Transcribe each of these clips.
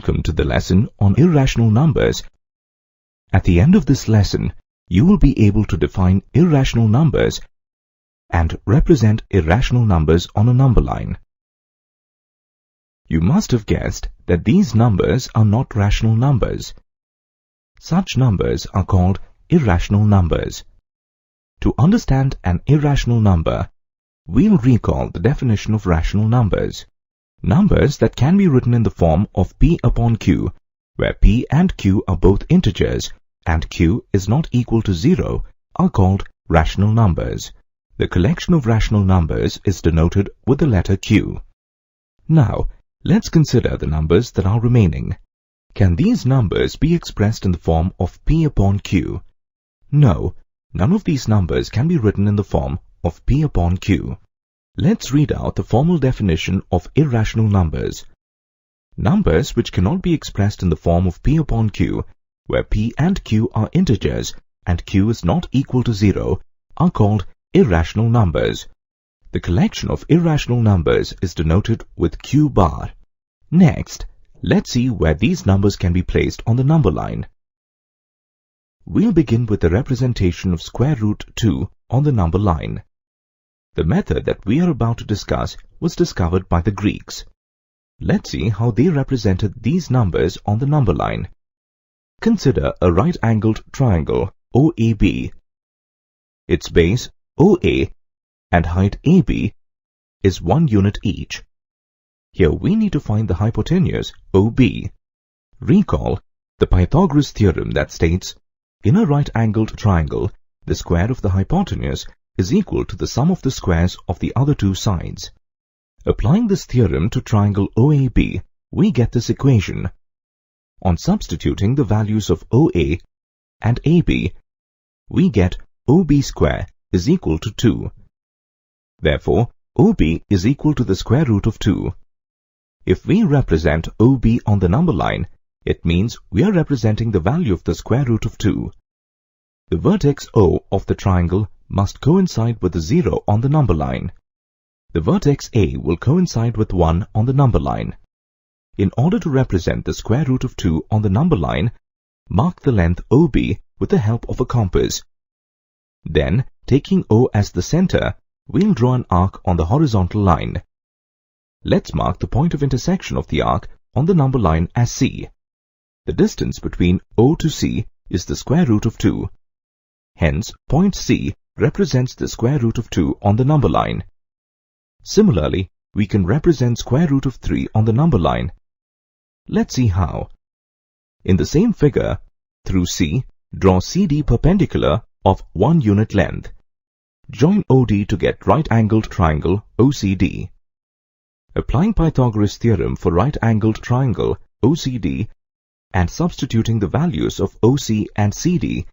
Welcome to the lesson on irrational numbers. At the end of this lesson, you will be able to define irrational numbers and represent irrational numbers on a number line. You must have guessed that these numbers are not rational numbers. Such numbers are called irrational numbers. To understand an irrational number, we'll recall the definition of rational numbers. Numbers that can be written in the form of P upon Q, where P and Q are both integers and Q is not equal to 0, are called rational numbers. The collection of rational numbers is denoted with the letter Q. Now, let's consider the numbers that are remaining. Can these numbers be expressed in the form of P upon Q? No, none of these numbers can be written in the form of P upon Q. Let's read out the formal definition of irrational numbers. Numbers which cannot be expressed in the form of P upon Q, where P and Q are integers and Q is not equal to 0, are called irrational numbers. The collection of irrational numbers is denoted with Q bar. Next, let's see where these numbers can be placed on the number line. We'll begin with the representation of square root 2 on the number line. The method that we are about to discuss was discovered by the Greeks. Let's see how they represented these numbers on the number line. Consider a right-angled triangle OAB. Its base OA and height AB is 1 unit each. Here we need to find the hypotenuse OB. Recall the Pythagoras theorem that states, in a right-angled triangle, the square of the hypotenuse is equal to the sum of the squares of the other two sides. Applying this theorem to triangle OAB, we get this equation. On substituting the values of OA and AB, we get OB square is equal to 2. Therefore, OB is equal to the square root of 2. If we represent OB on the number line, it means we are representing the value of the square root of 2. The vertex O of the triangle must coincide with the 0 on the number line. The vertex A will coincide with 1 on the number line. In order to represent the square root of 2 on the number line, mark the length OB with the help of a compass. Then, taking O as the center, we'll draw an arc on the horizontal line. Let's mark the point of intersection of the arc on the number line as C. The distance between O to C is the square root of 2. Hence, point C represents the square root of 2 on the number line. Similarly, we can represent square root of 3 on the number line. Let's see how. In the same figure, through C, draw CD perpendicular of 1 unit length. Join OD to get right-angled triangle OCD. Applying Pythagoras theorem for right-angled triangle OCD and substituting the values of OC and CD,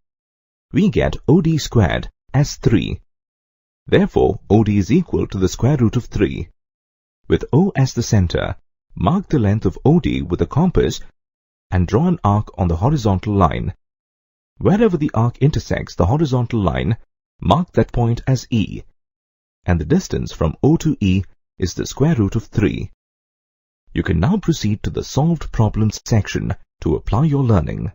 we get OD squared as 3. Therefore, OD is equal to the square root of 3. With O as the center, mark the length of OD with a compass and draw an arc on the horizontal line. Wherever the arc intersects the horizontal line, mark that point as E, and the distance from O to E is the square root of 3. You can now proceed to the solved problems section to apply your learning.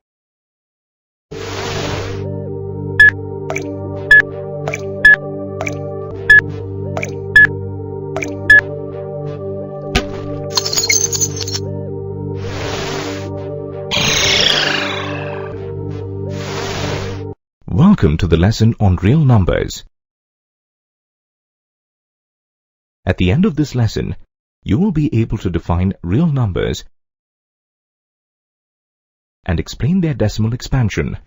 Welcome to the lesson on real numbers. At the end of this lesson, you will be able to define real numbers and explain their decimal expansion.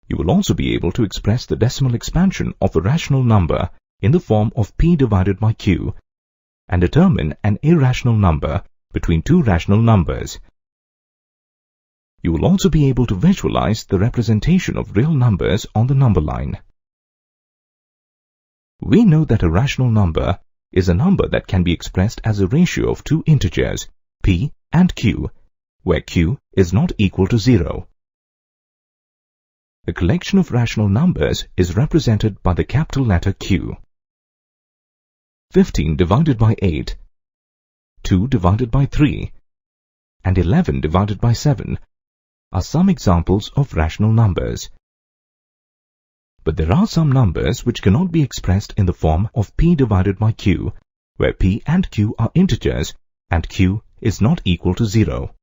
You will also be able to express the decimal expansion of a rational number in the form of P divided by Q and determine an irrational number between two rational numbers. You will also be able to visualize the representation of real numbers on the number line. We know that a rational number is a number that can be expressed as a ratio of two integers, P and Q, where Q is not equal to 0. A collection of rational numbers is represented by the capital letter Q. 15 divided by 8, 2 divided by 3, and 11 divided by 7 are some examples of rational numbers. But there are some numbers which cannot be expressed in the form of p divided by q, where p and q are integers and q is not equal to 0.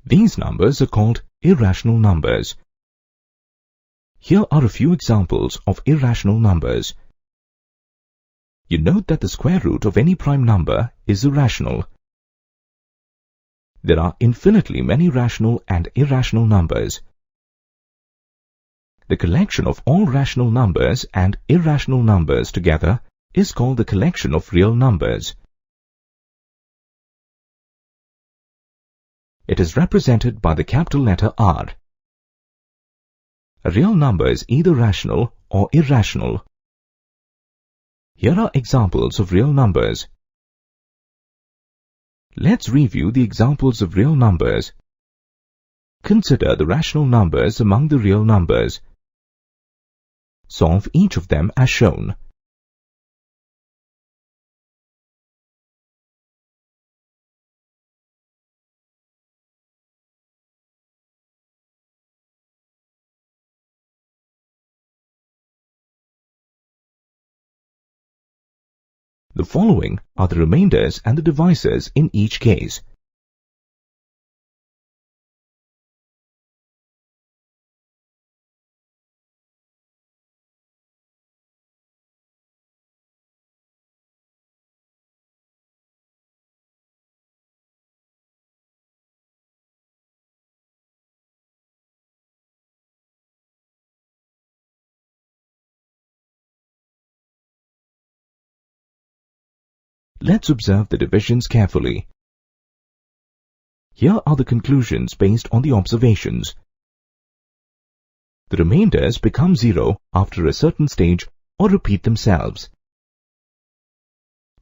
These numbers are called irrational numbers. Here are a few examples of irrational numbers. You note that the square root of any prime number is irrational. There are infinitely many rational and irrational numbers. The collection of all rational numbers and irrational numbers together is called the collection of real numbers. It is represented by the capital letter R. A real number is either rational or irrational. Here are examples of real numbers. Let's review the examples of real numbers. Consider the rational numbers among the real numbers. Solve each of them as shown. The following are the remainders and the divisors in each case. Let's observe the divisions carefully. Here are the conclusions based on the observations. The remainders become 0 after a certain stage or repeat themselves.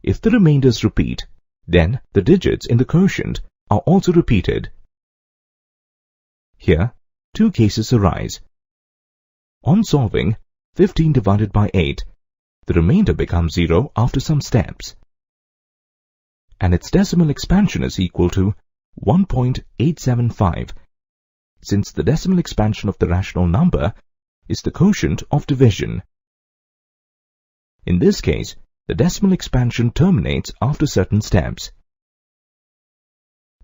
If the remainders repeat, then the digits in the quotient are also repeated. Here, two cases arise. On solving 15 divided by 8, the remainder becomes 0 after some steps, and its decimal expansion is equal to 1.875, since the decimal expansion of the rational number is the quotient of division. In this case, the decimal expansion terminates after certain steps.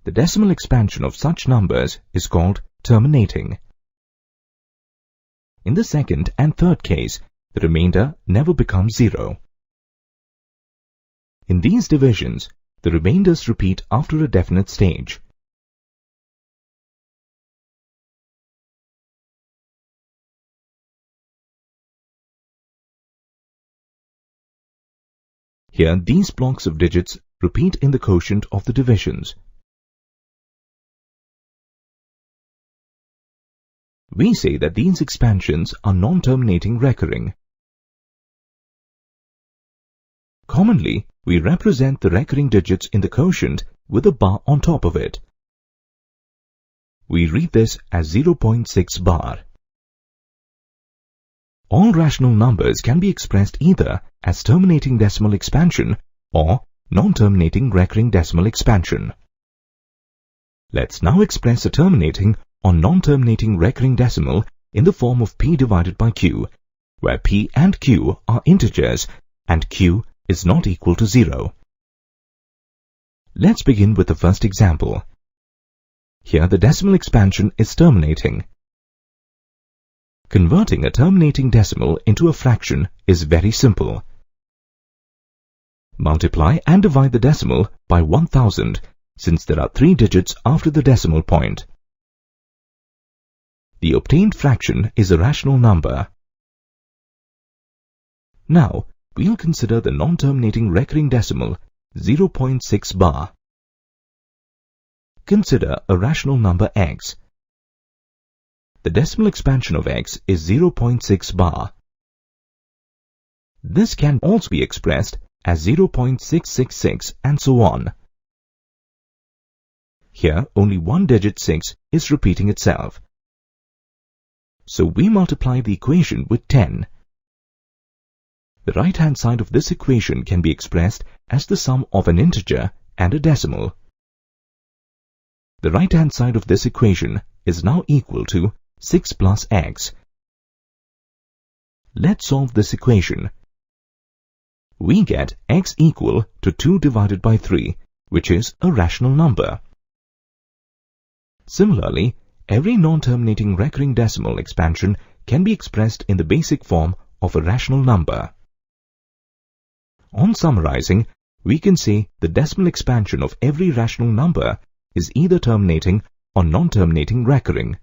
The decimal expansion of such numbers is called terminating. In the second and third case, the remainder never becomes 0. In these divisions, the remainders repeat after a definite stage. Here, these blocks of digits repeat in the quotient of the divisions. We say that these expansions are non-terminating recurring. Commonly, we represent the recurring digits in the quotient with a bar on top of it. We read this as 0.6 bar. All rational numbers can be expressed either as terminating decimal expansion or non-terminating recurring decimal expansion. Let's now express a terminating or non-terminating recurring decimal in the form of p divided by q, where p and q are integers and q is not equal to 0. Let's begin with the first example. Here the decimal expansion is terminating. Converting a terminating decimal into a fraction is very simple. Multiply and divide the decimal by 1000, since there are 3 digits after the decimal point. The obtained fraction is a rational number. Now, we'll consider the non-terminating recurring decimal 0.6 bar. Consider a rational number x. The decimal expansion of x is 0.6 bar. This can also be expressed as 0.666 and so on. Here, only one digit 6 is repeating itself. So we multiply the equation with 10. The right-hand side of this equation can be expressed as the sum of an integer and a decimal. The right-hand side of this equation is now equal to 6 plus x. Let's solve this equation. We get x equal to 2 divided by 3, which is a rational number. Similarly, every non-terminating recurring decimal expansion can be expressed in the basic form of a rational number. On summarizing, we can say the decimal expansion of every rational number is either terminating or non-terminating recurring.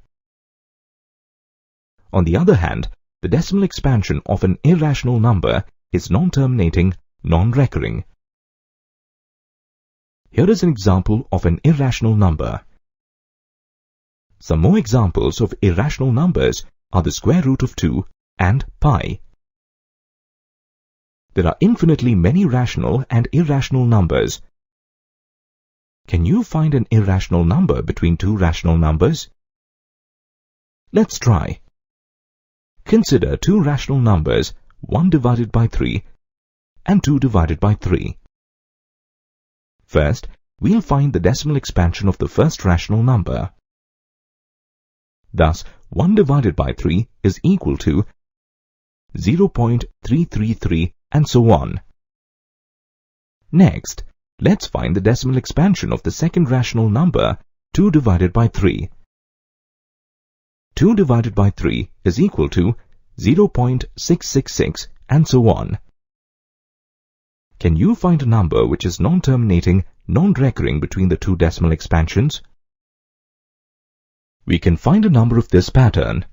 On the other hand, the decimal expansion of an irrational number is non-terminating, non-recurring. Here is an example of an irrational number. Some more examples of irrational numbers are the square root of 2 and pi. There are infinitely many rational and irrational numbers. Can you find an irrational number between two rational numbers? Let's try. Consider two rational numbers, 1 divided by 3 and 2 divided by 3. First, we'll find the decimal expansion of the first rational number. Thus, 1 divided by 3 is equal to 0.333 and so on. Next, let's find the decimal expansion of the second rational number, 2 divided by 3. 2 divided by 3 is equal to 0.666 and so on. Can you find a number which is non-terminating, non-recurring between the two decimal expansions? We can find a number of this pattern.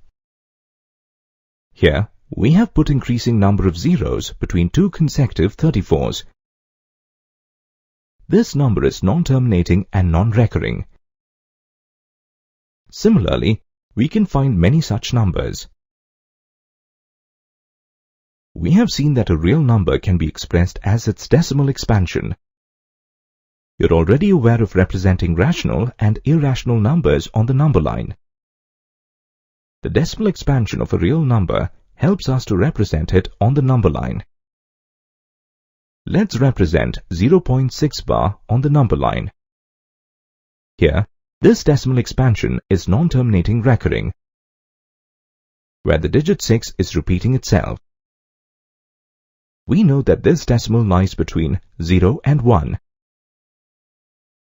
Here, we have put increasing number of zeros between two consecutive 34s. This number is non-terminating and non-recurring. Similarly, we can find many such numbers. We have seen that a real number can be expressed as its decimal expansion. You're already aware of representing rational and irrational numbers on the number line. The decimal expansion of a real number helps us to represent it on the number line. Let's represent 0.6 bar on the number line. Here, this decimal expansion is non-terminating recurring, where the digit 6 is repeating itself. We know that this decimal lies between 0 and 1.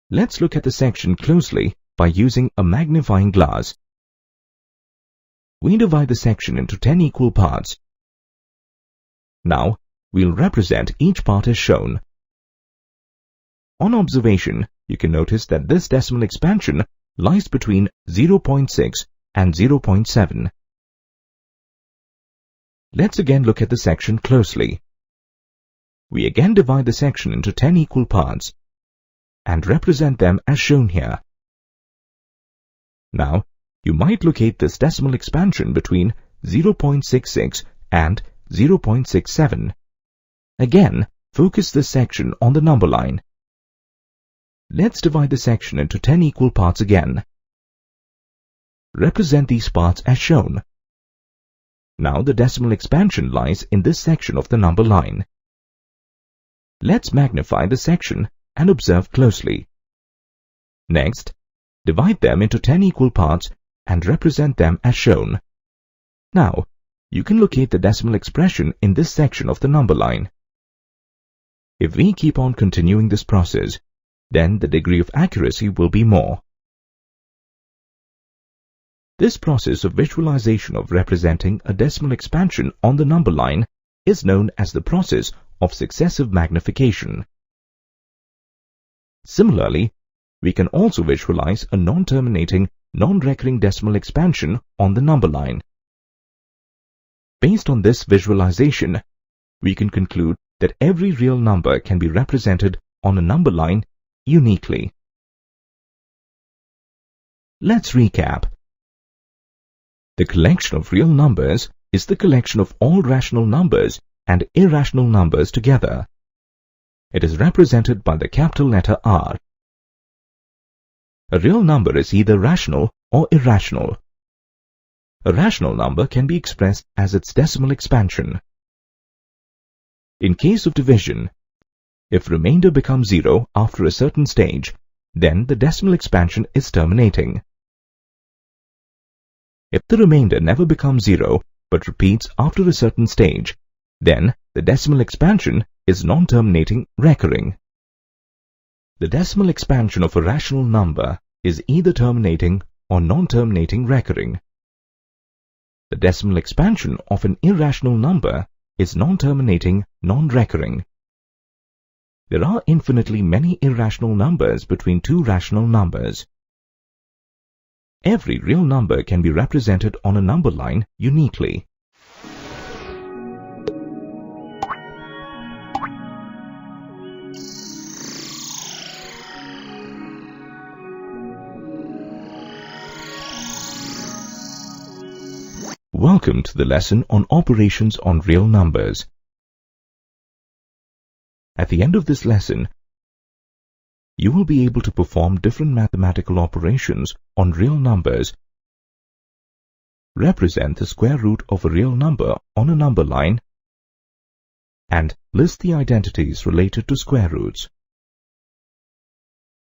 Let's look at the section closely by using a magnifying glass. We divide the section into 10 equal parts. Now, we'll represent each part as shown. On observation, you can notice that this decimal expansion lies between 0.6 and 0.7. Let's again look at the section closely. We again divide the section into 10 equal parts and represent them as shown here. Now, you might locate this decimal expansion between 0.66 and 0.67. Again, focus this section on the number line. Let's divide the section into 10 equal parts again. Represent these parts as shown. Now the decimal expansion lies in this section of the number line. Let's magnify the section and observe closely. Next, divide them into 10 equal parts and represent them as shown. Now, you can locate the decimal expression in this section of the number line. If we keep on continuing this process, then the degree of accuracy will be more. This process of visualization of representing a decimal expansion on the number line is known as the process of successive magnification. Similarly, we can also visualize a non-terminating, non-recurring decimal expansion on the number line. Based on this visualization, we can conclude that every real number can be represented on a number line uniquely. Let's recap. The collection of real numbers is the collection of all rational numbers and irrational numbers together. It is represented by the capital letter R. A real number is either rational or irrational. A rational number can be expressed as its decimal expansion. In case of division, if remainder becomes 0 after a certain stage, then the decimal expansion is terminating. If the remainder never becomes 0 but repeats after a certain stage, then the decimal expansion is non-terminating recurring. The decimal expansion of a rational number is either terminating or non-terminating recurring. The decimal expansion of an irrational number is non-terminating non-recurring. There are infinitely many irrational numbers between two rational numbers. Every real number can be represented on a number line uniquely. Welcome to the lesson on operations on real numbers. At the end of this lesson, you will be able to perform different mathematical operations on real numbers, represent the square root of a real number on a number line, and list the identities related to square roots.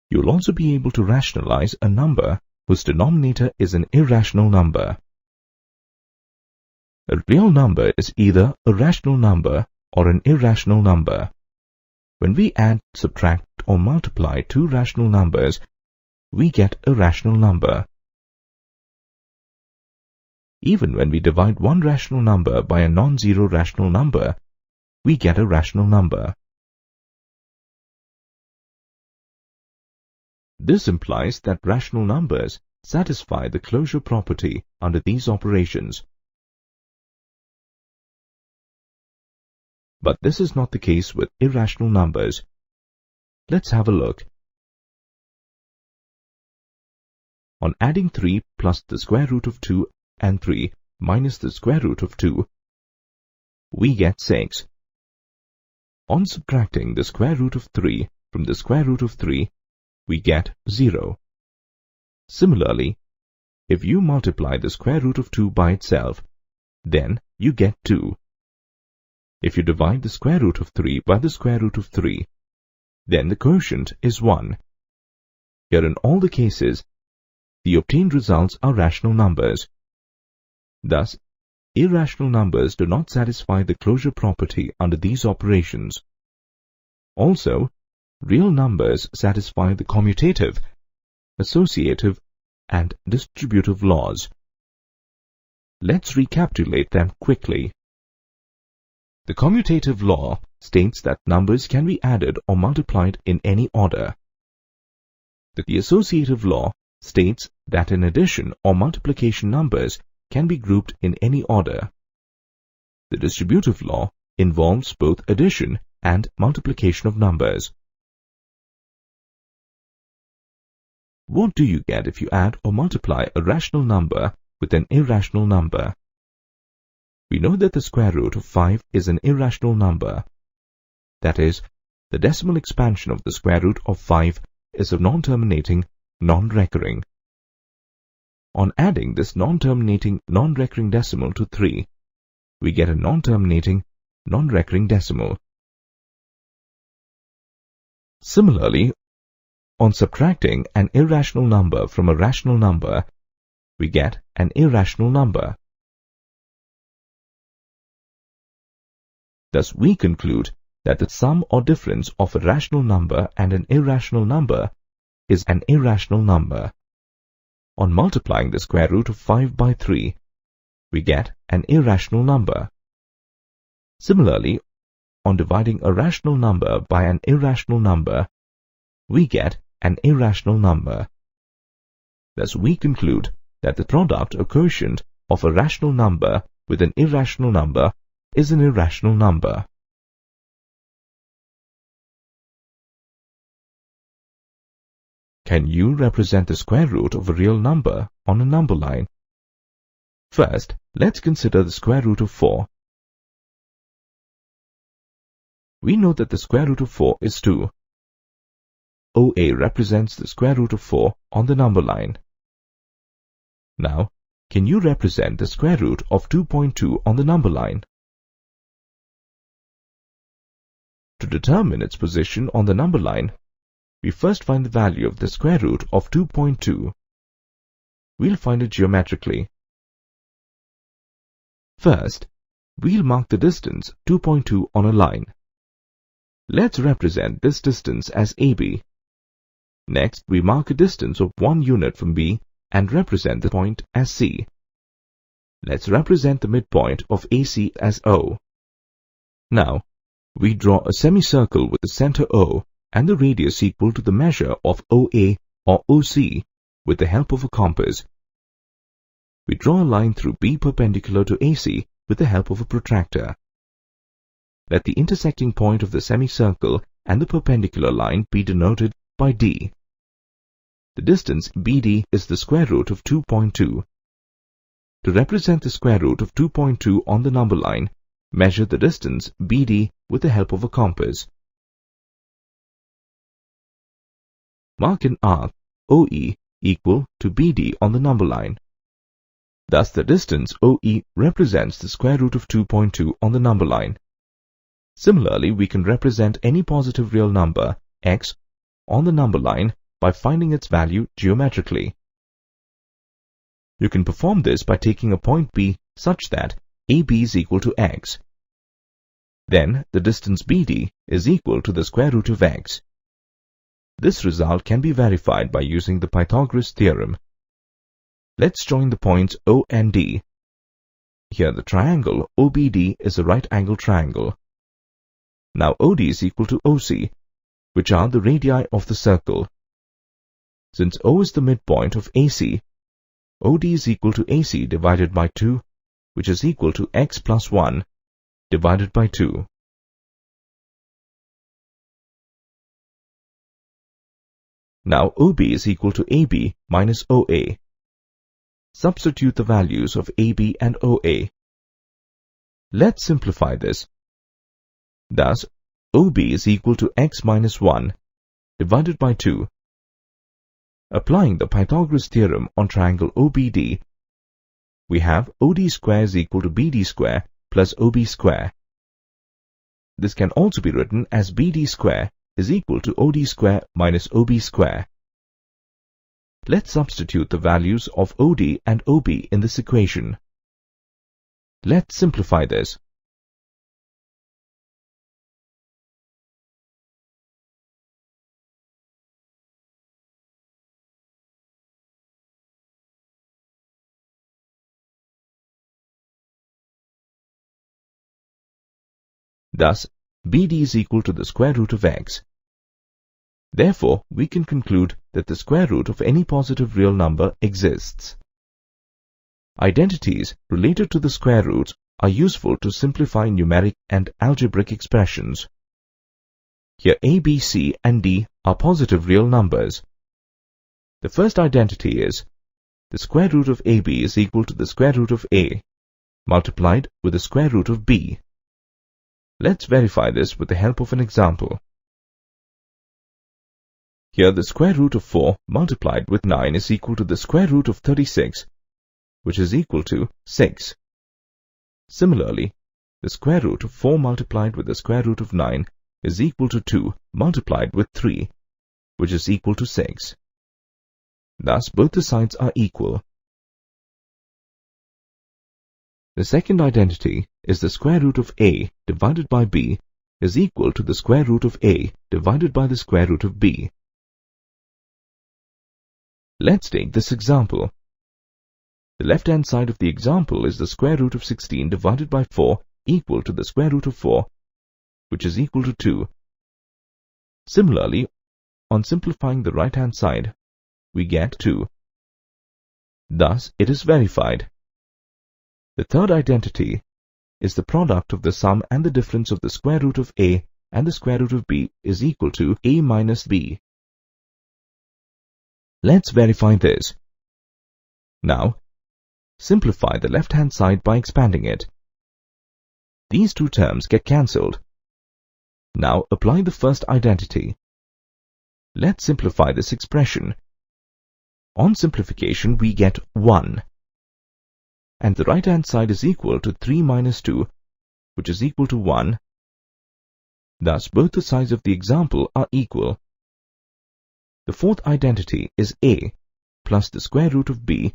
You will also be able to rationalize a number whose denominator is an irrational number. A real number is either a rational number or an irrational number. When we add, subtract, or multiply two rational numbers, we get a rational number. Even when we divide one rational number by a non-zero rational number, we get a rational number. This implies that rational numbers satisfy the closure property under these operations. But this is not the case with irrational numbers. Let's have a look. On adding 3 plus the square root of 2 and 3 minus the square root of 2, we get 6. On subtracting the square root of 3 from the square root of 3, we get 0. Similarly, if you multiply the square root of 2 by itself, then you get 2. If you divide the square root of 3 by the square root of 3, then the quotient is 1. Here in all the cases, the obtained results are rational numbers. Thus, irrational numbers do not satisfy the closure property under these operations. Also, real numbers satisfy the commutative, associative, and distributive laws. Let's recapitulate them quickly. The commutative law states that numbers can be added or multiplied in any order. The associative law states that in addition or multiplication numbers can be grouped in any order. The distributive law involves both addition and multiplication of numbers. What do you get if you add or multiply a rational number with an irrational number? We know that the square root of 5 is an irrational number. That is, the decimal expansion of the square root of 5 is a non-terminating, non-recurring. On adding this non-terminating, non-recurring decimal to 3, we get a non-terminating, non-recurring decimal. Similarly, on subtracting an irrational number from a rational number, we get an irrational number. Thus, we conclude that the sum or difference of a rational number and an irrational number is an irrational number. On multiplying the square root of 5 by 3, we get an irrational number. Similarly, on dividing a rational number by an irrational number, we get an irrational number. Thus, we conclude that the product or quotient of a rational number with an irrational number is an irrational number. Can you represent the square root of a real number on a number line? First, let's consider the square root of 4. We know that the square root of 4 is 2. OA represents the square root of 4 on the number line. Now, can you represent the square root of 2.2 on the number line? To determine its position on the number line, we first find the value of the square root of 2.2. We'll find it geometrically. First, we'll mark the distance 2.2 on a line. Let's represent this distance as AB. Next, we mark a distance of 1 unit from B and represent the point as C. Let's represent the midpoint of AC as O. Now, we draw a semicircle with the center O and the radius equal to the measure of OA or OC with the help of a compass. We draw a line through B perpendicular to AC with the help of a protractor. Let the intersecting point of the semicircle and the perpendicular line be denoted by D. The distance BD is the square root of 2.2. To represent the square root of 2.2 on the number line, measure the distance BD with the help of a compass. Mark an arc OE equal to BD on the number line. Thus the distance OE represents the square root of 2.2 on the number line. Similarly, we can represent any positive real number, x, on the number line by finding its value geometrically. You can perform this by taking a point B such that AB is equal to x. Then the distance BD is equal to the square root of x. This result can be verified by using the Pythagoras theorem. Let's join the points O and D. Here the triangle OBD is a right angle triangle. Now OD is equal to OC, which are the radii of the circle. Since O is the midpoint of AC, OD is equal to AC divided by 2, which is equal to x plus 1 divided by 2. Now OB is equal to AB minus OA. Substitute the values of AB and OA. Let's simplify this. Thus, OB is equal to x minus 1 divided by 2. Applying the Pythagoras theorem on triangle OBD, we have OD square is equal to BD square plus OB square. This can also be written as BD square is equal to OD square minus OB square. Let's substitute the values of OD and OB in this equation. Let's simplify this. Thus, BD is equal to the square root of x. Therefore, we can conclude that the square root of any positive real number exists. Identities related to the square roots are useful to simplify numeric and algebraic expressions. Here A, B, C and D are positive real numbers. The first identity is the square root of AB is equal to the square root of A multiplied with the square root of B. Let's verify this with the help of an example. Here the square root of 4 multiplied with 9 is equal to the square root of 36, which is equal to 6. Similarly, the square root of 4 multiplied with the square root of 9 is equal to 2 multiplied with 3, which is equal to 6. Thus, both the sides are equal. The second identity is the square root of A divided by B is equal to the square root of A divided by the square root of B. Let's take this example. The left-hand side of the example is the square root of 16 divided by 4 equal to the square root of 4, which is equal to 2. Similarly, on simplifying the right-hand side, we get 2. Thus, it is verified. The third identity is the product of the sum and the difference of the square root of A and the square root of B is equal to A minus B. Let's verify this. Now, simplify the left-hand side by expanding it. These two terms get cancelled. Now apply the first identity. Let's simplify this expression. On simplification, we get 1. And the right-hand side is equal to 3 minus 2, which is equal to 1. Thus, both the sides of the example are equal. The fourth identity is a plus the square root of b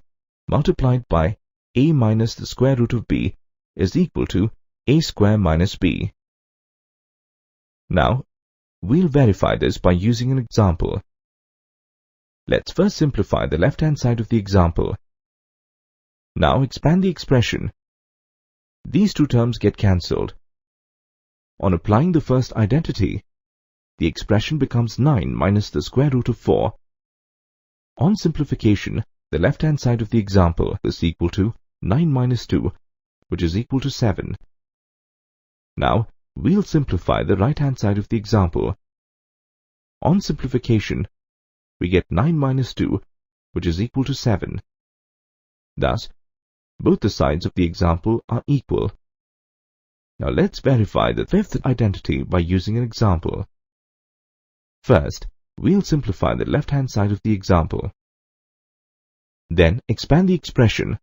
multiplied by a minus the square root of b is equal to a square minus b. Now, we'll verify this by using an example. Let's first simplify the left-hand side of the example. Now expand the expression. These two terms get cancelled. On applying the first identity, the expression becomes 9 minus the square root of 4. On simplification, the left-hand side of the example is equal to 9 minus 2, which is equal to 7. Now, we'll simplify the right-hand side of the example. On simplification, we get 9 minus 2, which is equal to 7. Thus, both the sides of the example are equal. Now let's verify the fifth identity by using an example. First, we'll simplify the left-hand side of the example. Then expand the expression.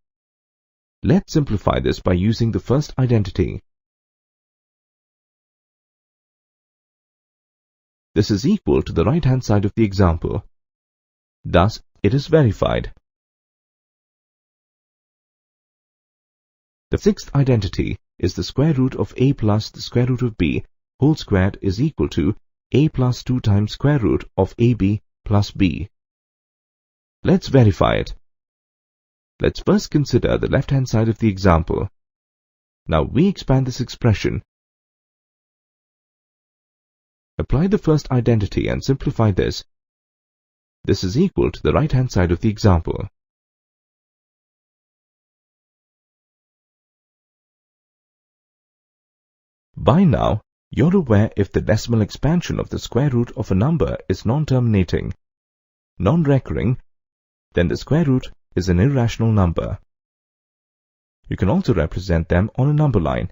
Let's simplify this by using the first identity. This is equal to the right-hand side of the example. Thus, it is verified. The sixth identity is the square root of a plus the square root of b whole squared is equal to a plus 2 times square root of ab plus b. Let's verify it. Let's first consider the left-hand side of the example. Now we expand this expression. Apply the first identity and simplify this. This is equal to the right-hand side of the example. By now, you're aware if the decimal expansion of the square root of a number is non-terminating, non-recurring, then the square root is an irrational number. You can also represent them on a number line.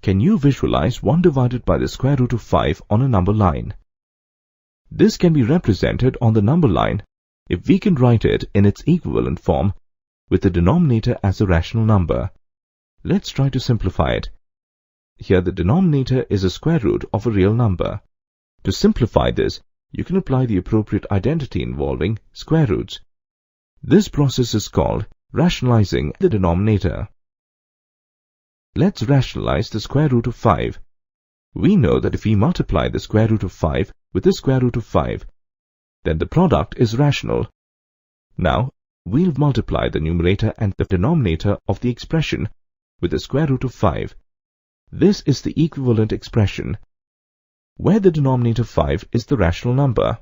Can you visualize 1 divided by the square root of 5 on a number line? This can be represented on the number line if we can write it in its equivalent form with the denominator as a rational number. Let's try to simplify it. Here the denominator is a square root of a real number. To simplify this, you can apply the appropriate identity involving square roots. This process is called rationalizing the denominator. Let's rationalize the square root of 5. We know that if we multiply the square root of 5 with the square root of 5, then the product is rational. Now, we'll multiply the numerator and the denominator of the expression with the square root of 5. This is the equivalent expression, where the denominator 5 is the rational number.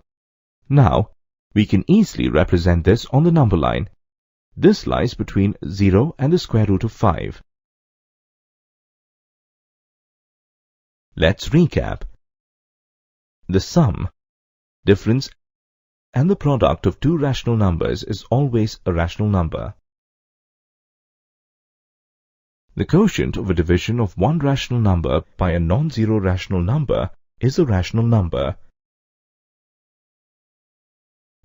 Now, we can easily represent this on the number line. This lies between 0 and the square root of 5. Let's recap. The sum, difference, and the product of two rational numbers is always a rational number. The quotient of a division of one rational number by a non-zero rational number is a rational number.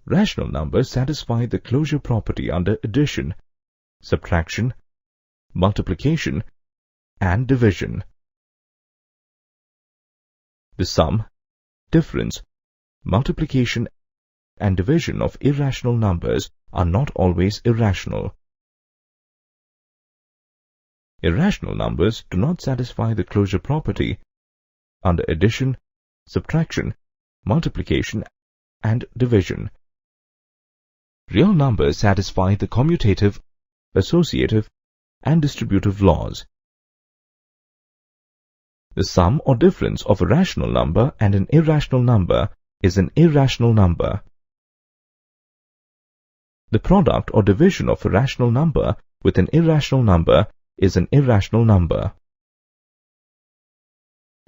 Rational numbers satisfy the closure property under addition, subtraction, multiplication, and division. The sum, difference, multiplication, and division of irrational numbers are not always irrational. Irrational numbers do not satisfy the closure property under addition, subtraction, multiplication, and division. Real numbers satisfy the commutative, associative, and distributive laws. The sum or difference of a rational number and an irrational number is an irrational number. The product or division of a rational number with an irrational number is an irrational number.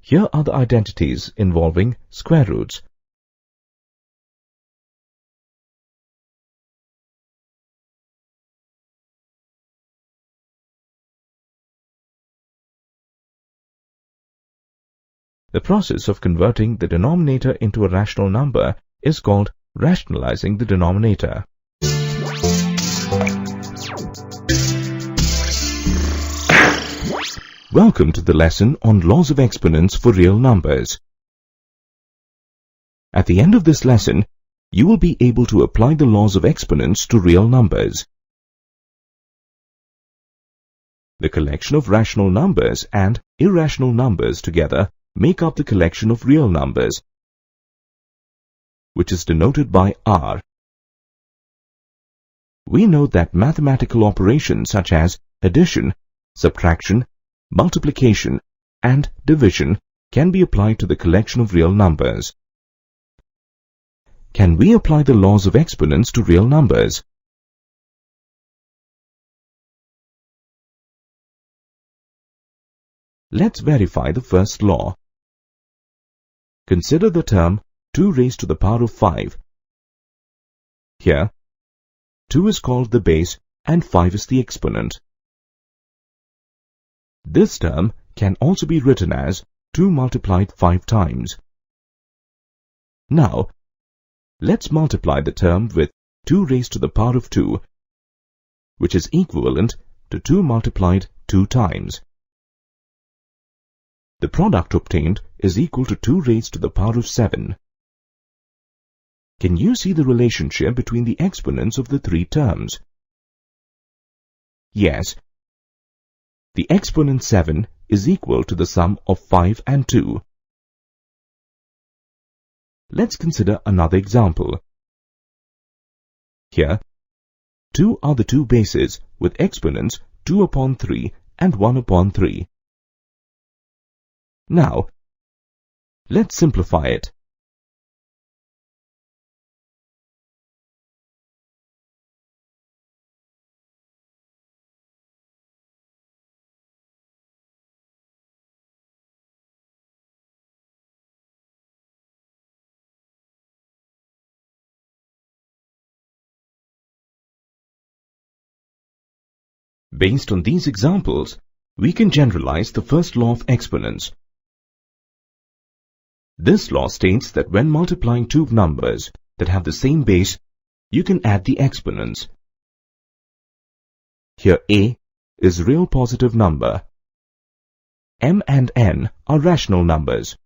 Here are the identities involving square roots. The process of converting the denominator into a rational number is called rationalizing the denominator. Welcome to the lesson on laws of exponents for real numbers. At the end of this lesson, you will be able to apply the laws of exponents to real numbers. The collection of rational numbers and irrational numbers together make up the collection of real numbers, which is denoted by R. We note that mathematical operations such as addition, subtraction, multiplication, and division can be applied to the collection of real numbers. Can we apply the laws of exponents to real numbers? Let's verify the first law. Consider the term 2 raised to the power of 5. Here, 2 is called the base and 5 is the exponent. This term can also be written as 2 multiplied 5 times. Now, let's multiply the term with 2 raised to the power of 2, which is equivalent to 2 multiplied 2 times. The product obtained is equal to 2 raised to the power of 7. Can you see the relationship between the exponents of the three terms? Yes. The exponent 7 is equal to the sum of 5 and 2. Let's consider another example. Here, 2 are the two bases with exponents 2 upon 3 and 1 upon 3. Now, let's simplify it. Based on these examples, we can generalize the first law of exponents. This law states that when multiplying two numbers that have the same base, you can add the exponents. Here A is real positive number. M and N are rational numbers.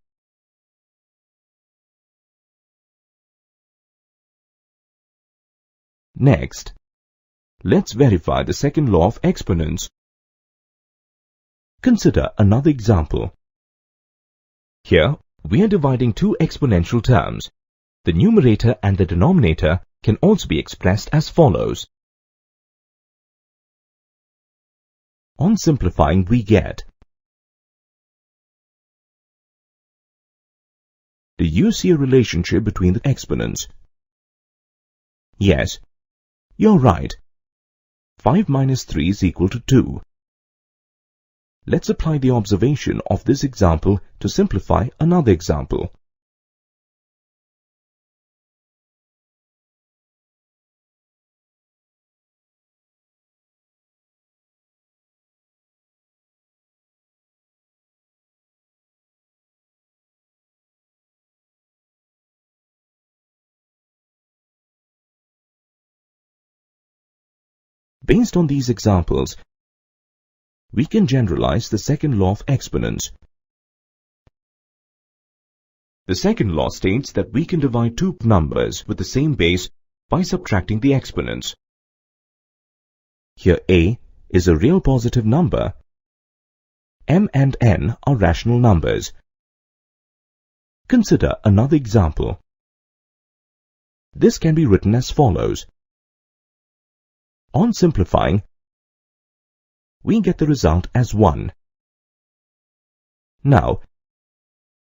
Next, let's verify the second law of exponents. Consider another example. Here, we are dividing two exponential terms. The numerator and the denominator can also be expressed as follows. On simplifying, we get. Do you see a relationship between the exponents? Yes, you're right. 5 minus 3 is equal to 2. Let's apply the observation of this example to simplify another example. Based on these examples, we can generalize the second law of exponents. The second law states that we can divide two numbers with the same base by subtracting the exponents. Here A is a real positive number. M and N are rational numbers. Consider another example. This can be written as follows. On simplifying, we get the result as 1. Now,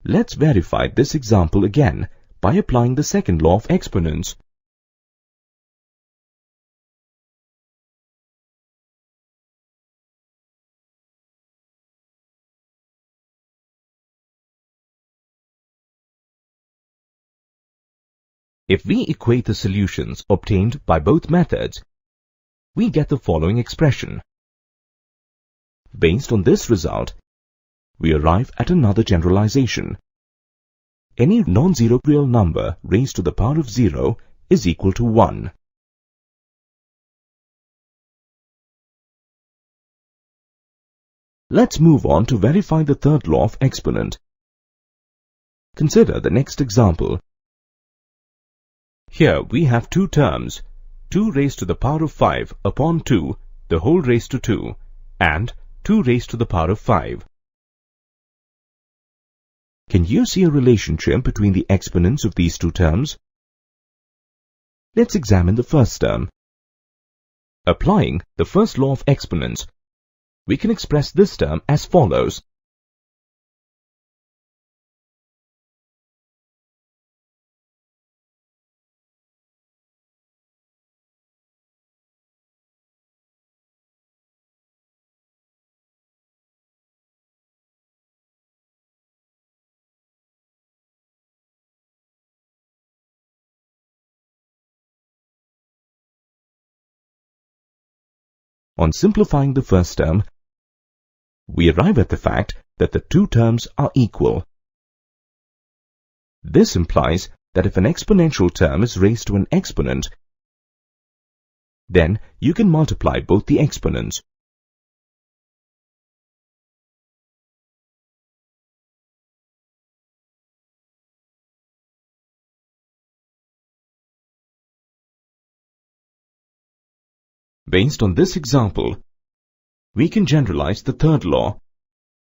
let's verify this example again by applying the second law of exponents. If we equate the solutions obtained by both methods, we get the following expression. Based on this result, we arrive at another generalization. Any non-zero real number raised to the power of 0 is equal to 1. Let's move on to verify the third law of exponent. Consider the next example. Here we have two terms, 2 raised to the power of 5 upon 2, the whole raised to 2, and 2 raised to the power of 5. Can you see a relationship between the exponents of these two terms? Let's examine the first term. Applying the first law of exponents, we can express this term as follows. On simplifying the first term, we arrive at the fact that the two terms are equal. This implies that if an exponential term is raised to an exponent, then you can multiply both the exponents. Based on this example, we can generalize the third law,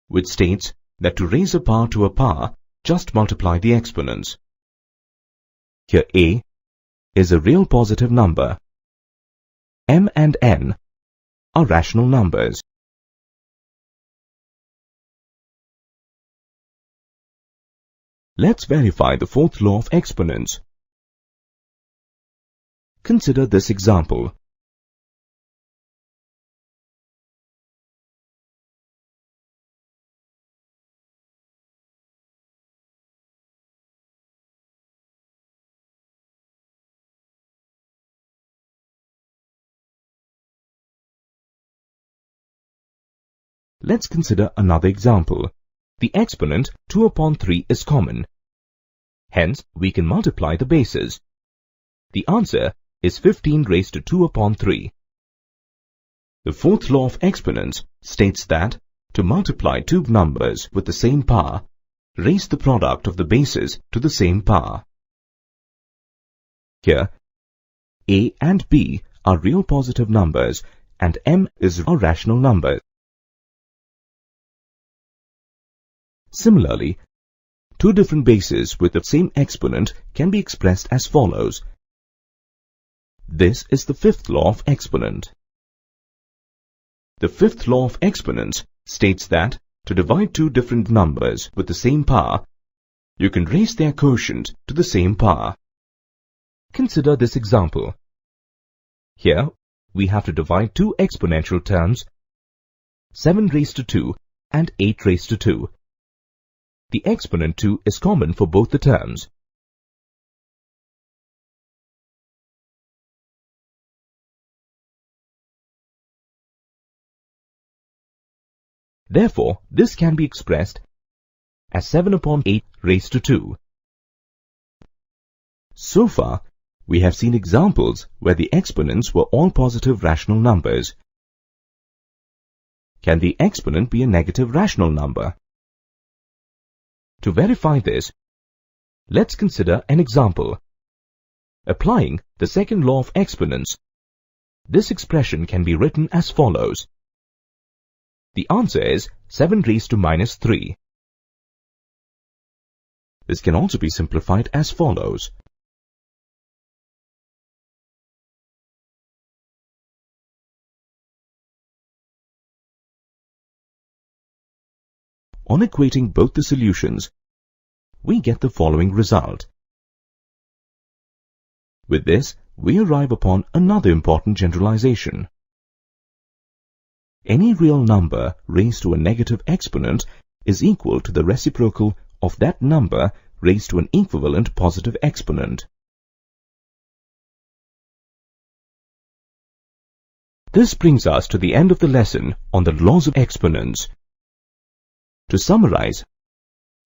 which states that to raise a power to a power, just multiply the exponents. Here a is a real positive number. M and n are rational numbers. Let's verify the fourth law of exponents. Consider this example. Let's consider another example. The exponent 2 upon 3 is common. Hence, we can multiply the bases. The answer is 15 raised to 2 upon 3. The fourth law of exponents states that to multiply two numbers with the same power, raise the product of the bases to the same power. Here, a and b are real positive numbers and m is a rational number. Similarly, two different bases with the same exponent can be expressed as follows. This is the fifth law of exponent. The fifth law of exponents states that to divide two different numbers with the same power, you can raise their quotient to the same power. Consider this example. Here, we have to divide two exponential terms, 7 raised to 2 and 8 raised to 2. The exponent 2 is common for both the terms. Therefore, this can be expressed as 7 upon 8 raised to 2. So far, we have seen examples where the exponents were all positive rational numbers. Can the exponent be a negative rational number? To verify this, let's consider an example. Applying the second law of exponents, this expression can be written as follows. The answer is 7 raised to minus 3. This can also be simplified as follows. On equating both the solutions, we get the following result. With this, we arrive upon another important generalization. Any real number raised to a negative exponent is equal to the reciprocal of that number raised to an equivalent positive exponent. This brings us to the end of the lesson on the laws of exponents. To summarize,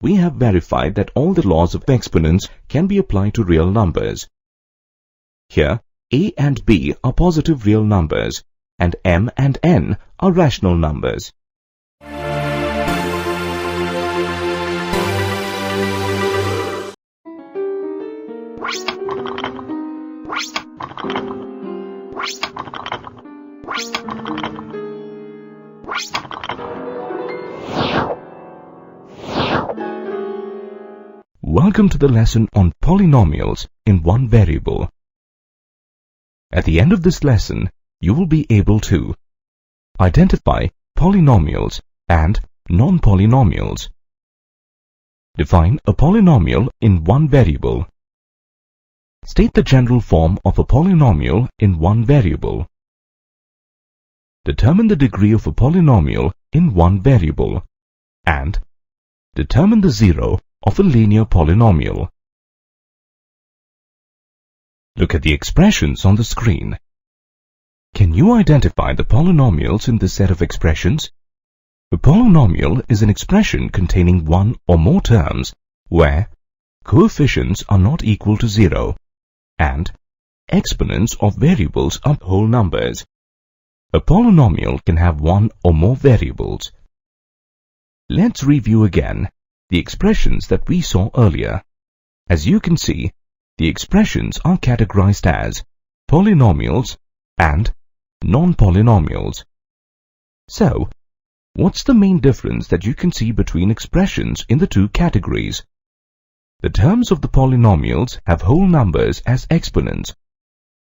we have verified that all the laws of exponents can be applied to real numbers. Here, a and b are positive real numbers, and m and n are rational numbers. Welcome to the lesson on polynomials in one variable. At the end of this lesson, you will be able to identify polynomials and non-polynomials, define a polynomial in one variable, state the general form of a polynomial in one variable, determine the degree of a polynomial in one variable, and determine the zero of a linear polynomial. Look at the expressions on the screen. Can you identify the polynomials in this set of expressions? A polynomial is an expression containing one or more terms where coefficients are not equal to 0 and exponents of variables are whole numbers. A polynomial can have one or more variables. Let's review again the expressions that we saw earlier. As you can see, the expressions are categorized as polynomials and non-polynomials. So, what's the main difference that you can see between expressions in the two categories? The terms of the polynomials have whole numbers as exponents,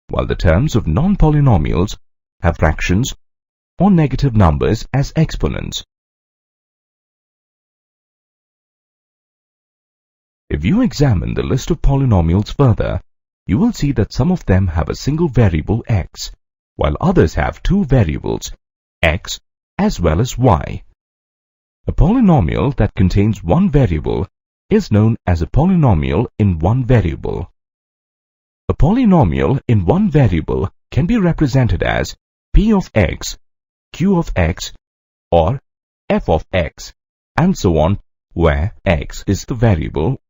while the terms of non-polynomials have fractions or negative numbers as exponents. If you examine the list of polynomials further, you will see that some of them have a single variable x, while others have two variables, x as well as y. A polynomial that contains one variable is known as a polynomial in one variable. A polynomial in one variable can be represented as p of x, q of x, or f of x, and so on, where x is the variable.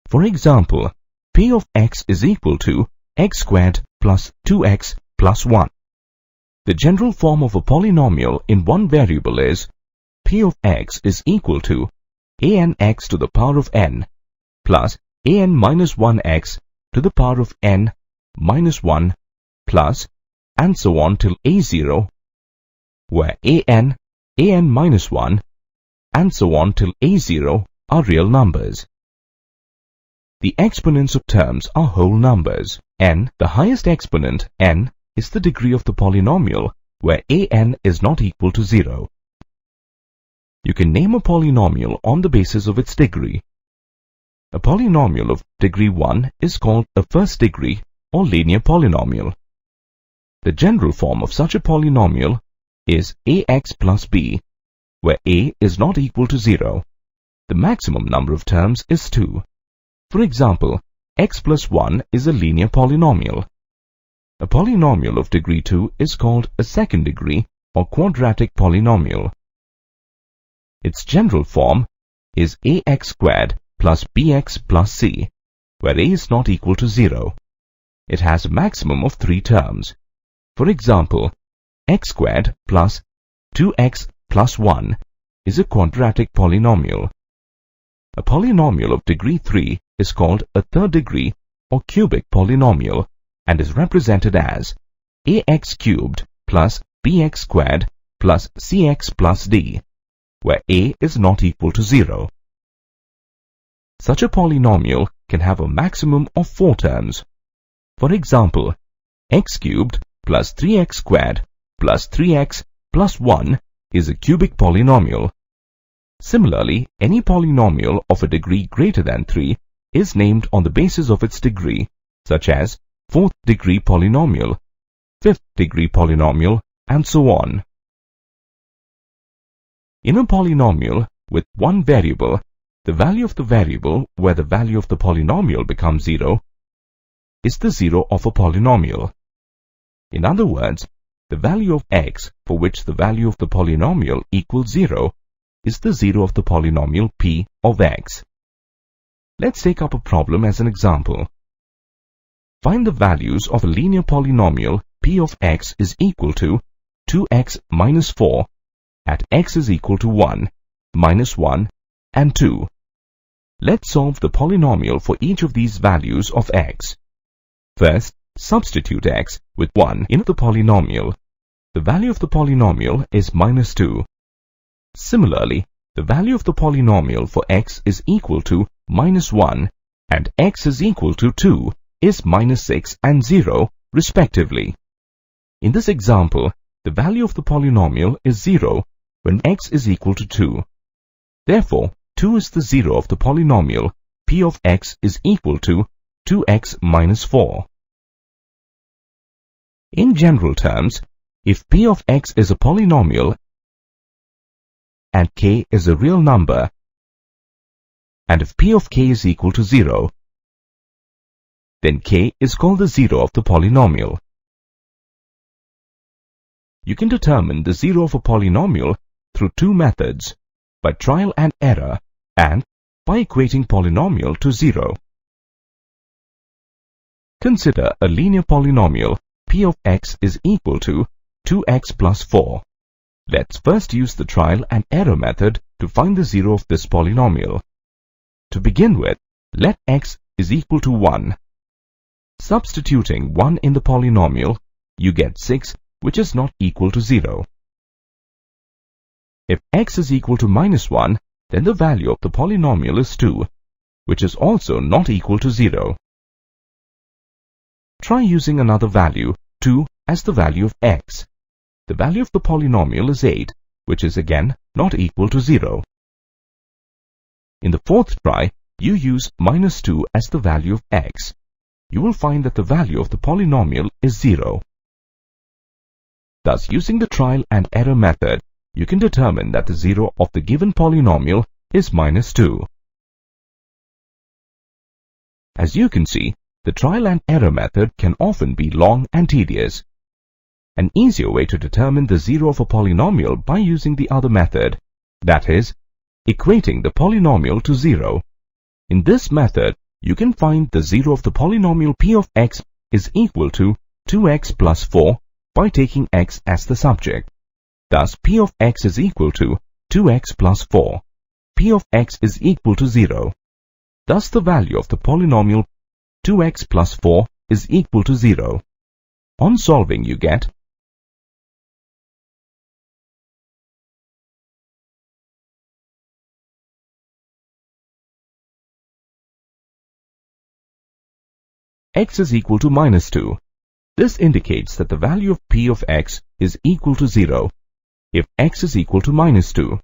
For example, p of x is equal to x squared plus 2x plus 1. The general form of a polynomial in one variable is p of x is equal to anx to the power of n plus an minus 1x to the power of n minus 1 plus and so on till a0, where an minus 1 and so on till a0 are real numbers. The exponents of terms are whole numbers. N, the highest exponent, n, is the degree of the polynomial where an is not equal to 0. You can name a polynomial on the basis of its degree. A polynomial of degree 1 is called a first degree or linear polynomial. The general form of such a polynomial is ax plus b, where a is not equal to 0. The maximum number of terms is 2. For example, x plus 1 is a linear polynomial. A polynomial of degree 2 is called a second degree or quadratic polynomial. Its general form is ax squared plus bx plus c, where a is not equal to 0. It has a maximum of 3 terms. For example, x squared plus 2x plus 1 is a quadratic polynomial. A polynomial of degree 3 is called a third degree or cubic polynomial and is represented as ax cubed plus bx squared plus cx plus d, where a is not equal to 0. Such a polynomial can have a maximum of 4 terms. For example, x cubed plus 3x squared plus 3x plus 1 is a cubic polynomial. Similarly, any polynomial of a degree greater than 3 is named on the basis of its degree, such as 4th degree polynomial, 5th degree polynomial, and so on. In a polynomial with one variable, the value of the variable where the value of the polynomial becomes 0 is the 0 of a polynomial. In other words, the value of x for which the value of the polynomial equals 0 is the 0 of the polynomial p of x. Let's take up a problem as an example. Find the values of a linear polynomial p of x is equal to 2x minus 4 at x is equal to 1, minus 1, and 2. Let's solve the polynomial for each of these values of x. First, substitute x with 1 in the polynomial. The value of the polynomial is minus 2. Similarly, the value of the polynomial for x is equal to minus 1 and x is equal to 2 is -6 and 0 respectively. In this example, the value of the polynomial is 0 when x is equal to 2. Therefore, 2 is the 0 of the polynomial p of x is equal to 2x minus 4. In general terms, if p of x is a polynomial and k is a real number, and if p of k is equal to 0, then k is called the 0 of the polynomial. You can determine the 0 of a polynomial through two methods, by trial and error and by equating polynomial to 0. Consider a linear polynomial p of x is equal to 2x plus 4. Let's first use the trial and error method to find the 0 of this polynomial. To begin with, let x is equal to 1. Substituting 1 in the polynomial, you get 6, which is not equal to 0. If x is equal to -1, then the value of the polynomial is 2, which is also not equal to 0. Try using another value, 2, as the value of x. The value of the polynomial is 8, which is again not equal to 0. In the fourth try, you use -2 as the value of x. You will find that the value of the polynomial is 0. Thus, using the trial and error method, you can determine that the 0 of the given polynomial is -2. As you can see, the trial and error method can often be long and tedious. An easier way to determine the 0 of a polynomial by using the other method, that is, equating the polynomial to 0. In this method, you can find the 0 of the polynomial p of x is equal to 2x plus 4 by taking x as the subject. Thus, p of x is equal to 2x plus 4. P of x is equal to 0. Thus, the value of the polynomial 2x plus 4 is equal to 0. On solving, you get x is equal to -2. This indicates that the value of p of x is equal to 0 if x is equal to -2.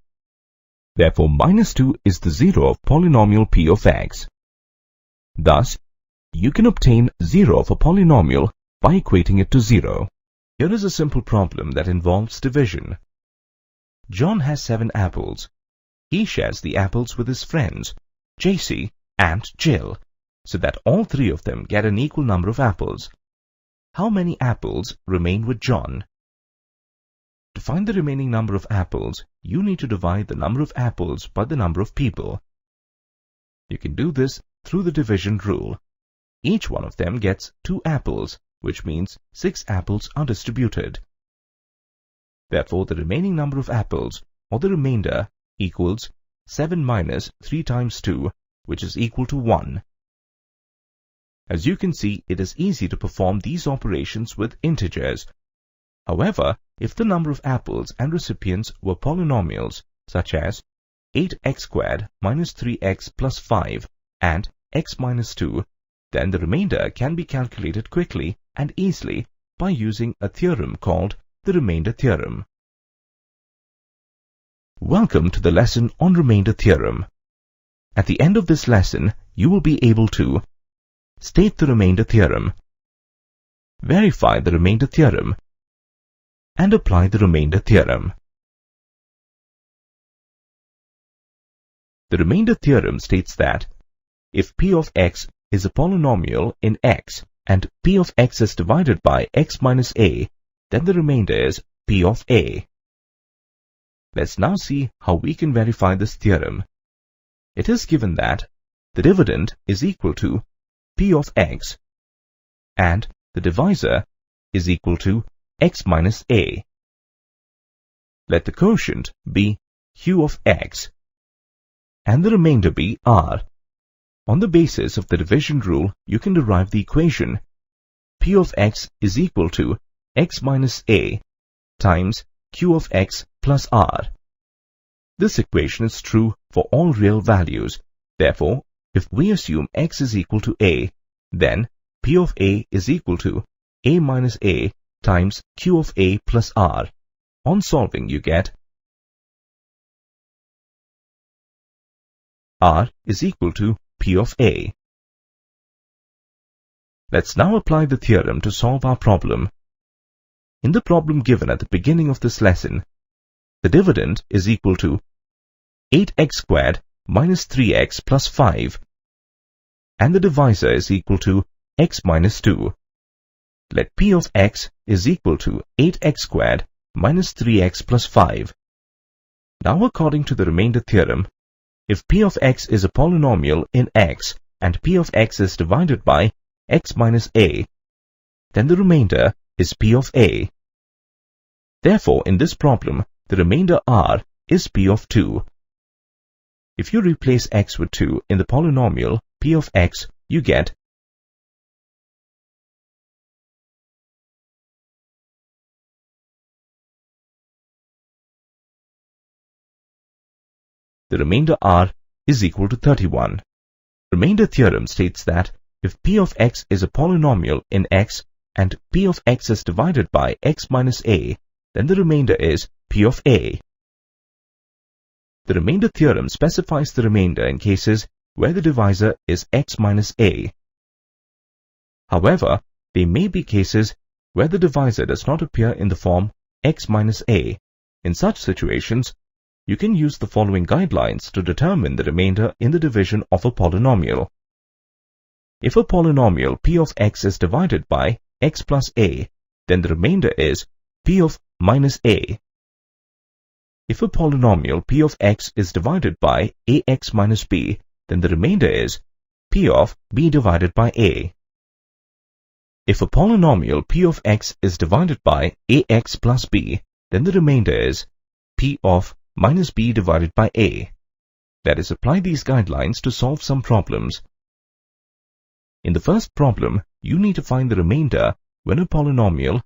Therefore, -2 is the 0 of polynomial p of x. Thus, you can obtain 0 of a polynomial by equating it to 0. Here is a simple problem that involves division. John has 7 apples. He shares the apples with his friends, JC and Jill, so that all 3 of them get an equal number of apples. How many apples remain with John? To find the remaining number of apples, you need to divide the number of apples by the number of people. You can do this through the division rule. Each one of them gets 2 apples, which means 6 apples are distributed. Therefore, the remaining number of apples, or the remainder, equals 7 minus 3 times 2, which is equal to 1. As you can see, it is easy to perform these operations with integers. However, if the number of apples and recipients were polynomials, such as 8x squared minus 3x plus 5 and x minus 2, then the remainder can be calculated quickly and easily by using a theorem called the remainder theorem. Welcome to the lesson on remainder theorem. At the end of this lesson, you will be able to state the remainder theorem, verify the remainder theorem, and apply the remainder theorem. The remainder theorem states that if p of x is a polynomial in x and p of x is divided by x minus a, then the remainder is p of a. Let's now see how we can verify this theorem. It is given that the dividend is equal to p of x and the divisor is equal to x minus a. Let the quotient be q of x and the remainder be r. On the basis of the division rule, you can derive the equation p of x is equal to x minus a times q of x plus r. This equation is true for all real values. Therefore, If we assume x is equal to a, then p of a is equal to a minus a times q of a plus r. On solving, you get r is equal to p of a. Let's now apply the theorem to solve our problem. In the problem given at the beginning of this lesson, the dividend is equal to 8x squared minus 3x plus 5, and the divisor is equal to x minus 2. Let p of x is equal to 8x squared minus 3x plus 5. Now, according to the remainder theorem, if p of x is a polynomial in x and p of x is divided by x minus a, then the remainder is p of a. Therefore, in this problem, the remainder r is p of 2. If you replace x with 2 in the polynomial p of x, you get the remainder r is equal to 31. Remainder theorem states that if p of x is a polynomial in x and p of x is divided by x minus a, then the remainder is p of a. The remainder theorem specifies the remainder in cases where the divisor is x minus a. However, there may be cases where the divisor does not appear in the form x minus a. In such situations, you can use the following guidelines to determine the remainder in the division of a polynomial. If a polynomial p of x is divided by x plus a, then the remainder is p of minus a. If a polynomial p of x is divided by ax minus b, then the remainder is p of b divided by a. If a polynomial p of x is divided by ax plus b, then the remainder is p of minus b divided by a. Let us apply these guidelines to solve some problems. In the first problem, you need to find the remainder when a polynomial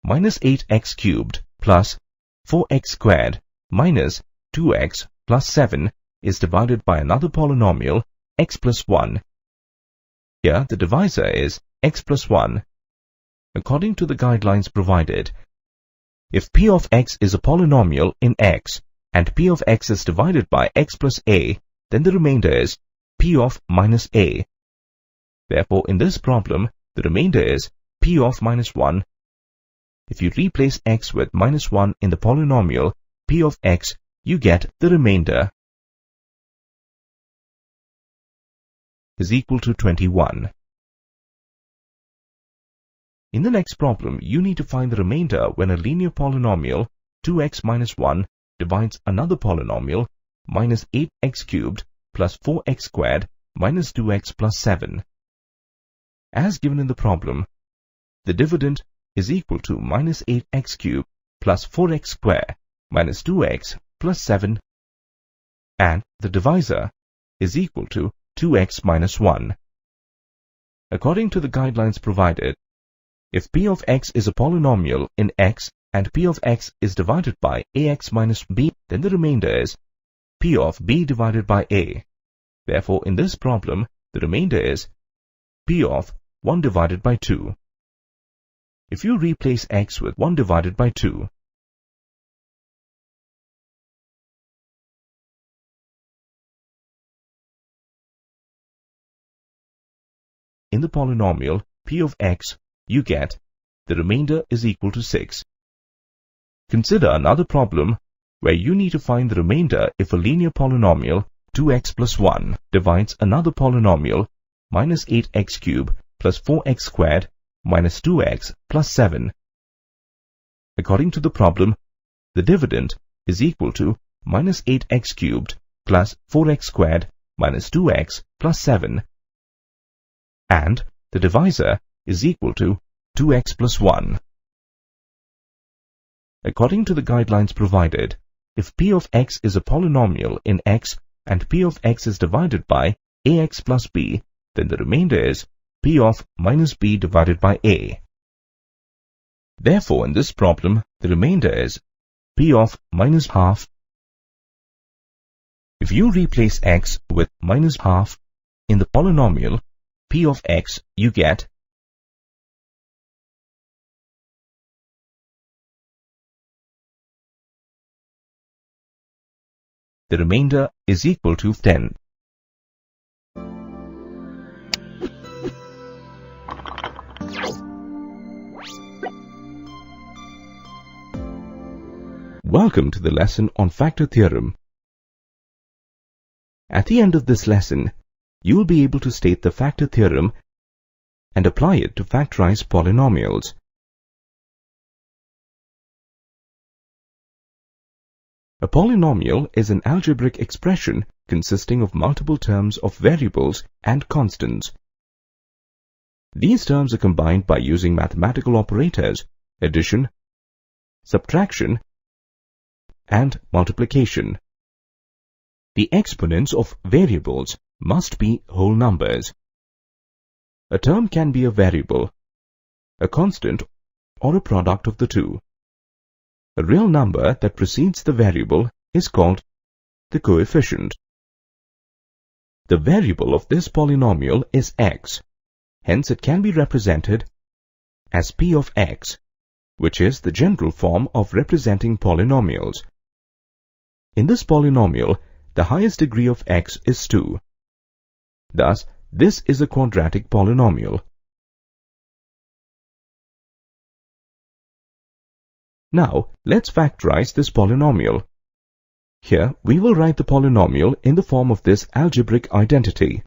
minus 8x cubed plus 4x squared minus 2x plus 7 is divided by another polynomial x plus 1. Here, the divisor is x plus 1. According to the guidelines provided, if p of x is a polynomial in x and p of x is divided by x plus a, then the remainder is p of minus a. Therefore, in this problem, the remainder is p of minus 1. If you replace x with minus 1 in the polynomial p of x, you get the remainder is equal to 21. In the next problem, you need to find the remainder when a linear polynomial 2x minus 1 divides another polynomial minus 8x cubed plus 4x squared minus 2x plus 7. As given in the problem, the dividend is equal to minus 8x cubed plus 4x squared minus 2x plus 7, and the divisor is equal to 2x minus 1. According to the guidelines provided, if p of x is a polynomial in x and p of x is divided by ax minus b, then the remainder is p of b divided by a. Therefore, in this problem, the remainder is p of 1 divided by 2. If you replace x with 1 divided by 2, in the polynomial p of x, you get the remainder is equal to 6. Consider another problem where you need to find the remainder if a linear polynomial 2x plus 1 divides another polynomial minus 8x cubed plus 4x squared minus 2x plus 7. According to the problem, the dividend is equal to minus 8x cubed plus 4x squared minus 2x plus 7, and the divisor is equal to 2x plus 1. According to the guidelines provided, if p of x is a polynomial in x and p of x is divided by ax plus b, then the remainder is p of minus b divided by a. Therefore, in this problem, the remainder is p of minus half. If you replace x with minus half, In the polynomial p of x, you get the remainder is equal to 10. Welcome to the lesson on factor theorem. At the end of this lesson, you will be able to state the factor theorem and apply it to factorize polynomials. A polynomial is an algebraic expression consisting of multiple terms of variables and constants. These terms are combined by using mathematical operators, addition, subtraction, and multiplication. The exponents of variables must be whole numbers. A term can be a variable, a constant, or a product of the two. A real number that precedes the variable is called the coefficient. The variable of this polynomial is x. Hence it can be represented as p of x, which is the general form of representing polynomials. In this polynomial, the highest degree of x is 2. Thus, this is a quadratic polynomial. Now, let's factorize this polynomial. Here, we will write the polynomial in the form of this algebraic identity.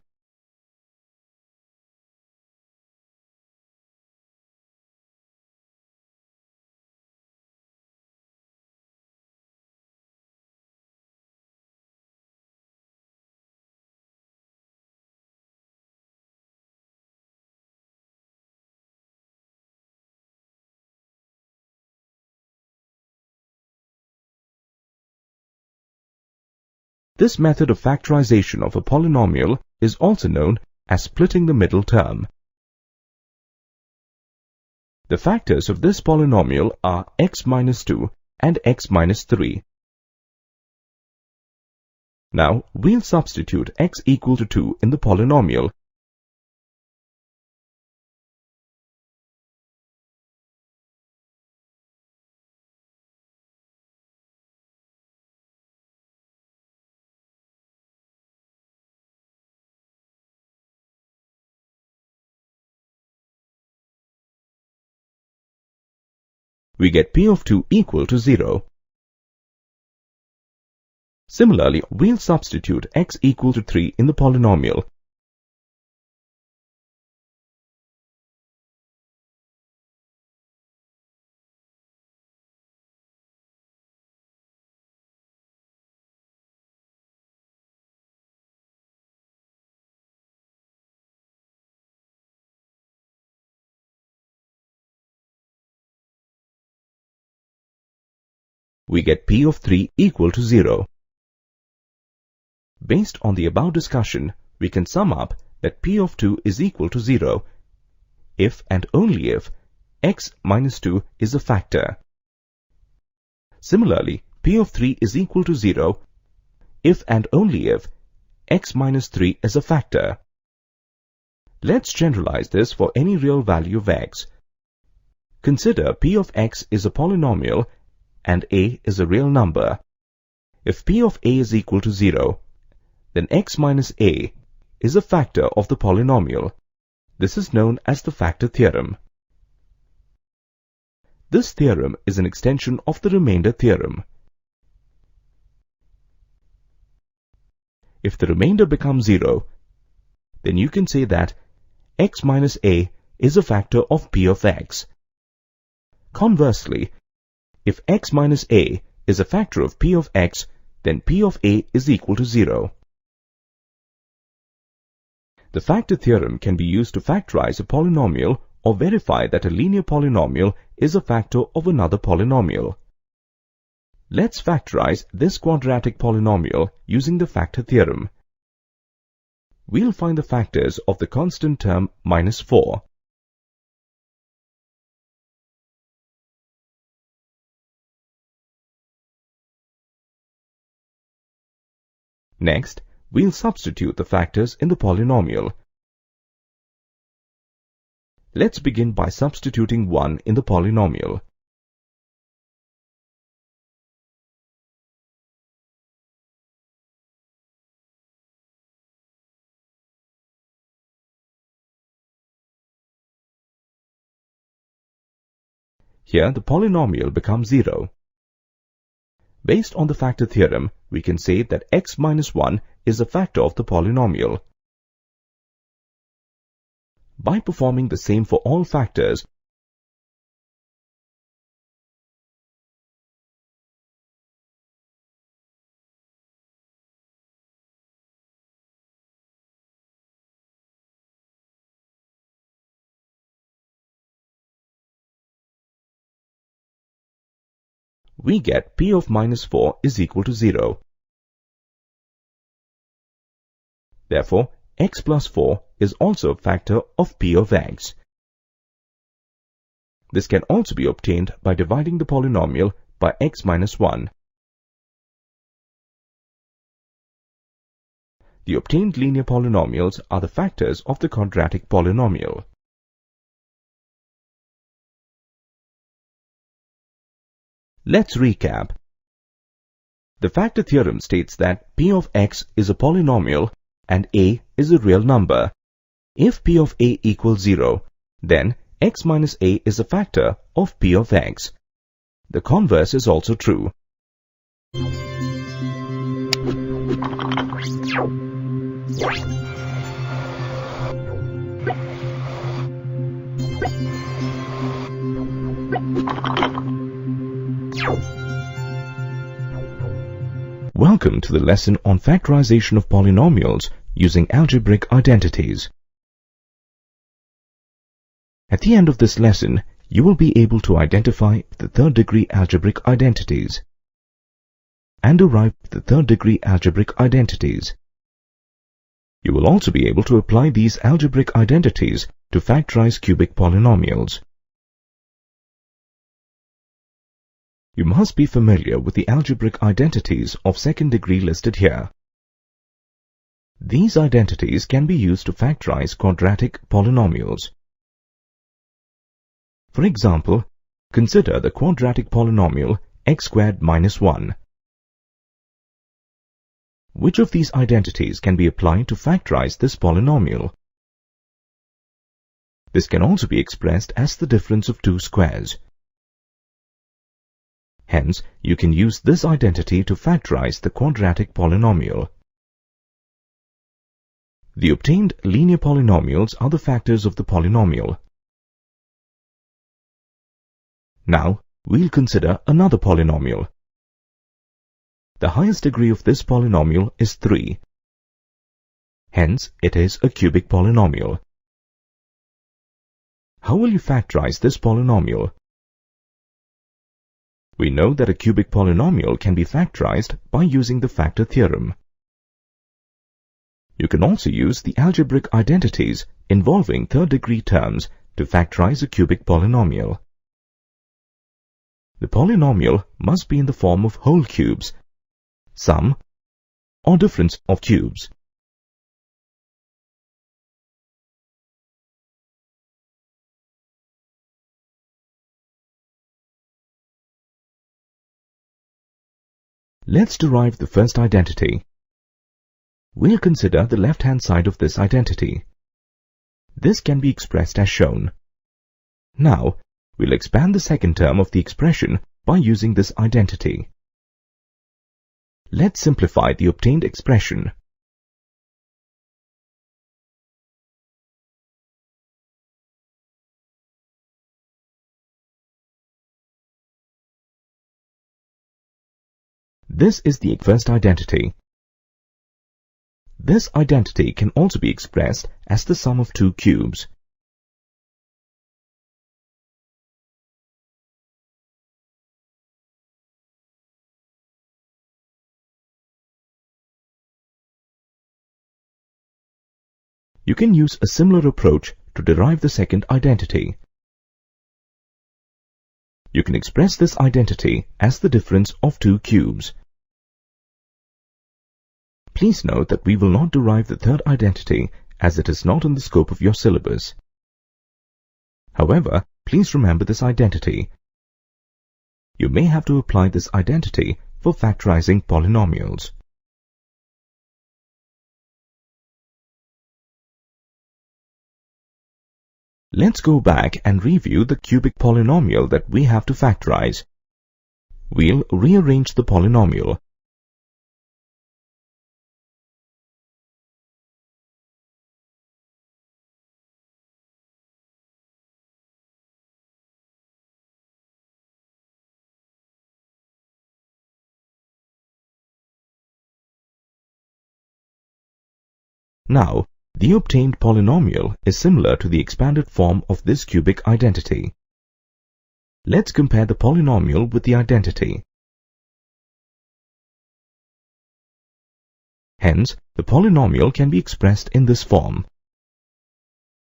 This method of factorization of a polynomial is also known as splitting the middle term. The factors of this polynomial are x minus 2 and x minus 3. Now, we'll substitute x equal to 2 in the polynomial. We get p of 2 equal to 0. Similarly, we'll substitute x equal to 3 in the polynomial. We get p of 3 equal to 0. Based on the above discussion, we can sum up that p of 2 is equal to 0 if and only if x minus 2 is a factor. Similarly, p of 3 is equal to 0 if and only if x minus 3 is a factor. Let's generalize this for any real value of x. Consider p of x is a polynomial and a is a real number. If p of a is equal to 0, then x minus a is a factor of the polynomial. This is known as the factor theorem. This theorem is an extension of the remainder theorem. If the remainder becomes 0, then you can say that x minus a is a factor of p of x. Conversely, if x minus a is a factor of p of x, then p of a is equal to 0. The factor theorem can be used to factorize a polynomial or verify that a linear polynomial is a factor of another polynomial. Let's factorize this quadratic polynomial using the factor theorem. We'll find the factors of the constant term minus 4. Next, we'll substitute the factors in the polynomial. Let's begin by substituting 1 in the polynomial. Here the polynomial becomes 0. Based on the factor theorem, we can say that x minus 1 is a factor of the polynomial. By performing the same for all factors, we get p of minus 4 is equal to 0. Therefore, x plus 4 is also a factor of p of x. This can also be obtained by dividing the polynomial by x minus 1. The obtained linear polynomials are the factors of the quadratic polynomial. Let's recap. The factor theorem states that p of x is a polynomial and a is a real number. If p of a equals 0, then x minus a is a factor of p of x. The converse is also true. Welcome to the lesson on factorization of polynomials using algebraic identities. At the end of this lesson, you will be able to identify the third-degree algebraic identities and derive the third-degree algebraic identities. You will also be able to apply these algebraic identities to factorize cubic polynomials. You must be familiar with the algebraic identities of second degree listed here. These identities can be used to factorize quadratic polynomials. For example, consider the quadratic polynomial x squared minus 1. Which of these identities can be applied to factorize this polynomial? This can also be expressed as the difference of two squares. Hence, you can use this identity to factorize the quadratic polynomial. The obtained linear polynomials are the factors of the polynomial. Now, we'll consider another polynomial. The highest degree of this polynomial is 3. Hence, it is a cubic polynomial. How will you factorize this polynomial? We know that a cubic polynomial can be factorized by using the factor theorem. You can also use the algebraic identities involving third-degree terms to factorize a cubic polynomial. The polynomial must be in the form of whole cubes, sum, or difference of cubes. Let's derive the first identity. We'll consider the left-hand side of this identity. This can be expressed as shown. Now, we'll expand the second term of the expression by using this identity. Let's simplify the obtained expression. This is the first identity. This identity can also be expressed as the sum of two cubes. You can use a similar approach to derive the second identity. You can express this identity as the difference of two cubes. Please note that we will not derive the third identity as it is not in the scope of your syllabus. However, please remember this identity. You may have to apply this identity for factorizing polynomials. Let's go back and review the cubic polynomial that we have to factorize. We'll rearrange the polynomial. Now, the obtained polynomial is similar to the expanded form of this cubic identity. Let's compare the polynomial with the identity. Hence, the polynomial can be expressed in this form.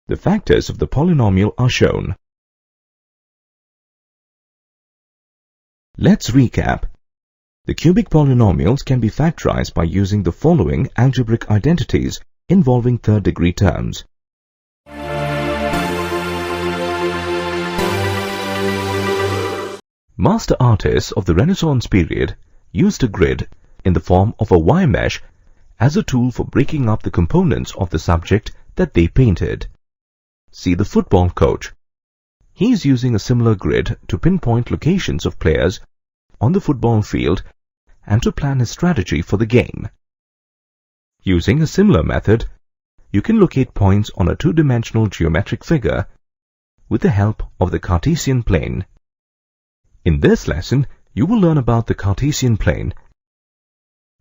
The factors of the polynomial are shown. Let's recap. The cubic polynomials can be factorized by using the following algebraic identities involving third-degree terms. Master artists of the Renaissance period used a grid in the form of a wire mesh as a tool for breaking up the components of the subject that they painted. See the football coach. He is using a similar grid to pinpoint locations of players on the football field and to plan his strategy for the game. Using a similar method, you can locate points on a two-dimensional geometric figure with the help of the Cartesian plane. In this lesson, you will learn about the Cartesian plane.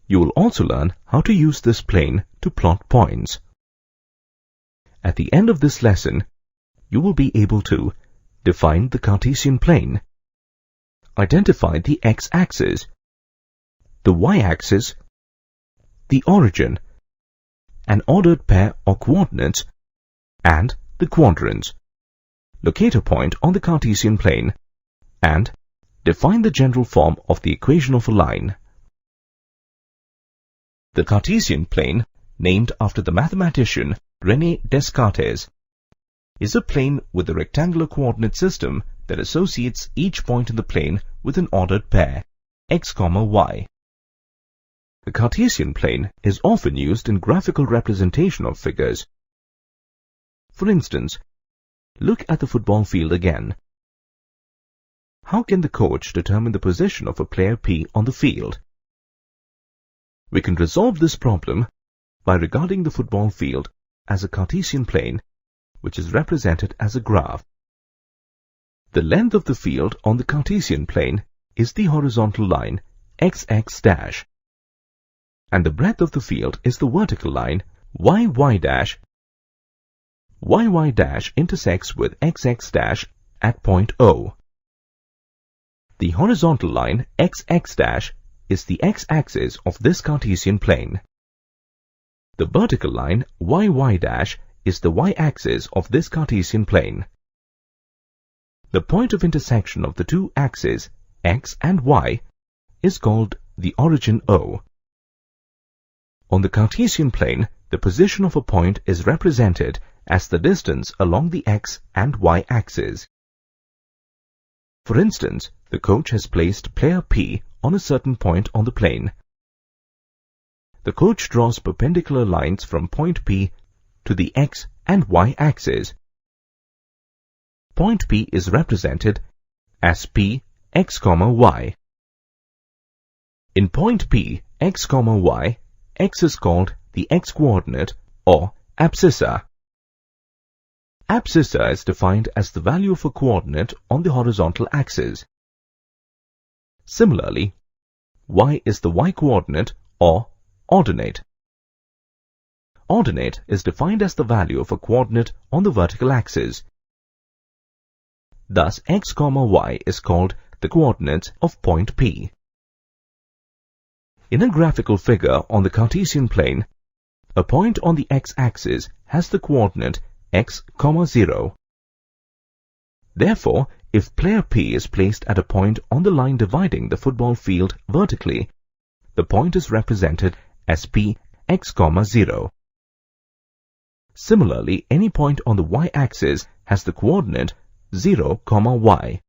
You will also learn how to use this plane to plot points. At the end of this lesson, you will be able to define the Cartesian plane, identify the x-axis, the y-axis, the origin, an ordered pair or coordinates, and the quadrants. Locate a point on the Cartesian plane and define the general form of the equation of a line. The Cartesian plane, named after the mathematician René Descartes, is a plane with a rectangular coordinate system that associates each point in the plane with an ordered pair, x, y. The Cartesian plane is often used in graphical representation of figures. For instance, look at the football field again. How can the coach determine the position of a player P on the field? We can resolve this problem by regarding the football field as a Cartesian plane, which is represented as a graph. The length of the field on the Cartesian plane is the horizontal line xx dash, and the breadth of the field is the vertical line yy dash. Yy dash intersects with xx dash at point O. The horizontal line xx dash is the x-axis of this Cartesian plane. The vertical line yy dash is the y-axis of this Cartesian plane. The point of intersection of the two axes, x and y, is called the origin O. On the Cartesian plane, the position of a point is represented as the distance along the x and y axes. For instance, the coach has placed player P on a certain point on the plane. The coach draws perpendicular lines from point P to the x and y axes. Point P is represented as P x, y. In point P x, y, x is called the x-coordinate or abscissa. Abscissa is defined as the value of a coordinate on the horizontal axis. Similarly, y is the y-coordinate or ordinate. Ordinate is defined as the value of a coordinate on the vertical axis. Thus, x, y is called the coordinates of point P. In a graphical figure on the Cartesian plane, a point on the x-axis has the coordinate x, 0. Therefore, if player P is placed at a point on the line dividing the football field vertically, the point is represented as P x, 0. Similarly, any point on the y-axis has the coordinate 0, y.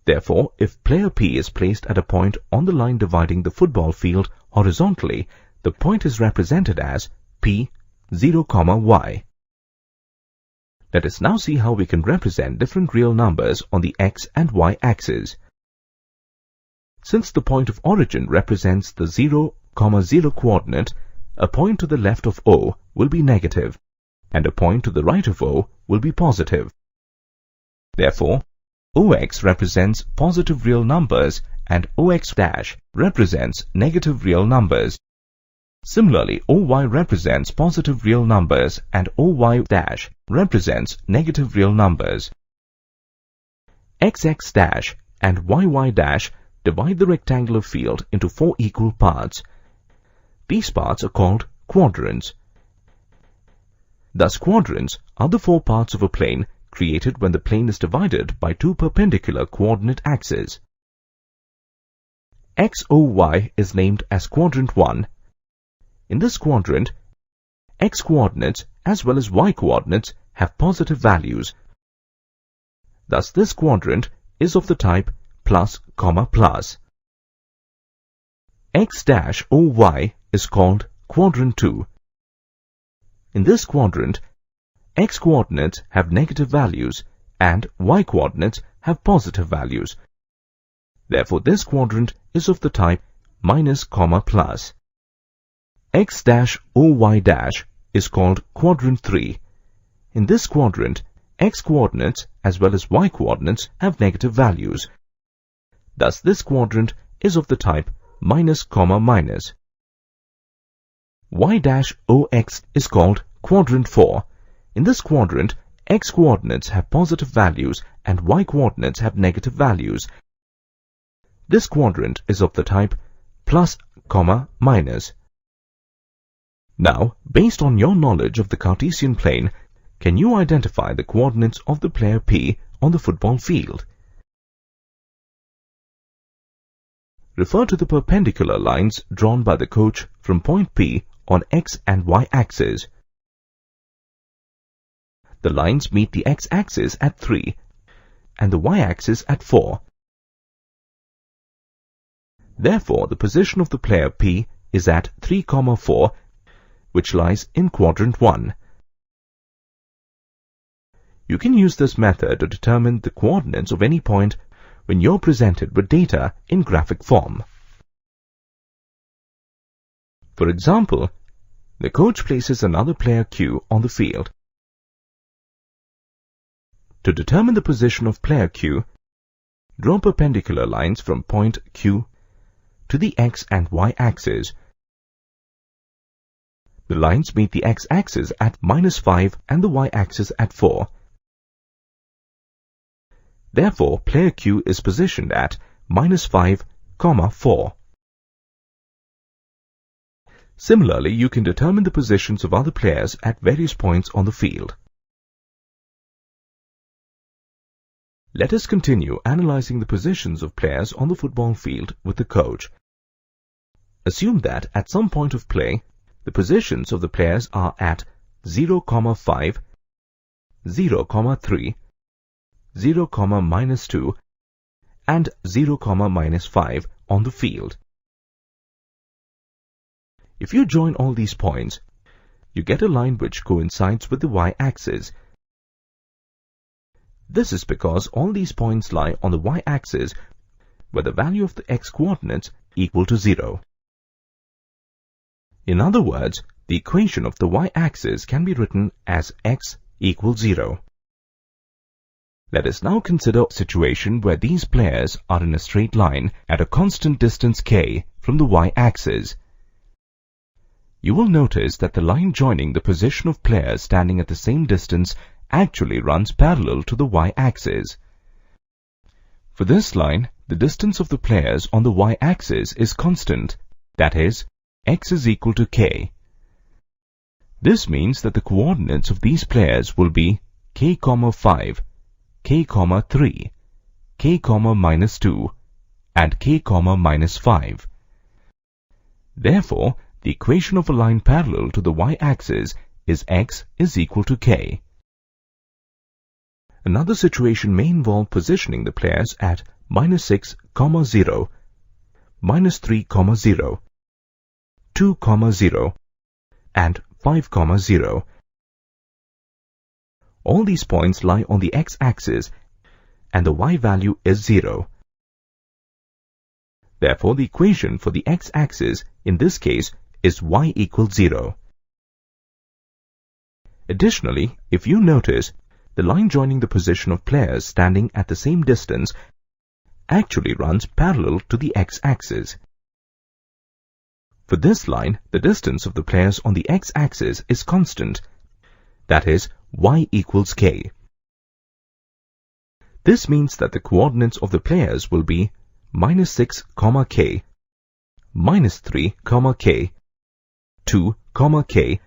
Therefore, if player P is placed at a point on the line dividing the football field horizontally, the point is represented as P, 0, y. Let us now see how we can represent different real numbers on the x and y axes. Since the point of origin represents the 0, 0 coordinate, a point to the left of O will be negative, and a point to the right of O will be positive. Therefore, OX represents positive real numbers and OX' represents negative real numbers. Similarly, OY represents positive real numbers and OY' represents negative real numbers. XX' and YY' divide the rectangular field into 4 equal parts. These parts are called quadrants. Thus, quadrants are the 4 parts of a plane created when the plane is divided by 2 perpendicular coordinate axes. XOY is named as quadrant 1. In this quadrant, x coordinates as well as y coordinates have positive values. Thus, this quadrant is of the type plus, plus. X-OY is called quadrant 2. In this quadrant, x coordinates have negative values and y coordinates have positive values. Therefore, this quadrant is of the type minus, plus. X-OY- is called quadrant 3. In this quadrant, x coordinates as well as y coordinates have negative values. Thus, this quadrant is of the type minus, minus. Y-OX is called quadrant 4. In this quadrant, x coordinates have positive values and y coordinates have negative values. This quadrant is of the type plus, minus. Now, based on your knowledge of the Cartesian plane, can you identify the coordinates of the player P on the football field? Refer to the perpendicular lines drawn by the coach from point P on x and y axes. The lines meet the x-axis at 3 and the y-axis at 4. Therefore, the position of the player P is at 3, 4, which lies in quadrant 1. You can use this method to determine the coordinates of any point when you're presented with data in graphic form. For example, the coach places another player Q on the field. To determine the position of player Q, draw perpendicular lines from point Q to the x and y axes. The lines meet the x-axis at -5 and the y-axis at 4. Therefore, player Q is positioned at -5, 4. Similarly, you can determine the positions of other players at various points on the field. Let us continue analyzing the positions of players on the football field with the coach. Assume that at some point of play, the positions of the players are at 0, 5, 0, 3, 0, -2, and 0, -5 on the field. If you join all these points, you get a line which coincides with the y-axis. This is because all these points lie on the y-axis where the value of the x-coordinates equal to 0. In other words, the equation of the y-axis can be written as x equals 0. Let us now consider a situation where these players are in a straight line at a constant distance k from the y-axis. You will notice that the line joining the position of players standing at the same distance actually runs parallel to the y-axis. For this line, the distance of the players on the y-axis is constant, that is, x is equal to k. This means that the coordinates of these players will be k, 5, k, 3, k, -2, and k, -5. Therefore, the equation of a line parallel to the y-axis is x is equal to k. Another situation may involve positioning the players at -6, 0, -3, 0, 2, 0, and 5, 0. All these points lie on the x-axis and the y value is 0. Therefore, the equation for the x-axis in this case is y equals 0. Additionally, if you notice, the line joining the position of players standing at the same distance actually runs parallel to the x-axis. For this line, the distance of the players on the x-axis is constant, that is, y equals k. This means that the coordinates of the players will be -6, k, -3, k, 2, k,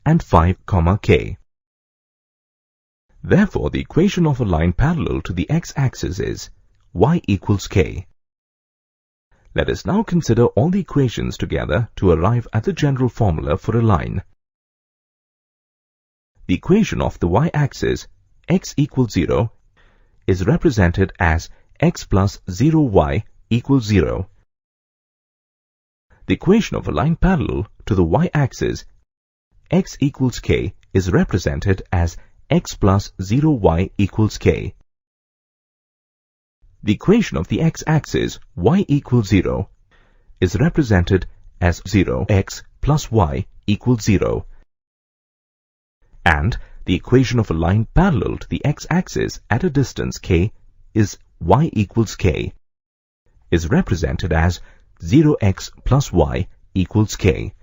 and 5, k. Therefore, the equation of a line parallel to the x-axis is y equals k. Let us now consider all the equations together to arrive at the general formula for a line. The equation of the y-axis, x equals 0, is represented as x plus 0y equals 0. The equation of a line parallel to the y-axis, x equals k, is represented as x plus 0y equals k. The equation of the x-axis, y equals 0, is represented as 0x plus y equals 0. And the equation of a line parallel to the x-axis at a distance k is y equals k, is represented as 0x plus y equals k.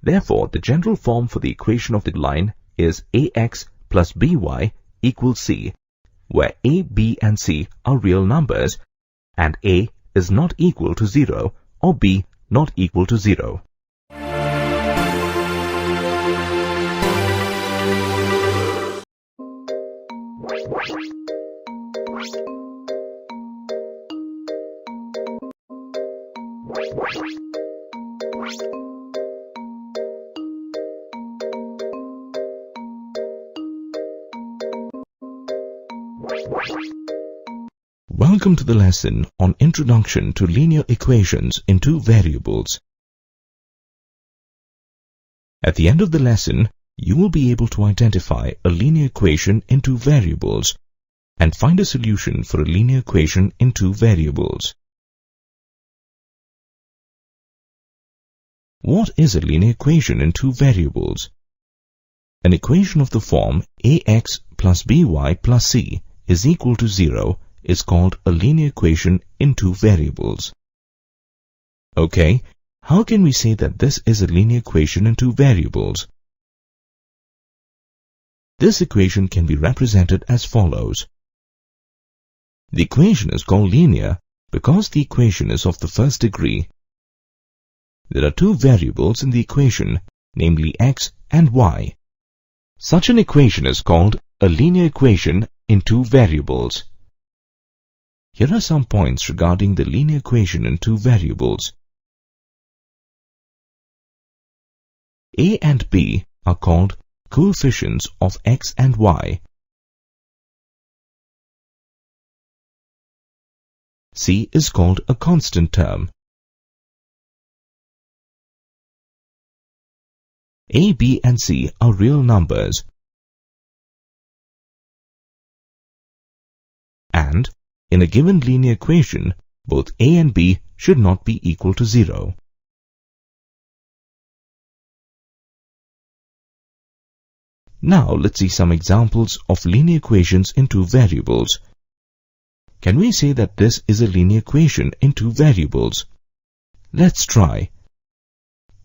Therefore, the general form for the equation of the line is ax plus by equals c, where a, b, and c are real numbers, and a is not equal to 0 or b not equal to 0. Welcome to the lesson on Introduction to Linear Equations in Two Variables. At the end of the lesson, you will be able to identify a linear equation in two variables and find a solution for a linear equation in two variables. What is a linear equation in two variables? An equation of the form ax plus by plus c is equal to 0 is called a linear equation in two variables. Okay, how can we say that this is a linear equation in two variables? This equation can be represented as follows. The equation is called linear because the equation is of the first degree. There are two variables in the equation, namely x and y. Such an equation is called a linear equation in two variables. Here are some points regarding the linear equation in two variables. A and b are called coefficients of x and y. C is called a constant term. A, b, and c are real numbers. And in a given linear equation, both a and b should not be equal to 0. Now let's see some examples of linear equations in two variables. Can we say that this is a linear equation in two variables? Let's try.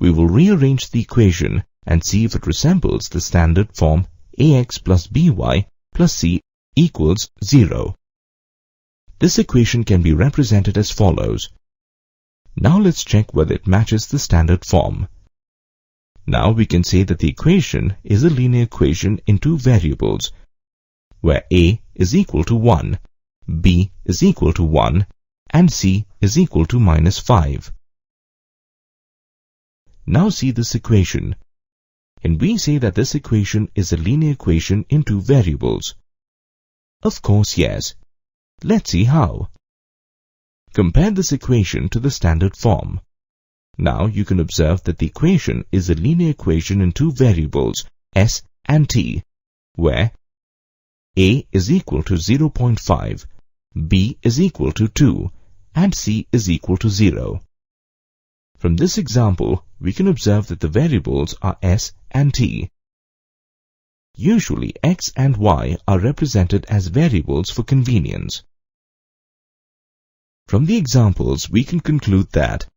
We will rearrange the equation and see if it resembles the standard form ax plus by plus c equals 0. This equation can be represented as follows. Now let's check whether it matches the standard form. Now we can say that the equation is a linear equation in two variables, where a is equal to 1, b is equal to 1, and c is equal to -5. Now see this equation. And we say that this equation is a linear equation in two variables. Of course, yes. Let's see how. Compare this equation to the standard form. Now you can observe that the equation is a linear equation in two variables, s and t, where a is equal to 0.5, b is equal to 2, and c is equal to 0. From this example, we can observe that the variables are s and t. Usually, x and y are represented as variables for convenience. From the examples, we can conclude that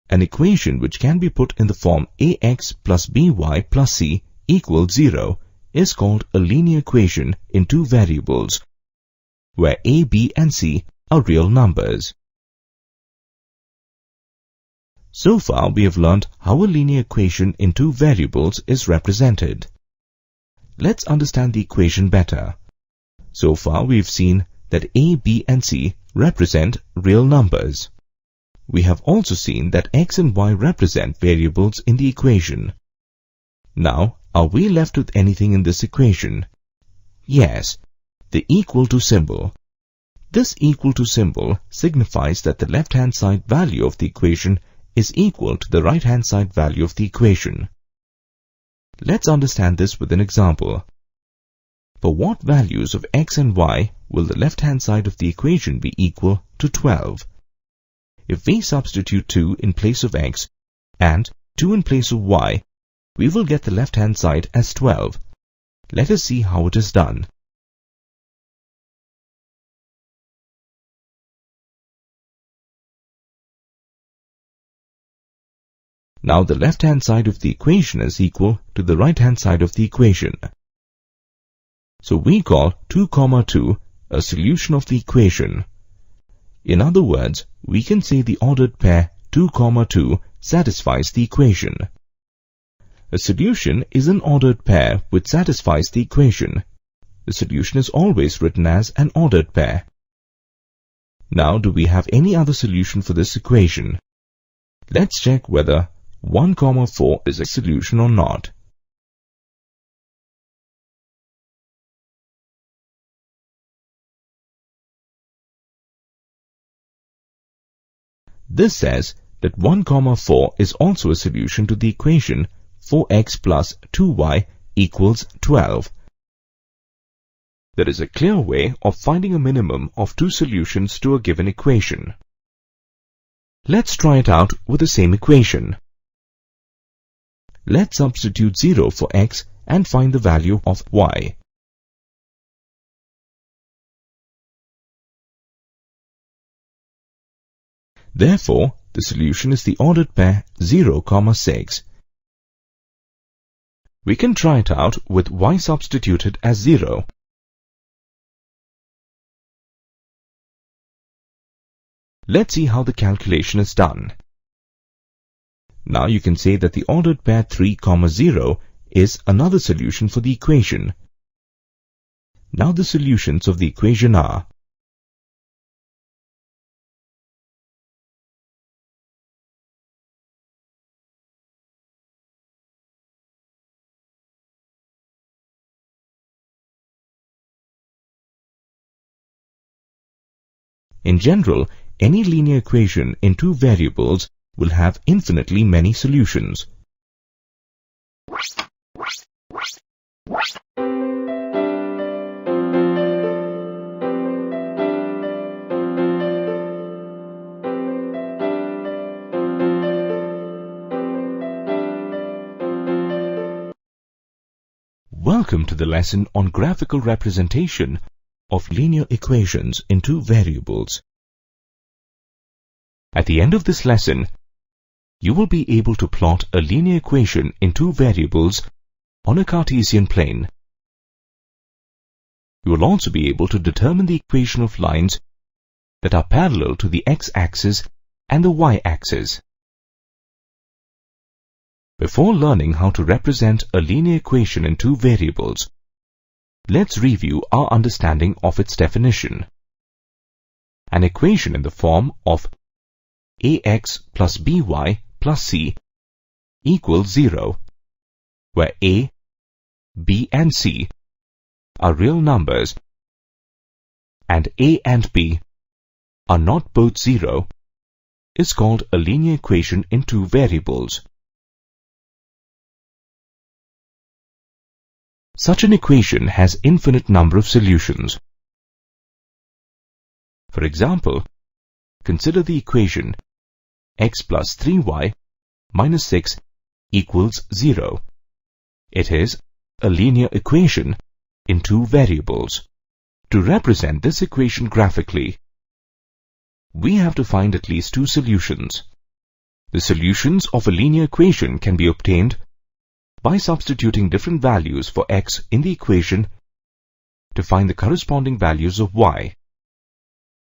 an equation which can be put in the form ax plus by plus c equals 0 is called a linear equation in two variables, where a, b, and c are real numbers. So far, we have learned how a linear equation in two variables is represented. Let's understand the equation better. So far, we've seen that a, b, and c represent real numbers. We have also seen that x and y represent variables in the equation. Now, are we left with anything in this equation? Yes, the equal to symbol. This equal to symbol signifies that the left-hand side value of the equation is equal to the right-hand side value of the equation. Let's understand this with an example. For what values of x and y will the left-hand side of the equation be equal to 12? If we substitute 2 in place of x and 2 in place of y, we will get the left-hand side as 12. Let us see how it is done. Now the left-hand side of the equation is equal to the right-hand side of the equation. So we call 2, 2 a solution of the equation. In other words, we can say the ordered pair 2, 2 satisfies the equation. A solution is an ordered pair which satisfies the equation. The solution is always written as an ordered pair. Now, do we have any other solution for this equation? Let's check whether 1, 4 is a solution or not. This says that 1, 4 is also a solution to the equation 4x plus 2y equals 12. There is a clear way of finding a minimum of two solutions to a given equation. Let's try it out with the same equation. Let's substitute 0 for x and find the value of y. Therefore, the solution is the ordered pair 0, 6. We can try it out with y substituted as 0. Let's see how the calculation is done. Now you can say that the ordered pair 3, 0 is another solution for the equation. Now the solutions of the equation are In general, any linear equation in two variables will have infinitely many solutions. Welcome to the lesson on graphical representation of linear equations in two variables. At the end of this lesson, you will be able to plot a linear equation in two variables on a Cartesian plane. You will also be able to determine the equation of lines that are parallel to the x-axis and the y-axis. Before learning how to represent a linear equation in two variables, let's review our understanding of its definition. An equation in the form of ax plus by plus c equals 0, where a, b and c are real numbers and a and b are not both 0, is called a linear equation in two variables. Such an equation has infinite number of solutions. For example, consider the equation x plus 3y minus 6 equals 0. It is a linear equation in two variables. To represent this equation graphically, we have to find at least two solutions. The solutions of a linear equation can be obtained by substituting different values for x in the equation to find the corresponding values of y.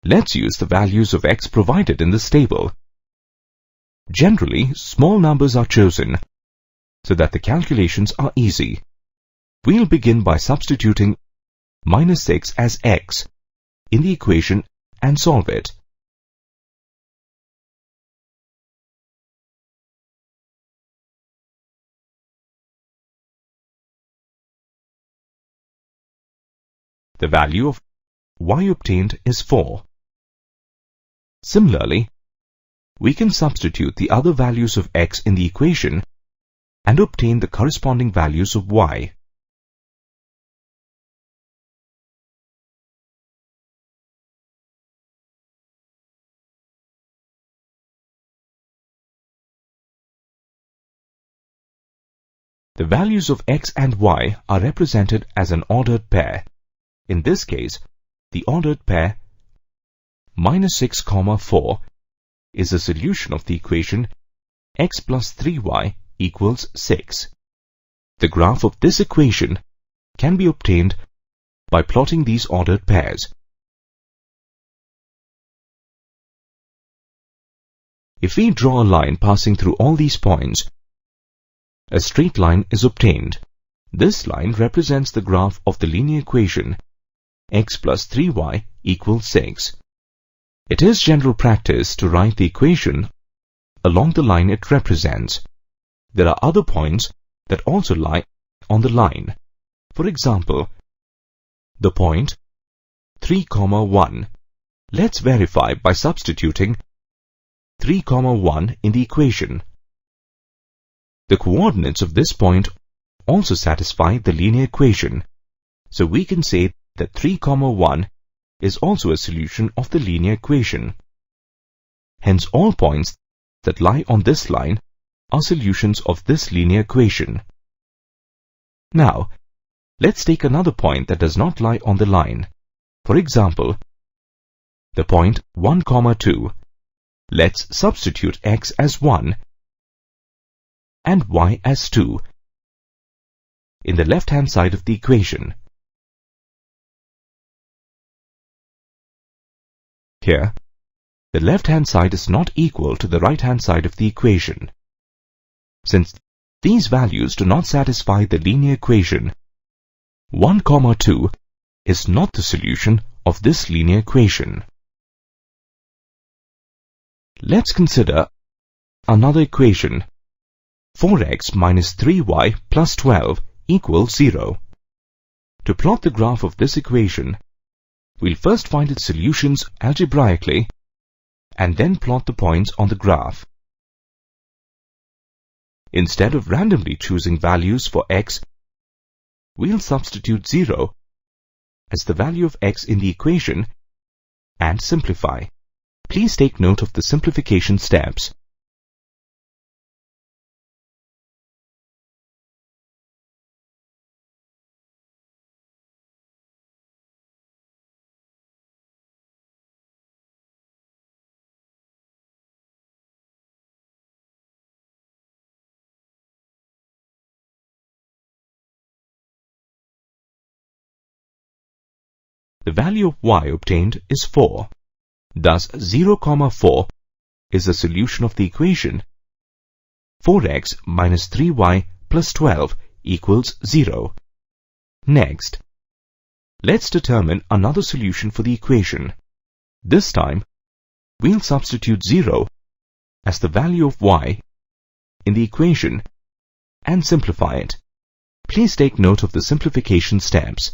Let's use the values of x provided in this table. Generally, small numbers are chosen so that the calculations are easy. We'll begin by substituting minus 6 as x in the equation and solve it. The value of y obtained is 4. Similarly, we can substitute the other values of x in the equation and obtain the corresponding values of y. The values of x and y are represented as an ordered pair. In this case, the ordered pair minus 6, 4 is the solution of the equation x plus 3y equals 6. The graph of this equation can be obtained by plotting these ordered pairs. If we draw a line passing through all these points, a straight line is obtained. This line represents the graph of the linear equation x plus 3y equals 6. It is general practice to write the equation along the line it represents. There are other points that also lie on the line. For example, the point 3, 1. Let's verify by substituting 3, 1 in the equation. The coordinates of this point also satisfy the linear equation, so we can say that 3, 1 is also a solution of the linear equation. Hence, all points that lie on this line are solutions of this linear equation. Now, let's take another point that does not lie on the line. For example, the point 1, 2. Let's substitute x as 1 and y as 2 in the left-hand side of the equation. Here, the left-hand side is not equal to the right-hand side of the equation. Since these values do not satisfy the linear equation, 1, 2 is not the solution of this linear equation. Let's consider another equation, 4x minus 3y plus 12 equals 0. To plot the graph of this equation, we'll first find its solutions algebraically and then plot the points on the graph. Instead of randomly choosing values for x, we'll substitute 0 as the value of x in the equation and simplify. Please take note of the simplification steps. The value of y obtained is 4. Thus, 0, 4 is the solution of the equation 4x minus 3y plus 12 equals 0. Next, let's determine another solution for the equation. This time, we'll substitute 0 as the value of y in the equation and simplify it. Please take note of the simplification steps.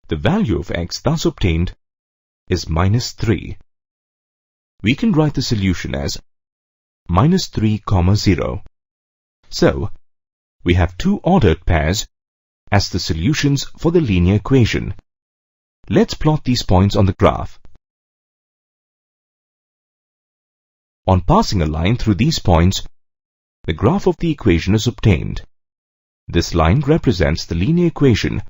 The value of x thus obtained is minus 3. We can write the solution as minus 3, 0. So, we have two ordered pairs as the solutions for the linear equation. Let's plot these points on the graph. On passing a line through these points, the graph of the equation is obtained. This line represents the linear equation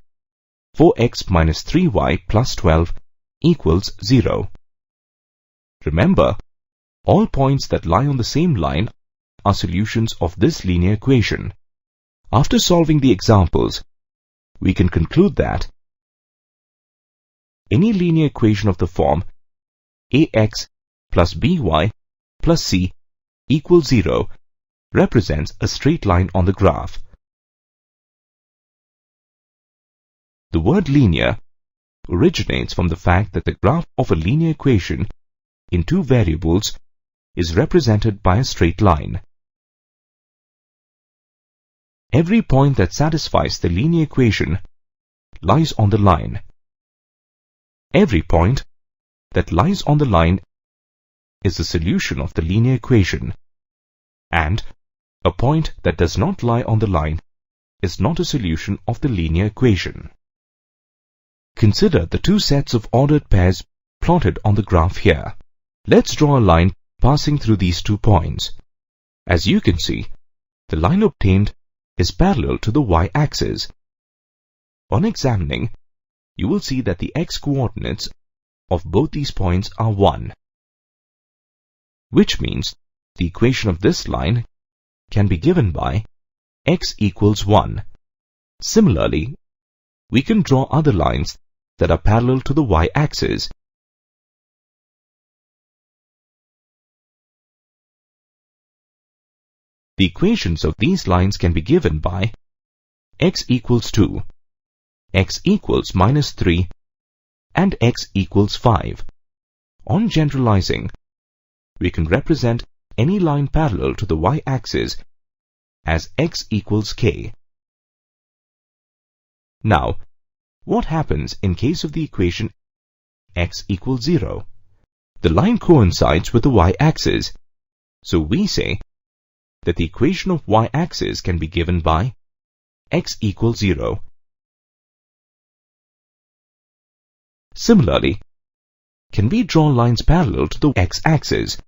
4x minus 3y plus 12 equals 0. Remember, all points that lie on the same line are solutions of this linear equation. After solving the examples, we can conclude that any linear equation of the form ax plus by plus c equals 0 represents a straight line on the graph. The word linear originates from the fact that the graph of a linear equation in two variables is represented by a straight line. Every point that satisfies the linear equation lies on the line. Every point that lies on the line is the solution of the linear equation, and a point that does not lie on the line is not a solution of the linear equation. Consider the two sets of ordered pairs plotted on the graph here. Let's draw a line passing through these 2 points. As you can see, the line obtained is parallel to the y-axis. On examining, you will see that the x-coordinates of both these points are 1, which means the equation of this line can be given by x equals 1. Similarly, we can draw other lines that are parallel to the y-axis. The equations of these lines can be given by x equals 2, x equals minus 3, and x equals 5. On generalizing, we can represent any line parallel to the y-axis as x equals k. Now, what happens in case of the equation x equals 0? The line coincides with the y-axis, so we say that the equation of y-axis can be given by x equals 0. Similarly, can we draw lines parallel to the x-axis?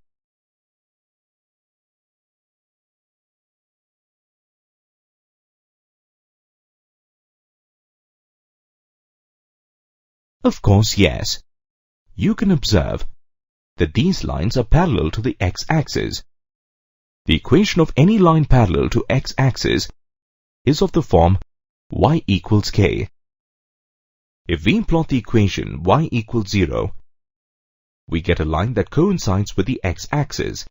Of course, yes. You can observe that these lines are parallel to the x-axis. The equation of any line parallel to x-axis is of the form y equals k. If we plot the equation y equals 0, we get a line that coincides with the x-axis.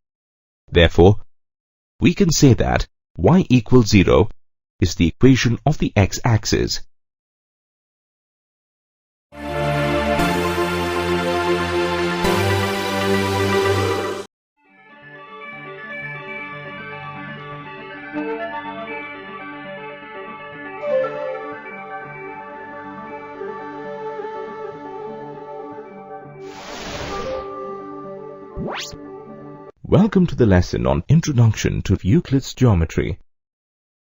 Therefore, we can say that y equals 0 is the equation of the x-axis. Welcome to the lesson on Introduction to Euclid's Geometry.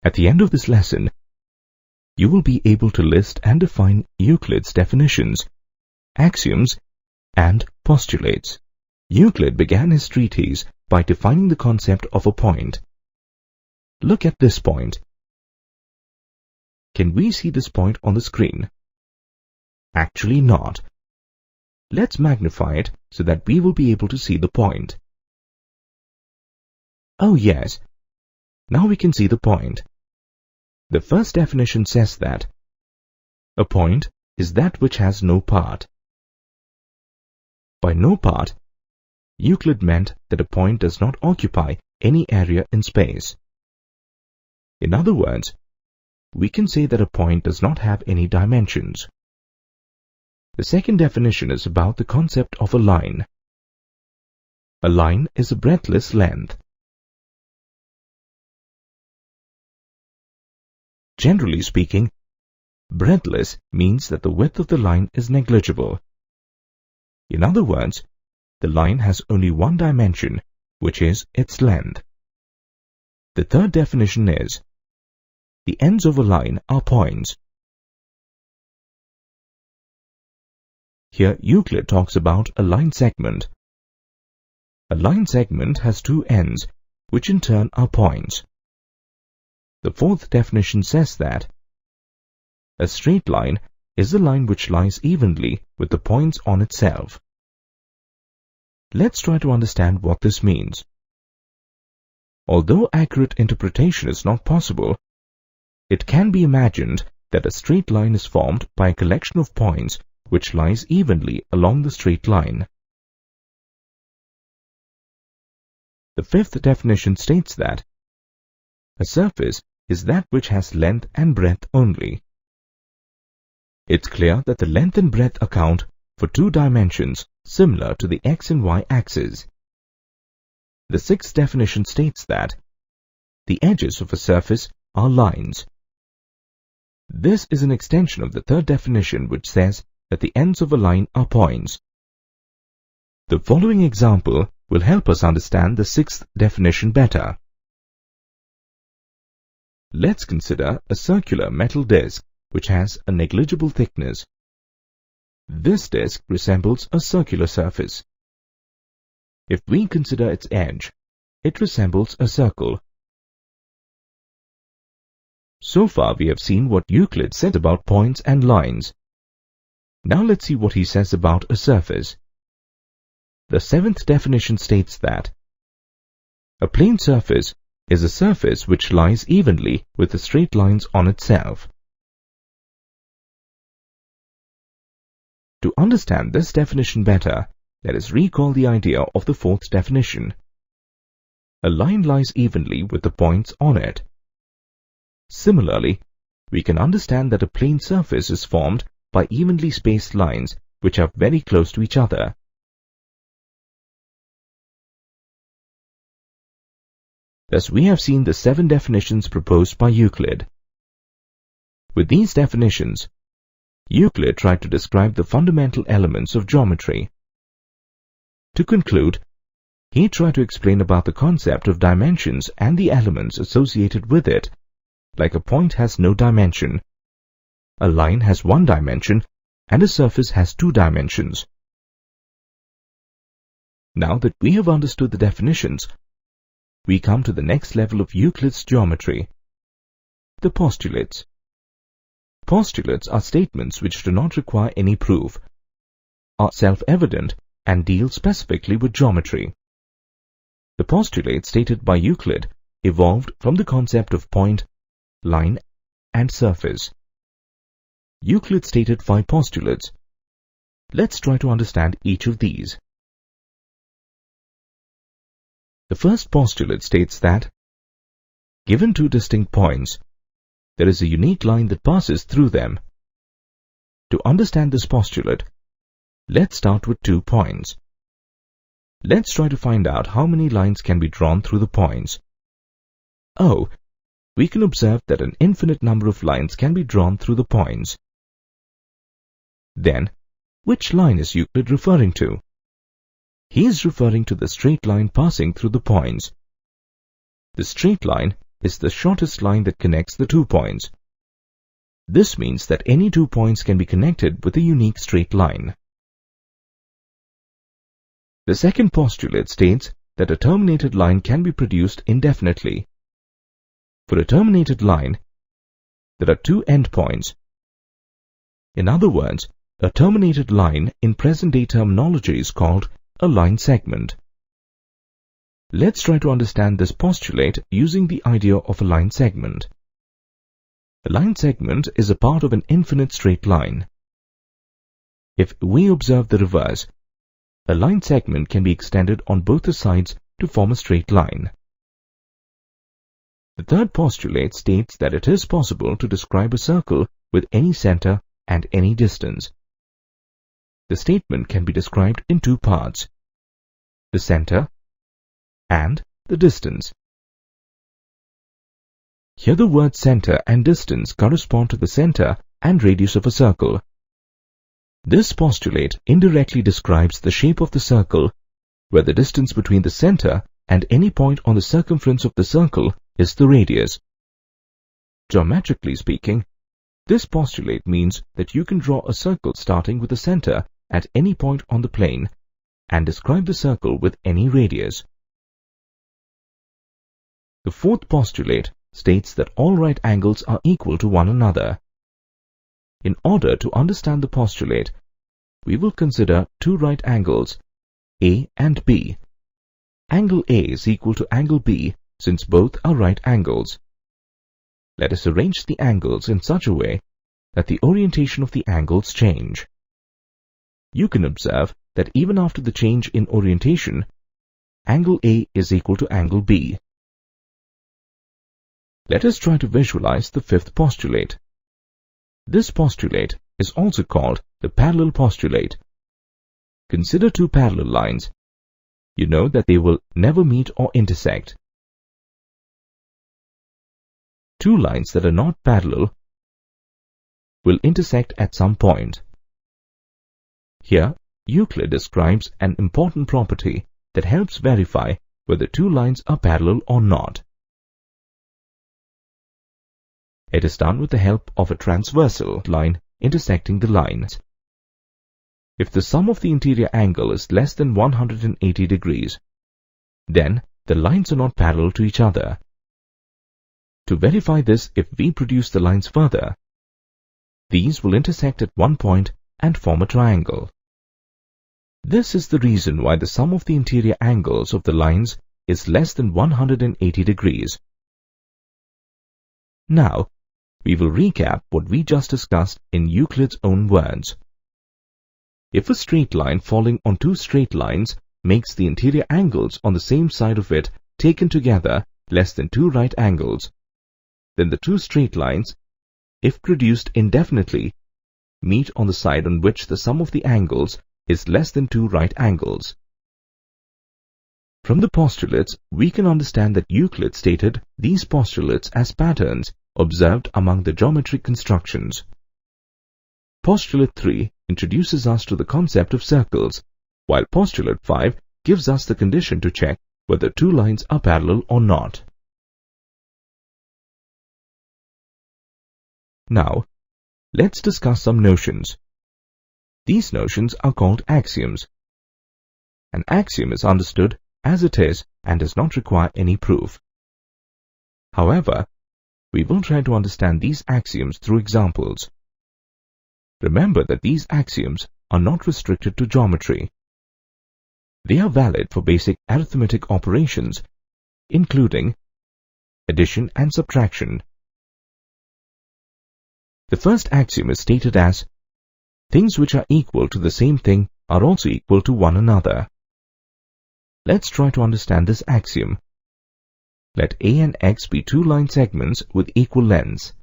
At the end of this lesson, you will be able to list and define Euclid's definitions, axioms, and postulates. Euclid began his treatise by defining the concept of a point. Look at this point. Can we see this point on the screen? Actually not. Let's magnify it so that we will be able to see the point. Oh yes, now we can see the point. The first definition says that a point is that which has no part. By no part, Euclid meant that a point does not occupy any area in space. In other words, we can say that a point does not have any dimensions. The second definition is about the concept of a line. A line is a breadthless length. Generally speaking, breadthless means that the width of the line is negligible. In other words, the line has only one dimension, which is its length. The third definition is, the ends of a line are points. Here Euclid talks about a line segment. A line segment has two ends, which in turn are points. The fourth definition says that a straight line is a line which lies evenly with the points on itself. Let's try to understand what this means. Although accurate interpretation is not possible, it can be imagined that a straight line is formed by a collection of points which lies evenly along the straight line. The fifth definition states that a surface is that which has length and breadth only. It's clear that the length and breadth account for two dimensions similar to the x and y axis. The sixth definition states that the edges of a surface are lines. This is an extension of the third definition, which says that the ends of a line are points. The following example will help us understand the sixth definition better. Let's consider a circular metal disc which has a negligible thickness. This disc resembles a circular surface. If we consider its edge, it resembles a circle. So far we have seen what Euclid said about points and lines. Now let's see what he says about a surface. The seventh definition states that a plane surface is a surface which lies evenly with the straight lines on itself. To understand this definition better, let us recall the idea of the fourth definition. A line lies evenly with the points on it. Similarly, we can understand that a plane surface is formed by evenly spaced lines which are very close to each other. Thus we have seen the 7 definitions proposed by Euclid. With these definitions, Euclid tried to describe the fundamental elements of geometry. To conclude, he tried to explain about the concept of dimensions and the elements associated with it, like a point has no dimension, a line has one dimension, and a surface has 2 dimensions. Now that we have understood the definitions, we come to the next level of Euclid's geometry, the postulates. Postulates are statements which do not require any proof, are self-evident, and deal specifically with geometry. The postulates stated by Euclid evolved from the concept of point, line, and surface. Euclid stated 5 postulates. Let's try to understand each of these. The first postulate states that, given 2 distinct points, there is a unique line that passes through them. To understand this postulate, let's start with 2 points. Let's try to find out how many lines can be drawn through the points. Oh, we can observe that an infinite number of lines can be drawn through the points. Then, which line is Euclid referring to? He is referring to the straight line passing through the points. The straight line is the shortest line that connects the 2 points. This means that any 2 points can be connected with a unique straight line. The second postulate states that a terminated line can be produced indefinitely. For a terminated line, there are 2 endpoints. In other words, a terminated line in present-day terminology is called a line segment. Let's try to understand this postulate using the idea of a line segment. A line segment is a part of an infinite straight line. If we observe the reverse, a line segment can be extended on both the sides to form a straight line. The third postulate states that it is possible to describe a circle with any center and any distance. The statement can be described in two parts: the center and the distance. Here the words center and distance correspond to the center and radius of a circle. This postulate indirectly describes the shape of the circle, where the distance between the center and any point on the circumference of the circle is the radius. Geometrically speaking, this postulate means that you can draw a circle starting with the center at any point on the plane and describe the circle with any radius. The fourth postulate states that all right angles are equal to one another. In order to understand the postulate, we will consider two right angles, A and B. Angle A is equal to angle B since both are right angles. Let us arrange the angles in such a way that the orientation of the angles change. You can observe that even after the change in orientation, angle A is equal to angle B. Let us try to visualize the fifth postulate. This postulate is also called the parallel postulate. Consider two parallel lines. You know that they will never meet or intersect. Two lines that are not parallel will intersect at some point. Here, Euclid describes an important property that helps verify whether two lines are parallel or not. It is done with the help of a transversal line intersecting the lines. If the sum of the interior angle is less than 180 degrees, then the lines are not parallel to each other. To verify this, if we produce the lines further, these will intersect at one point and form a triangle. This is the reason why the sum of the interior angles of the lines is less than 180 degrees. Now, we will recap what we just discussed in Euclid's own words. If a straight line falling on two straight lines makes the interior angles on the same side of it taken together less than two right angles, then the two straight lines, if produced indefinitely, meet on the side on which the sum of the angles is less than two right angles. From the postulates, we can understand that Euclid stated these postulates as patterns observed among the geometric constructions. Postulate 3 introduces us to the concept of circles, while Postulate 5 gives us the condition to check whether two lines are parallel or not. Now, let's discuss some notions. These notions are called axioms. An axiom is understood as it is and does not require any proof. However, we will try to understand these axioms through examples. Remember that these axioms are not restricted to geometry. They are valid for basic arithmetic operations, including addition and subtraction. The first axiom is stated as, things which are equal to the same thing are also equal to one another. Let's try to understand this axiom. Let A and X be two line segments with equal lengths.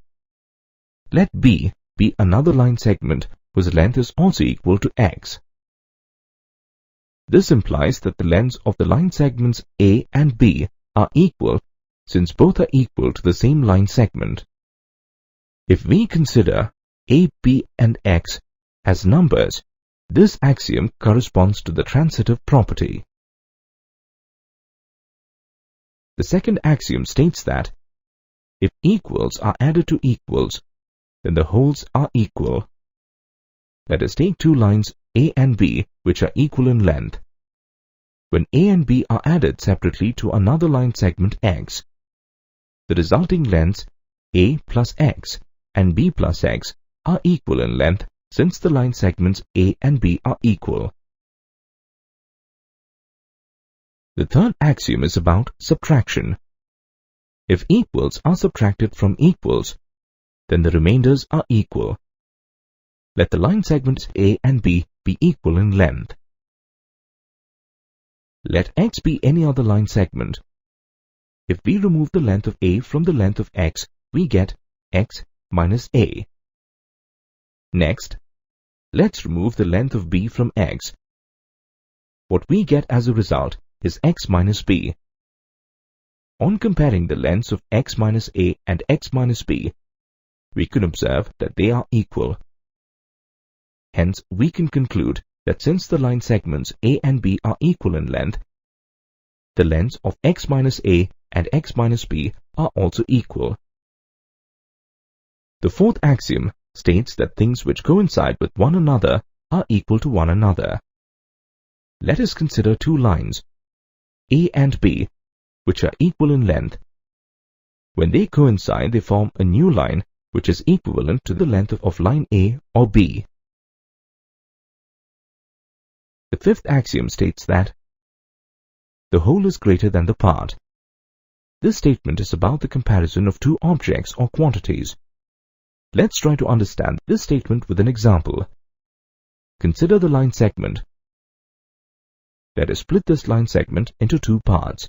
Let B be another line segment whose length is also equal to X. This implies that the lengths of the line segments A and B are equal since both are equal to the same line segment. If we consider A, B and X as numbers, this axiom corresponds to the transitive property. The second axiom states that if equals are added to equals, then the wholes are equal. Let us take two lines A and B which are equal in length. When A and B are added separately to another line segment X, the resulting lengths A plus X and B plus X are equal in length since the line segments A and B are equal. The third axiom is about subtraction. If equals are subtracted from equals, then the remainders are equal. Let the line segments A and B be equal in length. Let X be any other line segment. If we remove the length of A from the length of x, we get x minus A. Next, let's remove the length of B from x. What we get as a result is x minus B. On comparing the lengths of x minus A and x minus B, we can observe that they are equal. Hence, we can conclude that since the line segments A and B are equal in length, the lengths of x minus A and x minus B are also equal. The fourth axiom states that things which coincide with one another are equal to one another. Let us consider two lines, A and B, which are equal in length. When they coincide, they form a new line which is equivalent to the length of line A or B. The fifth axiom states that the whole is greater than the part. This statement is about the comparison of two objects or quantities. Let's try to understand this statement with an example. Consider the line segment. Let us split this line segment into two parts.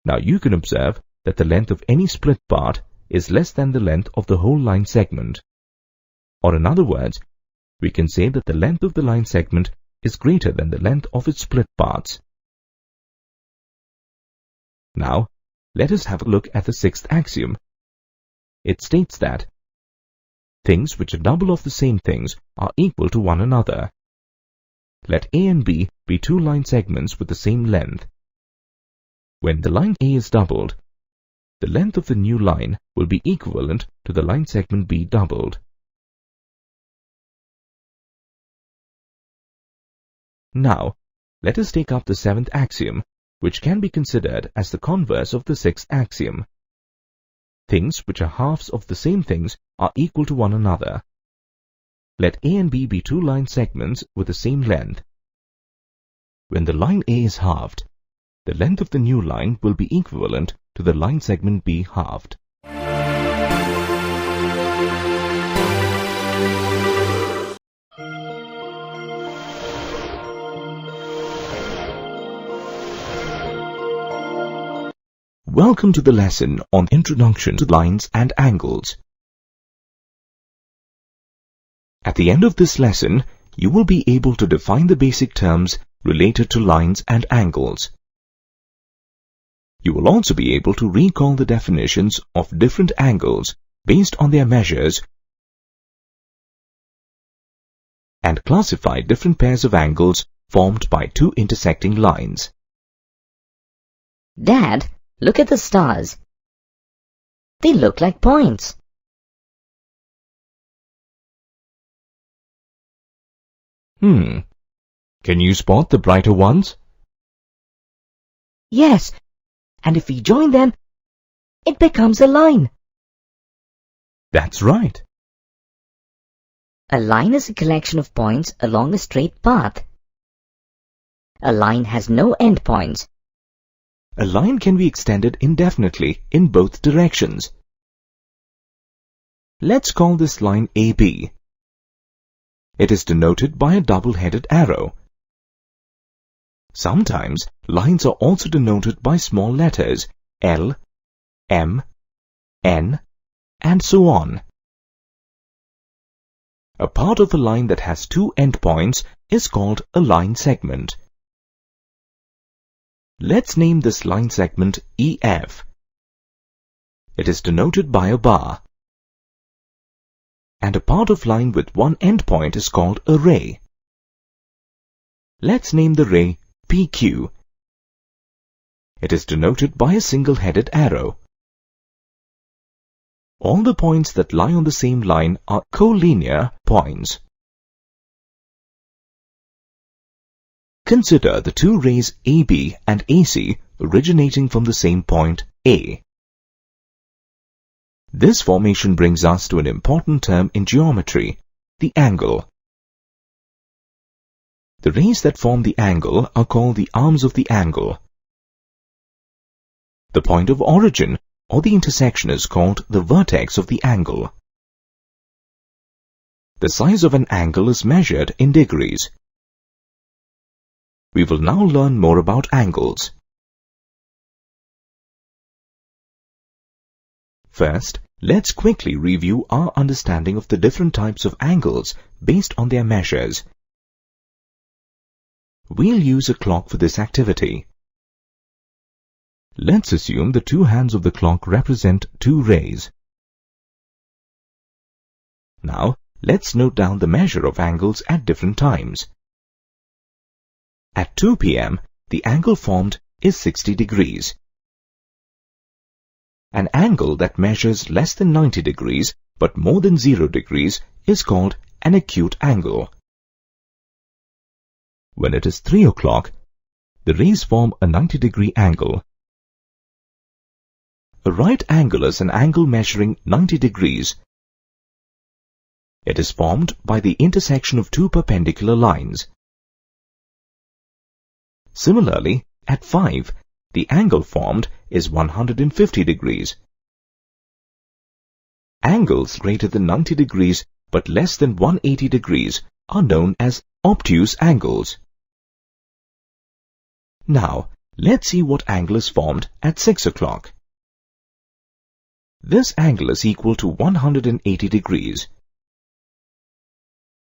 Now you can observe that the length of any split part is less than the length of the whole line segment. Or in other words, we can say that the length of the line segment is greater than the length of its split parts. Now, let us have a look at the sixth axiom. It states that things which are double of the same things are equal to one another. Let A and B be two line segments with the same length. When the line A is doubled, the length of the new line will be equivalent to the line segment B doubled. Now, let us take up the seventh axiom, which can be considered as the converse of the sixth axiom. Things which are halves of the same things are equal to one another. Let A and B be two line segments with the same length. When the line A is halved, the length of the new line will be equivalent to the line segment B halved. Welcome to the lesson on Introduction to Lines and Angles. At the end of this lesson, you will be able to define the basic terms related to lines and angles. You will also be able to recall the definitions of different angles based on their measures and classify different pairs of angles formed by two intersecting lines. Dad, look at the stars. They look like points. Can you spot the brighter ones? Yes, and if we join them, it becomes a line. That's right. A line is a collection of points along a straight path. A line has no endpoints. A line can be extended indefinitely in both directions. Let's call this line AB. It is denoted by a double-headed arrow. Sometimes lines are also denoted by small letters L, M, N, and so on. A part of a line that has two endpoints is called a line segment. Let's name this line segment EF. It is denoted by a bar. And a part of line with one endpoint is called a ray. Let's name the ray PQ. It is denoted by a single-headed arrow. All the points that lie on the same line are collinear points. Consider the two rays AB and AC originating from the same point A. This formation brings us to an important term in geometry, the angle. The rays that form the angle are called the arms of the angle. The point of origin or the intersection is called the vertex of the angle. The size of an angle is measured in degrees. We will now learn more about angles. First, let's quickly review our understanding of the different types of angles based on their measures. We'll use a clock for this activity. Let's assume the two hands of the clock represent two rays. Now, let's note down the measure of angles at different times. At 2 p.m., the angle formed is 60 degrees. An angle that measures less than 90 degrees but more than 0 degrees is called an acute angle. When it is 3 o'clock, the rays form a 90-degree angle. A right angle is an angle measuring 90 degrees. It is formed by the intersection of two perpendicular lines. Similarly, at 5, the angle formed is 150 degrees. Angles greater than 90 degrees but less than 180 degrees are known as obtuse angles. Now, let's see what angle is formed at 6 o'clock. This angle is equal to 180 degrees.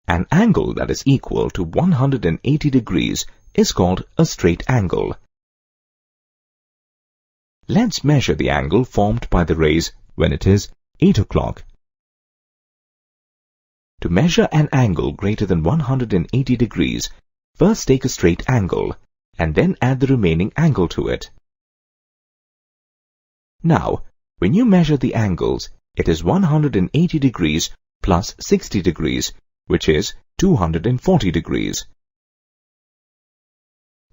An angle that is equal to 180 degrees is called a straight angle. Let's measure the angle formed by the rays when it is 8 o'clock. To measure an angle greater than 180 degrees, first take a straight angle and then add the remaining angle to it. Now, when you measure the angles, it is 180 degrees plus 60 degrees, which is 240 degrees.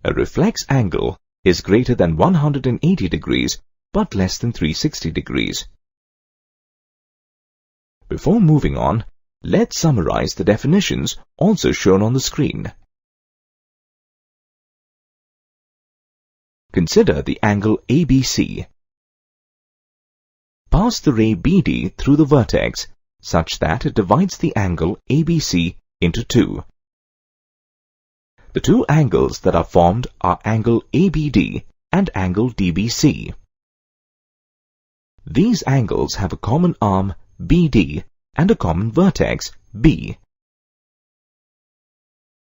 A reflex angle is greater than 180 degrees but less than 360 degrees. Before moving on, let's summarize the definitions also shown on the screen. Consider the angle ABC. Pass the ray BD through the vertex such that it divides the angle ABC into two. The two angles that are formed are angle ABD and angle DBC. These angles have a common arm BD and a common vertex B.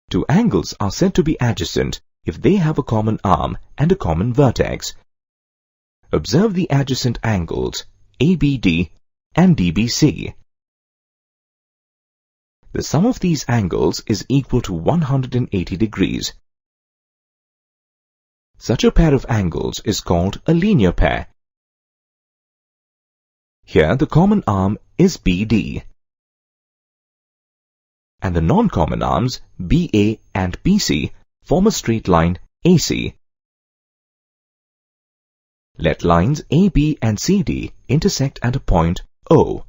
Two angles are said to be adjacent if they have a common arm and a common vertex. Observe the adjacent angles ABD and DBC. The sum of these angles is equal to 180 degrees. Such a pair of angles is called a linear pair. Here the common arm is BD, and the non-common arms BA and BC form a straight line AC. Let lines AB and CD intersect at a point O.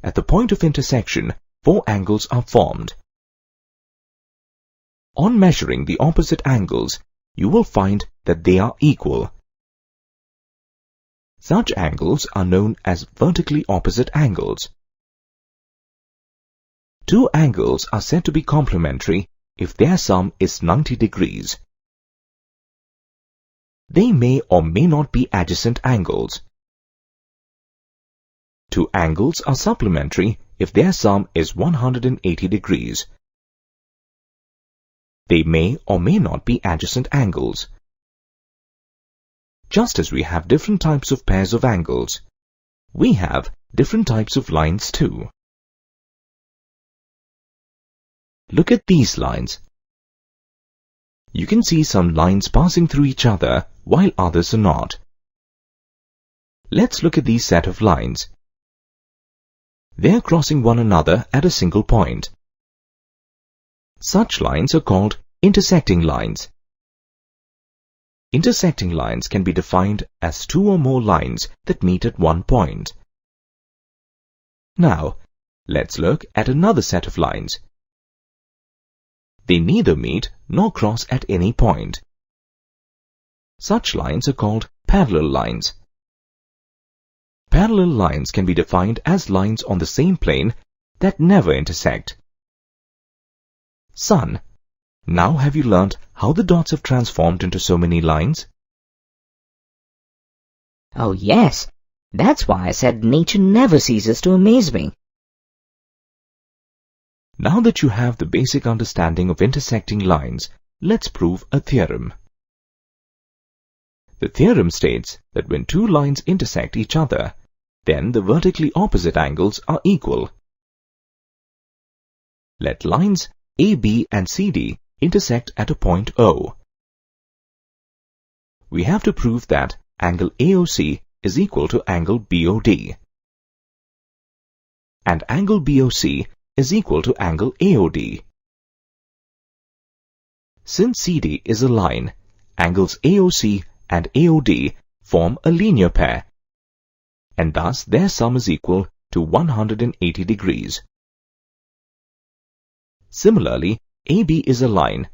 At the point of intersection, four angles are formed. On measuring the opposite angles, you will find that they are equal. Such angles are known as vertically opposite angles. Two angles are said to be complementary if their sum is 90 degrees. They may or may not be adjacent angles. Two angles are supplementary if their sum is 180 degrees. They may or may not be adjacent angles. Just as we have different types of pairs of angles, we have different types of lines too. Look at these lines. You can see some lines passing through each other while others are not. Let's look at these set of lines. They are crossing one another at a single point. Such lines are called intersecting lines. Intersecting lines can be defined as two or more lines that meet at one point. Now, let's look at another set of lines. They neither meet nor cross at any point. Such lines are called parallel lines. Parallel lines can be defined as lines on the same plane that never intersect. Son, now have you learnt how the dots have transformed into so many lines? Oh yes, that's why I said nature never ceases to amaze me. Now that you have the basic understanding of intersecting lines, let's prove a theorem. The theorem states that when two lines intersect each other, then the vertically opposite angles are equal. Let lines AB and CD intersect at a point O. We have to prove that angle AOC is equal to angle BOD, and angle BOC is equal to angle AOD. Since CD is a line, angles AOC and AOD form a linear pair, and thus their sum is equal to 180 degrees. Similarly, AB is a line,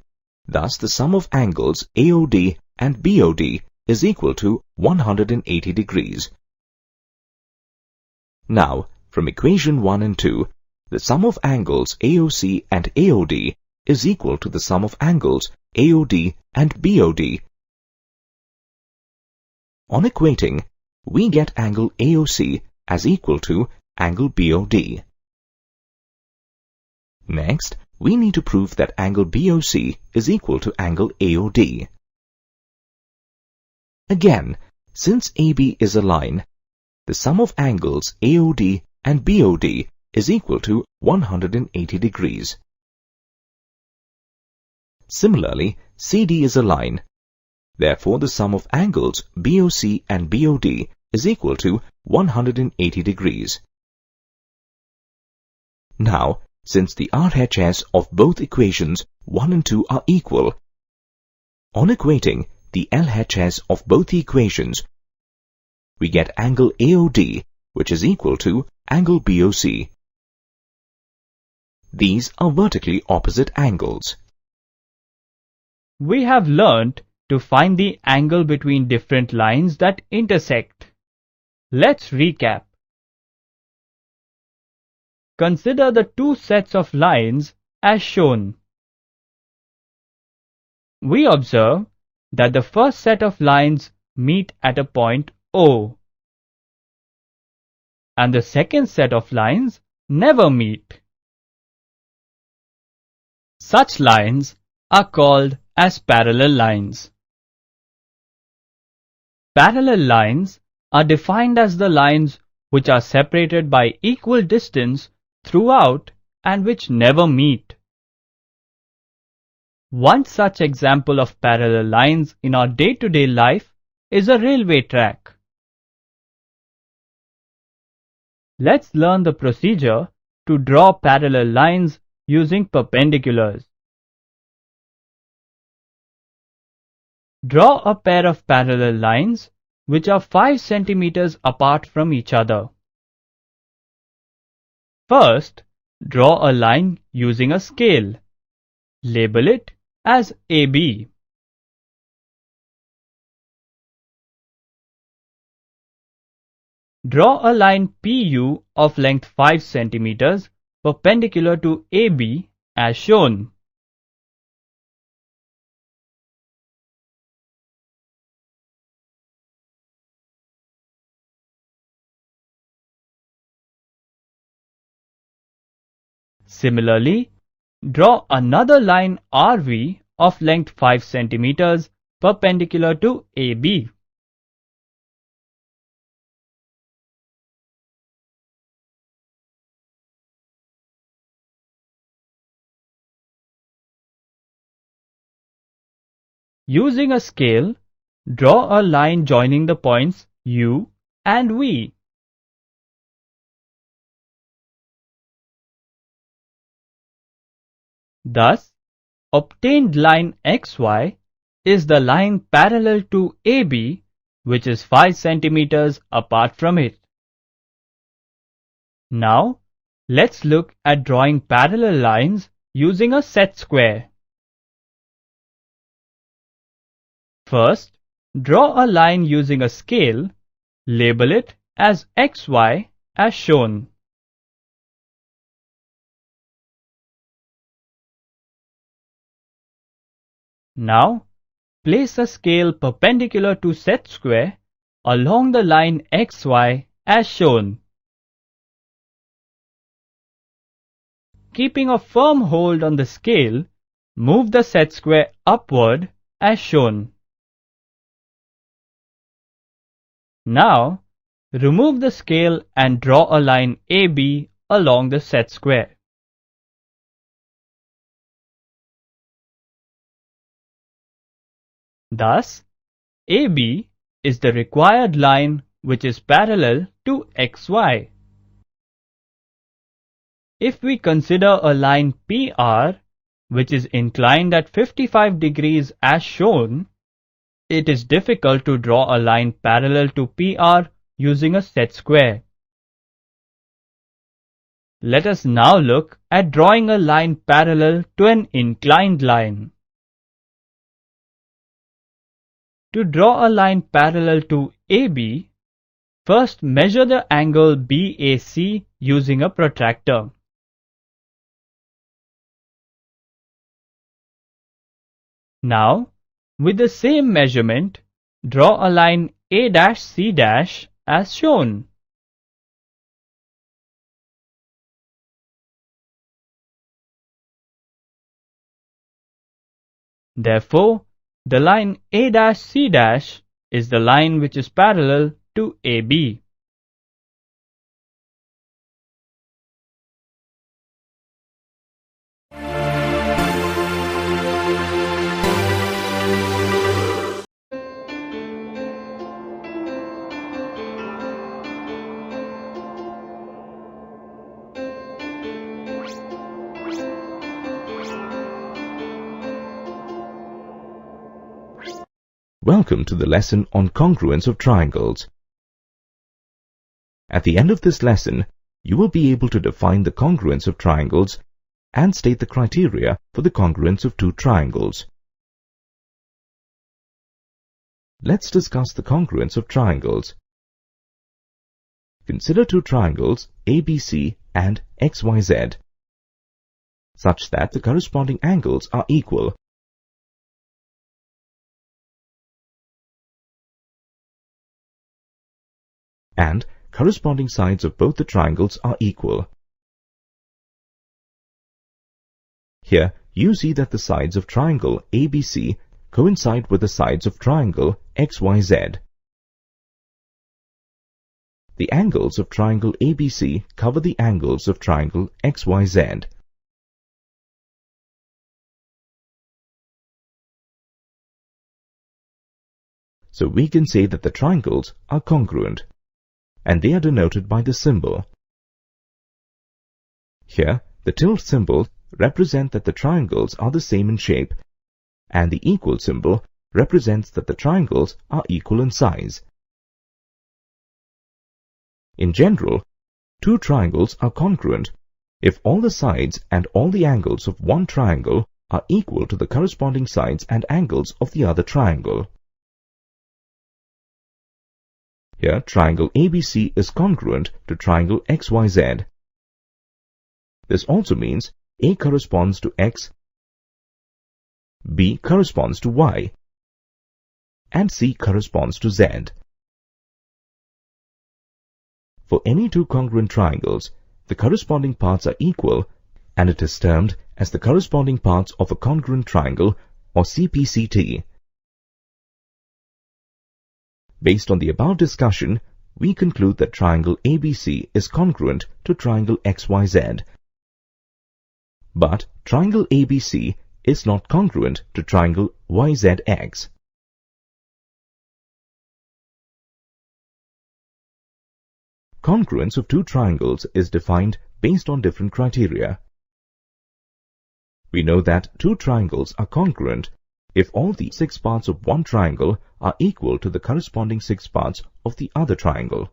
thus the sum of angles AOD and BOD is equal to 180 degrees. Now, from equation 1 and 2, the sum of angles AOC and AOD is equal to the sum of angles AOD and BOD. On equating, we get angle AOC as equal to angle BOD. Next, we need to prove that angle BOC is equal to angle AOD. Again, since AB is a line, the sum of angles AOD and BOD is equal to 180 degrees. Similarly, CD is a line. Therefore, the sum of angles BOC and BOD is equal to 180 degrees. Now, since the RHS of both equations 1 and 2 are equal, on equating the LHS of both the equations, we get angle AOD, which is equal to angle BOC. These are vertically opposite angles. We have learnt to find the angle between different lines that intersect. Let's recap. Consider the two sets of lines as shown. We observe that the first set of lines meet at a point O, and the second set of lines never meet. Such lines are called as parallel lines. Parallel lines are defined as the lines which are separated by equal distance throughout and which never meet. One such example of parallel lines in our day-to-day life is a railway track. Let's learn the procedure to draw parallel lines using perpendiculars. Draw a pair of parallel lines which are 5 centimeters apart from each other. First, draw a line using a scale. Label it as AB. Draw a line PU of length 5 centimeters perpendicular to AB as shown. Similarly, draw another line RV of length 5 centimeters perpendicular to AB. Using a scale, draw a line joining the points U and V. Thus, obtained line XY is the line parallel to AB, which is 5 centimeters apart from it. Now, let's look at drawing parallel lines using a set square. First, draw a line using a scale. Label it as XY as shown. Now, place a scale perpendicular to set square along the line XY as shown. Keeping a firm hold on the scale, move the set square upward as shown. Now, remove the scale and draw a line AB along the set square. Thus, AB is the required line which is parallel to XY. If we consider a line PR which is inclined at 55 degrees as shown, it is difficult to draw a line parallel to PR using a set square. Let us now look at drawing a line parallel to an inclined line. To draw a line parallel to AB, first measure the angle BAC using a protractor. Now, with the same measurement, draw a line A'-C' as shown. Therefore, the line A'-C' is the line which is parallel to AB. Welcome to the lesson on congruence of triangles. At the end of this lesson, you will be able to define the congruence of triangles and state the criteria for the congruence of two triangles. Let's discuss the congruence of triangles. Consider two triangles ABC and XYZ, such that the corresponding angles are equal. And corresponding sides of both the triangles are equal. Here you see that the sides of triangle ABC coincide with the sides of triangle XYZ. The angles of triangle ABC cover the angles of triangle XYZ. So we can say that the triangles are congruent, and they are denoted by the symbol. Here, the tilde symbol represents that the triangles are the same in shape, and the equal symbol represents that the triangles are equal in size. In general, two triangles are congruent if all the sides and all the angles of one triangle are equal to the corresponding sides and angles of the other triangle. Here, triangle ABC is congruent to triangle XYZ. This also means A corresponds to X, B corresponds to Y, and C corresponds to Z. For any two congruent triangles, the corresponding parts are equal, and it is termed as the corresponding parts of a congruent triangle, or CPCT. Based on the above discussion, we conclude that triangle ABC is congruent to triangle XYZ. But triangle ABC is not congruent to triangle YZX. Congruence of two triangles is defined based on different criteria. We know that two triangles are congruent if all the 6 parts of one triangle are equal to the corresponding 6 parts of the other triangle.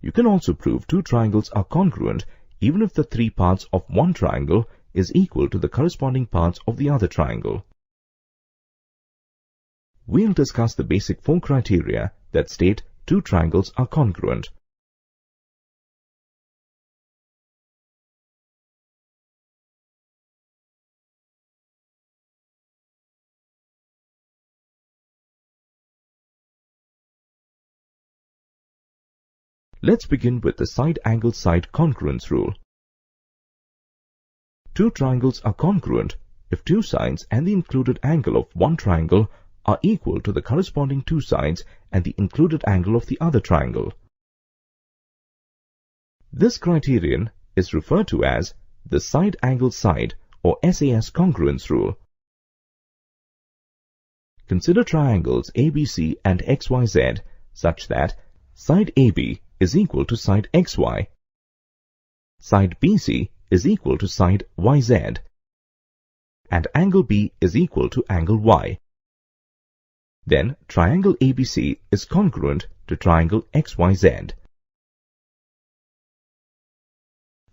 You can also prove two triangles are congruent even if the 3 parts of one triangle is equal to the corresponding parts of the other triangle. We'll discuss the basic 4 criteria that state two triangles are congruent. Let's begin with the side-angle-side congruence rule. Two triangles are congruent if two sides and the included angle of one triangle are equal to the corresponding two sides and the included angle of the other triangle. This criterion is referred to as the side-angle-side or SAS congruence rule. Consider triangles ABC and XYZ such that side AB is equal to side XY, side BC is equal to side YZ, and angle B is equal to angle Y. Then triangle ABC is congruent to triangle XYZ.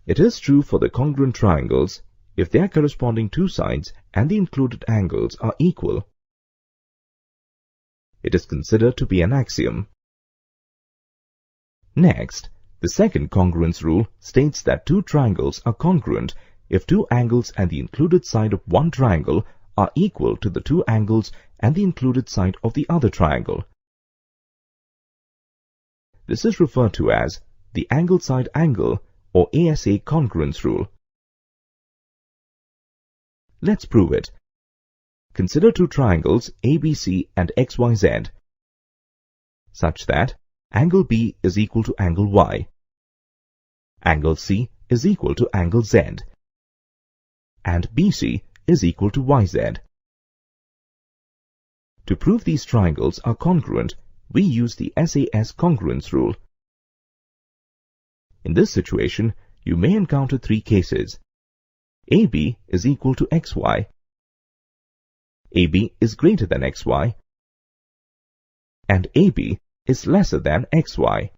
It is true for the congruent triangles if their corresponding two sides and the included angles are equal. It is considered to be an axiom. Next, the second congruence rule states that two triangles are congruent if two angles and the included side of one triangle are equal to the two angles and the included side of the other triangle. This is referred to as the angle-side angle or ASA congruence rule. Let's prove it. Consider two triangles ABC and XYZ such that angle B is equal to angle Y, angle C is equal to angle Z, and BC is equal to YZ. To prove these triangles are congruent, we use the SAS congruence rule. In this situation, you may encounter three cases. AB is equal to XY, AB is greater than XY, and AB is lesser than XY.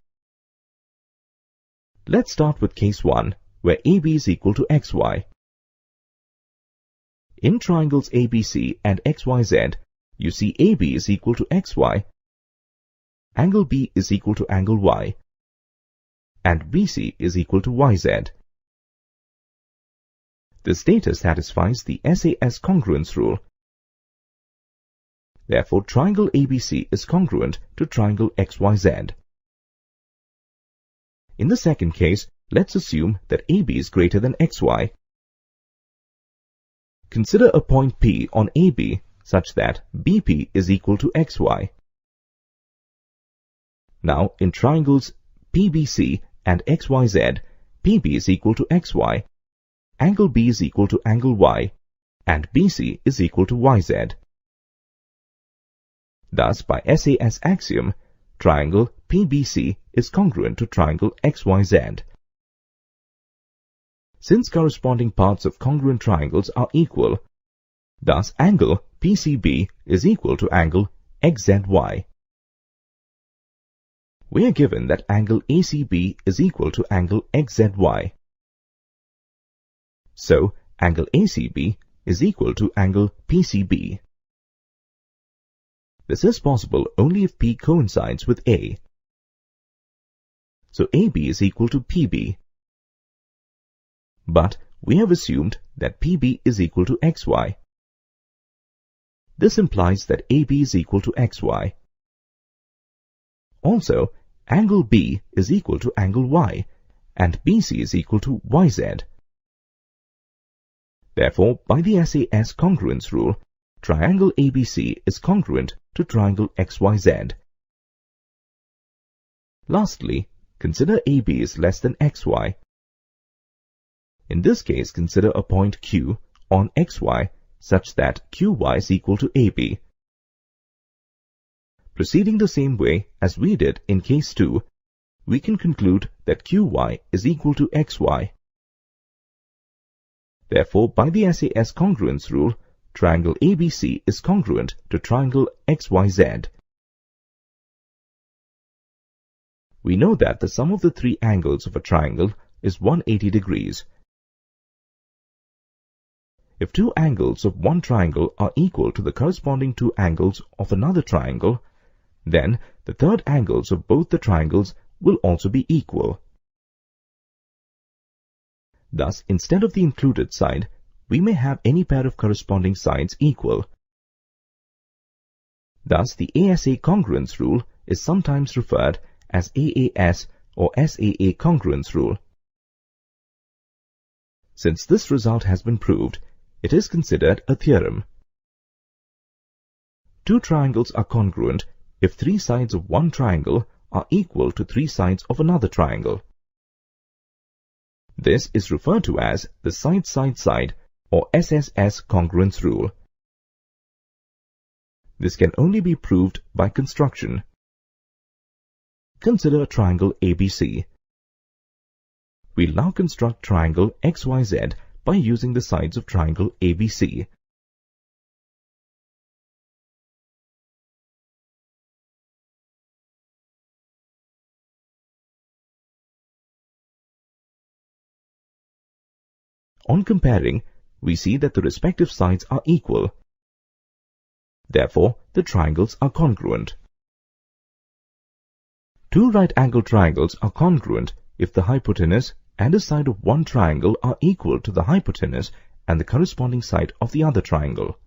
Let's start with case 1, where AB is equal to XY. In triangles ABC and XYZ, you see AB is equal to XY, angle B is equal to angle Y, and BC is equal to YZ. This data satisfies the SAS congruence rule. Therefore, triangle ABC is congruent to triangle XYZ. In the second case, let's assume that AB is greater than XY. Consider a point P on AB such that BP is equal to XY. Now, in triangles PBC and XYZ, PB is equal to XY, angle B is equal to angle Y, and BC is equal to YZ. Thus, by SAS axiom, triangle PBC is congruent to triangle XYZ. Since corresponding parts of congruent triangles are equal, thus angle PCB is equal to angle XZY. We are given that angle ACB is equal to angle XZY. So, angle ACB is equal to angle PCB. This is possible only if P coincides with A. So AB is equal to PB. But we have assumed that PB is equal to XY. This implies that AB is equal to XY. Also, angle B is equal to angle Y, and BC is equal to YZ. Therefore, by the SAS congruence rule, triangle ABC is congruent to triangle XYZ. Lastly, consider AB is less than XY. In this case, consider a point Q on XY such that QY is equal to AB. Proceeding the same way as we did in case 2, we can conclude that QY is equal to XY. Therefore, by the SAS congruence rule, triangle ABC is congruent to triangle XYZ. We know that the sum of the three angles of a triangle is 180 degrees. If two angles of one triangle are equal to the corresponding two angles of another triangle, then the third angles of both the triangles will also be equal. Thus, instead of the included side, we may have any pair of corresponding sides equal. Thus, the ASA congruence rule is sometimes referred as AAS or SAA congruence rule. Since this result has been proved, it is considered a theorem. Two triangles are congruent if three sides of one triangle are equal to three sides of another triangle. This is referred to as the side-side-side or SSS congruence rule. This can only be proved by construction. Consider a triangle ABC. We'll now construct triangle XYZ by using the sides of triangle ABC. On comparing, we see that the respective sides are equal. Therefore, the triangles are congruent. Two right-angled triangles are congruent if the hypotenuse and a side of one triangle are equal to the hypotenuse and the corresponding side of the other triangle.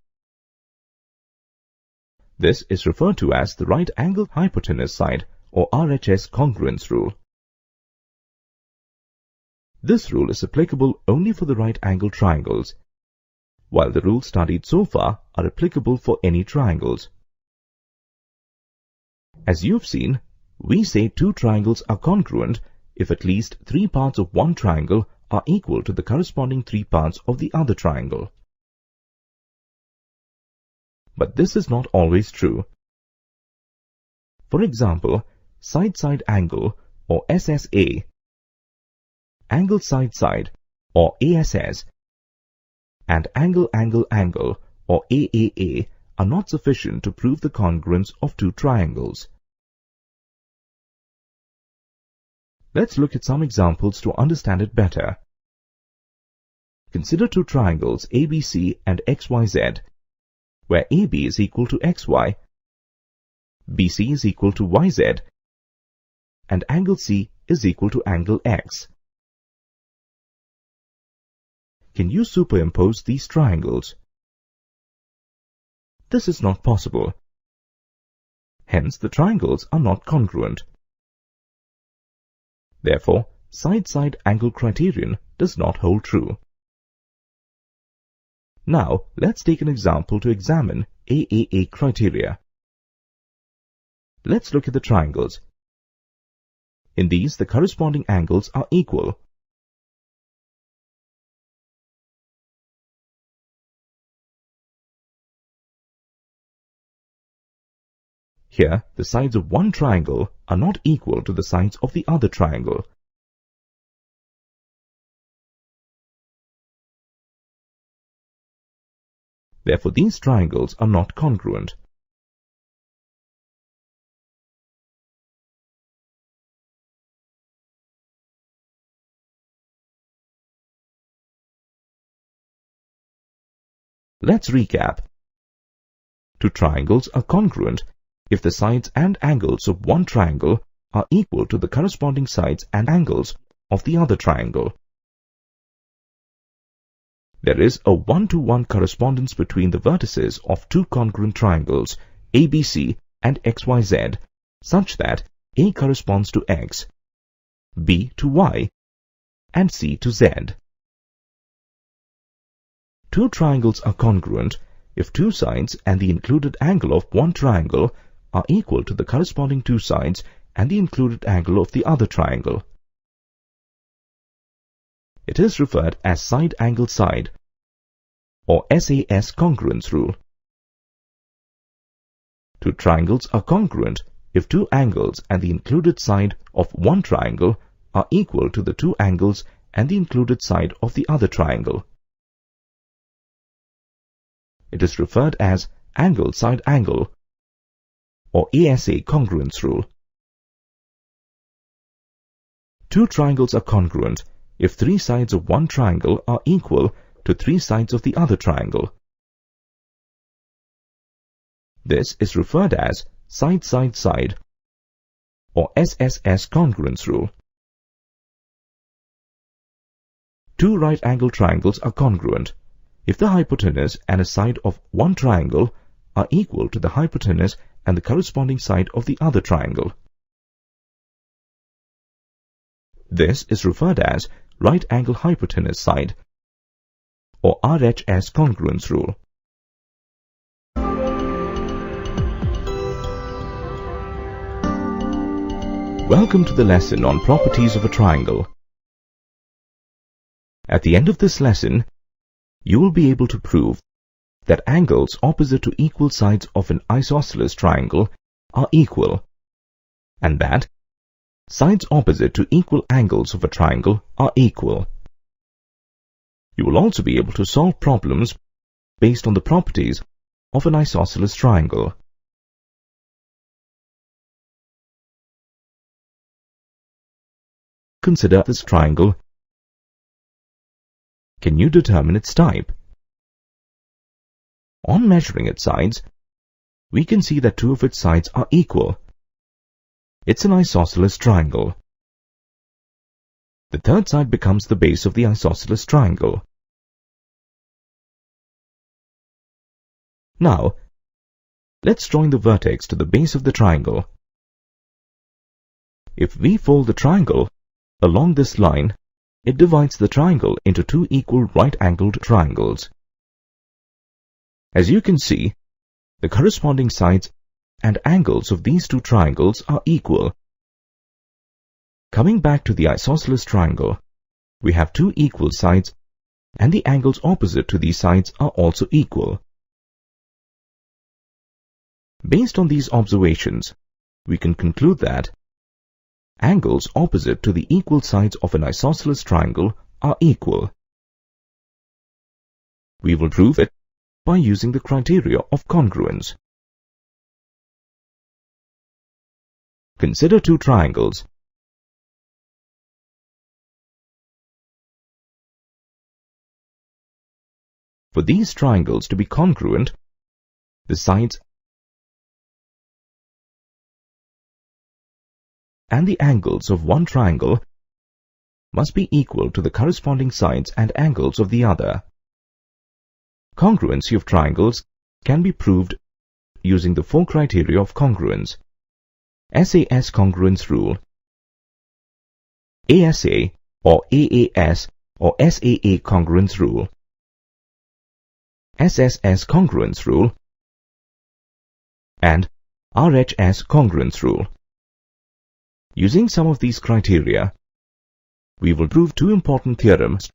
This is referred to as the right-angled hypotenuse side or RHS congruence rule. This rule is applicable only for the right-angled triangles, while the rules studied so far are applicable for any triangles. As you've seen, we say two triangles are congruent if at least three parts of one triangle are equal to the corresponding three parts of the other triangle. But this is not always true. For example, side-side angle or SSA, angle side-side or ASS, and angle-angle-angle or AAA are not sufficient to prove the congruence of two triangles. Let's look at some examples to understand it better. Consider two triangles ABC and XYZ, where AB is equal to XY, BC is equal to YZ, and angle C is equal to angle X. Can you superimpose these triangles? This is not possible. Hence, the triangles are not congruent. Therefore, side-side angle criterion does not hold true. Now, let's take an example to examine AAA criteria. Let's look at the triangles. In these, the corresponding angles are equal. Here, the sides of one triangle are not equal to the sides of the other triangle. Therefore, these triangles are not congruent. Let's recap. Two triangles are congruent if the sides and angles of one triangle are equal to the corresponding sides and angles of the other triangle. There is a one-to-one correspondence between the vertices of two congruent triangles, ABC and XYZ, such that A corresponds to X, B to Y, and C to Z. Two triangles are congruent if two sides and the included angle of one triangle are equal to the corresponding two sides and the included angle of the other triangle. It is referred as side-angle-side or SAS congruence rule. Two triangles are congruent if two angles and the included side of one triangle are equal to the two angles and the included side of the other triangle. It is referred as angle-side-angle or ASA congruence rule. Two triangles are congruent if three sides of one triangle are equal to three sides of the other triangle. This is referred as side-side-side or SSS congruence rule. Two right-angled triangles are congruent if the hypotenuse and a side of one triangle are equal to the hypotenuse and the corresponding side of the other triangle. This is referred as right angle hypotenuse side, or RHS congruence rule. Welcome to the lesson on properties of a triangle. At the end of this lesson, you will be able to prove that angles opposite to equal sides of an isosceles triangle are equal, and that sides opposite to equal angles of a triangle are equal. You will also be able to solve problems based on the properties of an isosceles triangle. Consider this triangle. Can you determine its type? On measuring its sides, we can see that two of its sides are equal. It's an isosceles triangle. The third side becomes the base of the isosceles triangle. Now, let's join the vertex to the base of the triangle. If we fold the triangle along this line, it divides the triangle into two equal right-angled triangles. As you can see, the corresponding sides and angles of these two triangles are equal. Coming back to the isosceles triangle, we have two equal sides, and the angles opposite to these sides are also equal. Based on these observations, we can conclude that angles opposite to the equal sides of an isosceles triangle are equal. We will prove it by using the criteria of congruence. Consider two triangles. For these triangles to be congruent, the sides and the angles of one triangle must be equal to the corresponding sides and angles of the other. Congruency of triangles can be proved using the four criteria of congruence: SAS congruence rule, ASA or AAS or SAA congruence rule, SSS congruence rule, and RHS congruence rule. Using some of these criteria, we will prove two important theorems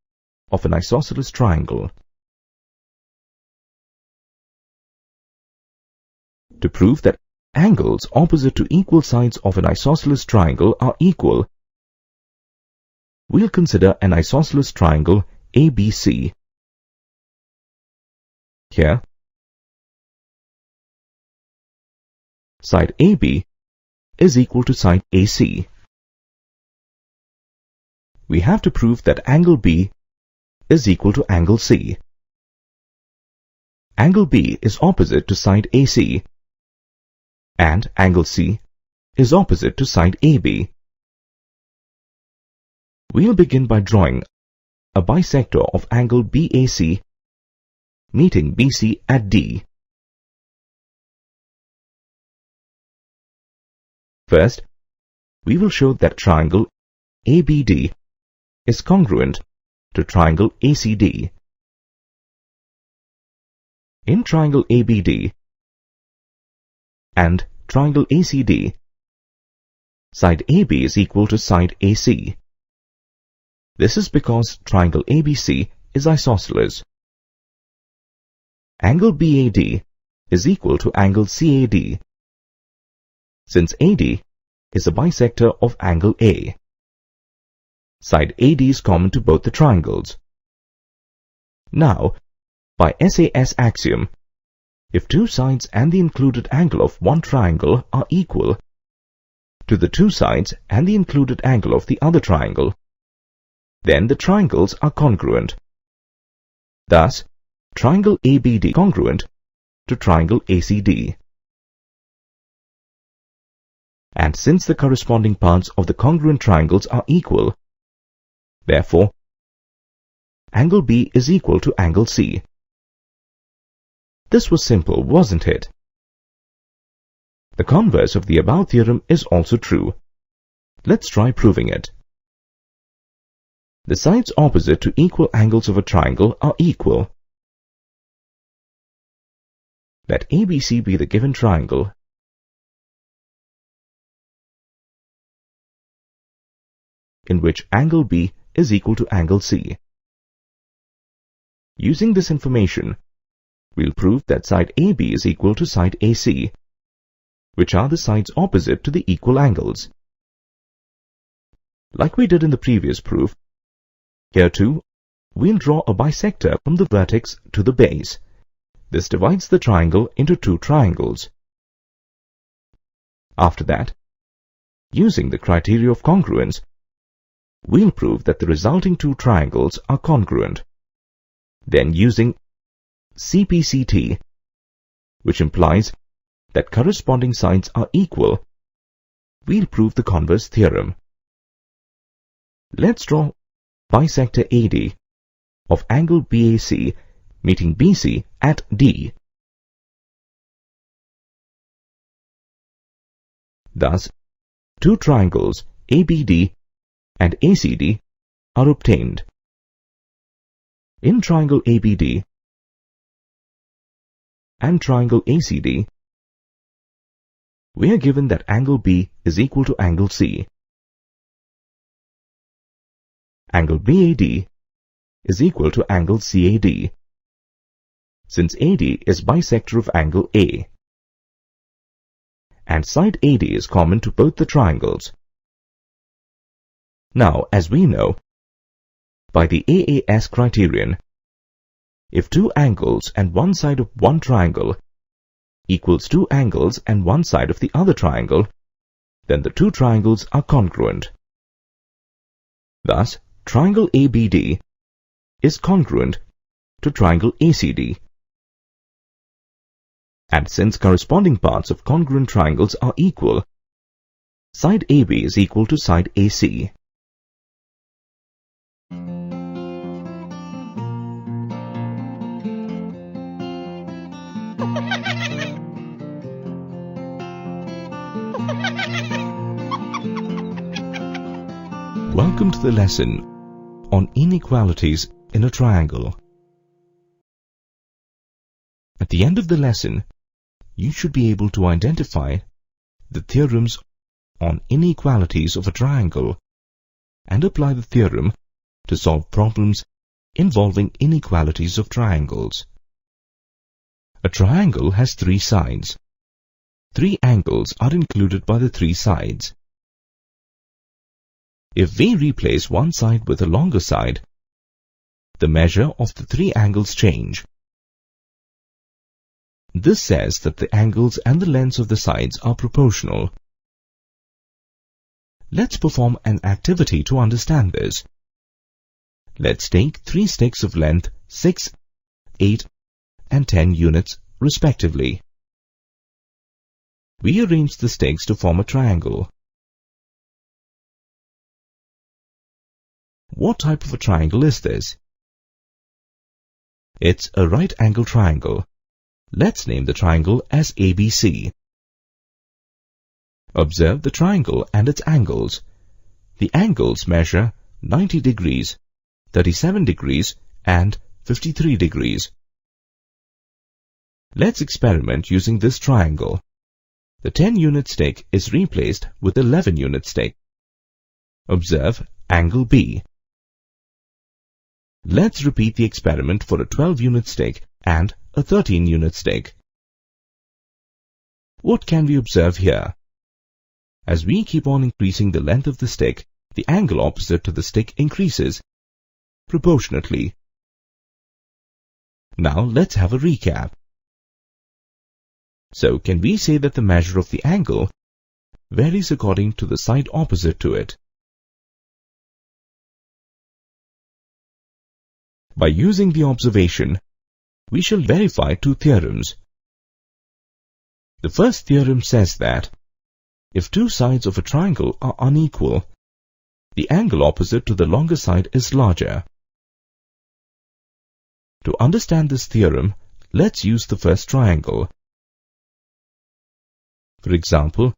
of an isosceles triangle. To prove that angles opposite to equal sides of an isosceles triangle are equal, we'll consider an isosceles triangle ABC. Here, side AB is equal to side AC. We have to prove that angle B is equal to angle C. Angle B is opposite to side AC, and angle C is opposite to side AB. We'll begin by drawing a bisector of angle BAC meeting BC at D. First, we will show that triangle ABD is congruent to triangle ACD. In triangle ABD and triangle ACD, side AB is equal to side AC. This is because triangle ABC is isosceles. Angle BAD is equal to angle CAD, since AD is a bisector of angle A. Side AD is common to both the triangles. Now, by SAS axiom, if two sides and the included angle of one triangle are equal to the two sides and the included angle of the other triangle, then the triangles are congruent. Thus, triangle ABD congruent to triangle ACD. And since the corresponding parts of the congruent triangles are equal, therefore, angle B is equal to angle C. This was simple, wasn't it? The converse of the above theorem is also true. Let's try proving it. The sides opposite to equal angles of a triangle are equal. Let ABC be the given triangle in which angle B is equal to angle C. Using this information, we'll prove that side AB is equal to side AC, which are the sides opposite to the equal angles. Like we did in the previous proof, here too, we'll draw a bisector from the vertex to the base. This divides the triangle into two triangles. After that, using the criteria of congruence, we'll prove that the resulting two triangles are congruent. Then using CPCT, which implies that corresponding sides are equal, we'll prove the converse theorem. Let's draw bisector AD of angle BAC meeting BC at D. Thus, two triangles ABD and ACD are obtained. In triangle ABD and triangle ACD, we are given that angle B is equal to angle C. Angle BAD is equal to angle CAD, since AD is bisector of angle A, and side AD is common to both the triangles. Now, as we know, by the AAS criterion, if two angles and one side of one triangle equals two angles and one side of the other triangle, then the two triangles are congruent. Thus, triangle ABD is congruent to triangle ACD. And since corresponding parts of congruent triangles are equal, side AB is equal to side AC. Welcome to the lesson on inequalities in a triangle. At the end of the lesson, you should be able to identify the theorems on inequalities of a triangle and apply the theorem to solve problems involving inequalities of triangles. A triangle has three sides. Three angles are included by the three sides. If we replace one side with a longer side, the measure of the three angles change. This says that the angles and the lengths of the sides are proportional. Let's perform an activity to understand this. Let's take three sticks of length 6, 8, and 10 units respectively. We arrange the sticks to form a triangle. What type of a triangle is this? It's a right angle triangle. Let's name the triangle as ABC. Observe the triangle and its angles. The angles measure 90 degrees, 37 degrees, and 53 degrees. Let's experiment using this triangle. The 10-unit stick is replaced with 11-unit stick. Observe angle B. Let's repeat the experiment for a 12-unit stick and a 13-unit stick. What can we observe here? As we keep on increasing the length of the stick, the angle opposite to the stick increases proportionately. Now let's have a recap. So can we say that the measure of the angle varies according to the side opposite to it? By using the observation, we shall verify two theorems. The first theorem says that if two sides of a triangle are unequal, the angle opposite to the longer side is larger. To understand this theorem, let's use the first triangle. For example,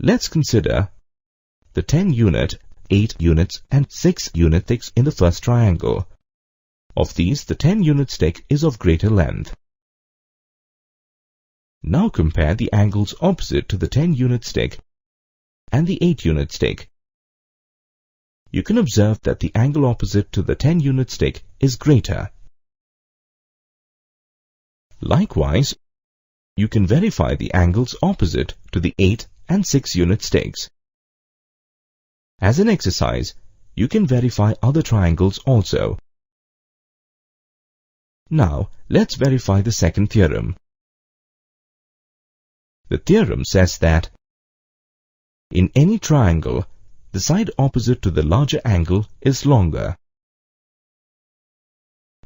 let's consider the 10-unit 8 units and 6 unit sticks in the first triangle. Of these, the 10 unit stick is of greater length. Now compare the angles opposite to the 10 unit stick and the 8 unit stick. You can observe that the angle opposite to the 10 unit stick is greater. Likewise, you can verify the angles opposite to the 8 and 6 unit sticks. As an exercise, you can verify other triangles also. Now, let's verify the second theorem. The theorem says that in any triangle, the side opposite to the larger angle is longer.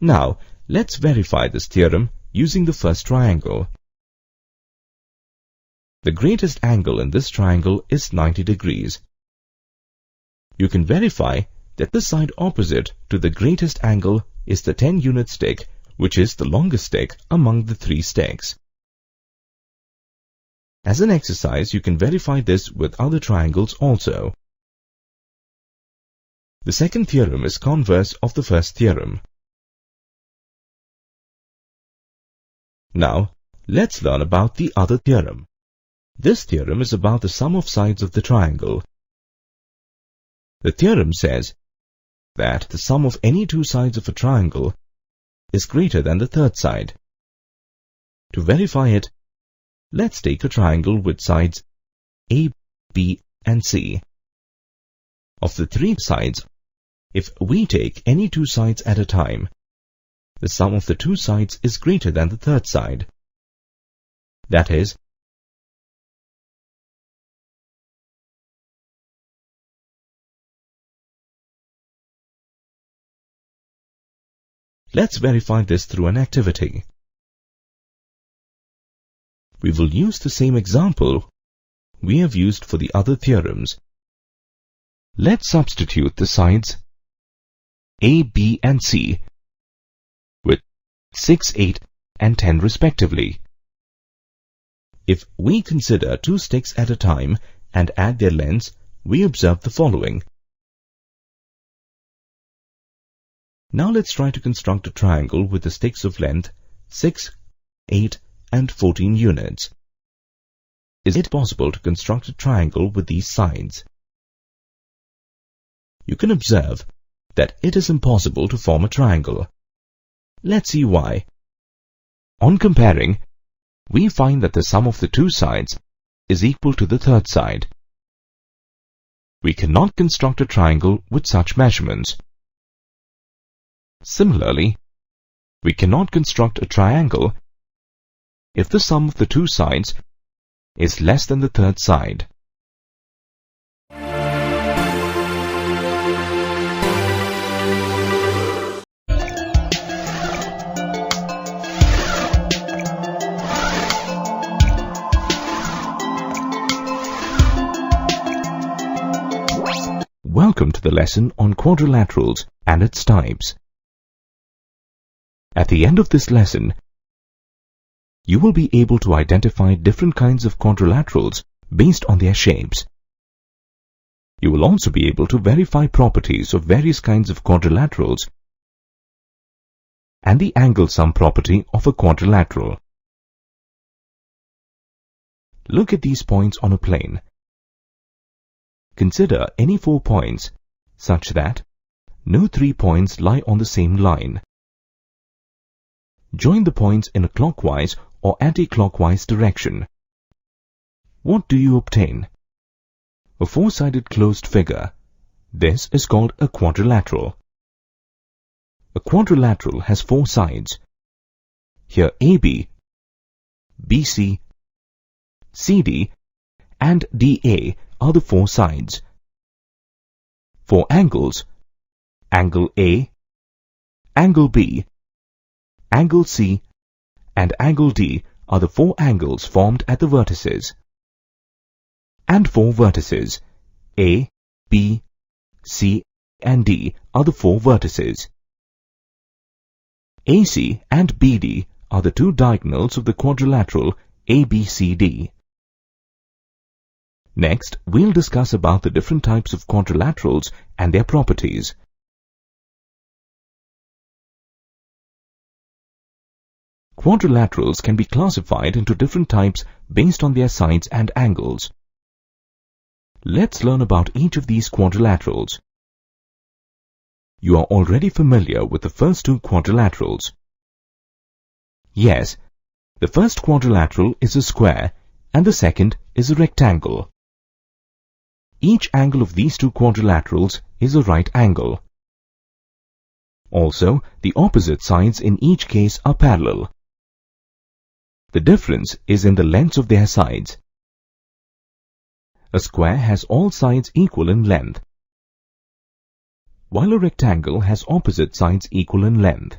Now, let's verify this theorem using the first triangle. The greatest angle in this triangle is 90 degrees. You can verify that the side opposite to the greatest angle is the 10 unit stick, which is the longest stick among the 3 sticks. As an exercise, you can verify this with other triangles also. The second theorem is converse of the first theorem. Now, let's learn about the other theorem. This theorem is about the sum of sides of the triangle. The theorem says that the sum of any 2 sides of a triangle is greater than the third side. To verify it, let's take a triangle with sides A, B, and C. Of the 3 sides, if we take any 2 sides at a time, the sum of the 2 sides is greater than the third side. That is, let's verify this through an activity. We will use the same example we have used for the other theorems. Let's substitute the sides A, B, and C with 6, 8, and 10 respectively. If we consider 2 sticks at a time and add their lengths, we observe the following. Now let's try to construct a triangle with the sticks of length 6, 8, and 14 units. Is it possible to construct a triangle with these sides? You can observe that it is impossible to form a triangle. Let's see why. On comparing, we find that the sum of the 2 sides is equal to the third side. We cannot construct a triangle with such measurements. Similarly, we cannot construct a triangle if the sum of the 2 sides is less than the third side. Welcome to the lesson on quadrilaterals and its types. At the end of this lesson, you will be able to identify different kinds of quadrilaterals based on their shapes. You will also be able to verify properties of various kinds of quadrilaterals and the angle sum property of a quadrilateral. Look at these points on a plane. Consider any 4 points such that no 3 points lie on the same line. Join the points in a clockwise or anti-clockwise direction. What do you obtain? A 4-sided closed figure. This is called a quadrilateral. A quadrilateral has 4 sides. Here AB, BC, CD, and DA are the 4 sides. For angles, angle A, angle B, angle C, and angle D are the 4 angles formed at the vertices. And for vertices, A, B, C, and D are the 4 vertices. AC and BD are the 2 diagonals of the quadrilateral ABCD. Next, we'll discuss about the different types of quadrilaterals and their properties. Quadrilaterals can be classified into different types based on their sides and angles. Let's learn about each of these quadrilaterals. You are already familiar with the first two quadrilaterals. Yes, the first quadrilateral is a square and the second is a rectangle. Each angle of these two quadrilaterals is a right angle. Also, the opposite sides in each case are parallel. The difference is in the lengths of their sides. A square has all sides equal in length, while a rectangle has opposite sides equal in length.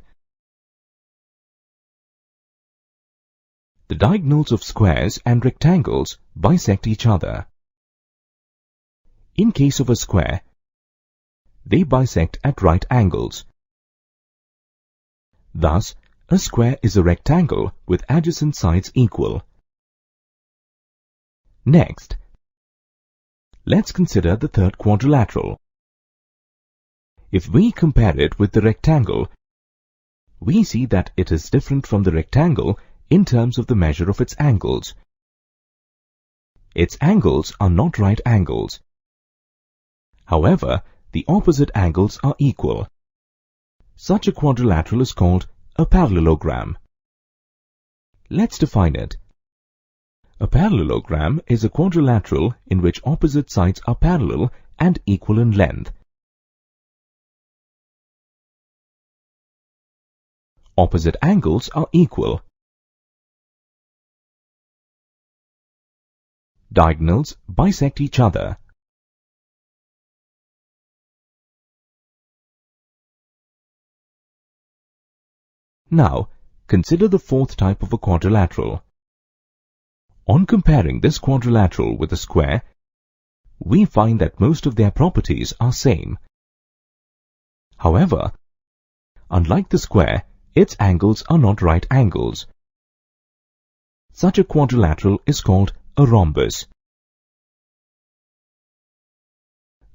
The diagonals of squares and rectangles bisect each other. In case of a square, they bisect at right angles. Thus, a square is a rectangle with adjacent sides equal. Next, let's consider the third quadrilateral. If we compare it with the rectangle, we see that it is different from the rectangle in terms of the measure of its angles. Its angles are not right angles. However, the opposite angles are equal. Such a quadrilateral is called a parallelogram. Let's define it. A parallelogram is a quadrilateral in which opposite sides are parallel and equal in length. Opposite angles are equal. Diagonals bisect each other. Now, consider the fourth type of a quadrilateral. On comparing this quadrilateral with a square, we find that most of their properties are same. However, unlike the square, its angles are not right angles. Such a quadrilateral is called a rhombus.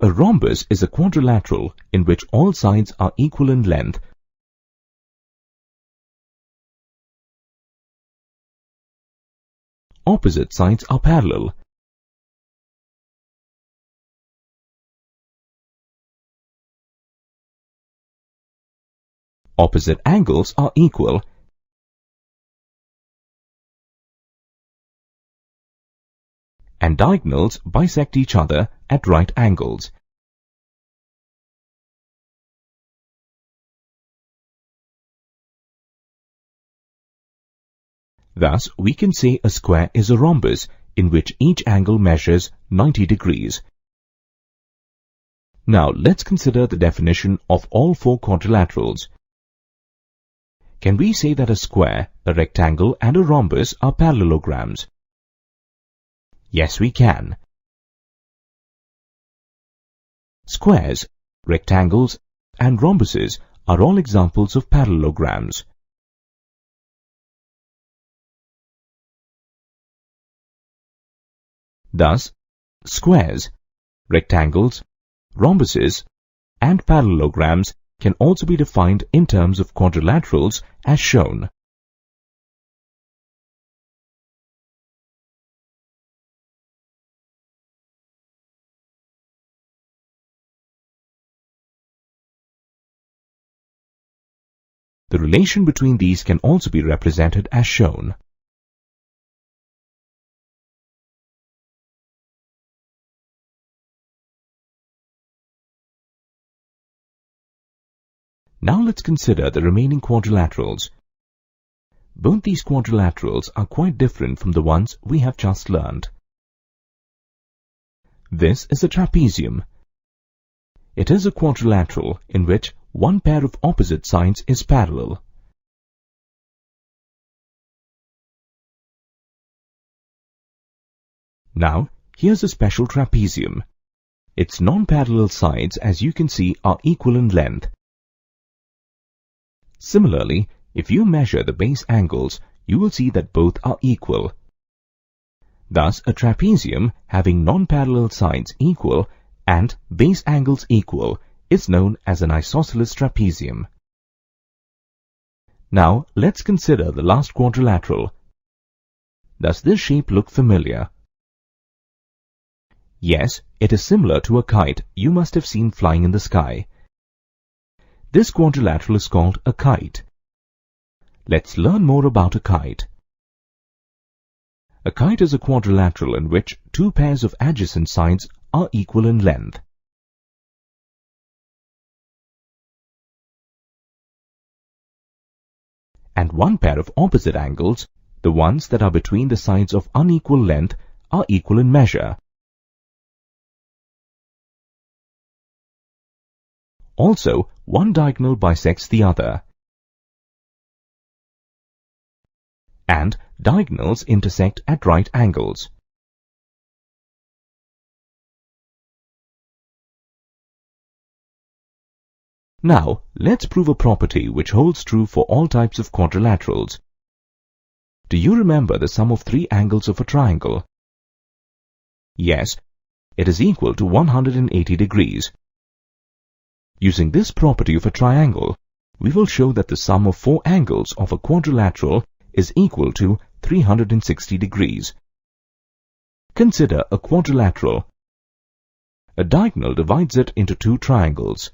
A rhombus is a quadrilateral in which all sides are equal in length. Opposite sides are parallel. Opposite angles are equal. And diagonals bisect each other at right angles. Thus, we can say a square is a rhombus in which each angle measures 90 degrees. Now, let's consider the definition of all four quadrilaterals. Can we say that a square, a rectangle, and a rhombus are parallelograms? Yes, we can. Squares, rectangles, and rhombuses are all examples of parallelograms. Thus, squares, rectangles, rhombuses, and parallelograms can also be defined in terms of quadrilaterals as shown. The relation between these can also be represented as shown. Now let's consider the remaining quadrilaterals. Both these quadrilaterals are quite different from the ones we have just learned. This is a trapezium. It is a quadrilateral in which one pair of opposite sides is parallel. Now, here's a special trapezium. Its non-parallel sides, as you can see, are equal in length. Similarly, if you measure the base angles, you will see that both are equal. Thus, a trapezium having non-parallel sides equal and base angles equal is known as an isosceles trapezium. Now, let's consider the last quadrilateral. Does this shape look familiar? Yes, it is similar to a kite you must have seen flying in the sky. This quadrilateral is called a kite. Let's learn more about a kite. A kite is a quadrilateral in which two pairs of adjacent sides are equal in length. And one pair of opposite angles, the ones that are between the sides of unequal length, are equal in measure. Also, one diagonal bisects the other. And diagonals intersect at right angles. Now, let's prove a property which holds true for all types of quadrilaterals. Do you remember the sum of three angles of a triangle? Yes, it is equal to 180 degrees. Using this property of a triangle, we will show that the sum of four angles of a quadrilateral is equal to 360 degrees. Consider a quadrilateral. A diagonal divides it into two triangles.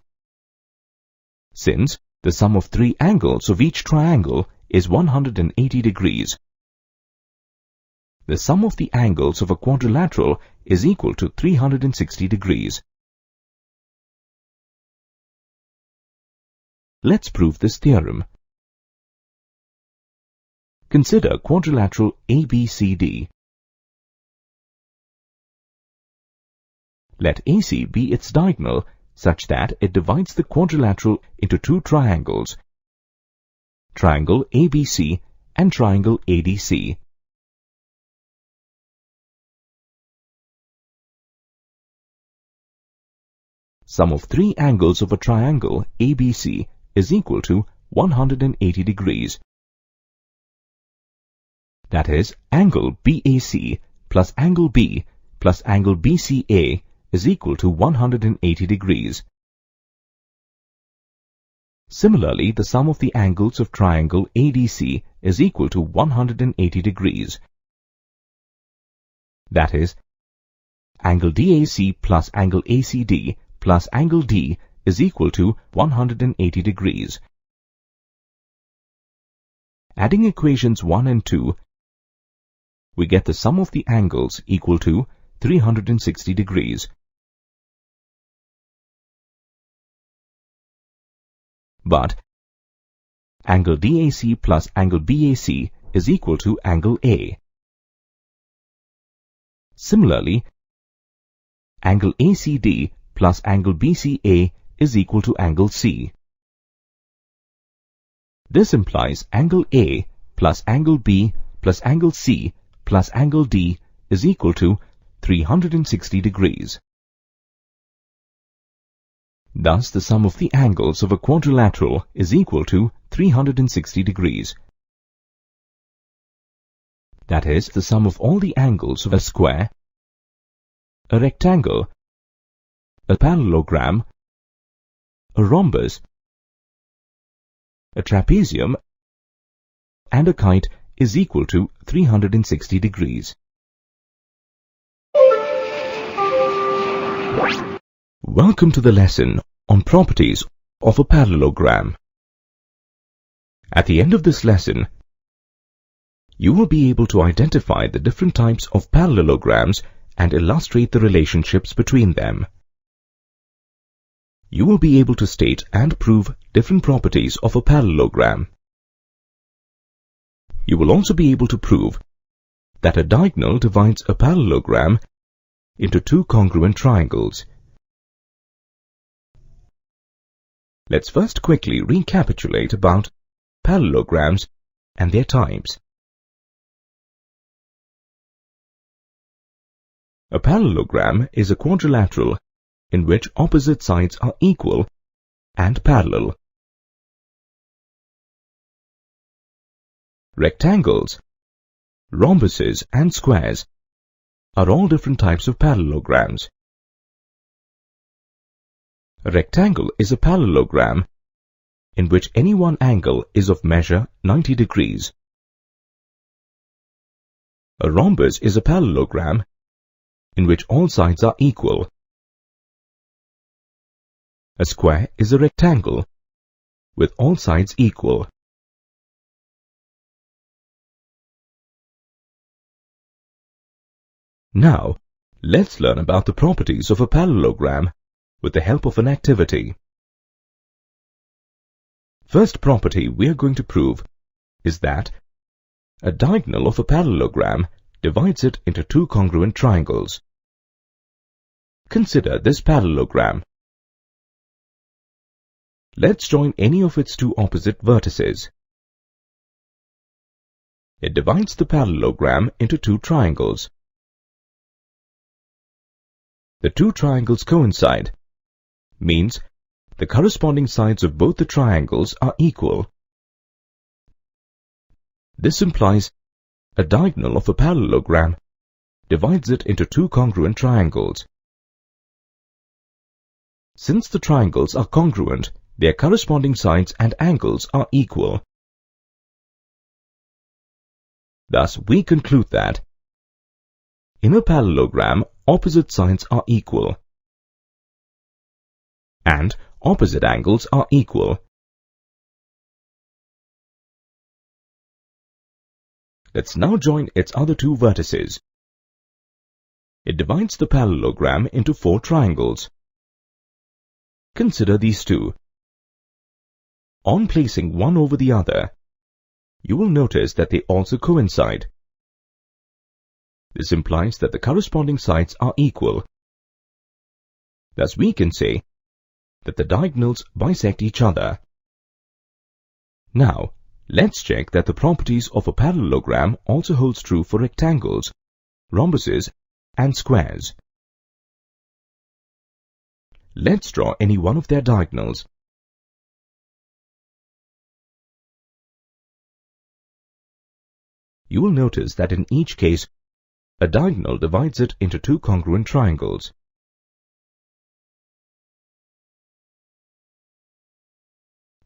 Since the sum of three angles of each triangle is 180 degrees, the sum of the angles of a quadrilateral is equal to 360 degrees. Let's prove this theorem. Consider quadrilateral ABCD. Let AC be its diagonal such that it divides the quadrilateral into two triangles, triangle ABC and triangle ADC. Sum of three angles of a triangle ABC is equal to 180 degrees. That is, angle BAC plus angle B plus angle BCA is equal to 180 degrees. Similarly, the sum of the angles of triangle ADC is equal to 180 degrees. That is, angle DAC plus angle ACD plus angle D is equal to 180 degrees. Adding equations 1 and 2, we get the sum of the angles equal to 360 degrees. But angle DAC plus angle BAC is equal to angle A. Similarly, angle ACD plus angle BCA is equal to angle C. This implies angle A plus angle B plus angle C plus angle D is equal to 360 degrees. Thus, the sum of the angles of a quadrilateral is equal to 360 degrees. That is, the sum of all the angles of a square, a rectangle, a parallelogram, a rhombus, a trapezium, and a kite is equal to 360 degrees. Welcome to the lesson on properties of a parallelogram. At the end of this lesson, you will be able to identify the different types of parallelograms and illustrate the relationships between them. You will be able to state and prove different properties of a parallelogram. You will also be able to prove that a diagonal divides a parallelogram into two congruent triangles. Let's first quickly recapitulate about parallelograms and their types. A parallelogram is a quadrilateral in which opposite sides are equal and parallel. Rectangles, rhombuses and squares are all different types of parallelograms. A rectangle is a parallelogram in which any one angle is of measure 90 degrees. A rhombus is a parallelogram in which all sides are equal. A square is a rectangle with all sides equal. Now, let's learn about the properties of a parallelogram with the help of an activity. First property we are going to prove is that a diagonal of a parallelogram divides it into two congruent triangles. Consider this parallelogram. Let's join any of its two opposite vertices. It divides the parallelogram into two triangles. The two triangles coincide, means the corresponding sides of both the triangles are equal. This implies a diagonal of a parallelogram divides it into two congruent triangles. Since the triangles are congruent, their corresponding sides and angles are equal. Thus, we conclude that in a parallelogram, opposite sides are equal and opposite angles are equal. Let's now join its other two vertices. It divides the parallelogram into four triangles. Consider these two. On placing one over the other, you will notice that they also coincide. This implies that the corresponding sides are equal. Thus, we can say that the diagonals bisect each other. Now, let's check that the properties of a parallelogram also holds true for rectangles, rhombuses, and squares. Let's draw any one of their diagonals. You will notice that in each case, a diagonal divides it into two congruent triangles.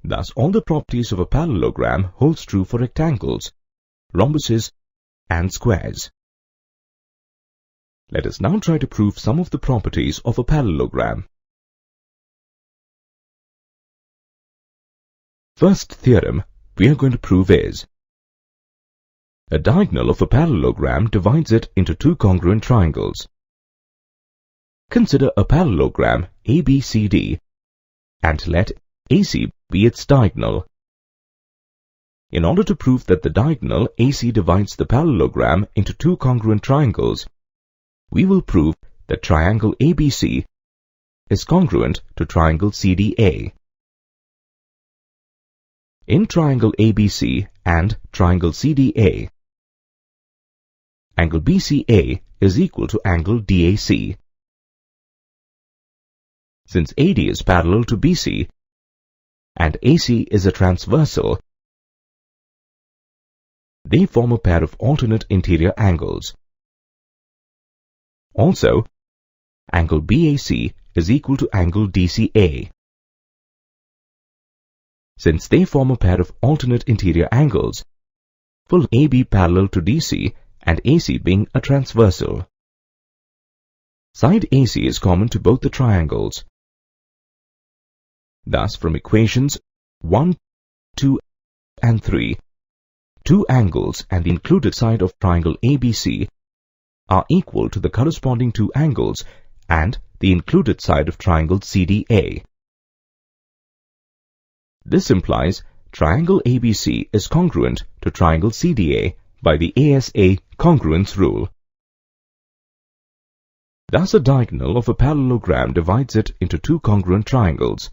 Thus, all the properties of a parallelogram holds true for rectangles, rhombuses, and squares. Let us now try to prove some of the properties of a parallelogram. First theorem we are going to prove is a diagonal of a parallelogram divides it into two congruent triangles. Consider a parallelogram ABCD and let AC be its diagonal. In order to prove that the diagonal AC divides the parallelogram into two congruent triangles, we will prove that triangle ABC is congruent to triangle CDA. In triangle ABC and triangle CDA, angle BCA is equal to angle DAC. Since AD is parallel to BC and AC is a transversal, they form a pair of alternate interior angles. Also, angle BAC is equal to angle DCA. Since they form a pair of alternate interior angles, will AB parallel to DC and AC being a transversal. Side AC is common to both the triangles. Thus, from equations 1, 2, and 3, two angles and the included side of triangle ABC are equal to the corresponding two angles and the included side of triangle CDA. This implies triangle ABC is congruent to triangle CDA by the ASA congruence rule. Thus, a diagonal of a parallelogram divides it into two congruent triangles.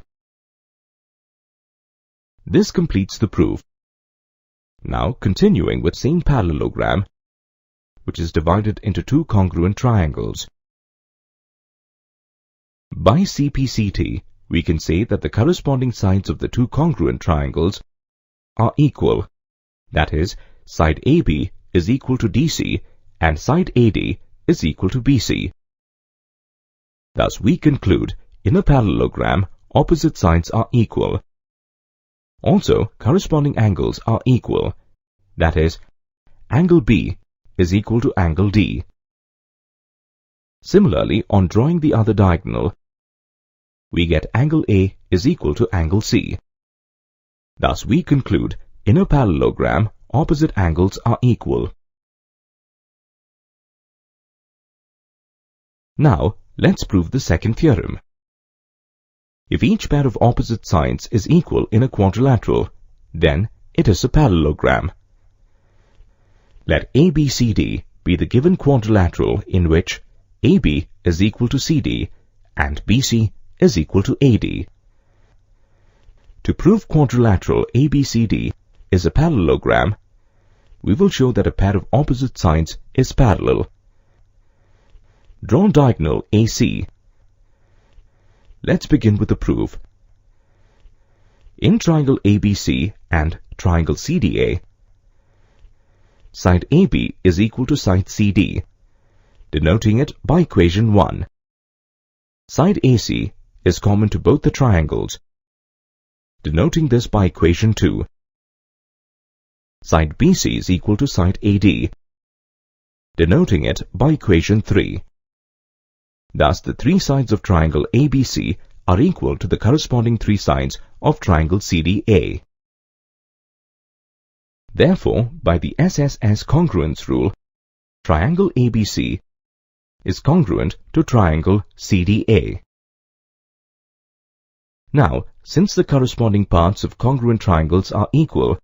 This completes the proof. Now, continuing with same parallelogram, which is divided into two congruent triangles. By CPCT, we can say that the corresponding sides of the two congruent triangles are equal. That is, side AB is equal to DC and side AD is equal to BC. Thus we conclude in a parallelogram, opposite sides are equal. Also, corresponding angles are equal. That is, angle B is equal to angle D. Similarly, on drawing the other diagonal, we get angle A is equal to angle C. Thus we conclude in a parallelogram, opposite angles are equal. Now, let's prove the second theorem. If each pair of opposite sides is equal in a quadrilateral, then it is a parallelogram. Let ABCD be the given quadrilateral in which AB is equal to CD and BC is equal to AD. To prove quadrilateral ABCD is a parallelogram, we will show that a pair of opposite sides is parallel. Draw diagonal AC. Let's begin with the proof. In triangle ABC and triangle CDA, side AB is equal to side CD, denoting it by equation 1. Side AC is common to both the triangles, denoting this by equation 2. Side BC is equal to side AD, denoting it by equation 3. Thus, the three sides of triangle ABC are equal to the corresponding three sides of triangle CDA. Therefore, by the SSS congruence rule, triangle ABC is congruent to triangle CDA. Now, since the corresponding parts of congruent triangles are equal,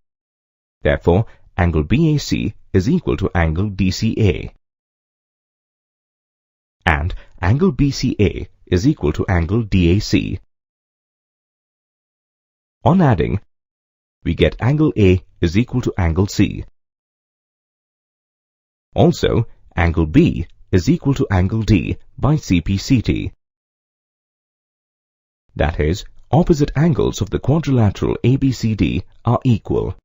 therefore, angle BAC is equal to angle DCA. And angle BCA is equal to angle DAC. On adding, we get angle A is equal to angle C. Also, angle B is equal to angle D by CPCT. That is, opposite angles of the quadrilateral ABCD are equal.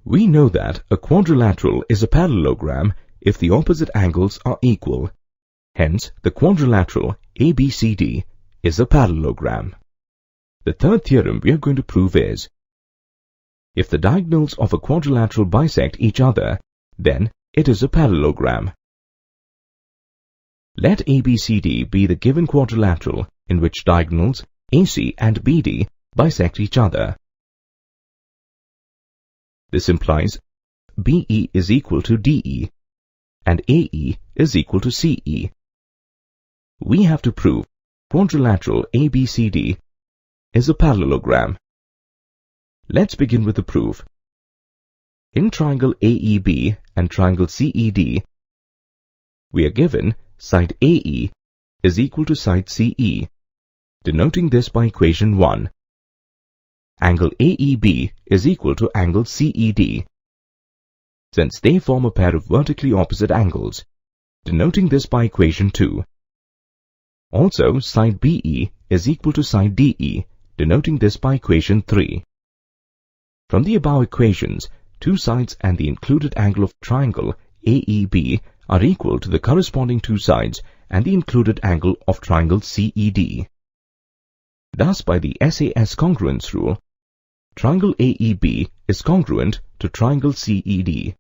We know that a quadrilateral is a parallelogram if the opposite angles are equal. Hence, the quadrilateral ABCD is a parallelogram. The third theorem we are going to prove is, if the diagonals of a quadrilateral bisect each other, then it is a parallelogram. Let ABCD be the given quadrilateral in which diagonals AC and BD bisect each other. This implies BE is equal to DE and AE is equal to CE. We have to prove quadrilateral ABCD is a parallelogram. Let's begin with the proof. In triangle AEB and triangle CED, we are given side AE is equal to side CE, denoting this by equation 1. Angle AEB is equal to angle CED, since they form a pair of vertically opposite angles, denoting this by equation 2. Also, side BE is equal to side DE, denoting this by equation 3. From the above equations, two sides and the included angle of triangle AEB are equal to the corresponding two sides and the included angle of triangle CED. Thus, by the SAS congruence rule, triangle AEB is congruent to triangle CED.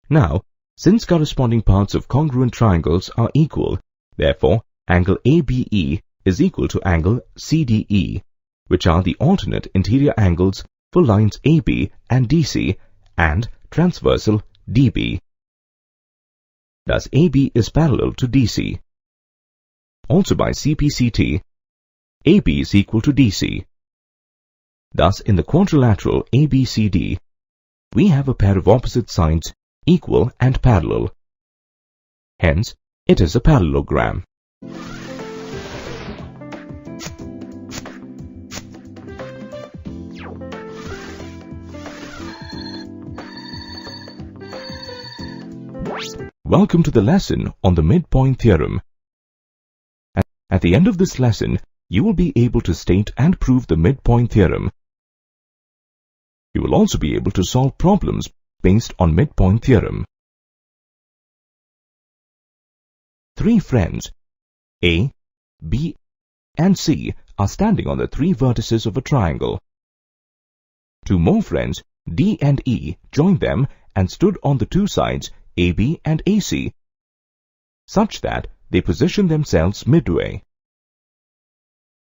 Now, since corresponding parts of congruent triangles are equal, therefore, angle ABE is equal to angle CDE, which are the alternate interior angles for lines AB and DC and transversal DB. Thus, AB is parallel to DC. Also by CPCT, AB is equal to DC. Thus, in the quadrilateral ABCD, we have a pair of opposite sides equal and parallel. Hence, it is a parallelogram. Welcome to the lesson on the midpoint theorem. At the end of this lesson, you will be able to state and prove the midpoint theorem. You will also be able to solve problems based on midpoint theorem. three friends, A, B, and C, are standing on the three vertices of a triangle. Two more friends, D and E, joined them and stood on the two sides, AB and AC, such that they position themselves midway.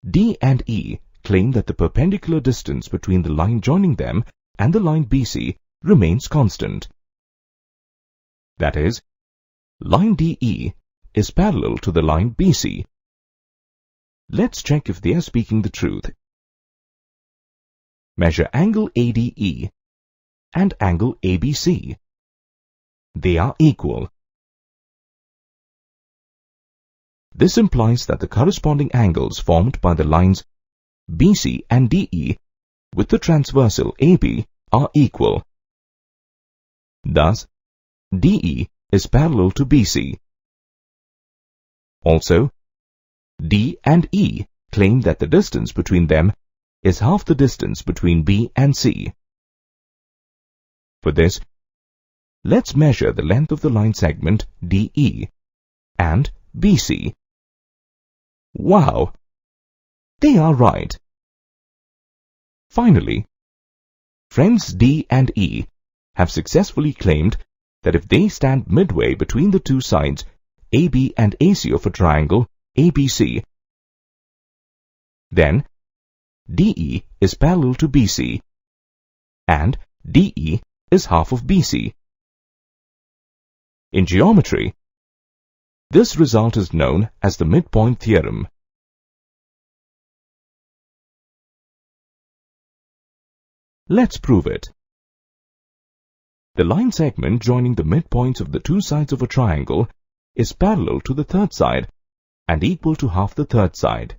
D and E claim that the perpendicular distance between the line joining them and the line BC remains constant. That is, line DE is parallel to the line BC. Let's check if they are speaking the truth. Measure angle ADE and angle ABC. They are equal. This implies that the corresponding angles formed by the lines BC and DE with the transversal AB are equal. Thus, DE is parallel to BC. Also, D and E claim that the distance between them is half the distance between B and C. For this, let's measure the length of the line segment DE and BC. Wow! They are right. Finally, friends D and E have successfully claimed that if they stand midway between the two sides AB and AC of a triangle ABC, then DE is parallel to BC and DE is half of BC. In geometry, this result is known as the midpoint theorem. Let's prove it. The line segment joining the midpoints of the two sides of a triangle is parallel to the third side and equal to half the third side.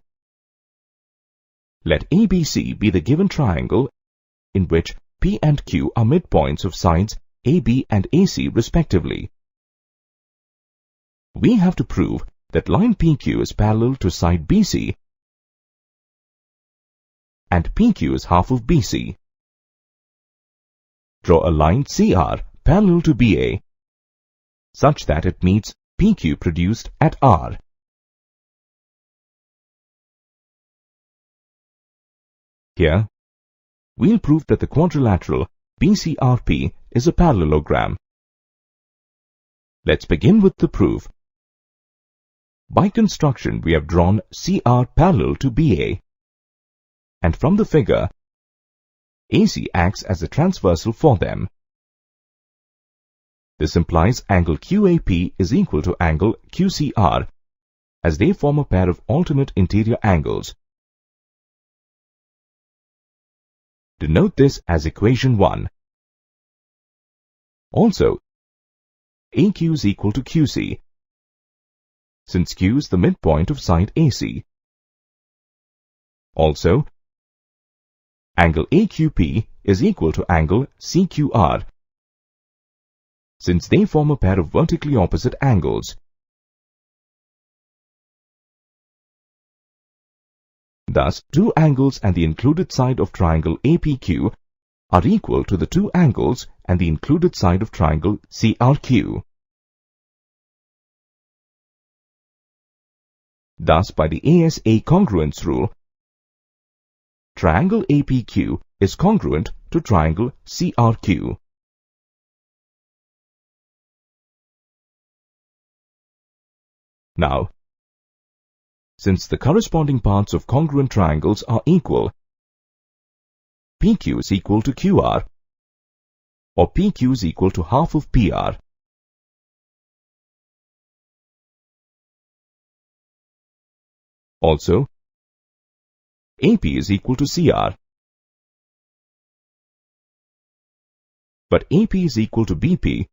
Let ABC be the given triangle in which P and Q are midpoints of sides AB and AC respectively. We have to prove that line PQ is parallel to side BC and PQ is half of BC. Draw a line CR parallel to BA such that it meets PQ produced at R. Here, we'll prove that the quadrilateral BCRP is a parallelogram. Let's begin with the proof. By construction, we have drawn CR parallel to BA, and from the figure, AC acts as a transversal for them. This implies angle QAP is equal to angle QCR, as they form a pair of alternate interior angles. Denote this as equation 1. Also, AQ is equal to QC, since Q is the midpoint of side AC. Also, angle AQP is equal to angle CQR, since they form a pair of vertically opposite angles. Thus, two angles and the included side of triangle APQ are equal to the two angles and the included side of triangle CRQ. Thus, by the ASA congruence rule, triangle APQ is congruent to triangle CRQ. Now, since the corresponding parts of congruent triangles are equal, PQ is equal to QR, or PQ is equal to half of PR. Also, AP is equal to CR, but AP is equal to BP,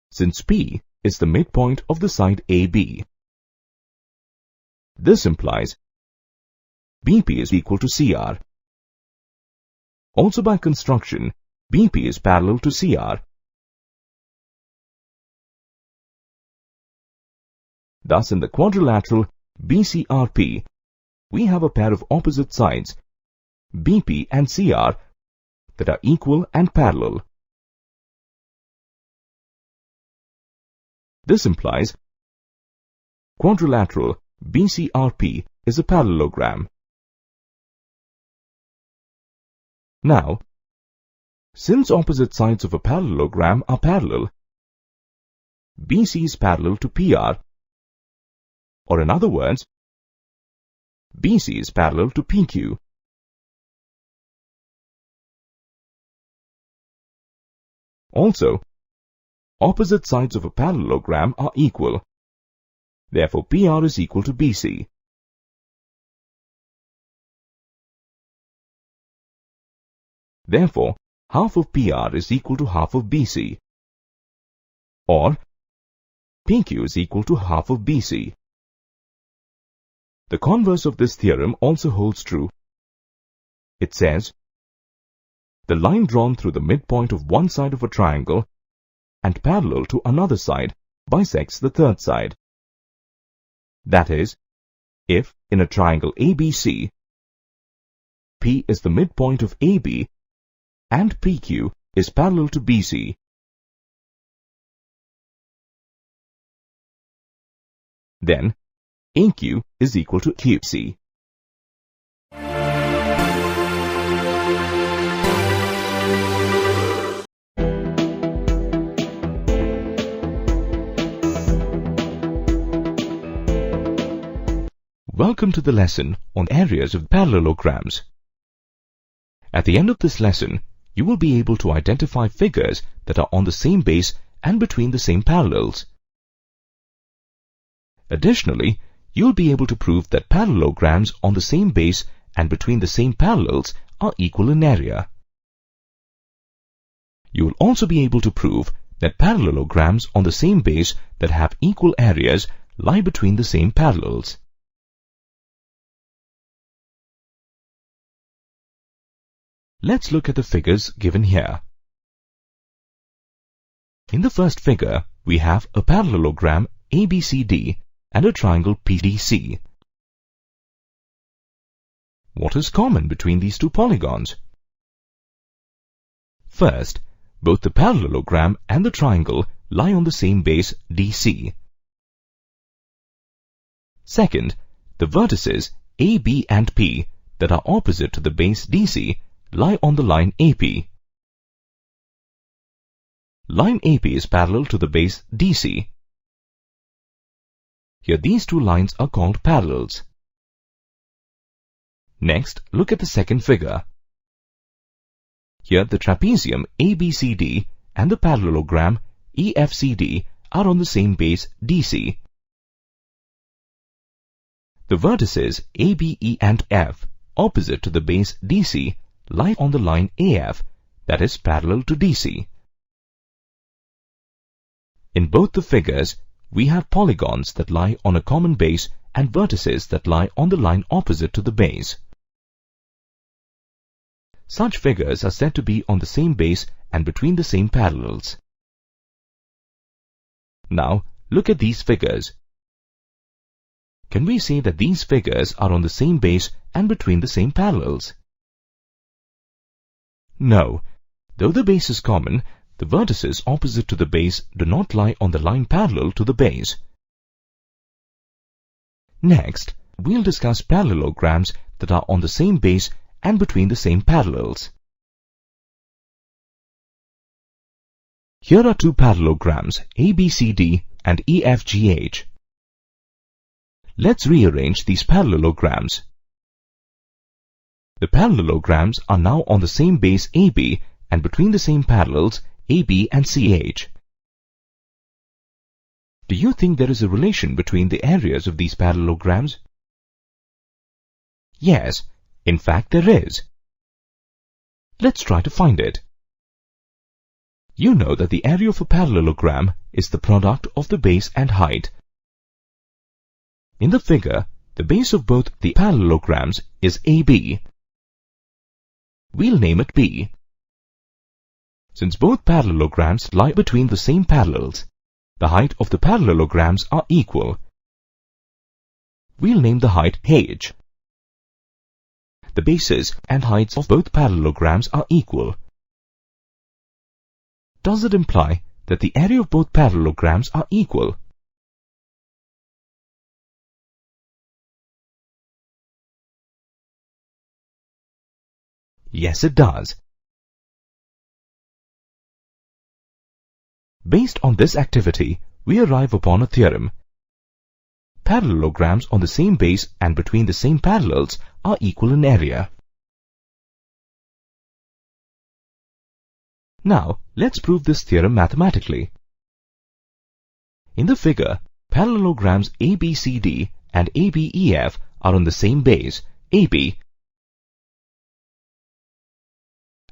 since P is the midpoint of the side AB. This implies BP is equal to CR. Also by construction, BP is parallel to CR. Thus, in the quadrilateral BCRP, we have a pair of opposite sides, BP and CR, that are equal and parallel. This implies quadrilateral BCRP is a parallelogram. Now, since opposite sides of a parallelogram are parallel, BC is parallel to PR, or in other words, BC is parallel to PQ. Also, opposite sides of a parallelogram are equal. Therefore, PR is equal to BC. Therefore, half of PR is equal to half of BC, or PQ is equal to half of BC. The converse of this theorem also holds true. It says, the line drawn through the midpoint of one side of a triangle and parallel to another side bisects the third side. That is, if in a triangle ABC, P is the midpoint of AB and PQ is parallel to BC, then AQ is equal to QC. Welcome to the lesson on areas of parallelograms. At the end of this lesson, you will be able to identify figures that are on the same base and between the same parallels. Additionally, you will be able to prove that parallelograms on the same base and between the same parallels are equal in area. You will also be able to prove that parallelograms on the same base that have equal areas lie between the same parallels. Let's look at the figures given here. In the first figure, we have a parallelogram ABCD and a triangle PDC. What is common between these two polygons? First, both the parallelogram and the triangle lie on the same base DC. Second, the vertices A, B and P that are opposite to the base DC lie on the line AP. Line AP is parallel to the base DC. Here these two lines are called parallels. Next, look at the second figure. Here the trapezium ABCD and the parallelogram EFCD are on the same base DC. The vertices A, B, E and F opposite to the base DC lie on the line AF, that is parallel to DC. In both the figures, we have polygons that lie on a common base and vertices that lie on the line opposite to the base. Such figures are said to be on the same base and between the same parallels. Now, look at these figures. Can we say that these figures are on the same base and between the same parallels? No. Though the base is common, the vertices opposite to the base do not lie on the line parallel to the base. Next, we'll discuss parallelograms that are on the same base and between the same parallels. Here are two parallelograms ABCD and EFGH. Let's rearrange these parallelograms. The parallelograms are now on the same base AB and between the same parallels AB and CH. Do you think there is a relation between the areas of these parallelograms? Yes, in fact there is. Let's try to find it. You know that the area of a parallelogram is the product of the base and height. In the figure, the base of both the parallelograms is AB. We'll name it B. Since both parallelograms lie between the same parallels, the height of the parallelograms are equal. We'll name the height H. The bases and heights of both parallelograms are equal. Does it imply that the area of both parallelograms are equal? Yes, it does. Based on this activity, we arrive upon a theorem. Parallelograms on the same base and between the same parallels are equal in area. Now, let's prove this theorem mathematically. In the figure, parallelograms ABCD and ABEF are on the same base, AB,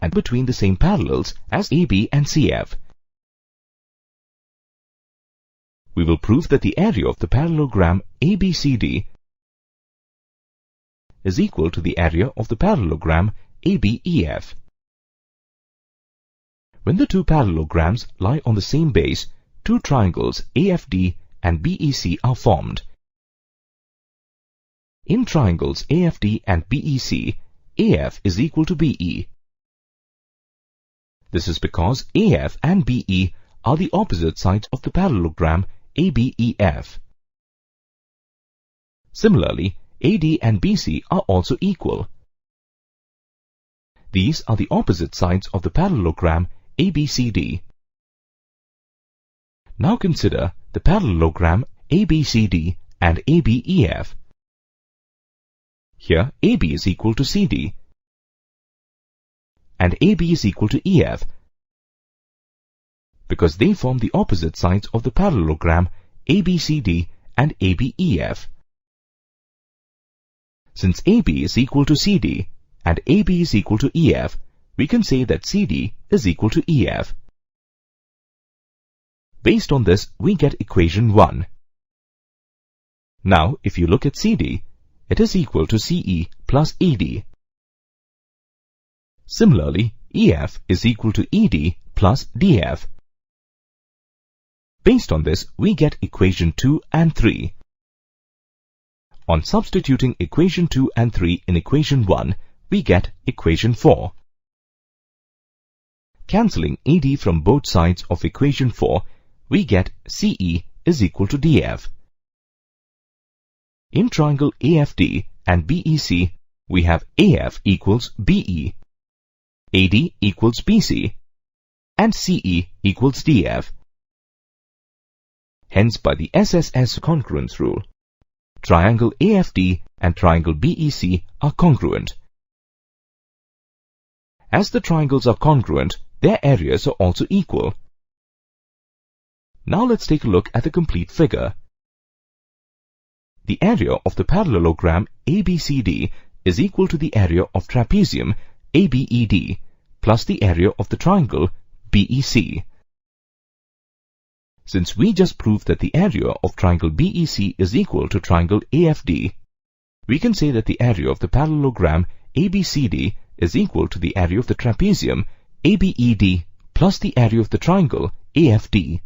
and between the same parallels as AB and CF. We will prove that the area of the parallelogram ABCD is equal to the area of the parallelogram ABEF. When the two parallelograms lie on the same base, two triangles AFD and BEC are formed. In triangles AFD and BEC, AF is equal to BE. This is because AF and BE are the opposite sides of the parallelogram ABEF. Similarly, AD and BC are also equal. These are the opposite sides of the parallelogram ABCD. Now consider the parallelogram ABCD and ABEF. Here AB is equal to CD and AB is equal to EF because they form the opposite sides of the parallelogram ABCD and ABEF. Since AB is equal to CD and AB is equal to EF, we can say that CD is equal to EF. Based on this, we get equation 1. Now, if you look at CD, it is equal to CE plus ED. Similarly, EF is equal to ED plus DF. Based on this, we get equation 2 and 3. On substituting equation 2 and 3 in equation 1, we get equation 4. Cancelling ED from both sides of equation 4, we get CE is equal to DF. In triangle AFD and BEC, we have AF equals BE, AD equals BC, and CE equals DF. Hence, by the SSS congruence rule, triangle AFD and triangle BEC are congruent. As the triangles are congruent, their areas are also equal. Now let's take a look at the complete figure. The area of the parallelogram ABCD is equal to the area of trapezium ABED plus the area of the triangle BEC. Since we just proved that the area of triangle BEC is equal to triangle AFD, we can say that the area of the parallelogram ABCD is equal to the area of the trapezium ABED plus the area of the triangle AFD.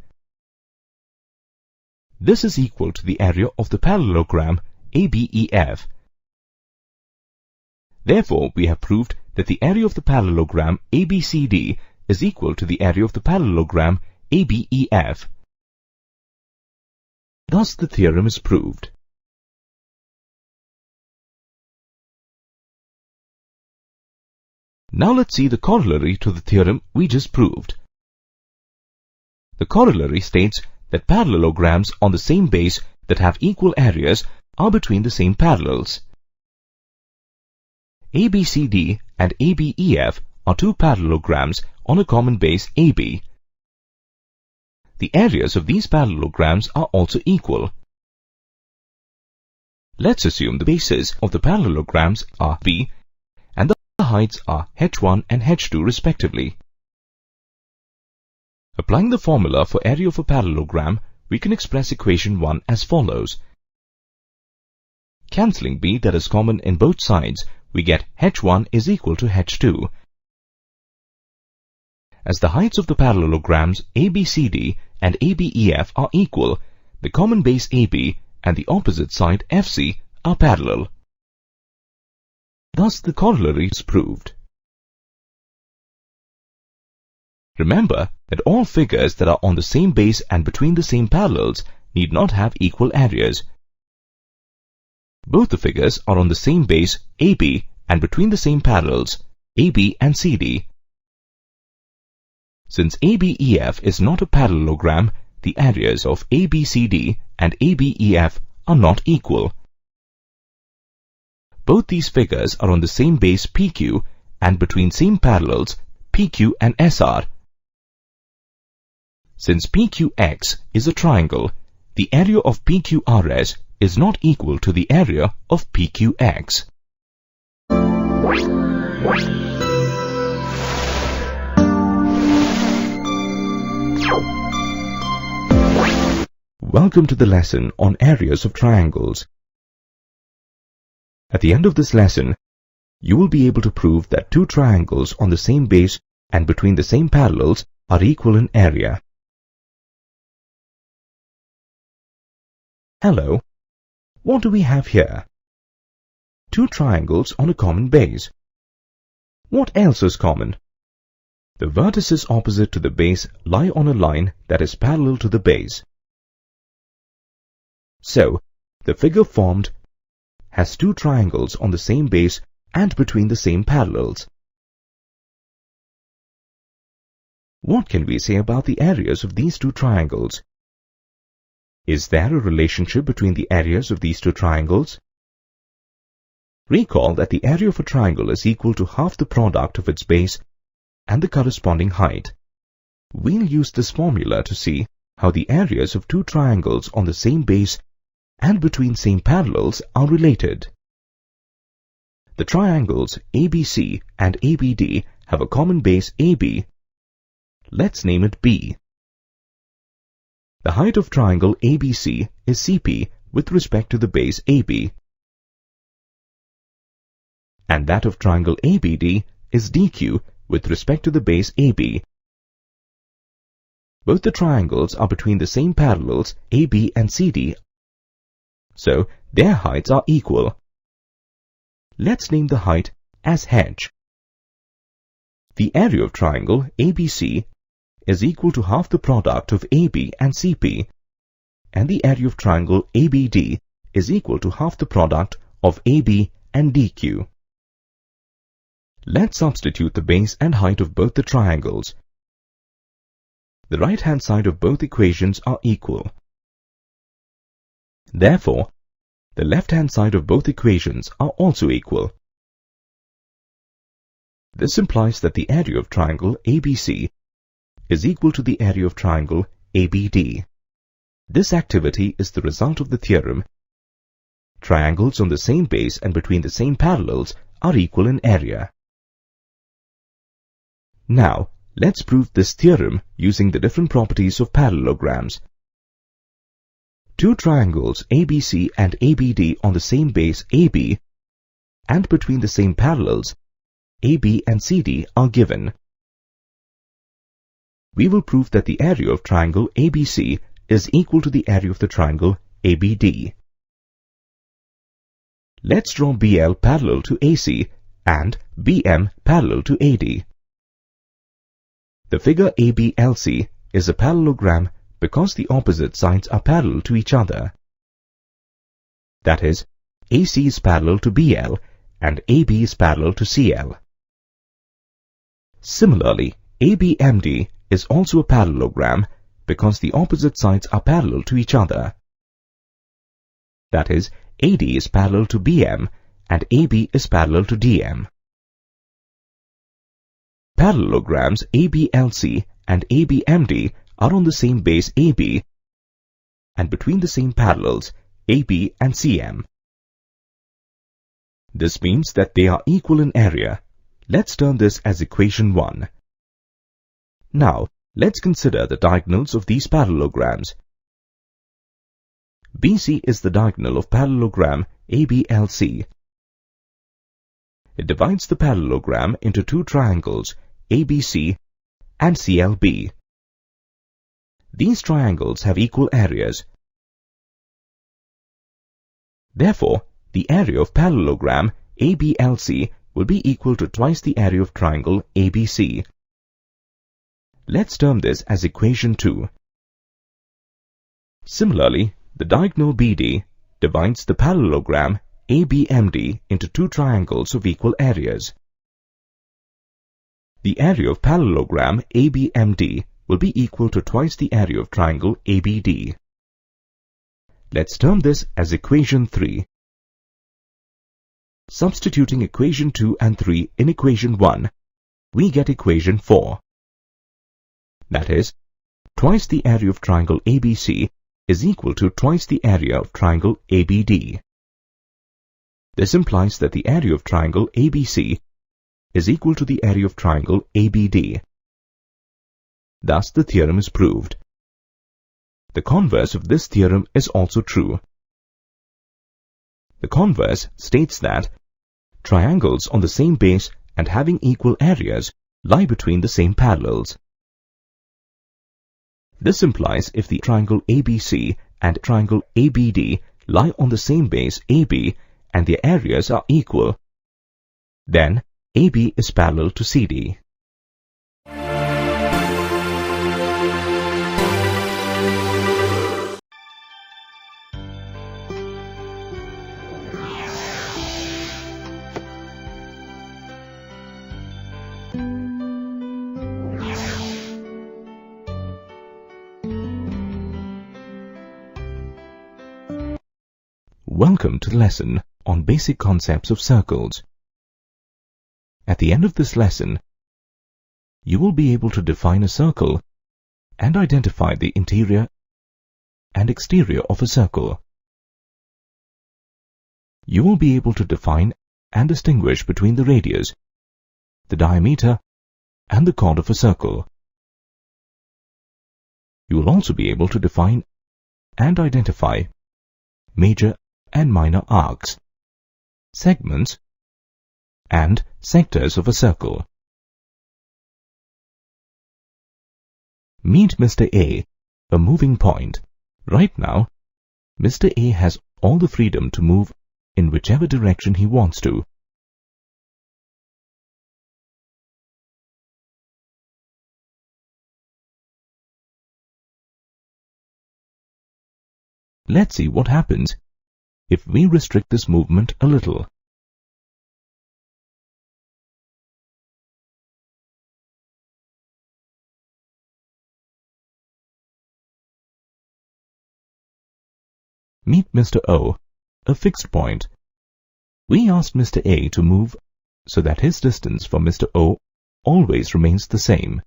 This is equal to the area of the parallelogram ABEF. Therefore, we have proved that the area of the parallelogram ABCD is equal to the area of the parallelogram ABEF. Thus, the theorem is proved. Now let's see the corollary to the theorem we just proved. The corollary states that parallelograms on the same base that have equal areas are between the same parallels. ABCD and ABEF are two parallelograms on a common base AB. The areas of these parallelograms are also equal. Let's assume the bases of the parallelograms are B and the heights are h1 and h2 respectively. Applying the formula for area of a parallelogram, we can express equation 1 as follows. Cancelling B that is common in both sides, we get h1 is equal to h2. As the heights of the parallelograms ABCD and ABEF are equal, the common base AB and the opposite side FC are parallel. Thus, the corollary is proved. Remember that all figures that are on the same base and between the same parallels need not have equal areas. Both the figures are on the same base AB and between the same parallels, AB and CD. Since ABEF is not a parallelogram, the areas of ABCD and ABEF are not equal. Both these figures are on the same base PQ and between same parallels PQ and SR. Since PQX is a triangle, the area of PQRS is not equal to the area of PQX. Welcome to the lesson on areas of triangles. At the end of this lesson, you will be able to prove that two triangles on the same base and between the same parallels are equal in area. Hello, what do we have here? Two triangles on a common base. What else is common? The vertices opposite to the base lie on a line that is parallel to the base. So, the figure formed has two triangles on the same base and between the same parallels. What can we say about the areas of these two triangles? Is there a relationship between the areas of these two triangles? Recall that the area of a triangle is equal to half the product of its base and the corresponding height. We'll use this formula to see how the areas of two triangles on the same base and between same parallels are related. The triangles ABC and ABD have a common base AB. Let's name it B. The height of triangle ABC is CP with respect to the base AB, and that of triangle ABD is DQ with respect to the base AB. Both the triangles are between the same parallels AB and CD, so their heights are equal. Let's name the height as H. The area of triangle ABC is equal to half the product of AB and CP, and the area of triangle ABD is equal to half the product of AB and DQ. Let's substitute the base and height of both the triangles. The right-hand side of both equations are equal. Therefore, the left-hand side of both equations are also equal. This implies that the area of triangle ABC is equal to the area of triangle ABD. This activity is the result of the theorem: triangles on the same base and between the same parallels are equal in area. Now, let's prove this theorem using the different properties of parallelograms. Two triangles ABC and ABD on the same base AB and between the same parallels AB and CD are given. We will prove that the area of triangle ABC is equal to the area of the triangle ABD. Let's draw BL parallel to AC and BM parallel to AD. The figure ABLC is a parallelogram because the opposite sides are parallel to each other. That is, AC is parallel to BL and AB is parallel to CL. Similarly, ABMD is also a parallelogram because the opposite sides are parallel to each other. That is, AD is parallel to BM and AB is parallel to DM. Parallelograms ABLC and ABMD are on the same base AB and between the same parallels AB and CM. This means that they are equal in area. Let's term this as equation 1. Now, let's consider the diagonals of these parallelograms. BC is the diagonal of parallelogram ABLC. It divides the parallelogram into two triangles ABC and CLB. These triangles have equal areas. Therefore, the area of parallelogram ABLC will be equal to twice the area of triangle ABC. Let's term this as equation 2. Similarly, the diagonal BD divides the parallelogram ABMD into two triangles of equal areas. the area of parallelogram ABMD will be equal to twice the area of triangle ABD. Let's term this as equation 3. Substituting equation 2 and 3 in equation 1, we get equation 4. That is, twice the area of triangle ABC is equal to twice the area of triangle ABD. This implies that the area of triangle ABC is equal to the area of triangle ABD. Thus, the theorem is proved. The converse of this theorem is also true. The converse states that triangles on the same base and having equal areas lie between the same parallels. This implies if the triangle ABC and triangle ABD lie on the same base AB and their areas are equal, then AB is parallel to CD. Welcome to the lesson on basic concepts of circles. At the end of this lesson, you will be able to define a circle and identify the interior and exterior of a circle. You will be able to define and distinguish between the radius, the diameter, and the chord of a circle. You will also be able to define and identify major and minor arcs, segments, and sectors of a circle. Meet Mr. A, a moving point. Right now, Mr. A has all the freedom to move in whichever direction he wants to. Let's see what happens if we restrict this movement a little. Meet Mr. O, a fixed point. We asked Mr. A to move so that his distance from Mr. O always remains the same.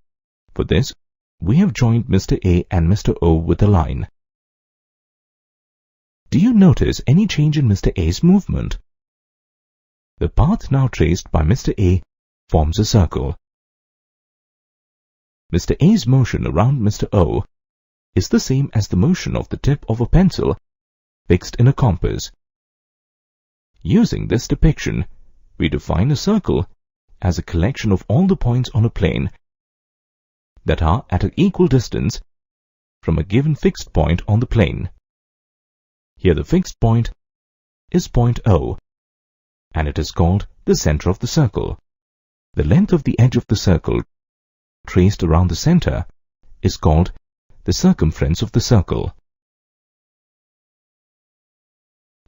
For this, we have joined Mr. A and Mr. O with a line. Do you notice any change in Mr. A's movement? The path now traced by Mr. A forms a circle. Mr. A's motion around Mr. O is the same as the motion of the tip of a pencil fixed in a compass. Using this depiction, we define a circle as a collection of all the points on a plane that are at an equal distance from a given fixed point on the plane. Here the fixed point is point O, and it is called the center of the circle. The length of the edge of the circle traced around the center is called the circumference of the circle.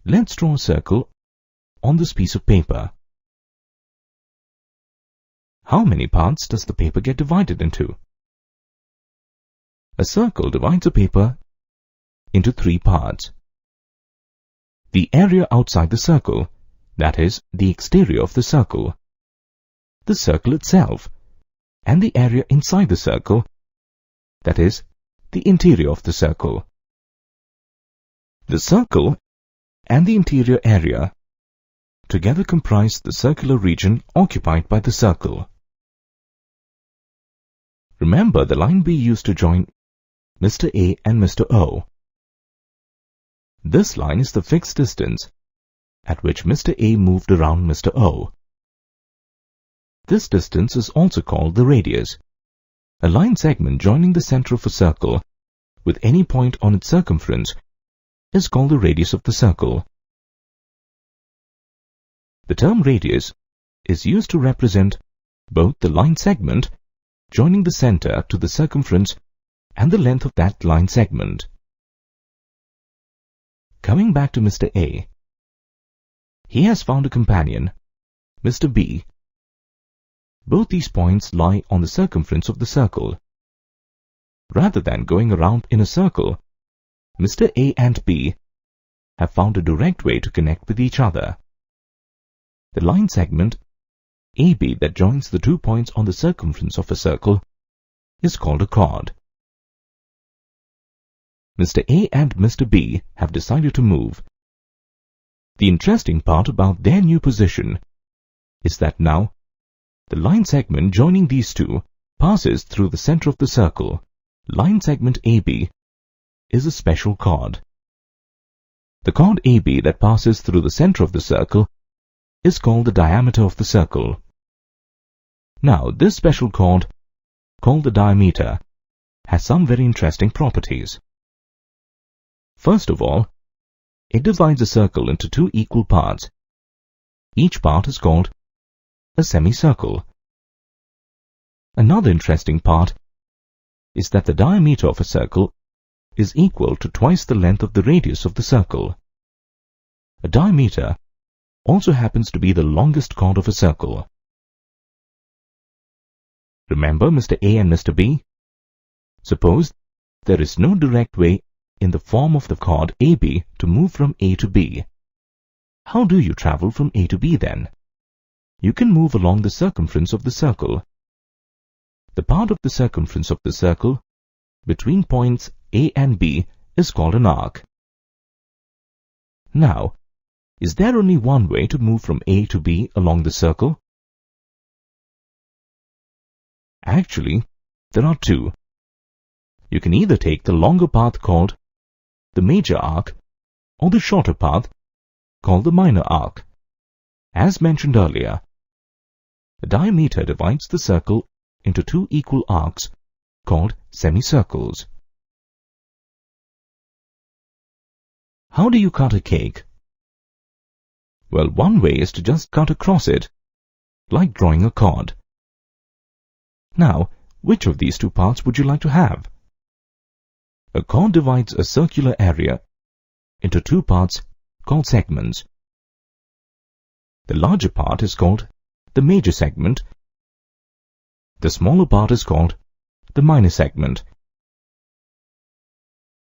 Let's draw a circle on this piece of paper. How many parts does the paper get divided into? A circle divides a paper into 3 parts. The area outside the circle, that is, the exterior of the circle itself, and the area inside the circle, that is, the interior of the circle. The circle and the interior area together comprise the circular region occupied by the circle. Remember the line we used to join Mr. A and Mr. O. This line is the fixed distance at which Mr. A moved around Mr. O. This distance is also called the radius. A line segment joining the center of a circle with any point on its circumference is called the radius of the circle. The term radius is used to represent both the line segment joining the center to the circumference and the length of that line segment. Coming back to Mr. A, he has found a companion, Mr. B. both these points lie on the circumference of the circle. Rather than going around in a circle, Mr. A and B have found a direct way to connect with each other. The line segment AB that joins the 2 points on the circumference of a circle is called a chord. Mr. A and Mr. B have decided to move. The interesting part about their new position is that now the line segment joining these two passes through the center of the circle. Line segment AB is a special chord. The chord AB that passes through the center of the circle is called the diameter of the circle. Now, this special chord, called the diameter, has some very interesting properties. First of all, it divides a circle into 2 equal parts. Each part is called a semicircle. Another interesting part is that the diameter of a circle is equal to twice the length of the radius of the circle. A diameter also happens to be the longest chord of a circle. Remember Mr. A and Mr. B? Suppose there is no direct way in the form of the chord AB to move from A to B. How do you travel from A to B then? You can move along the circumference of the circle. The part of the circumference of the circle between points A and B is called an arc. Now, is there only one way to move from A to B along the circle? Actually, there are 2. You can either take the longer path called the major arc or the shorter path called the minor arc. As mentioned earlier, the diameter divides the circle into 2 equal arcs called semicircles. How do you cut a cake? Well, one way is to just cut across it, like drawing a chord. Now, which of these 2 parts would you like to have? A chord divides a circular area into 2 parts called segments. The larger part is called the major segment. The smaller part is called the minor segment.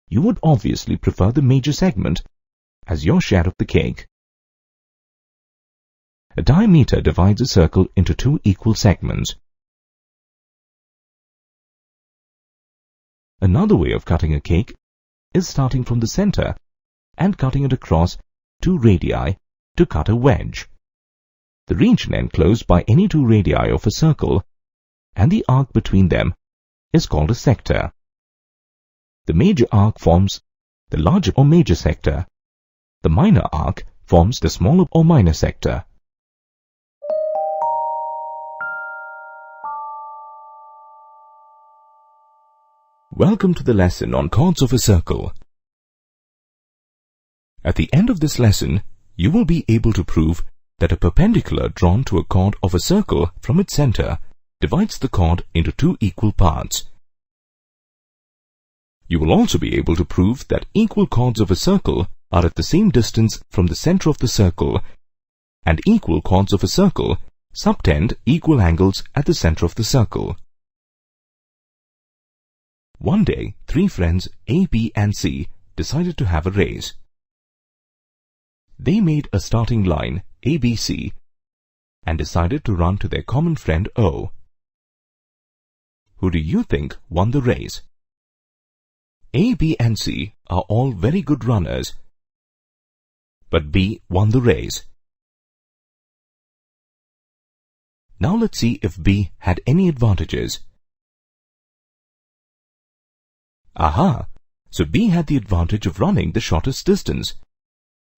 You would obviously prefer the major segment as your share of the cake. A diameter divides a circle into 2 equal segments. Another way of cutting a cake is starting from the center and cutting it across 2 radii to cut a wedge. The region enclosed by any 2 radii of a circle and the arc between them is called a sector. The major arc forms the larger or major sector. The minor arc forms the smaller or minor sector. Welcome to the lesson on chords of a circle. At the end of this lesson, you will be able to prove that a perpendicular drawn to a chord of a circle from its center divides the chord into 2 equal parts. You will also be able to prove that equal chords of a circle are at the same distance from the center of the circle, and equal chords of a circle subtend equal angles at the center of the circle. One day, 3 friends A, B and C decided to have a race. They made a starting line ABC and decided to run to their common friend O. Who do you think won the race? A, B and C are all very good runners, but B won the race. Now let's see if B had any advantages. Aha! So B had the advantage of running the shortest distance,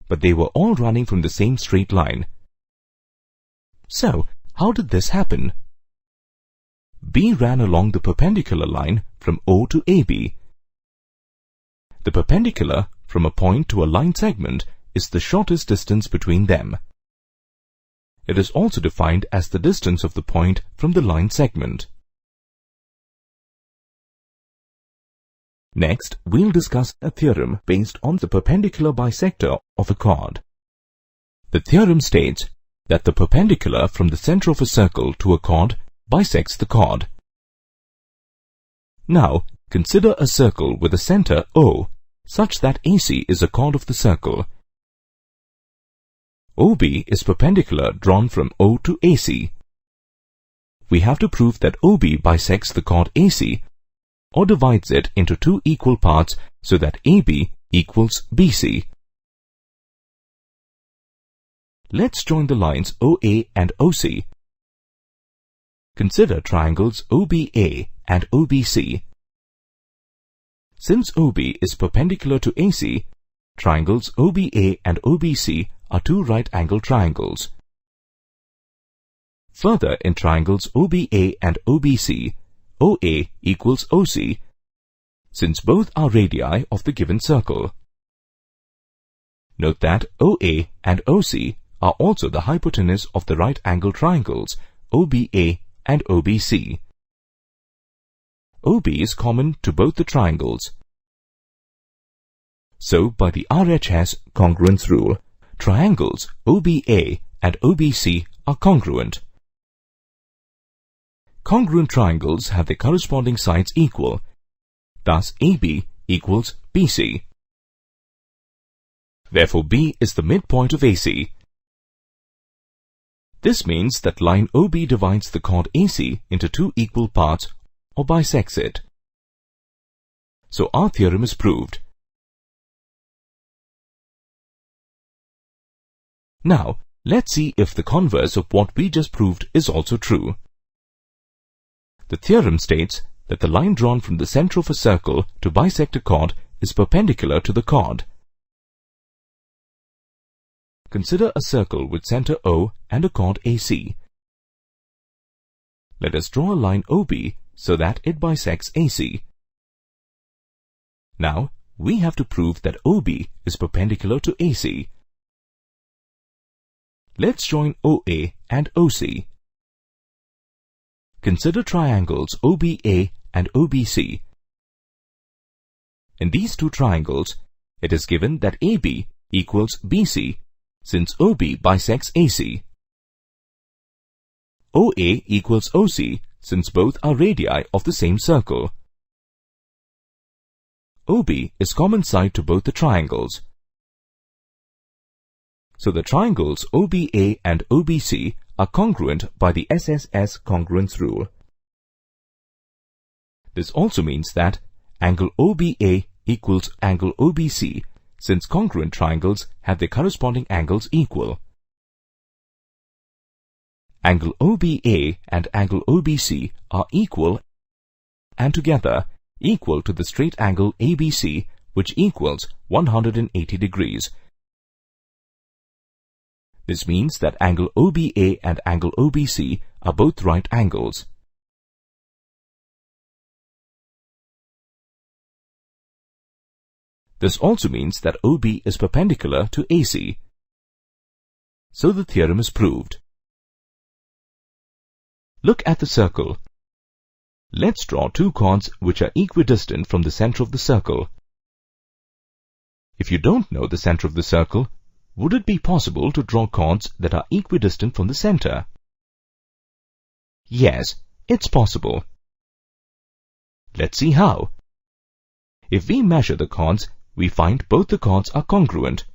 but they were all running from the same straight line. So, how did this happen? B ran along the perpendicular line from O to AB. The perpendicular from a point to a line segment is the shortest distance between them. It is also defined as the distance of the point from the line segment. Next, we'll discuss a theorem based on the perpendicular bisector of a chord. The theorem states that the perpendicular from the center of a circle to a chord bisects the chord. Now, consider a circle with a center O, such that AC is a chord of the circle. OB is perpendicular drawn from O to AC. We have to prove that OB bisects the chord AC or divides it into two equal parts so that AB equals BC. Let's join the lines OA and OC. Consider triangles OBA and OBC. Since OB is perpendicular to AC, triangles OBA and OBC are two right-angled triangles. Further, in triangles OBA and OBC, OA equals OC, since both are radii of the given circle. Note that OA and OC are also the hypotenuse of the right-angled triangles OBA and OBC. OB is common to both the triangles. So, by the RHS congruence rule, triangles OBA and OBC are congruent. Congruent triangles have their corresponding sides equal. Thus, AB equals BC. Therefore, B is the midpoint of AC. This means that line OB divides the chord AC into two equal parts or bisects it. So our theorem is proved. Now, let's see if the converse of what we just proved is also true. The theorem states that the line drawn from the center of a circle to bisect a chord is perpendicular to the chord. Consider a circle with center O and a chord AC. Let us draw a line OB so that it bisects AC. Now, we have to prove that OB is perpendicular to AC. Let's join OA and OC. Consider triangles OBA and OBC. In these two triangles, it is given that AB equals BC since OB bisects AC. OA equals OC since both are radii of the same circle. OB is common side to both the triangles. So the triangles OBA and OBC are congruent by the SSS congruence rule. This also means that angle OBA equals angle OBC since congruent triangles have their corresponding angles equal. Angle OBA and angle OBC are equal and together equal to the straight angle ABC, which equals 180 degrees. This means that angle OBA and angle OBC are both right angles. This also means that OB is perpendicular to AC. So the theorem is proved. Look at the circle. Let's draw two chords which are equidistant from the center of the circle. If you don't know the center of the circle, would it be possible to draw chords that are equidistant from the center? Yes, it's possible. Let's see how. If we measure the chords, we find both the chords are congruent.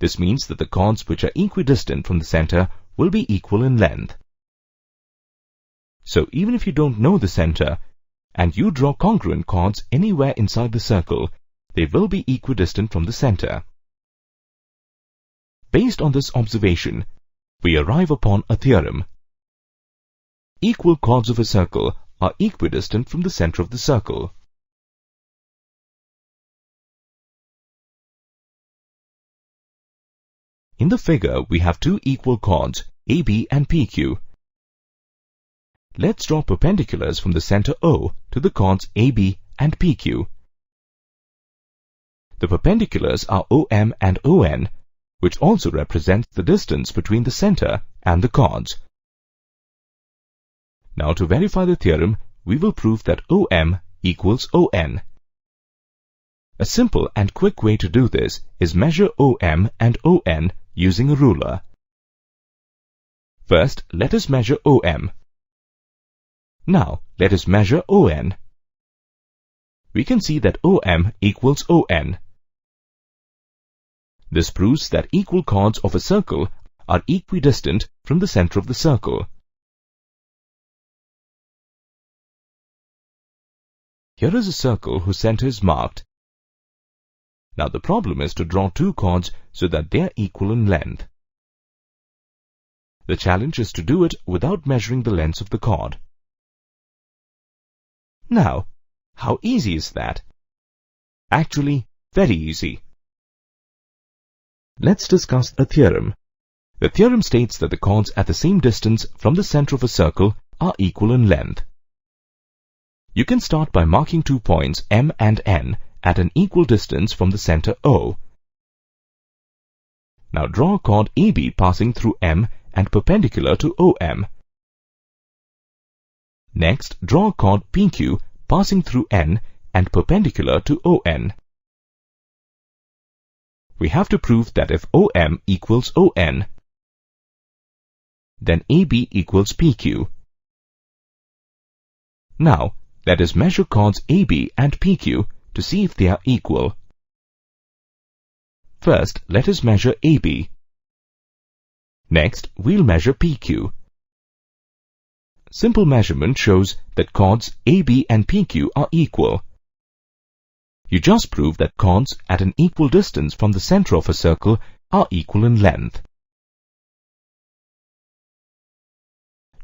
This means that the chords which are equidistant from the center will be equal in length. So even if you don't know the center, and you draw congruent chords anywhere inside the circle, they will be equidistant from the center. Based on this observation, we arrive upon a theorem. Equal chords of a circle are equidistant from the center of the circle. In the figure, we have two equal chords, AB and PQ. Let's draw perpendiculars from the center O to the chords AB and PQ. The perpendiculars are OM and ON, which also represents the distance between the center and the chords. Now to verify the theorem, we will prove that OM equals ON. A simple and quick way to do this is measure OM and ON using a ruler. First, let us measure OM. Now, let us measure ON. We can see that OM equals ON. This proves that equal chords of a circle are equidistant from the center of the circle. Here is a circle whose center is marked. Now the problem is to draw two chords so that they are equal in length. The challenge is to do it without measuring the lengths of the chord. Now, how easy is that? Actually, very easy. Let's discuss a theorem. The theorem states that the chords at the same distance from the center of a circle are equal in length. You can start by marking 2 points M and N at an equal distance from the center O. Now draw a chord AB passing through M and perpendicular to OM. Next, draw a chord PQ passing through N and perpendicular to ON. We have to prove that if OM equals ON, then AB equals PQ. Now, let us measure chords AB and PQ to see if they are equal. First, let us measure AB. Next, we'll measure PQ. Simple measurement shows that chords AB and PQ are equal. You just prove that chords at an equal distance from the center of a circle are equal in length.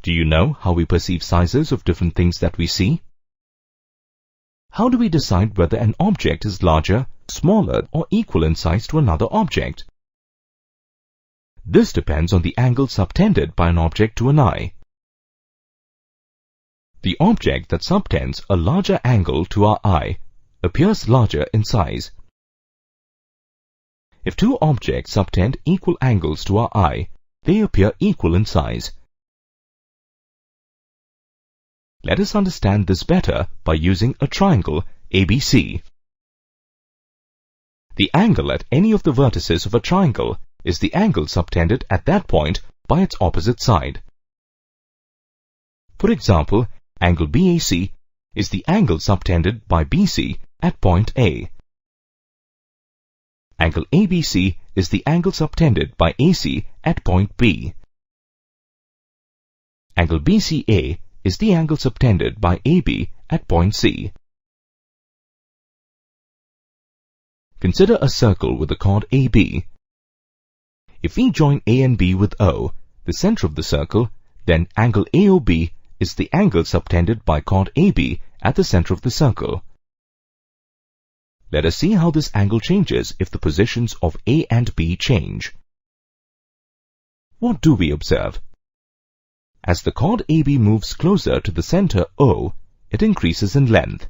Do you know how we perceive sizes of different things that we see? How do we decide whether an object is larger, smaller, or equal in size to another object? This depends on the angle subtended by an object to an eye. The object that subtends a larger angle to our eye appears larger in size. If two objects subtend equal angles to our eye, they appear equal in size. Let us understand this better by using a triangle ABC. The angle at any of the vertices of a triangle is the angle subtended at that point by its opposite side. For example, angle BAC is the angle subtended by BC at point A. Angle ABC is the angle subtended by AC at point B. Angle BCA is the angle subtended by AB at point C. Consider a circle with a chord AB. If we join A and B with O, the center of the circle, then angle AOB is the angle subtended by chord AB at the center of the circle. Let us see how this angle changes if the positions of A and B change. What do we observe? As the chord AB moves closer to the center O, it increases in length.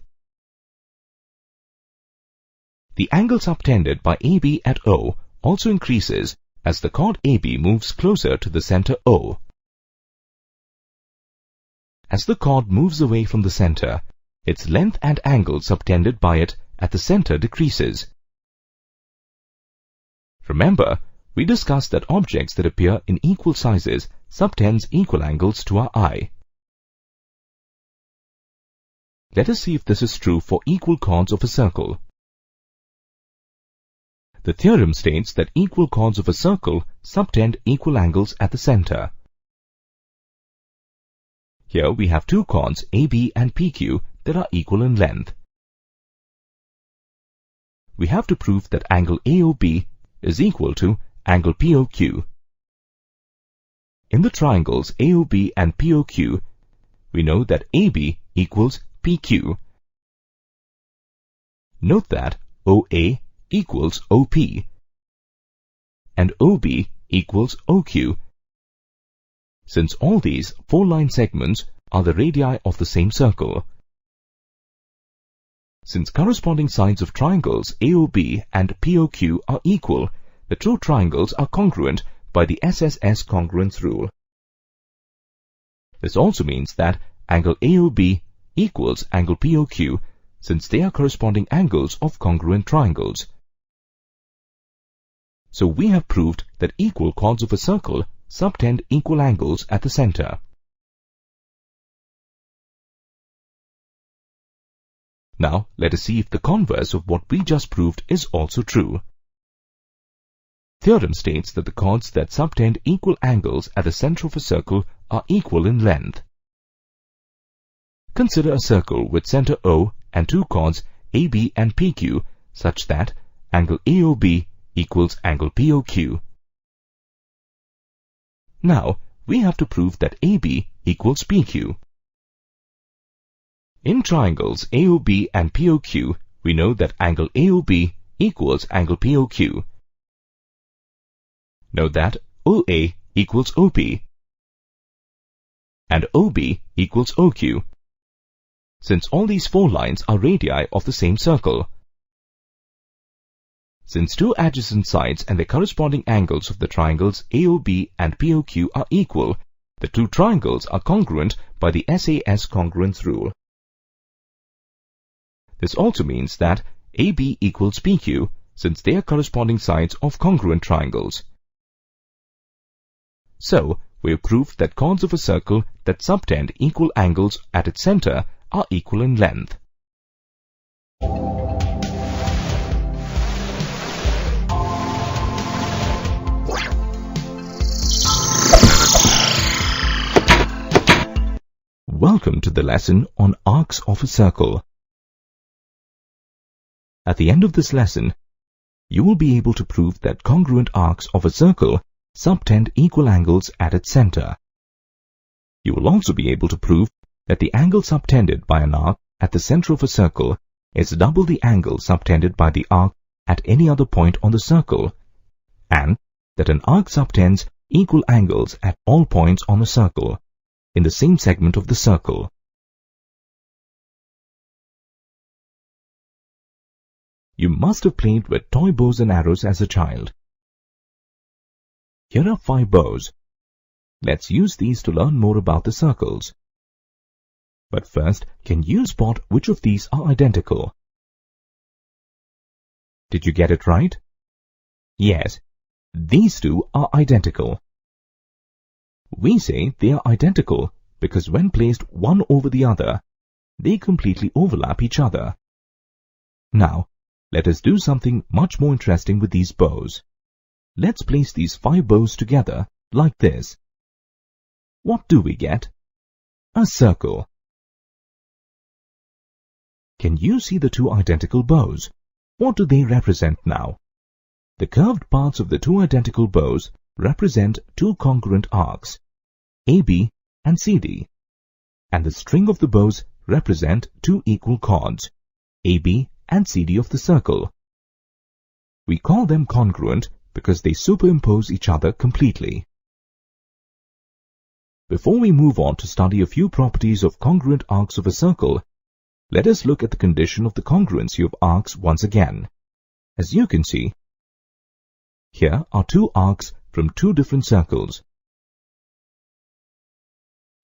The angle subtended by AB at O also increases as the chord AB moves closer to the center O. As the chord moves away from the center, its length and angle subtended by it at the center decreases. Remember, we discussed that objects that appear in equal sizes subtends equal angles to our eye. Let us see if this is true for equal chords of a circle. The theorem states that equal chords of a circle subtend equal angles at the center. Here we have two chords AB and PQ that are equal in length. We have to prove that angle AOB is equal to angle POQ. In the triangles AOB and POQ, we know that AB equals PQ. Note that OA equals OP and OB equals OQ, since all these four-line segments are the radii of the same circle. Since corresponding sides of triangles AOB and POQ are equal, the true triangles are congruent by the SSS congruence rule. This also means that angle AOB equals angle POQ, since they are corresponding angles of congruent triangles. So we have proved that equal chords of a circle subtend equal angles at the center. Now, let us see if the converse of what we just proved is also true. Theorem states that the chords that subtend equal angles at the center of a circle are equal in length. Consider a circle with center O and two chords AB and PQ such that angle AOB equals angle POQ. Now, we have to prove that AB equals PQ. In triangles AOB and POQ, we know that angle AOB equals angle POQ. Note that OA equals OP and OB equals OQ, since all these four lines are radii of the same circle. Since two adjacent sides and the corresponding angles of the triangles AOB and POQ are equal, the two triangles are congruent by the SAS congruence rule. This also means that AB equals PQ, since they are corresponding sides of congruent triangles. So, we have proved that chords of a circle that subtend equal angles at its center are equal in length. Welcome to the lesson on arcs of a circle. At the end of this lesson, you will be able to prove that congruent arcs of a circle subtend equal angles at its center. You will also be able to prove that the angle subtended by an arc at the center of a circle is double the angle subtended by the arc at any other point on the circle, and that an arc subtends equal angles at all points on a circle in the same segment of the circle. You must have played with toy bows and arrows as a child. Here are 5 bows. Let's use these to learn more about the circles. But first, can you spot which of these are identical? Did you get it right? Yes, these two are identical. We say they are identical because when placed one over the other, they completely overlap each other. Now, let us do something much more interesting with these bows. Let's place these 5 bows together like this. What do we get? A circle. Can you see the two identical bows? What do they represent now? The curved parts of the two identical bows represent two congruent arcs, AB and CD, and the string of the bows represent two equal chords, AB and CD of the circle. We call them congruent because they superimpose each other completely. Before we move on to study a few properties of congruent arcs of a circle, let us look at the condition of the congruency of arcs once again. As you can see, here are two arcs from two different circles.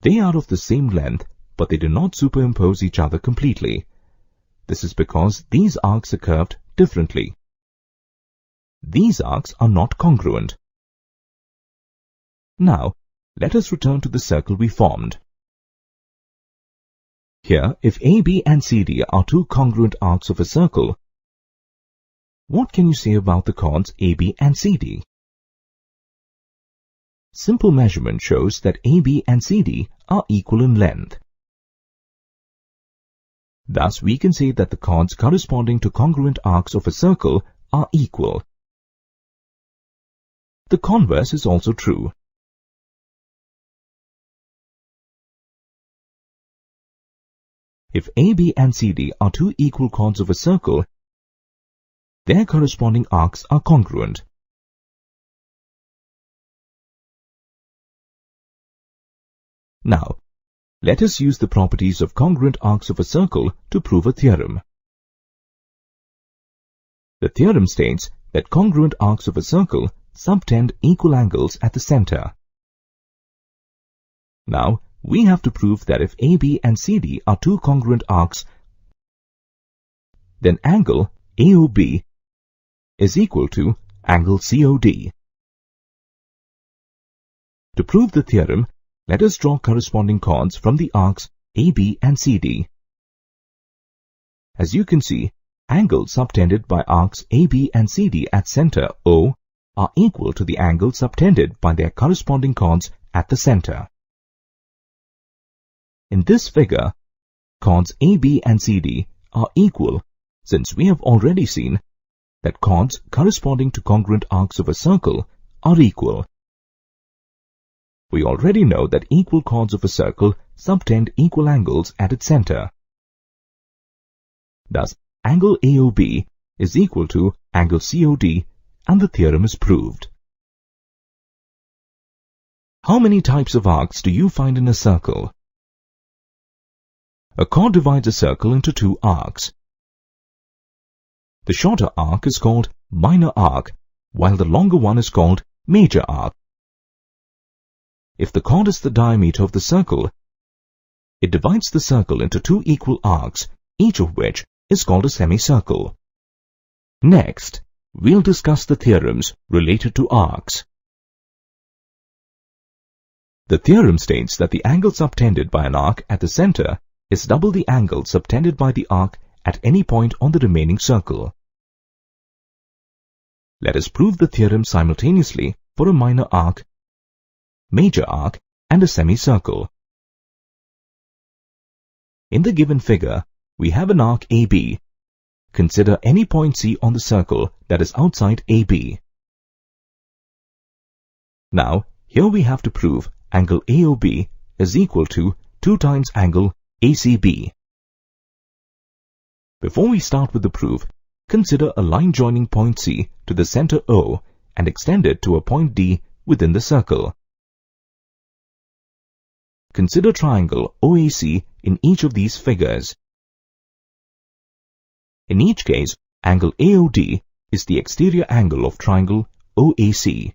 They are of the same length, but they do not superimpose each other completely. This is because these arcs are curved differently. These arcs are not congruent. Now, let us return to the circle we formed. Here, if AB and CD are two congruent arcs of a circle, what can you say about the chords AB and CD? Simple measurement shows that AB and CD are equal in length. Thus, we can say that the chords corresponding to congruent arcs of a circle are equal. The converse is also true. If AB and CD are two equal chords of a circle, their corresponding arcs are congruent. Now, let us use the properties of congruent arcs of a circle to prove a theorem. The theorem states that congruent arcs of a circle subtend equal angles at the center. Now, we have to prove that if AB and CD are two congruent arcs, then angle AOB is equal to angle COD. To prove the theorem, let us draw corresponding chords from the arcs AB and CD. As you can see, angles subtended by arcs AB and CD at center O are equal to the angles subtended by their corresponding chords at the center. In this figure, chords AB and CD are equal since we have already seen that chords corresponding to congruent arcs of a circle are equal. We already know that equal chords of a circle subtend equal angles at its center. Thus, angle AOB is equal to angle COD, and the theorem is proved. How many types of arcs do you find in a circle? A chord divides a circle into two arcs. The shorter arc is called minor arc, while the longer one is called major arc. If the chord is the diameter of the circle, it divides the circle into two equal arcs, each of which is called a semicircle. Next, we'll discuss the theorems related to arcs. The theorem states that the angle subtended by an arc at the center is double the angle subtended by the arc at any point on the remaining circle. Let us prove the theorem simultaneously for a minor arc, major arc, and a semicircle. In the given figure, we have an arc AB. Consider any point C on the circle that is outside AB. Now, here we have to prove angle AOB is equal to 2 times angle ACB. Before we start with the proof, consider a line joining point C to the center O and extend it to a point D within the circle. Consider triangle OAC in each of these figures. In each case, angle AOD is the exterior angle of triangle OAC.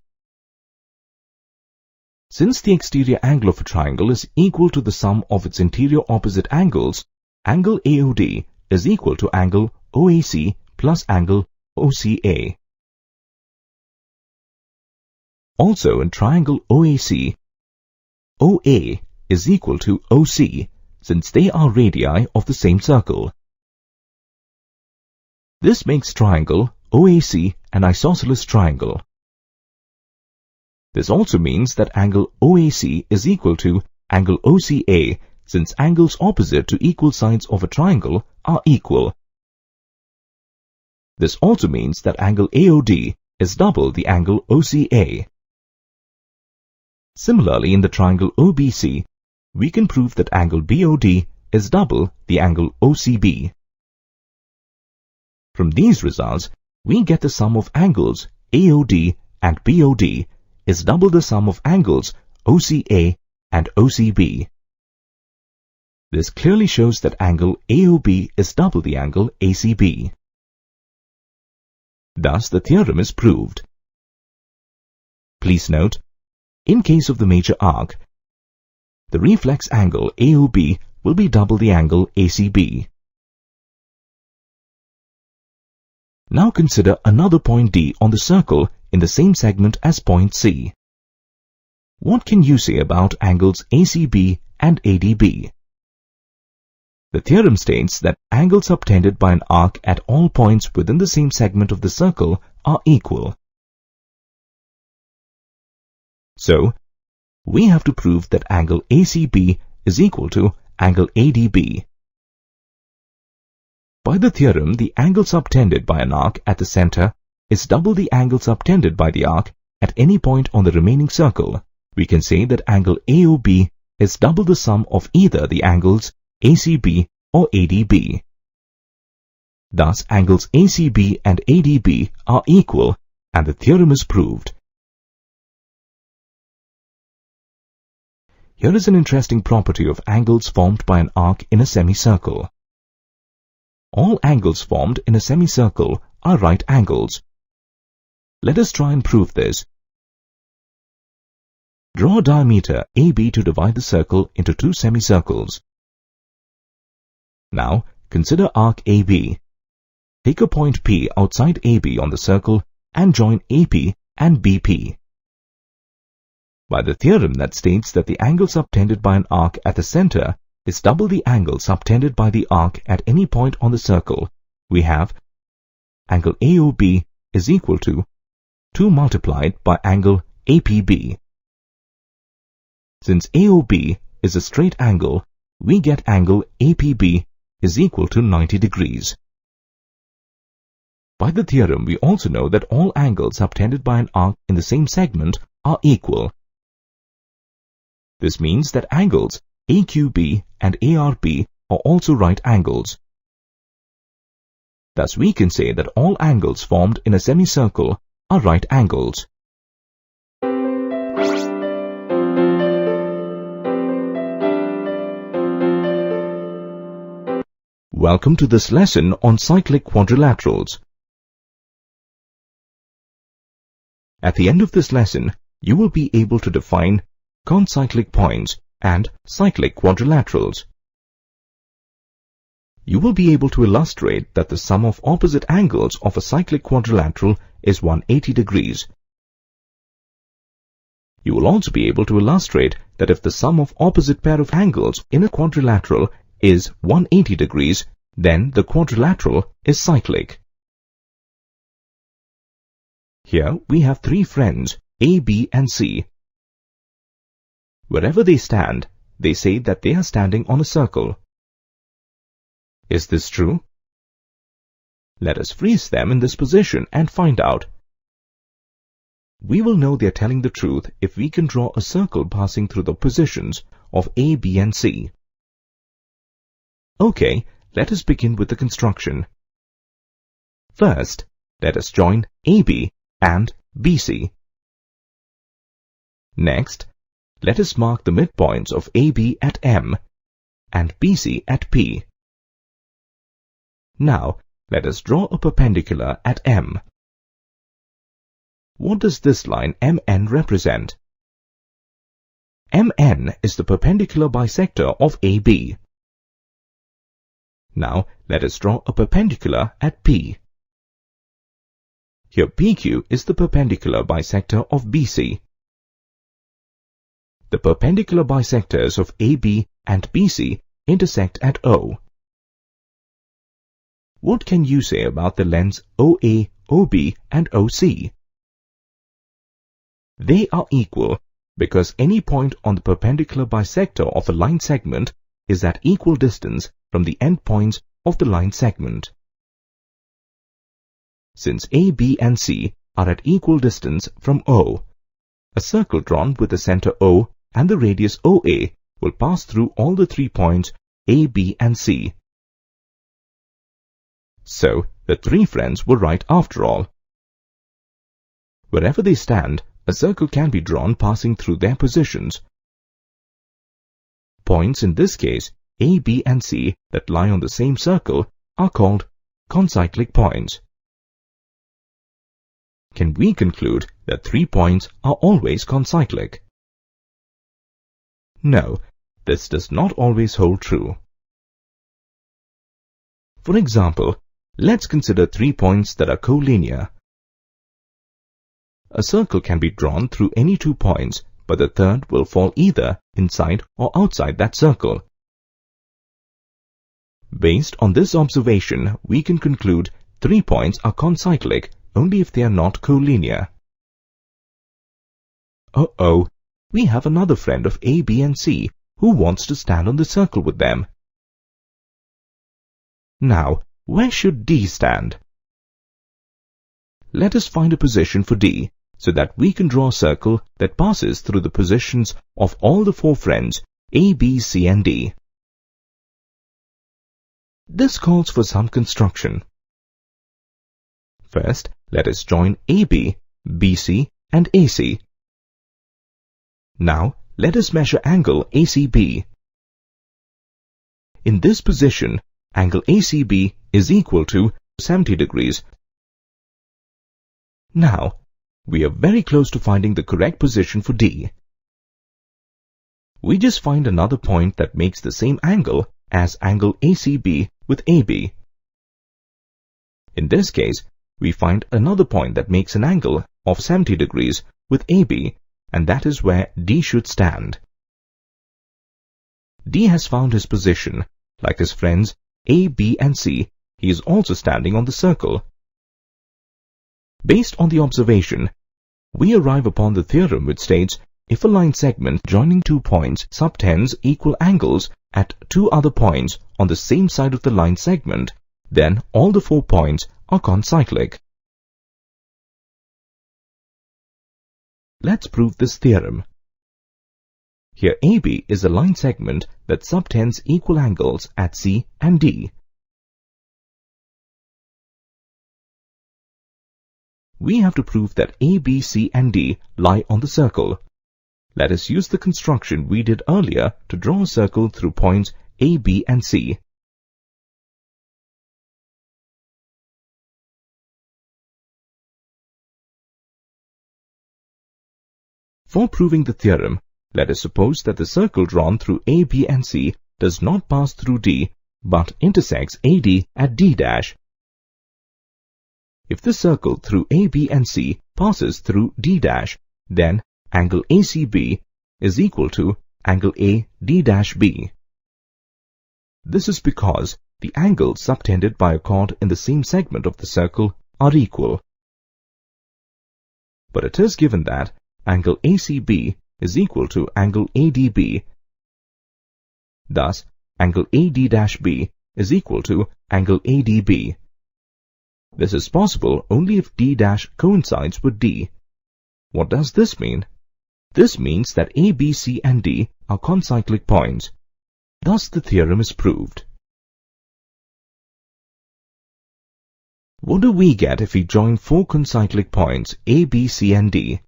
Since the exterior angle of a triangle is equal to the sum of its interior opposite angles, angle AOD is equal to angle OAC plus angle OCA. Also in triangle OAC, OA is equal to OC since they are radii of the same circle. This makes triangle OAC an isosceles triangle. This also means that angle OAC is equal to angle OCA since angles opposite to equal sides of a triangle are equal. This also means that angle AOD is double the angle OCA. Similarly, in the triangle OBC, we can prove that angle BOD is double the angle OCB. From these results, we get the sum of angles AOD and BOD is double the sum of angles OCA and OCB. This clearly shows that angle AOB is double the angle ACB. Thus, the theorem is proved. Please note, in case of the major arc, the reflex angle AOB will be double the angle ACB. Now consider another point D on the circle in the same segment as point C. What can you say about angles ACB and ADB? The theorem states that angles subtended by an arc at all points within the same segment of the circle are equal. So, we have to prove that angle ACB is equal to angle ADB. By the theorem, the angle subtended by an arc at the center is double the angle subtended by the arc at any point on the remaining circle. We can say that angle AOB is double the sum of either the angles ACB or ADB. Thus, angles ACB and ADB are equal, and the theorem is proved. Here is an interesting property of angles formed by an arc in a semicircle. All angles formed in a semicircle are right angles. Let us try and prove this. Draw a diameter AB to divide the circle into two semicircles. Now, consider arc AB. Take a point P outside AB on the circle and join AP and BP. By the theorem that states that the angle subtended by an arc at the center is double the angle subtended by the arc at any point on the circle. We have angle AOB is equal to 2 multiplied by angle APB. Since AOB is a straight angle, we get angle APB is equal to 90 degrees. By the theorem, we also know that all angles subtended by an arc in the same segment are equal. This means that angles AQB and ARB are also right angles. Thus, we can say that all angles formed in a semicircle are right angles. Welcome to this lesson on cyclic quadrilaterals. At the end of this lesson, you will be able to define concyclic points and cyclic quadrilaterals. You will be able to illustrate that the sum of opposite angles of a cyclic quadrilateral is 180 degrees. You will also be able to illustrate that if the sum of opposite pair of angles in a quadrilateral is 180 degrees, then the quadrilateral is cyclic. Here we have three friends, A, B and C. Wherever they stand, they say that they are standing on a circle. Is this true? Let us freeze them in this position and find out. We will know they are telling the truth if we can draw a circle passing through the positions of A, B and C. Okay, let us begin with the construction. First, let us join AB and BC. Next, let us mark the midpoints of AB at M and BC at P. Now, let us draw a perpendicular at M. What does this line MN represent? MN is the perpendicular bisector of AB. Now, let us draw a perpendicular at P. Here PQ is the perpendicular bisector of BC. The perpendicular bisectors of AB and BC intersect at O. What can you say about the lengths OA, OB and OC? They are equal because any point on the perpendicular bisector of a line segment is at equal distance from the endpoints of the line segment. Since A, B and C are at equal distance from O, a circle drawn with the center O and the radius OA will pass through all the 3 points A, B and C. So, the three friends were right after all. Wherever they stand, a circle can be drawn passing through their positions. Points in this case, A, B and C, that lie on the same circle are called concyclic points. Can we conclude that 3 points are always concyclic? No, this does not always hold true. For example, let's consider 3 points that are collinear. A circle can be drawn through any 2 points, but the third will fall either inside or outside that circle. Based on this observation, we can conclude 3 points are concyclic only if they are not collinear. Uh-oh, we have another friend of A, B and C who wants to stand on the circle with them. Now, where should D stand? Let us find a position for D so that we can draw a circle that passes through the positions of all the 4 friends A, B, C and D. This calls for some construction. First, let us join AB, BC and AC. Now, let us measure angle ACB. In this position, angle ACB is equal to 70 degrees. Now, we are very close to finding the correct position for D. We just find another point that makes the same angle as angle ACB with AB. In this case, we find another point that makes an angle of 70 degrees with AB, and that is where D should stand. D has found his position. Like his friends A, B and C, he is also standing on the circle. Based on the observation, we arrive upon the theorem which states if a line segment joining two points subtends equal angles at two other points on the same side of the line segment, then all the 4 points are concyclic. Let's prove this theorem. Here AB is a line segment that subtends equal angles at C and D. We have to prove that A, B, C and D lie on the circle. Let us use the construction we did earlier to draw a circle through points A, B and C. For proving the theorem, let us suppose that the circle drawn through A, B and C does not pass through D but intersects AD at D'. If the circle through A, B and C passes through D', then angle ACB is equal to angle AD'B. This is because the angles subtended by a chord in the same segment of the circle are equal. But it is given that angle ACB is equal to angle ADB. Thus, angle AD'B is equal to angle ADB. This is possible only if D' coincides with D. What does this mean? This means that A, B, C and D are concyclic points. Thus the theorem is proved. What do we get if we join 4 concyclic points A, B, C and D?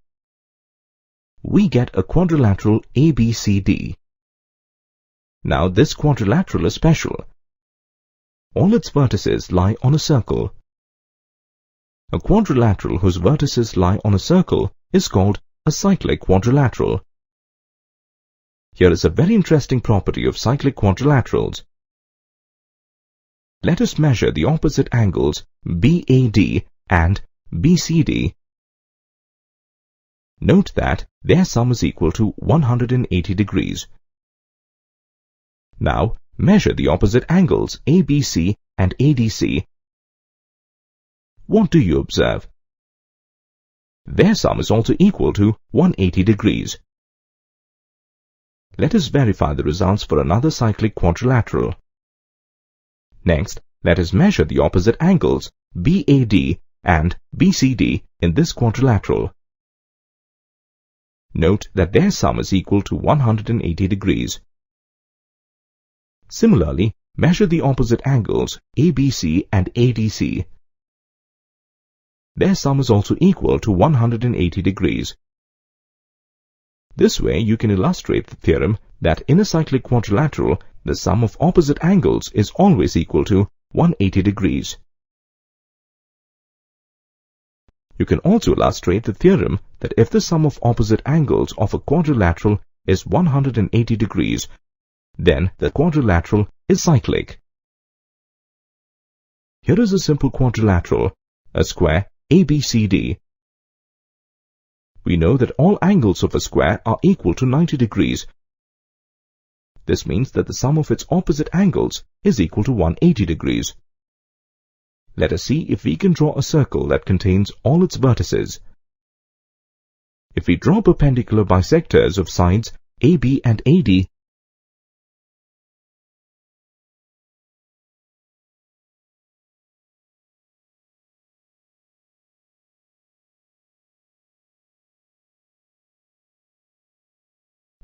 We get a quadrilateral ABCD. Now this quadrilateral is special. All its vertices lie on a circle. A quadrilateral whose vertices lie on a circle is called a cyclic quadrilateral. Here is a very interesting property of cyclic quadrilaterals. Let us measure the opposite angles BAD and BCD. Note that their sum is equal to 180 degrees. Now measure the opposite angles ABC and ADC. What do you observe? Their sum is also equal to 180 degrees. Let us verify the results for another cyclic quadrilateral. Next, let us measure the opposite angles BAD and BCD in this quadrilateral. Note that their sum is equal to 180 degrees. Similarly, measure the opposite angles ABC and ADC. Their sum is also equal to 180 degrees. This way you can illustrate the theorem that in a cyclic quadrilateral, the sum of opposite angles is always equal to 180 degrees. You can also illustrate the theorem that if the sum of opposite angles of a quadrilateral is 180 degrees, then the quadrilateral is cyclic. Here is a simple quadrilateral, a square ABCD. We know that all angles of a square are equal to 90 degrees. This means that the sum of its opposite angles is equal to 180 degrees. Let us see if we can draw a circle that contains all its vertices. If we draw perpendicular bisectors of sides AB and AD,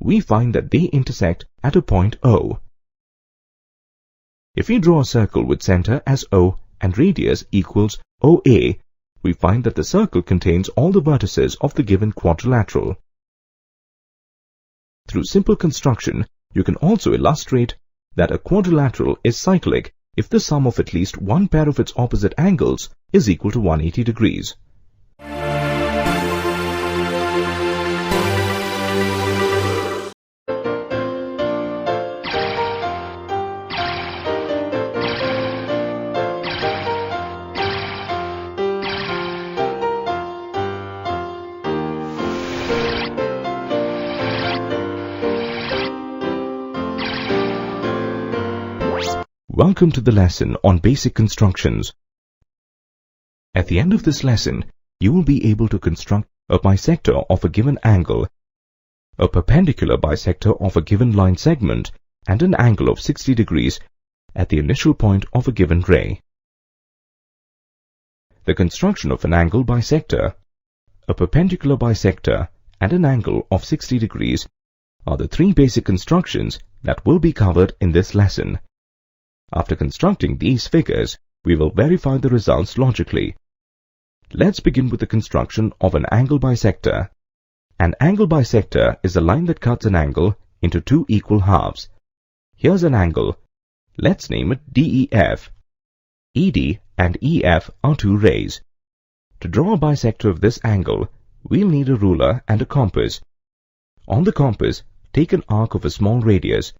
we find that they intersect at a point O. If we draw a circle with center as O and radius equals OA, we find that the circle contains all the vertices of the given quadrilateral. Through simple construction, you can also illustrate that a quadrilateral is cyclic if the sum of at least one pair of its opposite angles is equal to 180 degrees. Welcome to the lesson on basic constructions. At the end of this lesson, you will be able to construct a bisector of a given angle, a perpendicular bisector of a given line segment, and an angle of 60 degrees at the initial point of a given ray. The construction of an angle bisector, a perpendicular bisector, and an angle of 60 degrees are the three basic constructions that will be covered in this lesson. After constructing these figures, we will verify the results logically. Let's begin with the construction of an angle bisector. An angle bisector is a line that cuts an angle into two equal halves. Here's an angle. Let's name it DEF. ED and EF are two rays. To draw a bisector of this angle, we'll need a ruler and a compass. On the compass, take an arc of a small radius.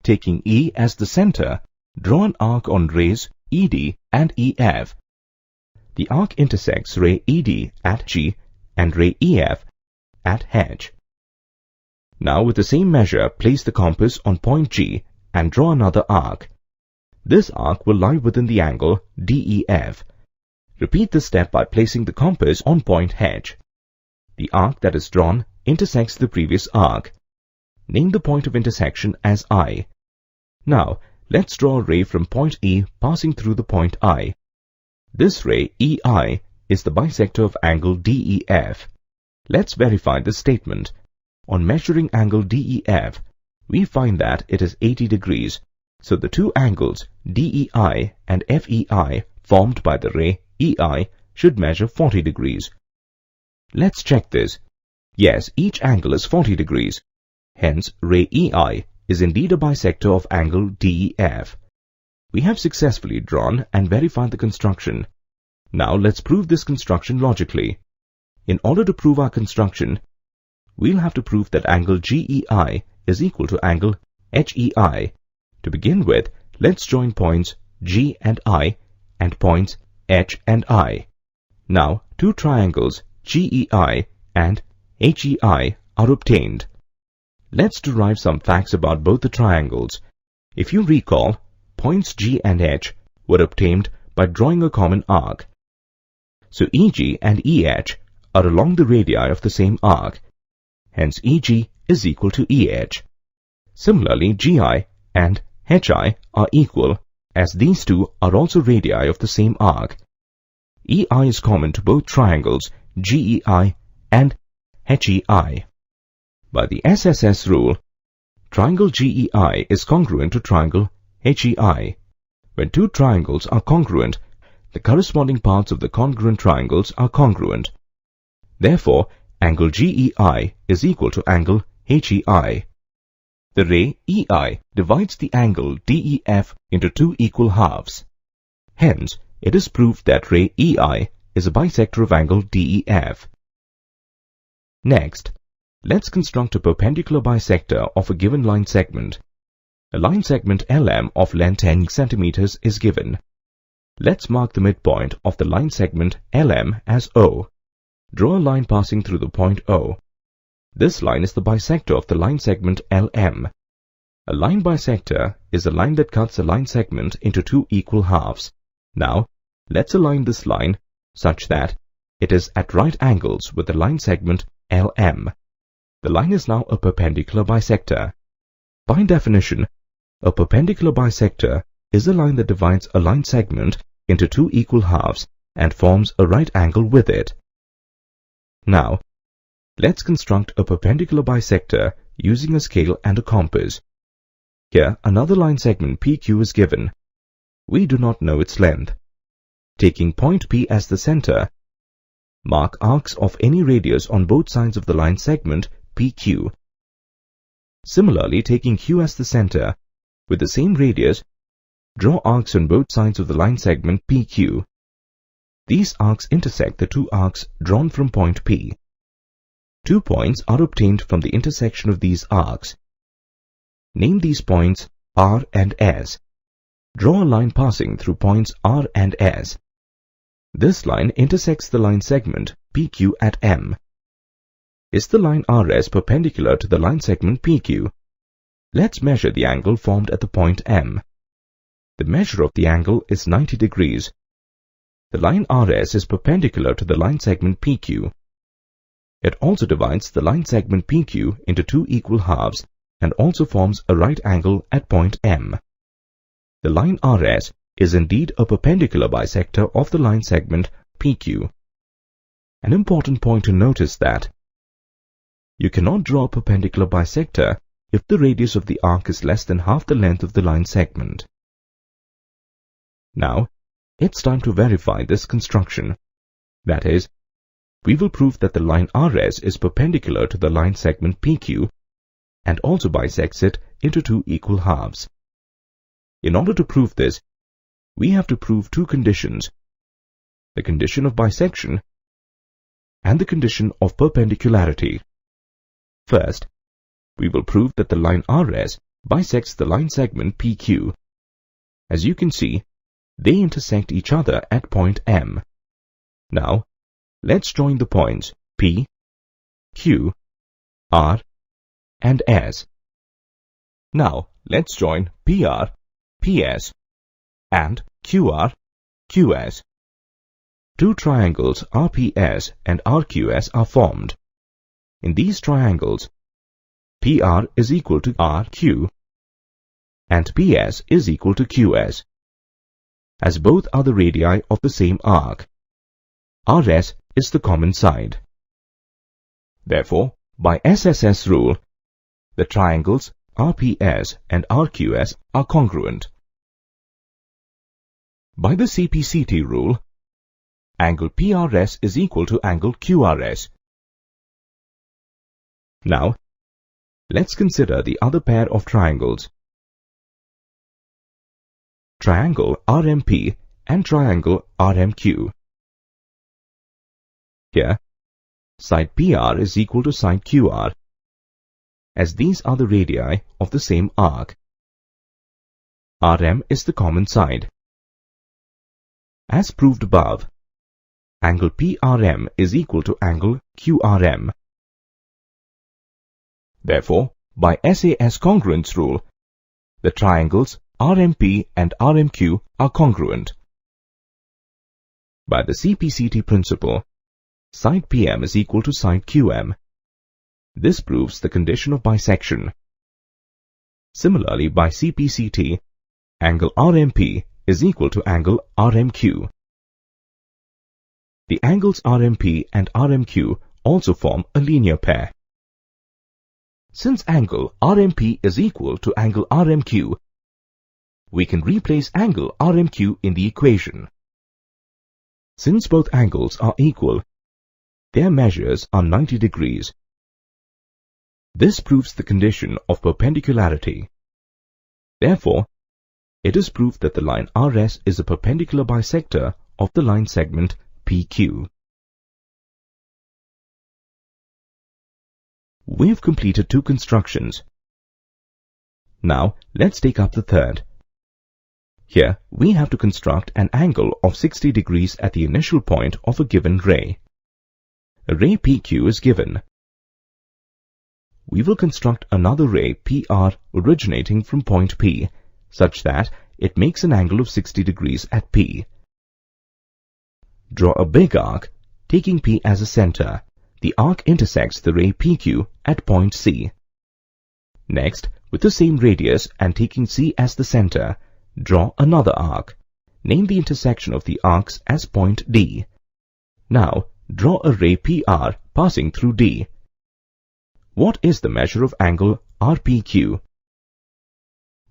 Taking E as the center, draw an arc on rays ED and EF. The arc intersects ray ED at G and ray EF at H. Now with the same measure, place the compass on point G and draw another arc. This arc will lie within the angle DEF. Repeat this step by placing the compass on point H. The arc that is drawn intersects the previous arc. Name the point of intersection as I. Now, let's draw a ray from point E passing through the point I. This ray, EI, is the bisector of angle DEF. Let's verify this statement. On measuring angle DEF, we find that it is 80 degrees, so the two angles DEI and FEI formed by the ray EI should measure 40 degrees. Let's check this. Yes, each angle is 40 degrees. Hence, ray EI is indeed a bisector of angle DEF. We have successfully drawn and verified the construction. Now let's prove this construction logically. In order to prove our construction, we'll have to prove that angle GEI is equal to angle HEI. To begin with, let's join points G and I and points H and I. Now, two triangles GEI and HEI are obtained. Let's derive some facts about both the triangles. If you recall, points G and H were obtained by drawing a common arc. So EG and EH are along the radii of the same arc. Hence EG is equal to EH. Similarly, GI and HI are equal, as these two are also radii of the same arc. EI is common to both triangles GEI and HEI. By the SSS rule, triangle GEI is congruent to triangle HEI. When two triangles are congruent, the corresponding parts of the congruent triangles are congruent. Therefore, angle GEI is equal to angle HEI. The ray EI divides the angle DEF into two equal halves. Hence, it is proved that ray EI is a bisector of angle DEF. Next, let's construct a perpendicular bisector of a given line segment. A line segment LM of length 10 cm is given. Let's mark the midpoint of the line segment LM as O. Draw a line passing through the point O. This line is the bisector of the line segment LM. A line bisector is a line that cuts a line segment into two equal halves. Now, let's align this line such that it is at right angles with the line segment LM. The line is now a perpendicular bisector. By definition, a perpendicular bisector is a line that divides a line segment into two equal halves and forms a right angle with it. Now, let's construct a perpendicular bisector using a scale and a compass. Here, another line segment PQ is given. We do not know its length. Taking point P as the center, mark arcs of any radius on both sides of the line segment PQ. Similarly, taking Q as the center, with the same radius, draw arcs on both sides of the line segment PQ. These arcs intersect the two arcs drawn from point P. 2 points are obtained from the intersection of these arcs. Name these points R and S. Draw a line passing through points R and S. This line intersects the line segment PQ at M. Is the line RS perpendicular to the line segment PQ? Let's measure the angle formed at the point M. The measure of the angle is 90 degrees. The line RS is perpendicular to the line segment PQ. It also divides the line segment PQ into two equal halves and also forms a right angle at point M. The line RS is indeed a perpendicular bisector of the line segment PQ. An important point to note is that you cannot draw a perpendicular bisector if the radius of the arc is less than half the length of the line segment. Now, it's time to verify this construction. That is, we will prove that the line RS is perpendicular to the line segment PQ and also bisects it into two equal halves. In order to prove this, we have to prove two conditions: the condition of bisection and the condition of perpendicularity. First, we will prove that the line RS bisects the line segment PQ. As you can see, they intersect each other at point M. Now, let's join the points P, Q, R, and S. Now, let's join PR, PS, and QR, QS. Two triangles RPS and RQS are formed. In these triangles, PR is equal to RQ and PS is equal to QS, as both are the radii of the same arc. RS is the common side. Therefore, by SSS rule, the triangles RPS and RQS are congruent. By the CPCT rule, angle PRS is equal to angle QRS. Now, let's consider the other pair of triangles. Triangle RMP and triangle RMQ. Here, side PR is equal to side QR, as these are the radii of the same arc. RM is the common side. As proved above, angle PRM is equal to angle QRM. Therefore, by SAS congruence rule, the triangles RMP and RMQ are congruent. By the CPCT principle, side PM is equal to side QM. This proves the condition of bisection. Similarly, by CPCT, angle RMP is equal to angle RMQ. The angles RMP and RMQ also form a linear pair. Since angle RMP is equal to angle RMQ, we can replace angle RMQ in the equation. Since both angles are equal, their measures are 90 degrees. This proves the condition of perpendicularity. Therefore, it is proved that the line RS is a perpendicular bisector of the line segment PQ. We have completed two constructions. Now, let's take up the third. Here, we have to construct an angle of 60 degrees at the initial point of a given ray. A ray PQ is given. We will construct another ray PR originating from point P, such that it makes an angle of 60 degrees at P. Draw a big arc, taking P as a center. The arc intersects the ray PQ at point C. Next, with the same radius and taking C as the center, draw another arc. Name the intersection of the arcs as point D. Now, draw a ray PR passing through D. What is the measure of angle RPQ?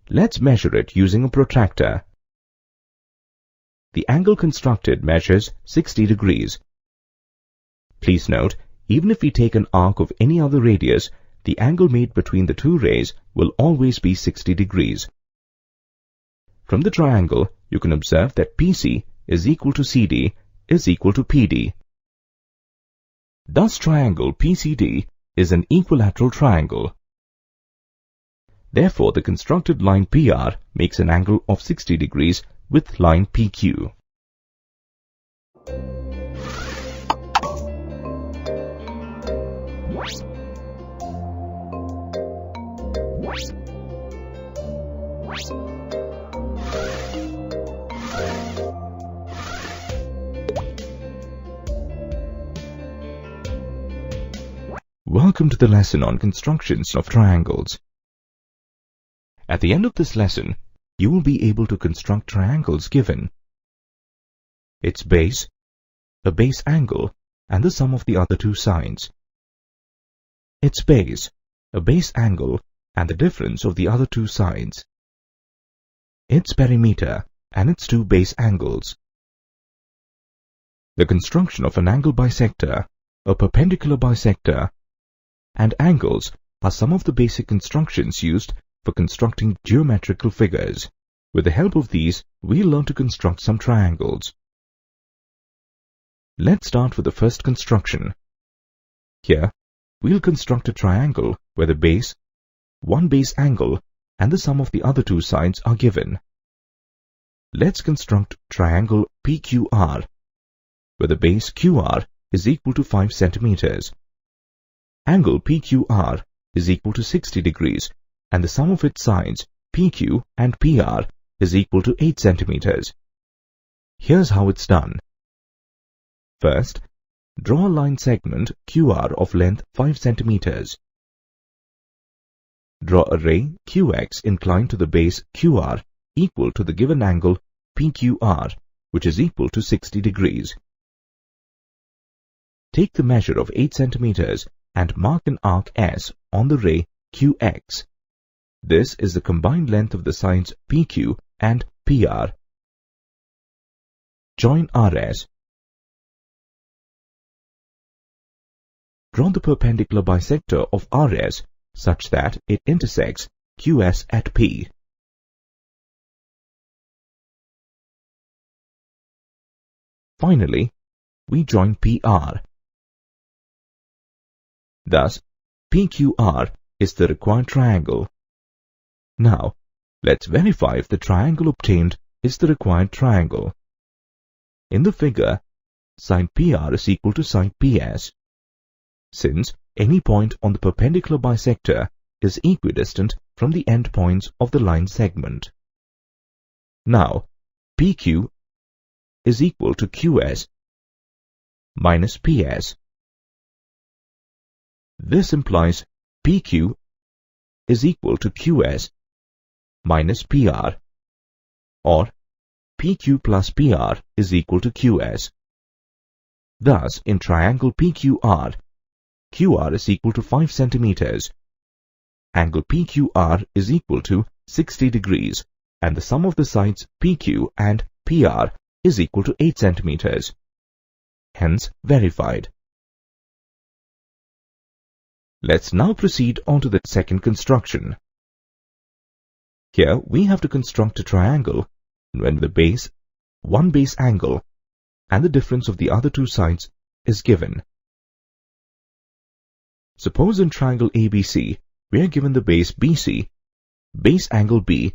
Let's measure it using a protractor. The angle constructed measures 60 degrees. Please note, even if we take an arc of any other radius, the angle made between the two rays will always be 60 degrees. From the triangle, you can observe that PC is equal to CD is equal to PD. Thus, triangle PCD is an equilateral triangle. Therefore, the constructed line PR makes an angle of 60 degrees with line PQ. Welcome to the lesson on constructions of triangles. At the end of this lesson, you will be able to construct triangles given its base, a base angle, and the sum of the other two sides. Its base, a base angle, and the difference of the other two sides. Its perimeter and its two base angles. The construction of an angle bisector, a perpendicular bisector, and angles are some of the basic constructions used for constructing geometrical figures. With the help of these, we'll learn to construct some triangles. Let's start with the first construction. Here, we'll construct a triangle where the base, one base angle, and the sum of the other two sides are given. Let's construct triangle PQR, where the base QR is equal to 5 centimeters. Angle PQR is equal to 60 degrees, and the sum of its sides, PQ and PR, is equal to 8 centimeters. Here's how it's done. First, draw a line segment QR of length 5 centimeters. Draw a ray QX inclined to the base QR equal to the given angle PQR, which is equal to 60 degrees. Take the measure of 8 centimeters and mark an arc S on the ray QX. This is the combined length of the sides PQ and PR. Join RS. Draw the perpendicular bisector of RS such that it intersects QS at P. Finally, we join PR. Thus, PQR is the required triangle. Now, let's verify if the triangle obtained is the required triangle. In the figure, side PR is equal to side PS. Since any point on the perpendicular bisector is equidistant from the endpoints of the line segment. Now, PQ is equal to QS minus PS. This implies PQ is equal to QS minus PR, or PQ plus PR is equal to QS. Thus, in triangle PQR, QR is equal to 5 centimeters. Angle PQR is equal to 60 degrees, and the sum of the sides PQ and PR is equal to 8 centimeters. Hence, verified. Let's now proceed on to the second construction. Here we have to construct a triangle when the base, one base angle, and the difference of the other two sides is given. Suppose in triangle ABC, we are given the base BC, base angle B,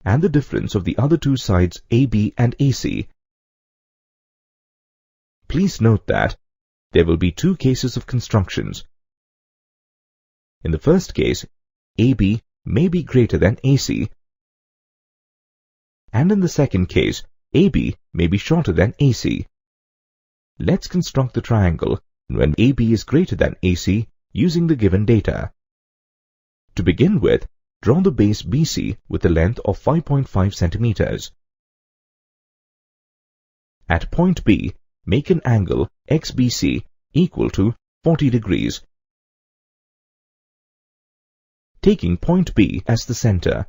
and the difference of the other two sides AB and AC. Please note that there will be two cases of constructions. In the first case, AB may be greater than AC, and in the second case, AB may be shorter than AC. Let's construct the triangle when AB is greater than AC using the given data. To begin with, draw the base BC with a length of 5.5 centimeters. At point B, make an angle XBC equal to 40 degrees. Taking point B as the center,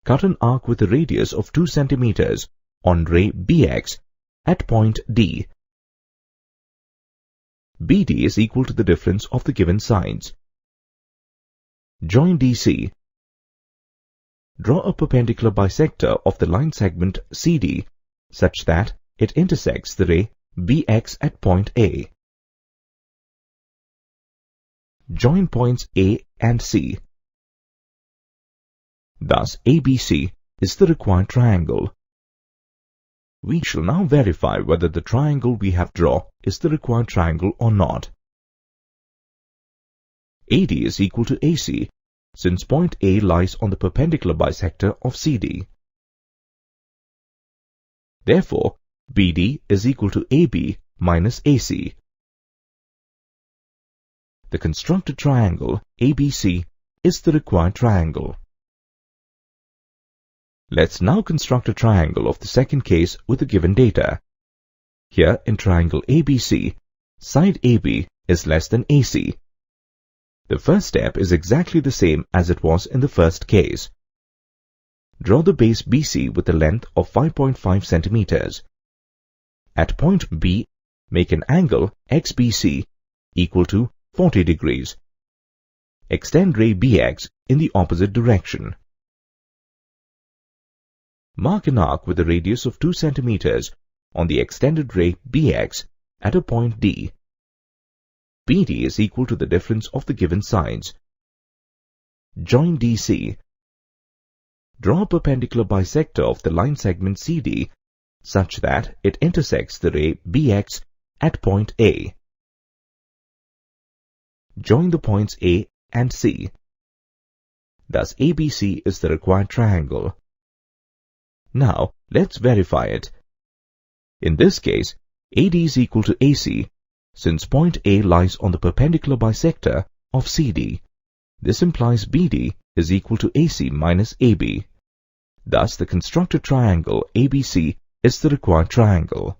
cut an arc with a radius of 2 centimeters on ray BX at point D. BD is equal to the difference of the given sides. Join DC. Draw a perpendicular bisector of the line segment CD such that it intersects the ray BX at point A. Join points A and C. Thus, ABC is the required triangle. We shall now verify whether the triangle we have drawn is the required triangle or not. AD is equal to AC, since point A lies on the perpendicular bisector of CD. Therefore, BD is equal to AB minus AC. the constructed triangle ABC is the required triangle. Let's now construct a triangle of the second case with the given data. Here in triangle ABC, side AB is less than AC. The first step is exactly the same as it was in the first case. Draw the base BC with a length of 5.5 centimeters. At point B, make an angle XBC equal to 40 degrees. Extend ray BX in the opposite direction. Mark an arc with a radius of 2 centimeters on the extended ray BX at a point D. BD is equal to the difference of the given sides. Join DC. Draw a perpendicular bisector of the line segment CD such that it intersects the ray BX at point A. Join the points A and C. Thus ABC is the required triangle. Now let's verify it. In this case, AD is equal to AC since point A lies on the perpendicular bisector of CD. This implies BD is equal to AC minus AB. Thus the constructed triangle ABC is the required triangle.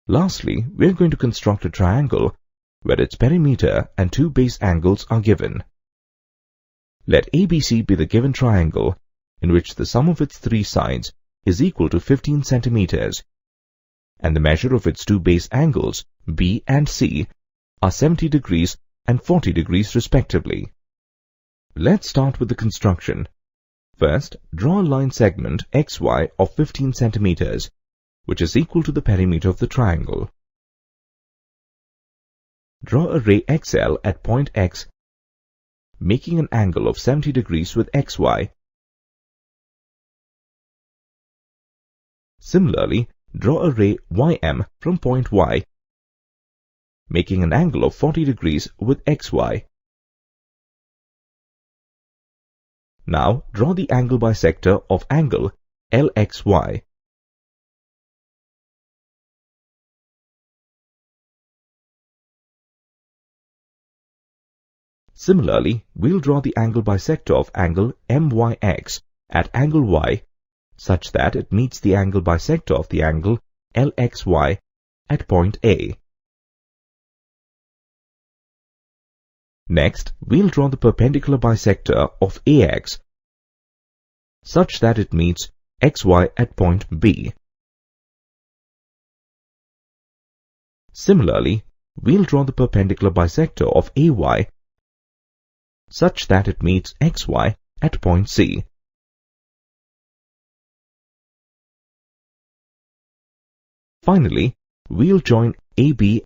Lastly, we are going to construct a triangle where its perimeter and two base angles are given. Let ABC be the given triangle in which the sum of its three sides is equal to 15 centimeters and the measure of its two base angles B and C are 70 degrees and 40 degrees respectively. Let's start with the construction. First, draw a line segment XY of 15 centimeters, which is equal to the perimeter of the triangle. Draw a ray XL at point X, making an angle of 70 degrees with XY. Similarly, draw a ray YM from point Y, making an angle of 40 degrees with XY. Now draw the angle bisector of angle LXY. Similarly, we'll draw the angle bisector of angle MYX at angle Y such that it meets the angle bisector of the angle LXY at point A. Next, we'll draw the perpendicular bisector of AX such that it meets XY at point B. Similarly, we'll draw the perpendicular bisector of AY such that it meets XY at point C. Finally, we'll join AB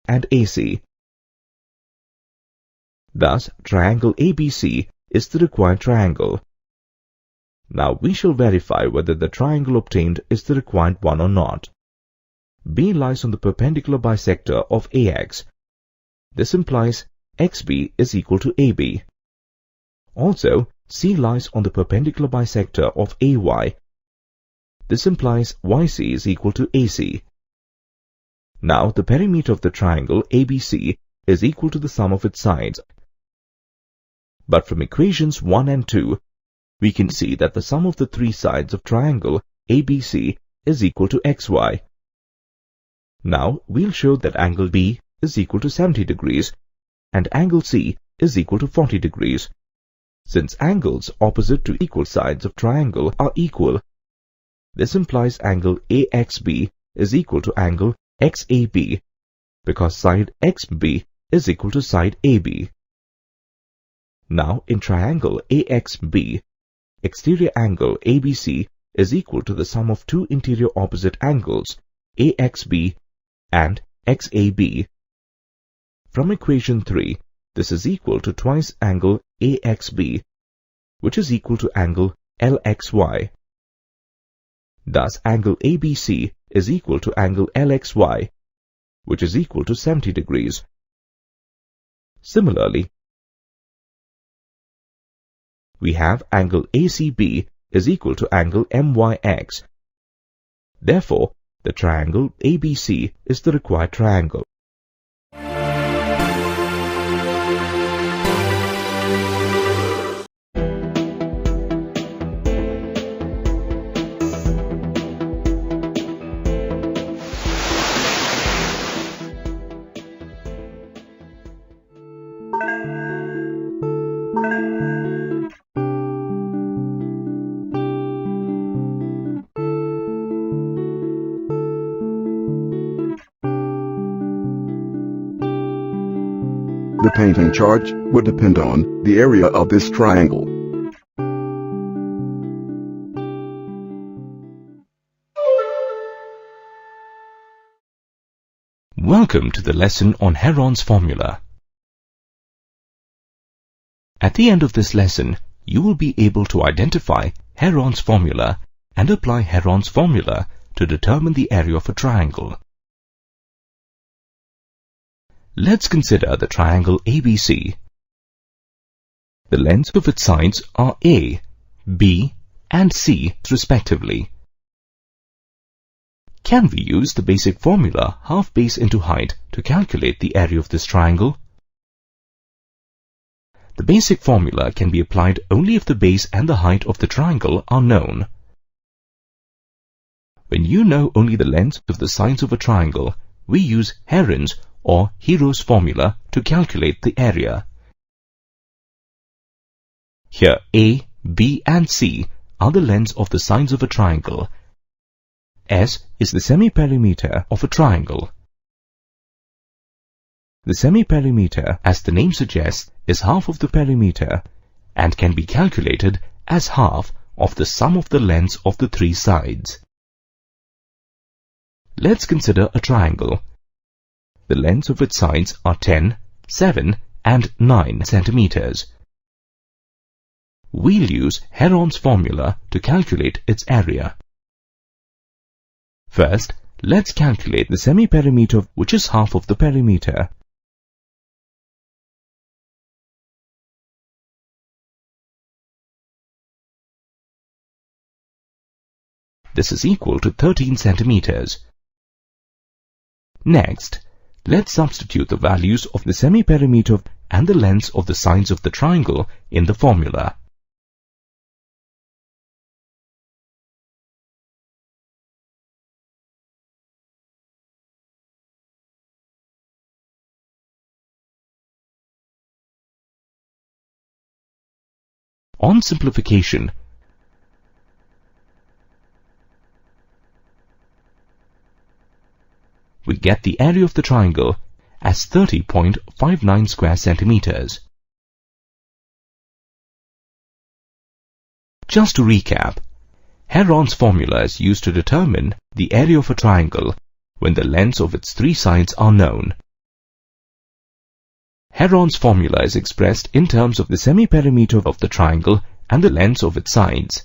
and AC. Thus, triangle ABC is the required triangle. Now we shall verify whether the triangle obtained is the required one or not. B lies on the perpendicular bisector of AX. This implies XB is equal to AB. Also, C lies on the perpendicular bisector of AY. This implies YC is equal to AC. Now the perimeter of the triangle ABC is equal to the sum of its sides. But from equations 1 and 2, we can see that the sum of the three sides of triangle ABC is equal to XY. Now we'll show that angle B is equal to 70 degrees and angle C is equal to 40 degrees. Since angles opposite to equal sides of triangle are equal, this implies angle AXB is equal to angle XAB because side XB is equal to side AB. Now in triangle AXB, exterior angle ABC is equal to the sum of two interior opposite angles AXB and XAB. From equation 3, this is equal to twice angle AXB, which is equal to angle LXY. Thus, angle ABC is equal to angle LXY, which is equal to 70 degrees. Similarly, we have angle ACB is equal to angle MYX. Therefore, the triangle ABC is the required triangle. The painting charge would depend on the area of this triangle. Welcome to the lesson on Heron's formula. At the end of this lesson, you will be able to identify Heron's formula and apply Heron's formula to determine the area of a triangle. Let's consider the triangle ABC. The lengths of its sides are A, B, and C respectively. Can we use the basic formula half base into height to calculate the area of this triangle? The basic formula can be applied only if the base and the height of the triangle are known. When you know only the lengths of the sides of a triangle, we use Heron's or Hero's formula to calculate the area. Here A, B and C are the lengths of the sides of a triangle. S is the semi-perimeter of a triangle. The semi-perimeter, as the name suggests, is half of the perimeter and can be calculated as half of the sum of the lengths of the three sides. Let's consider a triangle. The lengths of its sides are 10, 7 and 9 centimeters. We'll use Heron's formula to calculate its area. First, let's calculate the semi-perimeter, which is half of the perimeter. This is equal to 13 centimeters. Next, let's substitute the values of the semi-perimeter and the lengths of the sides of the triangle in the formula. On simplification, we get the area of the triangle as 30.59 square centimeters. Just to recap, Heron's formula is used to determine the area of a triangle when the lengths of its three sides are known. Heron's formula is expressed in terms of the semi-perimeter of the triangle and the lengths of its sides.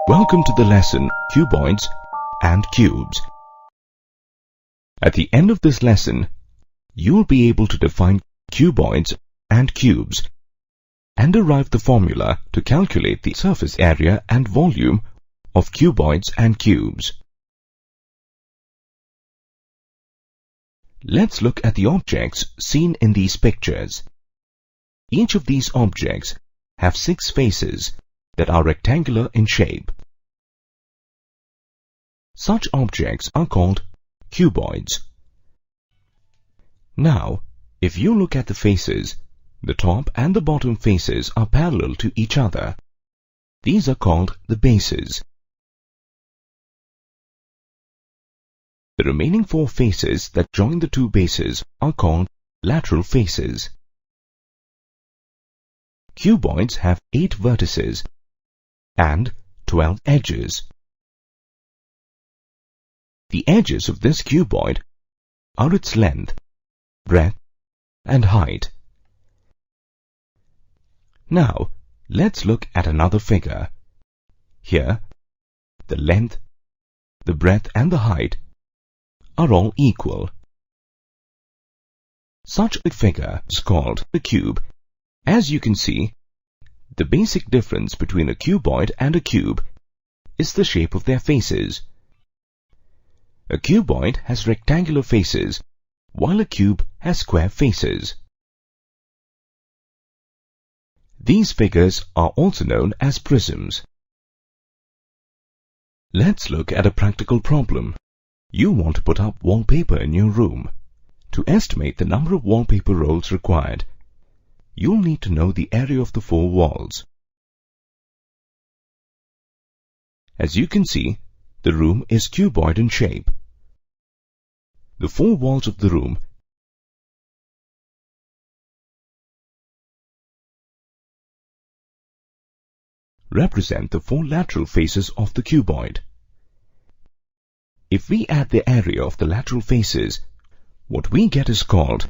Welcome to the lesson, Cuboids and Cubes. At the end of this lesson, you will be able to define cuboids and cubes and derive the formula to calculate the surface area and volume of cuboids and cubes. Let's look at the objects seen in these pictures. Each of these objects have 6 faces that are rectangular in shape. Such objects are called cuboids. Now, if you look at the faces, the top and the bottom faces are parallel to each other. These are called the bases. The remaining 4 faces that join the 2 bases are called lateral faces. Cuboids have 8 vertices and 12 edges. The edges of this cuboid are its length, breadth, and height. Now, let's look at another figure. Here, the length, the breadth, and the height are all equal. Such a figure is called a cube. As you can see, the basic difference between a cuboid and a cube is the shape of their faces. A cuboid has rectangular faces, while a cube has square faces. These figures are also known as prisms. Let's look at a practical problem. You want to put up wallpaper in your room. To estimate the number of wallpaper rolls required, you'll need to know the area of the four walls. As you can see, the room is cuboid in shape. The four walls of the room represent the four lateral faces of the cuboid. If we add the area of the lateral faces, what we get is called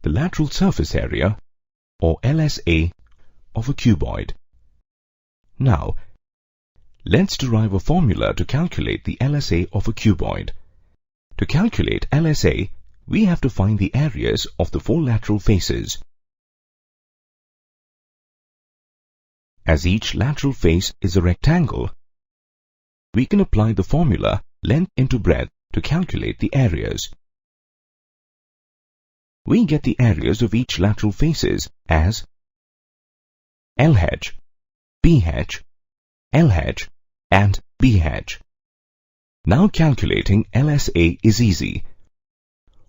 the lateral surface area, or LSA, of a cuboid. Now, let's derive a formula to calculate the LSA of a cuboid. To calculate LSA, we have to find the areas of the four lateral faces. As each lateral face is a rectangle, we can apply the formula length into breadth to calculate the areas. We get the areas of each lateral faces as LH, BH, LH, and BH. Now calculating LSA is easy.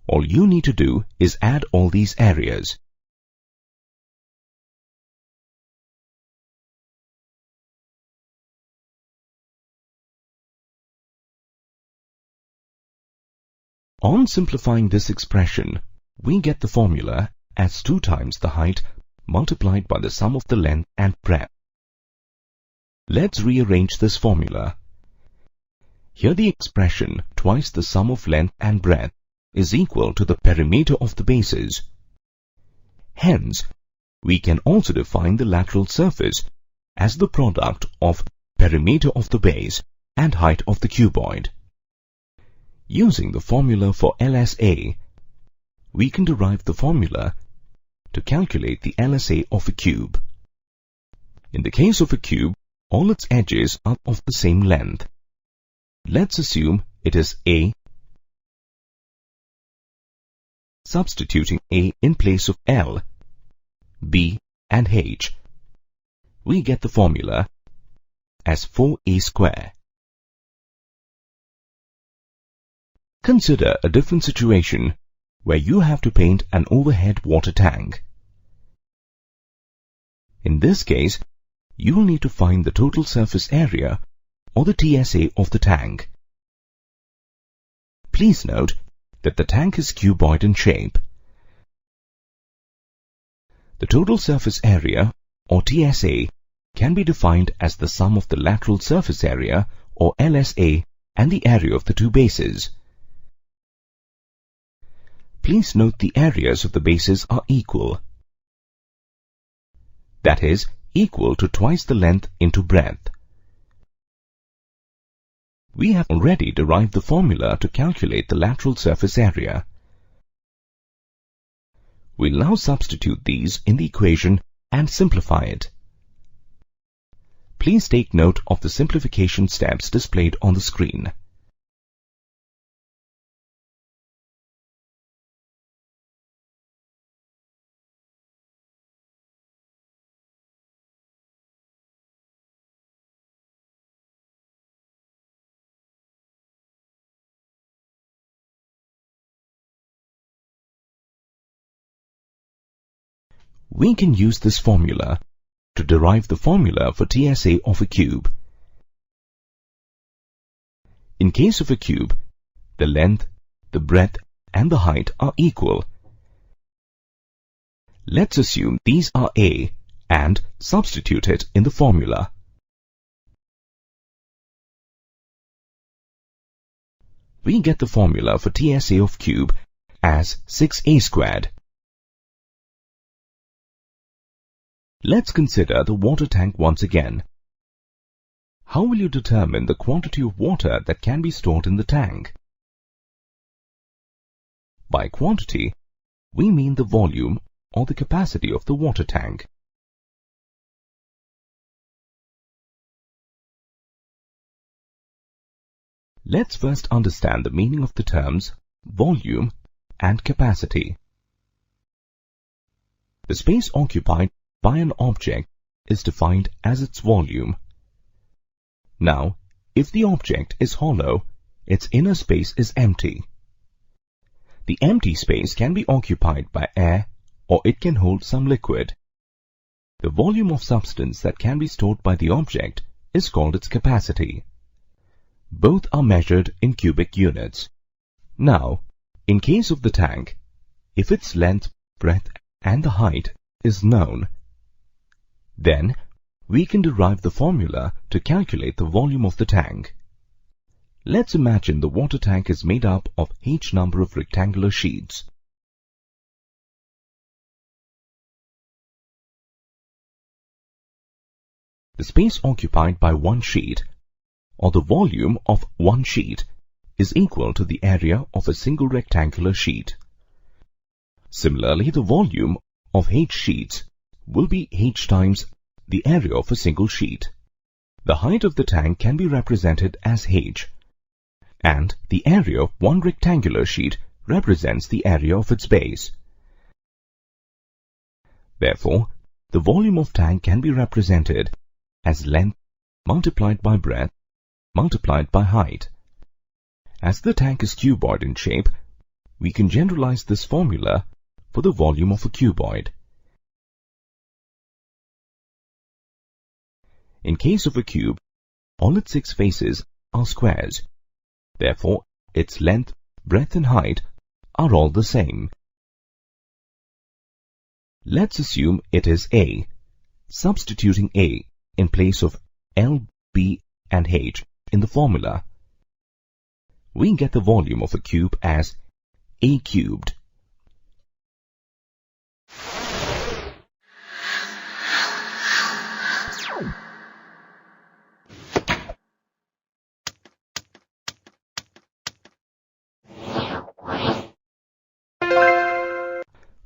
All you need to do is add all these areas. On simplifying this expression, we get the formula as 2 times the height multiplied by the sum of the length and breadth. Let's rearrange this formula. Here the expression twice the sum of length and breadth is equal to the perimeter of the bases. Hence, we can also define the lateral surface as the product of perimeter of the base and height of the cuboid. Using the formula for LSA, we can derive the formula to calculate the LSA of a cube. In the case of a cube, all its edges are of the same length. Let's assume it is A. Substituting A in place of L, B, and H, we get the formula as 4A square. Consider a different situation where you have to paint an overhead water tank. In this case, you will need to find the total surface area, or the TSA, of the tank. Please note that the tank is cuboid in shape. The total surface area, or TSA, can be defined as the sum of the lateral surface area, or LSA, and the area of the two bases. Please note the areas of the bases are equal. That is, equal to twice the length into breadth. We have already derived the formula to calculate the lateral surface area. We'll now substitute these in the equation and simplify it. Please take note of the simplification steps displayed on the screen. We can use this formula to derive the formula for TSA of a cube. In case of a cube, the length, the breadth, and the height are equal. Let's assume these are A and substitute it in the formula. We get the formula for TSA of cube as 6A squared. Let's consider the water tank once again. How will you determine the quantity of water that can be stored in the tank? By quantity, we mean the volume or the capacity of the water tank. Let's first understand the meaning of the terms volume and capacity. The space occupied by an object is defined as its volume. Now, if the object is hollow, its inner space is empty. The empty space can be occupied by air or it can hold some liquid. The volume of substance that can be stored by the object is called its capacity. Both are measured in cubic units. Now, in case of the tank, if its length, breadth and the height is known, then we can derive the formula to calculate the volume of the tank. Let's imagine the water tank is made up of H number of rectangular sheets. The space occupied by one sheet, or the volume of one sheet, is equal to the area of a single rectangular sheet. Similarly, the volume of H sheets will be H times the area of a single sheet. The height of the tank can be represented as H, and the area of one rectangular sheet represents the area of its base. Therefore, the volume of tank can be represented as length multiplied by breadth multiplied by height. As the tank is cuboid in shape, we can generalize this formula for the volume of a cuboid. In case of a cube, all its 6 faces are squares. Therefore, its length, breadth and height are all the same. Let's assume it is A. Substituting A in place of L, B and H in the formula, we get the volume of a cube as A cubed.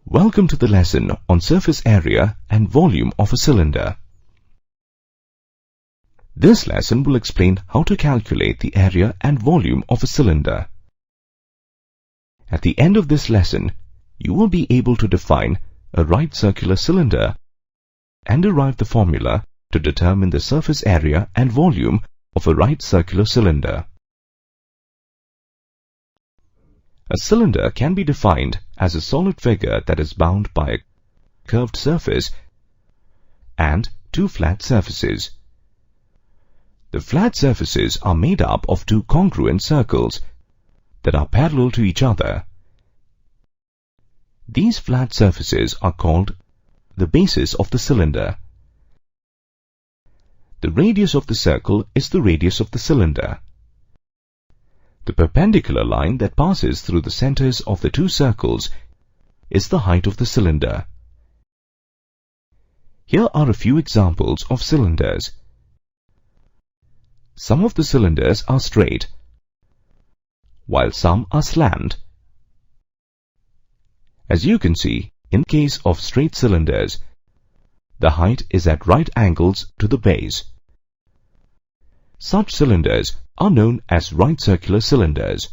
Welcome to the lesson on surface area and volume of a cylinder. This lesson will explain how to calculate the area and volume of a cylinder. At the end of this lesson, you will be able to define a right circular cylinder and derive the formula to determine the surface area and volume of a right circular cylinder. A cylinder can be defined as a solid figure that is bound by a curved surface and 2 flat surfaces. The flat surfaces are made up of 2 congruent circles that are parallel to each other. These flat surfaces are called the bases of the cylinder. The radius of the circle is the radius of the cylinder. The perpendicular line that passes through the centers of the 2 circles is the height of the cylinder. Here are a few examples of cylinders. Some of the cylinders are straight, while some are slant. As you can see, in case of straight cylinders, the height is at right angles to the base. Such cylinders are known as right circular cylinders.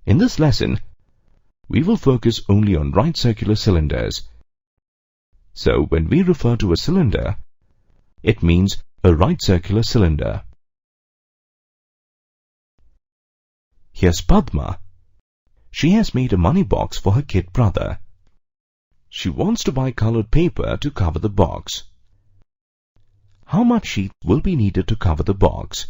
In this lesson, we will focus only on right circular cylinders. So when we refer to a cylinder, it means a right circular cylinder. Here's Padma. She has made a money box for her kid brother. She wants to buy colored paper to cover the box. How much sheet will be needed to cover the box?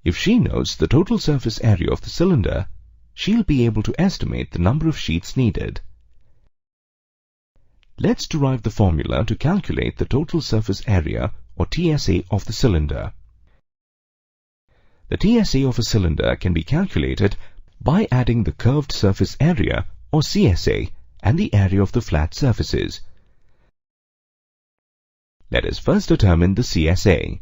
If she knows the total surface area of the cylinder, she'll be able to estimate the number of sheets needed. Let's derive the formula to calculate the total surface area or TSA of the cylinder. The TSA of a cylinder can be calculated by adding the curved surface area or CSA and the area of the flat surfaces. Let us first determine the CSA.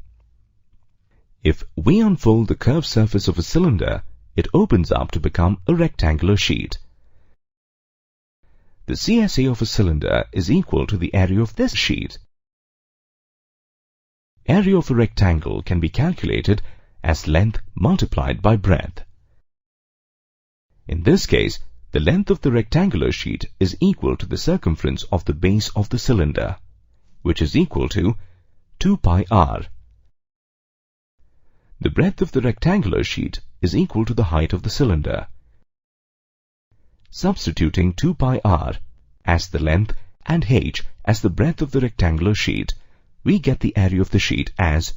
If we unfold the curved surface of a cylinder, it opens up to become a rectangular sheet. The CSA of a cylinder is equal to the area of this sheet. Area of a rectangle can be calculated as length multiplied by breadth. In this case, The length of the rectangular sheet is equal to the circumference of the base of the cylinder, which is equal to 2 pi r. The breadth of the rectangular sheet is equal to the height of the cylinder. Substituting 2 pi r as the length and h as the breadth of the rectangular sheet, we get the area of the sheet as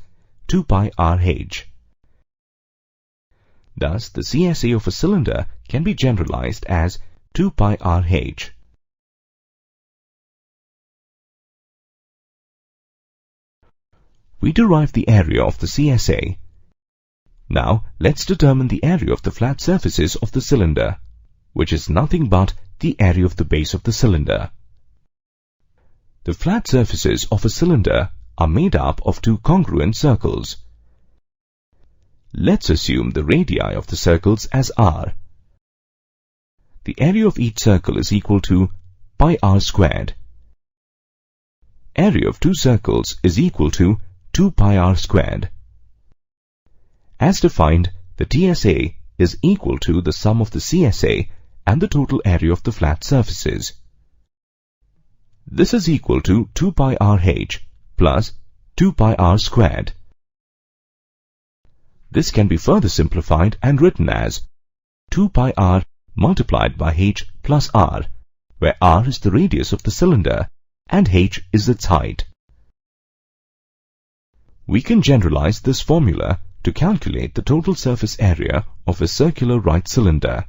2 pi rh. Thus, the CSA of a cylinder can be generalized as 2 pi rh. We derive the area of the CSA. Now, let's determine the area of the flat surfaces of the cylinder, which is nothing but the area of the base of the cylinder. The flat surfaces of a cylinder are made up of two congruent circles. Let's assume the radii of the circles as r. The area of each circle is equal to pi r squared. Area of two circles is equal to 2 pi r squared. As defined, the TSA is equal to the sum of the CSA and the total area of the flat surfaces. This is equal to 2 pi rh plus 2 pi r squared. This can be further simplified and written as 2 pi r multiplied by h plus r, where r is the radius of the cylinder and h is its height. We can generalize this formula to calculate the total surface area of a circular right cylinder.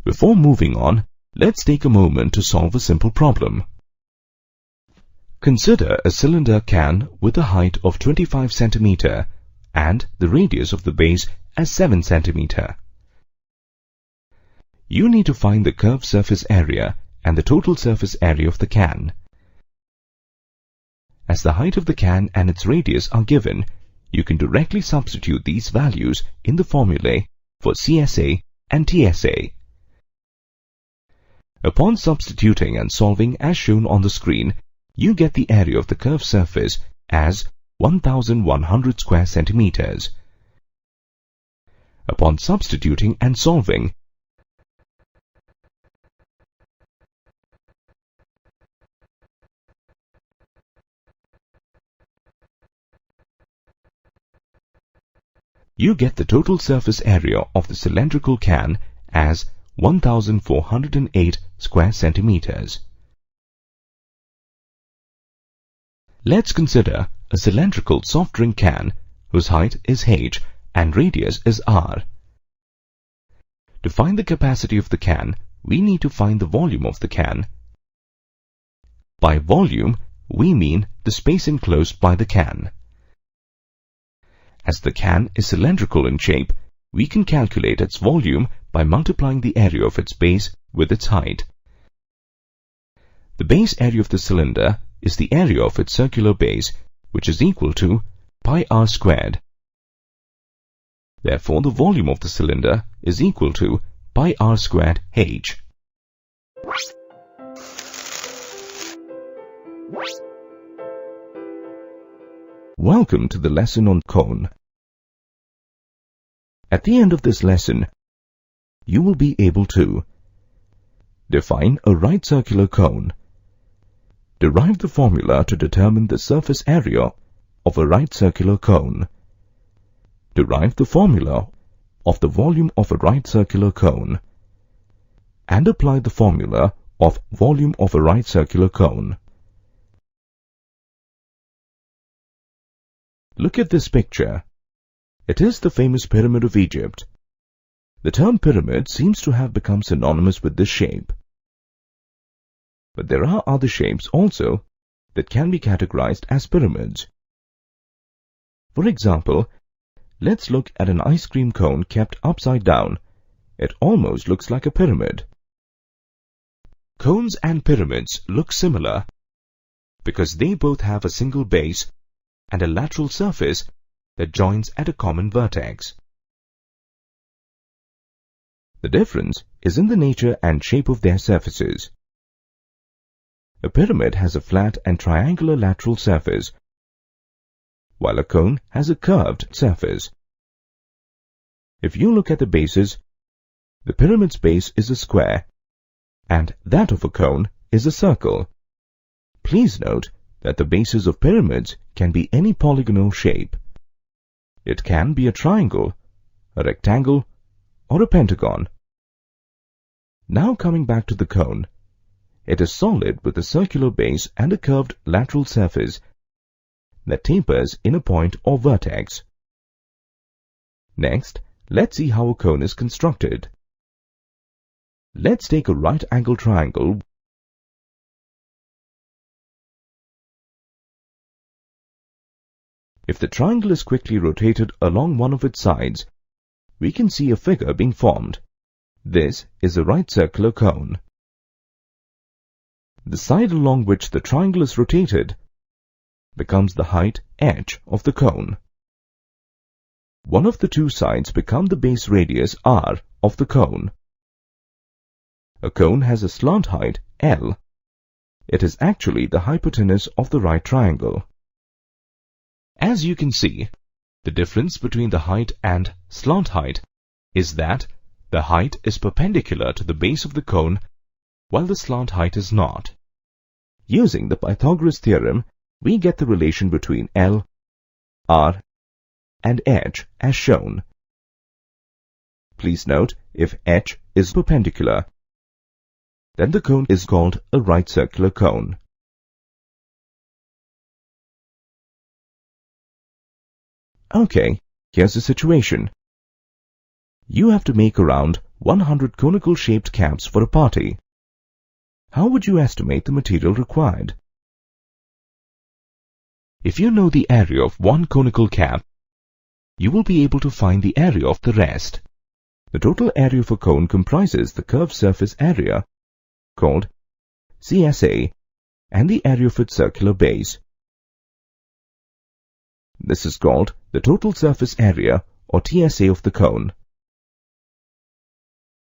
Before moving on, let's take a moment to solve a simple problem. Consider a cylinder can with a height of 25 cm and the radius of the base as 7 cm. You need to find the curved surface area and the total surface area of the can. As the height of the can and its radius are given, you can directly substitute these values in the formulae for CSA and TSA. Upon substituting and solving as shown on the screen, you get the area of the curved surface as 1100 square centimeters. Upon substituting and solving, you get the total surface area of the cylindrical can as 1408 square centimeters. Let's consider a cylindrical soft drink can whose height is h and radius is r. To find the capacity of the can, we need to find the volume of the can. By volume, we mean the space enclosed by the can. As the can is cylindrical in shape, we can calculate its volume by multiplying the area of its base with its height. The base area of the cylinder is the area of its circular base, which is equal to pi r squared. Therefore, the volume of the cylinder is equal to pi r squared h. Welcome to the lesson on cone. At the end of this lesson, you will be able to define a right circular cone, derive the formula to determine the surface area of a right circular cone, derive the formula of the volume of a right circular cone, and apply the formula of volume of a right circular cone. Look at this picture. It is the famous Pyramid of Egypt. The term pyramid seems to have become synonymous with this shape. But there are other shapes also that can be categorized as pyramids. For example, let's look at an ice cream cone kept upside down. It almost looks like a pyramid. Cones and pyramids look similar because they both have a single base and a lateral surface that joins at a common vertex. The difference is in the nature and shape of their surfaces. A pyramid has a flat and triangular lateral surface, while a cone has a curved surface. If you look at the bases, The pyramid's base is a square, and that of a cone is a circle. Please note that the bases of pyramids can be any polygonal shape. It can be a triangle, a rectangle, or a pentagon. Now coming back to the cone, it is solid with a circular base and a curved lateral surface that tapers in a point or vertex. Next, let's see how a cone is constructed. Let's take a right-angled triangle . If the triangle is quickly rotated along one of its sides, we can see a figure being formed. This is a right circular cone. The side along which the triangle is rotated becomes the height h of the cone. One of the two sides become the base radius r of the cone. A cone has a slant height L. It is actually the hypotenuse of the right triangle. As you can see, the difference between the height and slant height is that the height is perpendicular to the base of the cone while the slant height is not. Using the Pythagoras theorem, we get the relation between L, R, and h as shown. Please note, if h is perpendicular, then the cone is called a right circular cone. Okay, here's the situation. You have to make around 100 conical shaped caps for a party. How would you estimate the material required? If you know the area of one conical cap, you will be able to find the area of the rest. The total area of a cone comprises the curved surface area, called CSA, and the area of its circular base. This is called the total surface area, or TSA, of the cone.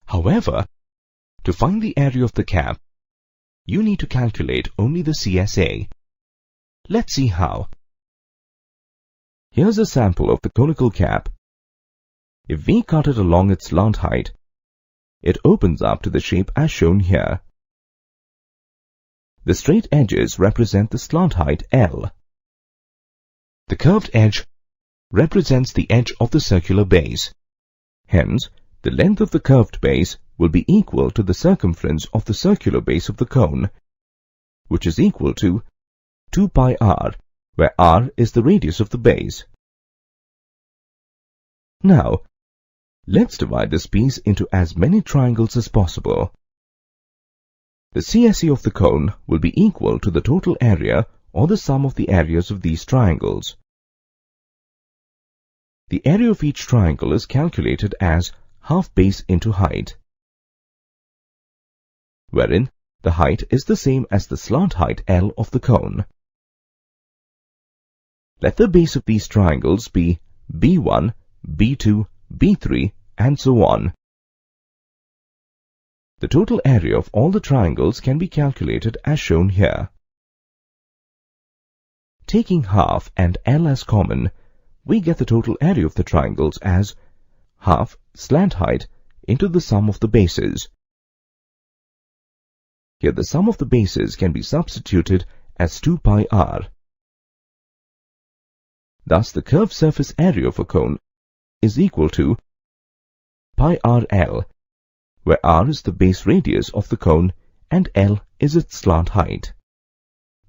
However, to find the area of the cap, you need to calculate only the CSA. Let's see how. Here's a sample of the conical cap. If we cut it along its slant height, it opens up to the shape as shown here. The straight edges represent the slant height L. The curved edge represents the edge of the circular base. Hence, the length of the curved base will be equal to the circumference of the circular base of the cone, which is equal to 2 pi r, where r is the radius of the base. Now, let's divide this piece into as many triangles as possible. The CSA of the cone will be equal to the total area or the sum of the areas of these triangles. The area of each triangle is calculated as half base into height, wherein the height is the same as the slant height L of the cone. Let the base of these triangles be B1, B2, B3, and so on. The total area of all the triangles can be calculated as shown here. Taking half and L as common, we get the total area of the triangles as half slant height into the sum of the bases. Here the sum of the bases can be substituted as 2 pi r. Thus the curved surface area of a cone is equal to pi rl, where r is the base radius of the cone and L is its slant height.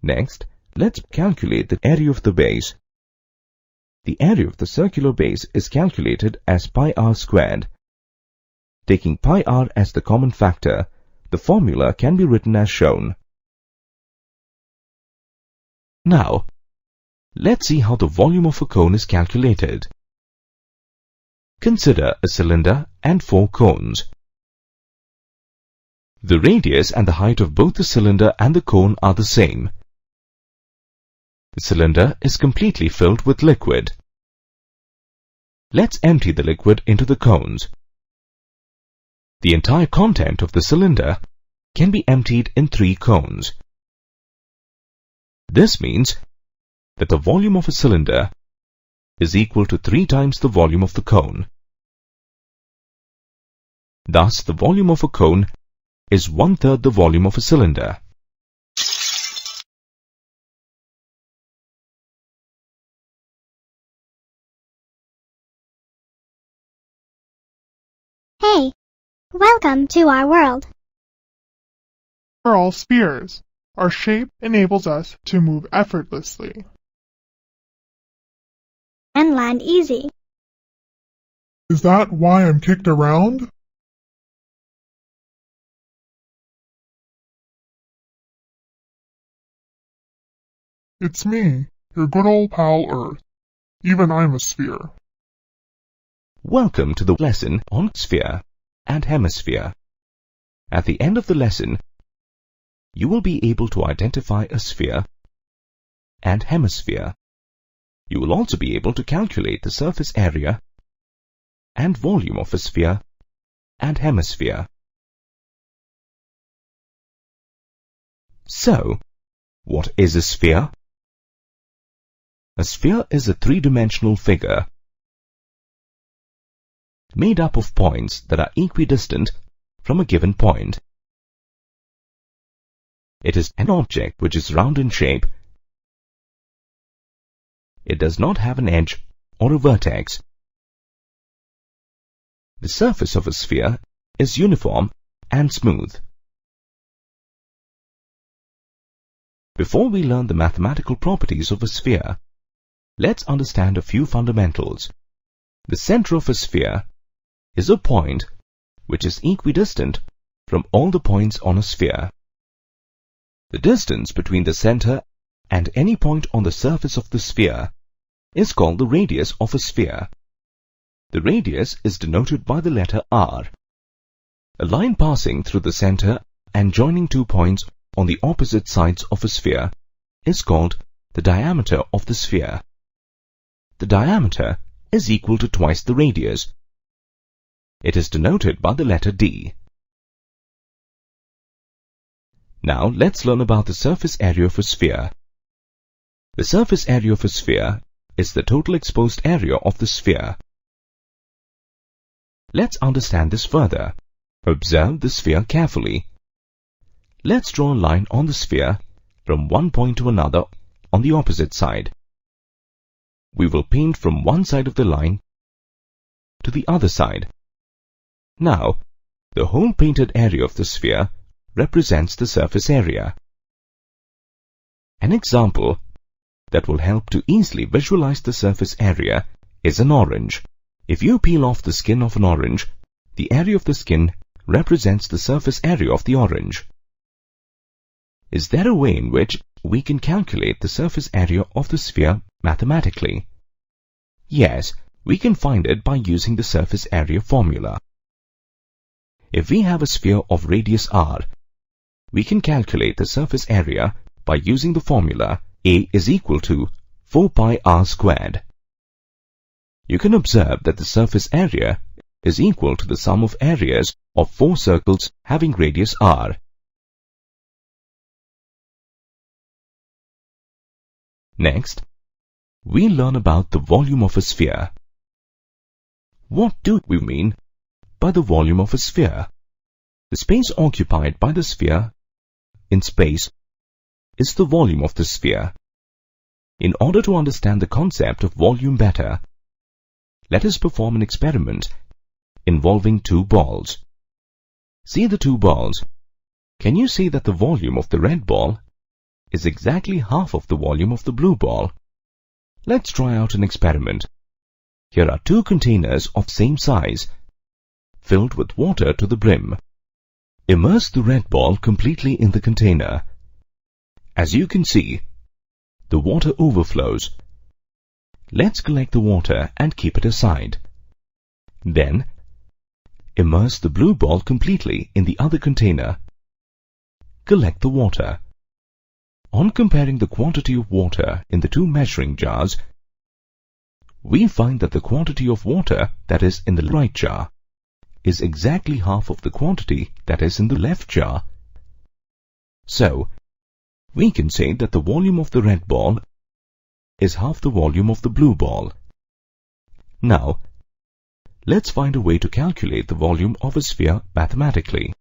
Next, let's calculate the area of the base. The area of the circular base is calculated as pi r squared. Taking pi r as the common factor, the formula can be written as shown. Now, let's see how the volume of a cone is calculated. Consider a cylinder and 4 cones. The radius and the height of both the cylinder and the cone are the same. The cylinder is completely filled with liquid. Let's empty the liquid into the cones. The entire content of the cylinder can be emptied in 3 cones. This means that the volume of a cylinder is equal to 3 times the volume of the cone. Thus, the volume of a cone is 1/3 the volume of a cylinder. Hey, welcome to our world. We're all spheres. Our shape enables us to move effortlessly. And land easy. Is that why I'm kicked around? It's me, your good old pal Earth. Even I'm a sphere. Welcome to the lesson on sphere and hemisphere. At the end of the lesson, you will be able to identify a sphere and hemisphere. You will also be able to calculate the surface area and volume of a sphere and hemisphere. So, what is a sphere? A sphere is a three-dimensional figure made up of points that are equidistant from a given point. It is an object which is round in shape. It does not have an edge or a vertex. The surface of a sphere is uniform and smooth. Before we learn the mathematical properties of a sphere, let's understand a few fundamentals. The center of a sphere is a point which is equidistant from all the points on a sphere. The distance between the center and any point on the surface of the sphere is called the radius of a sphere. The radius is denoted by the letter r. A line passing through the center and joining two points on the opposite sides of a sphere is called the diameter of the sphere. The diameter is equal to twice the radius. It is denoted by the letter d. Now let's learn about the surface area of a sphere. The surface area of a sphere is the total exposed area of the sphere. Let's understand this further. Observe the sphere carefully. Let's draw a line on the sphere from one point to another on the opposite side. We will paint from one side of the line to the other side. Now, the whole painted area of the sphere represents the surface area. An example that will help to easily visualize the surface area is an orange. If you peel off the skin of an orange, the area of the skin represents the surface area of the orange. Is there a way in which we can calculate the surface area of the sphere mathematically? Yes, we can find it by using the surface area formula. If we have a sphere of radius r, we can calculate the surface area by using the formula A is equal to 4 pi r squared. You can observe that the surface area is equal to the sum of areas of 4 circles having radius r. Next, we learn about the volume of a sphere. What do we mean by the volume of a sphere? The space occupied by the sphere in space is the volume of the sphere. In order to understand the concept of volume better, let us perform an experiment involving two balls. See the two balls. Can you see that the volume of the red ball is exactly half of the volume of the blue ball? Let's try out an experiment. Here are two containers of same size, filled with water to the brim. Immerse the red ball completely in the container. As you can see, the water overflows. Let's collect the water and keep it aside. Then, immerse the blue ball completely in the other container. Collect the water. On comparing the quantity of water in the two measuring jars, we find that the quantity of water that is in the right jar is exactly half of the quantity that is in the left jar. So, we can say that the volume of the red ball is half the volume of the blue ball. Now, let's find a way to calculate the volume of a sphere mathematically.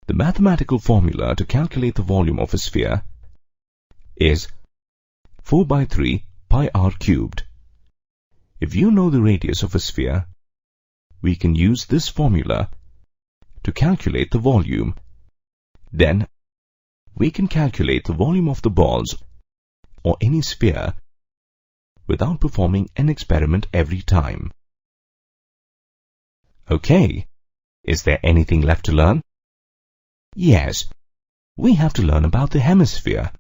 The mathematical formula to calculate the volume of a sphere is 4 by 3 pi r cubed. If you know the radius of a sphere, we can use this formula to calculate the volume. Then, we can calculate the volume of the balls or any sphere without performing an experiment every time. Okay, is there anything left to learn? Yes, we have to learn about the hemisphere.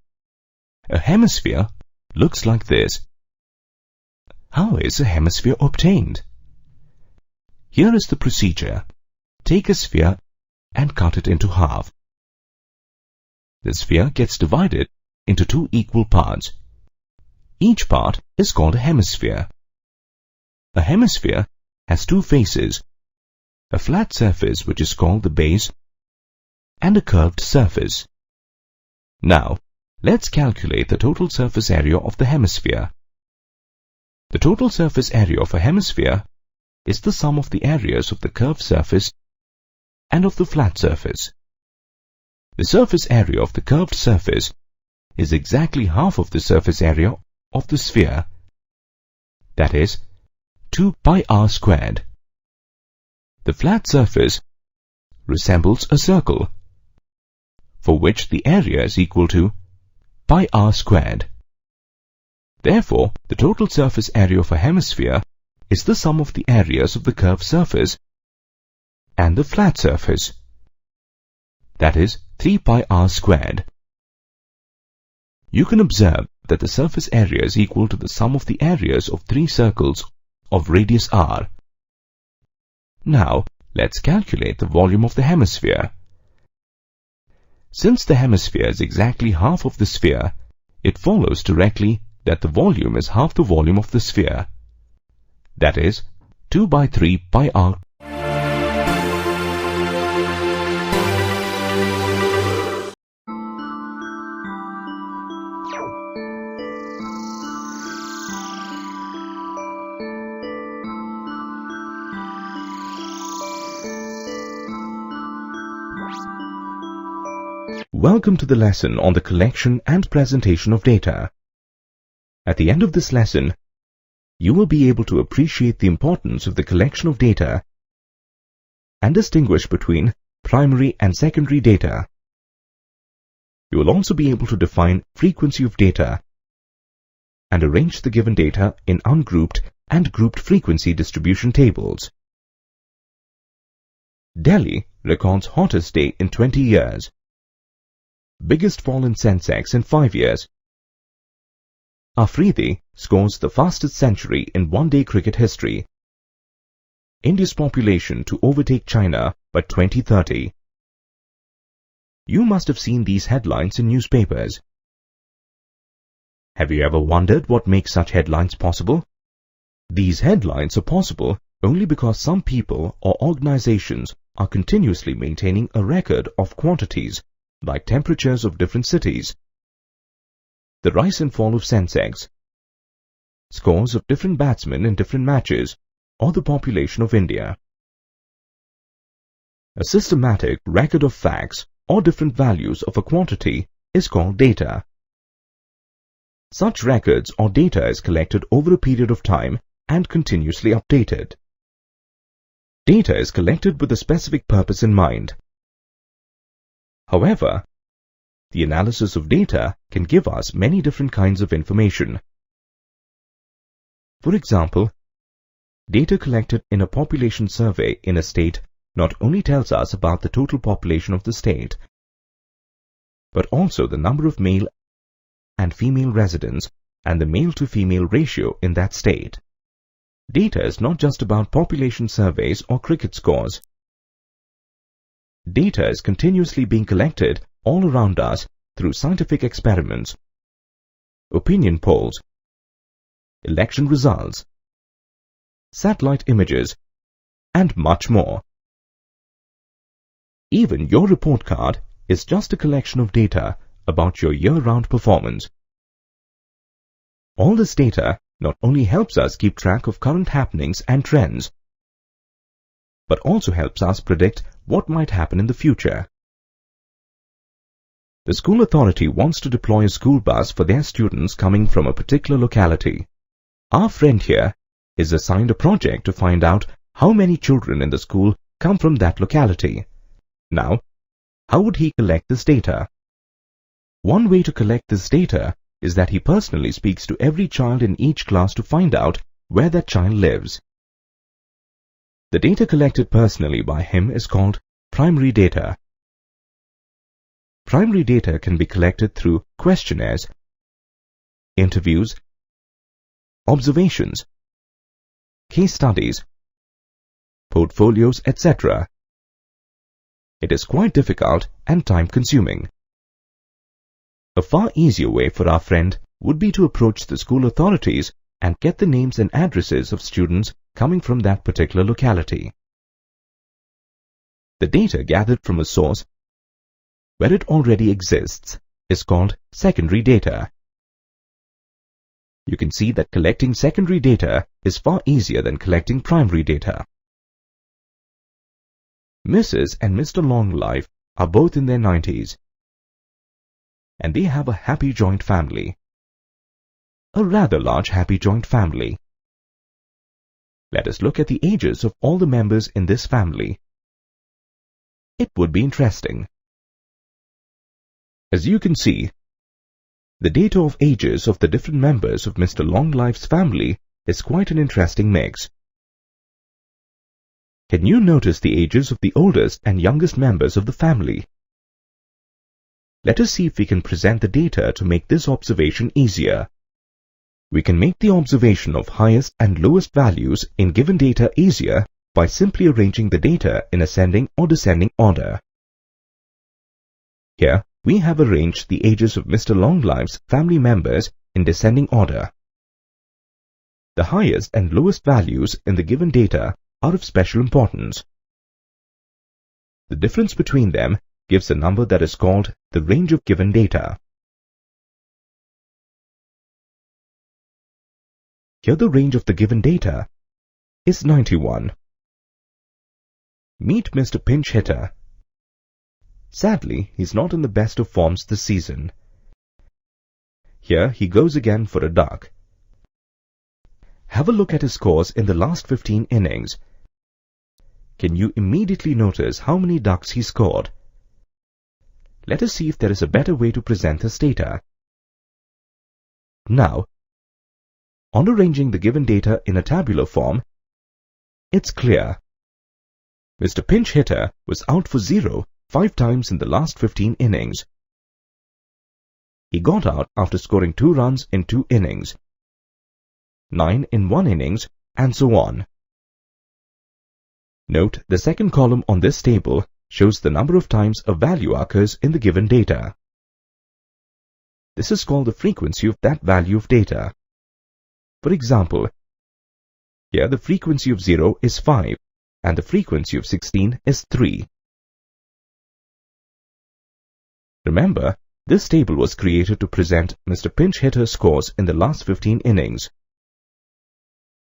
A hemisphere looks like this. How is a hemisphere obtained? Here is the procedure. Take a sphere and cut it into half. The sphere gets divided into two equal parts. Each part is called a hemisphere. A hemisphere has two faces, a flat surface which is called the base and a curved surface. Now, let's calculate the total surface area of the hemisphere. The total surface area of a hemisphere is the sum of the areas of the curved surface and of the flat surface. The surface area of the curved surface is exactly half of the surface area of the sphere, that is, 2 pi r squared. The flat surface resembles a circle, for which the area is equal to pi r squared. Therefore, the total surface area of a hemisphere is the sum of the areas of the curved surface and the flat surface, that is 3 pi r squared. You can observe that the surface area is equal to the sum of the areas of three circles of radius r. Now, let's calculate the volume of the hemisphere. Since the hemisphere is exactly half of the sphere, it follows directly that the volume is half the volume of the sphere. That is, 2 by 3 pi r. Welcome to the lesson on the collection and presentation of data. At the end of this lesson, you will be able to appreciate the importance of the collection of data and distinguish between primary and secondary data. You will also be able to define frequency of data and arrange the given data in ungrouped and grouped frequency distribution tables. Delhi records hottest day in 20 years. Biggest fall in Sensex in 5 years. Afridi scores the fastest century in one-day cricket history. India's population to overtake China by 2030. You must have seen these headlines in newspapers. Have you ever wondered what makes such headlines possible? These headlines are possible only because some people or organizations are continuously maintaining a record of quantities like temperatures of different cities, the rise and fall of Sensex, scores of different batsmen in different matches, or the population of India. A systematic record of facts or different values of a quantity is called data. Such records or data is collected over a period of time and continuously updated. Data is collected with a specific purpose in mind. However, the analysis of data can give us many different kinds of information. For example, data collected in a population survey in a state not only tells us about the total population of the state, but also the number of male and female residents and the male-to-female ratio in that state. Data is not just about population surveys or cricket scores. Data is continuously being collected all around us through scientific experiments, opinion polls, election results, satellite images, and much more. Even your report card is just a collection of data about your year-round performance. All this data not only helps us keep track of current happenings and trends, but also helps us predict what might happen in the future. The school authority wants to deploy a school bus for their students coming from a particular locality. Our friend here is assigned a project to find out how many children in the school come from that locality. Now, how would he collect this data? One way to collect this data is that he personally speaks to every child in each class to find out where that child lives. The data collected personally by him is called primary data. Primary data can be collected through questionnaires, interviews, observations, case studies, portfolios, etc. It is quite difficult and time-consuming. A far easier way for our friend would be to approach the school authorities and get the names and addresses of students coming from that particular locality. The data gathered from a source where it already exists is called secondary data. You can see that collecting secondary data is far easier than collecting primary data. Mrs. and Mr. Longlife are both in their 90s, and they have a happy joint family. A rather large happy joint family. Let us look at the ages of all the members in this family. It would be interesting. As you can see, the data of ages of the different members of Mr. Longlife's family is quite an interesting mix. Can you notice the ages of the oldest and youngest members of the family? Let us see if we can present the data to make this observation easier. We can make the observation of highest and lowest values in given data easier by simply arranging the data in ascending or descending order. Here, we have arranged the ages of Mr. Longlife's family members in descending order. The highest and lowest values in the given data are of special importance. The difference between them gives a number that is called the range of given data. Here the range of the given data is 91. Meet Mr. Pinch Hitter. Sadly, he's not in the best of forms this season. Here he goes again for a duck. Have a look at his scores in the last 15 innings. Can you immediately notice how many ducks he scored? Let us see if there is a better way to present this data. Now, on arranging the given data in a tabular form, it's clear. Mr. Pinch Hitter was out for 0 5 times in the last 15 innings. He got out after scoring 2 runs in 2 innings, 9 in 1 innings, and so on. Note the second column on this table shows the number of times a value occurs in the given data. This is called the frequency of that value of data. For example, here the frequency of 0 is 5 and the frequency of 16 is 3. Remember, this table was created to present Mr. Pinch Hitter's scores in the last 15 innings.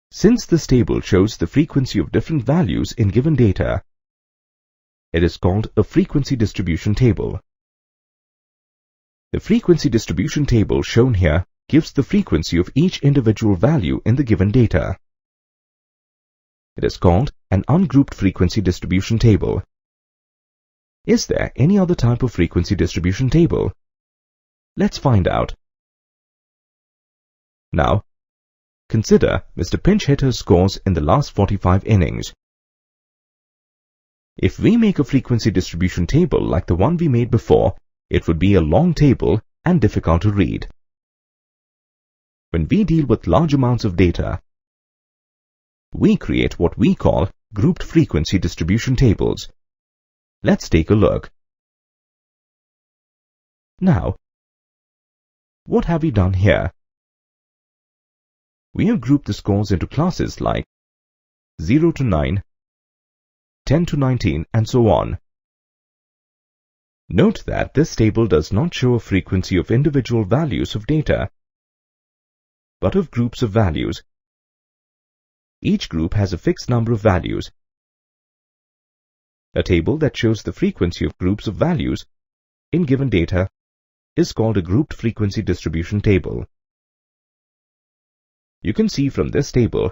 Since this table shows the frequency of different values in given data, it is called a frequency distribution table. The frequency distribution table shown here gives the frequency of each individual value in the given data. It is called an ungrouped frequency distribution table. Is there any other type of frequency distribution table? Let's find out. Now, consider Mr. Pinch Hitter's scores in the last 45 innings. If we make a frequency distribution table like the one we made before, it would be a long table and difficult to read. When we deal with large amounts of data, we create what we call grouped frequency distribution tables. Let's take a look. Now, what have we done here? We have grouped the scores into classes like 0 to 9, 10 to 19, and so on. Note that this table does not show a frequency of individual values of data, but of groups of values. Each group has a fixed number of values. A table that shows the frequency of groups of values in given data is called a grouped frequency distribution table. You can see from this table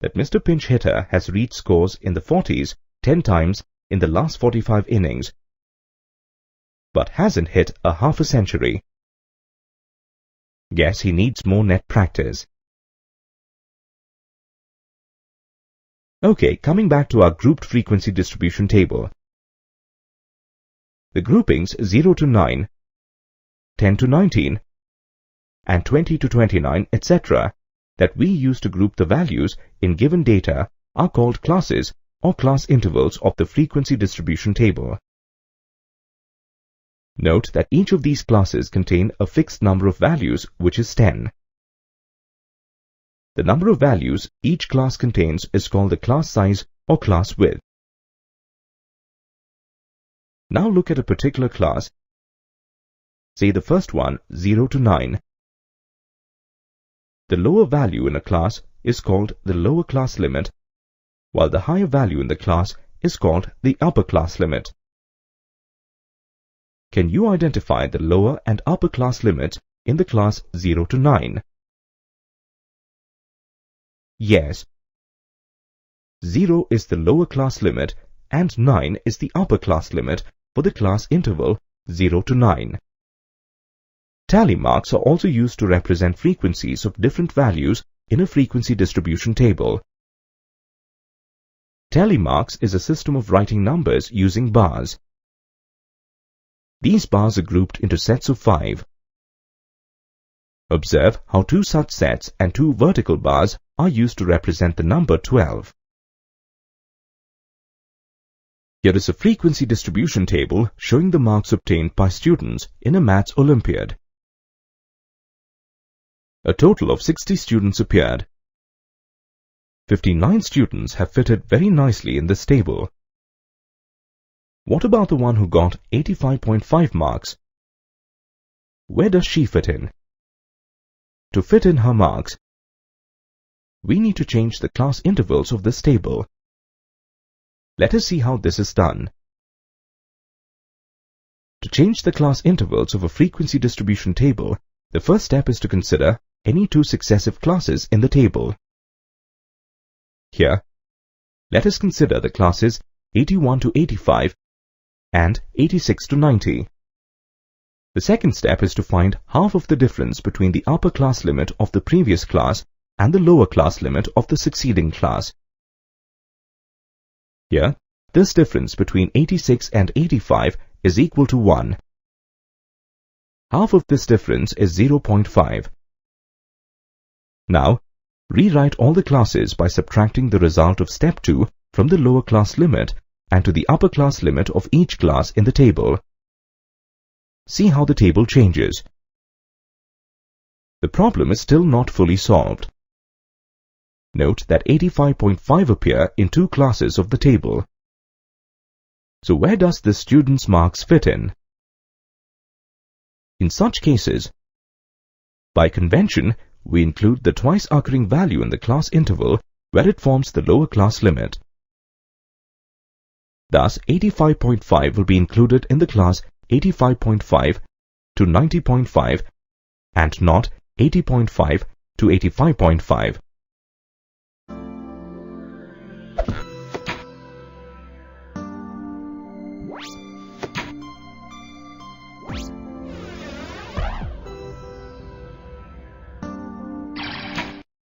that Mr. Pinch Hitter has reached scores in the 40s 10 times in the last 45 innings, but hasn't hit a half a century. Guess he needs more net practice. Okay, coming back to our grouped frequency distribution table. The groupings 0 to 9, 10 to 19, and 20 to 29, etc. that we use to group the values in given data are called classes or class intervals of the frequency distribution table. Note that each of these classes contain a fixed number of values, which is 10. The number of values each class contains is called the class size or class width. Now look at a particular class, say the first one, 0 to 9. The lower value in a class is called the lower class limit, while the higher value in the class is called the upper class limit. Can you identify the lower and upper class limits in the class 0 to 9? Yes. 0 is the lower class limit and 9 is the upper class limit for the class interval 0 to 9. Tally marks are also used to represent frequencies of different values in a frequency distribution table. Tally marks is a system of writing numbers using bars. These bars are grouped into sets of 5. Observe how 2 such sets and 2 vertical bars are used to represent the number 12. Here is a frequency distribution table showing the marks obtained by students in a maths Olympiad. A total of 60 students appeared. 59 students have fitted very nicely in this table. What about the one who got 85.5 marks? Where does she fit in? To fit in her marks, we need to change the class intervals of this table. Let us see how this is done. To change the class intervals of a frequency distribution table, the first step is to consider any 2 successive classes in the table. Here, let us consider the classes 81 to 85 and 86 to 90. The second step is to find half of the difference between the upper class limit of the previous class and the lower class limit of the succeeding class. Here, this difference between 86 and 85 is equal to 1. Half of this difference is 0.5. Now, rewrite all the classes by subtracting the result of step 2 from the lower class limit and to the upper class limit of each class in the table. See how the table changes. The problem is still not fully solved. Note that 85.5 appear in 2 classes of the table. So where does the student's marks fit in? In such cases, by convention, we include the twice occurring value in the class interval where it forms the lower class limit. Thus, 85.5 will be included in the class 85.5 to 90.5 and not 80.5 to 85.5.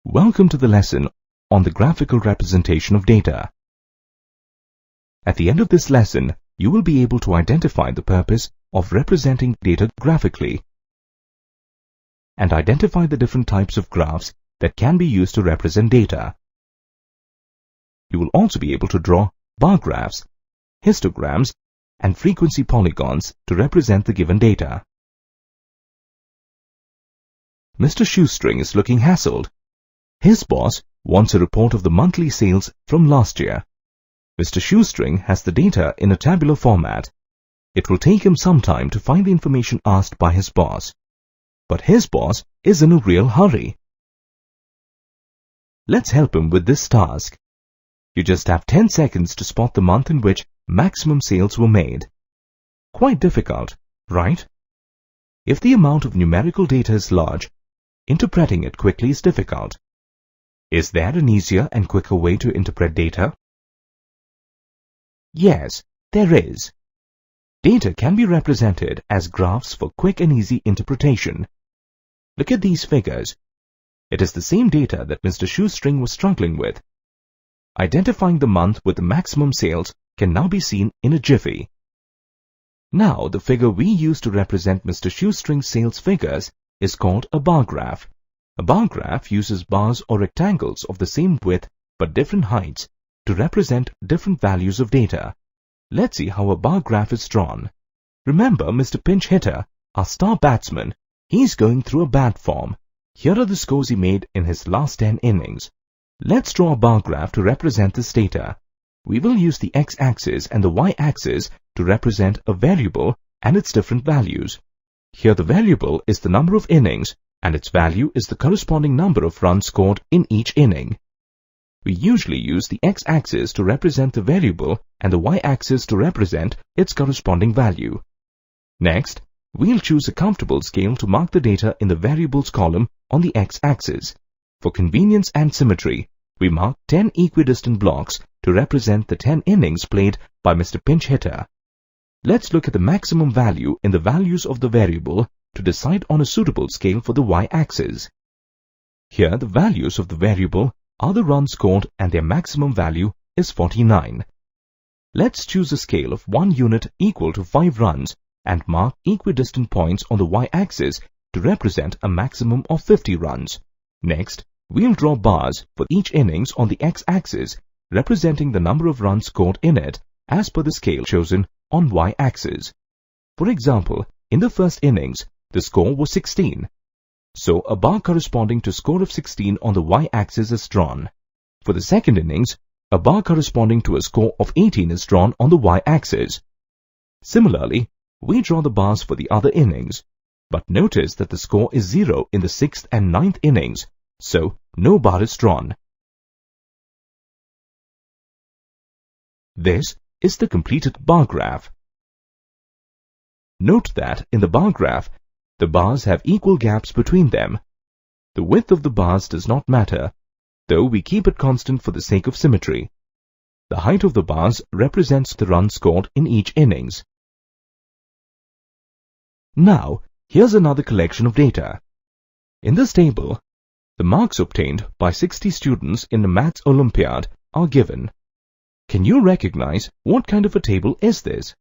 Welcome to the lesson on the graphical representation of data. At the end of this lesson, you will be able to identify the purpose of representing data graphically and identify the different types of graphs that can be used to represent data. You will also be able to draw bar graphs, histograms, and frequency polygons to represent the given data. Mr. Shoestring is looking hassled. His boss wants a report of the monthly sales from last year. Mr. Shoestring has the data in a tabular format. It will take him some time to find the information asked by his boss. But his boss is in a real hurry. Let's help him with this task. You just have 10 seconds to spot the month in which maximum sales were made. Quite difficult, right? If the amount of numerical data is large, interpreting it quickly is difficult. Is there an easier and quicker way to interpret data? Yes, there is. Data can be represented as graphs for quick and easy interpretation. Look at these figures. It is the same data that Mr. Shoestring was struggling with. Identifying the month with the maximum sales can now be seen in a jiffy. Now, the figure we use to represent Mr. Shoestring's sales figures is called a bar graph. A bar graph uses bars or rectangles of the same width but different heights to represent different values of data. Let's see how a bar graph is drawn. Remember Mr. Pinch Hitter, our star batsman. He's going through a bad form. Here are the scores he made in his last 10 innings. Let's draw a bar graph to represent this data. We will use the x-axis and the y-axis to represent a variable and its different values. Here the variable is the number of innings and its value is the corresponding number of runs scored in each inning. We usually use the x-axis to represent the variable and the y-axis to represent its corresponding value. Next, we'll choose a comfortable scale to mark the data in the variables column on the x-axis. For convenience and symmetry, we mark 10 equidistant blocks to represent the 10 innings played by Mr. Pinch Hitter. Let's look at the maximum value in the values of the variable to decide on a suitable scale for the y-axis. Here the values of the variable are the runs scored and their maximum value is 49. Let's choose a scale of 1 unit equal to 5 runs and mark equidistant points on the y-axis to represent a maximum of 50 runs. Next, we'll draw bars for each innings on the x-axis representing the number of runs scored in it as per the scale chosen on y-axis. For example, in the first innings, the score was 16. So a bar corresponding to score of 16 on the y-axis is drawn. For the second innings, a bar corresponding to a score of 18 is drawn on the y-axis. Similarly, we draw the bars for the other innings. But notice that the score is 0 in the 6th and 9th innings, so no bar is drawn. This is the completed bar graph. Note that in the bar graph, the bars have equal gaps between them. The width of the bars does not matter, though we keep it constant for the sake of symmetry. The height of the bars represents the runs scored in each innings. Now, here's another collection of data. In this table, the marks obtained by 60 students in the Maths Olympiad are given. Can you recognize what kind of a table is this?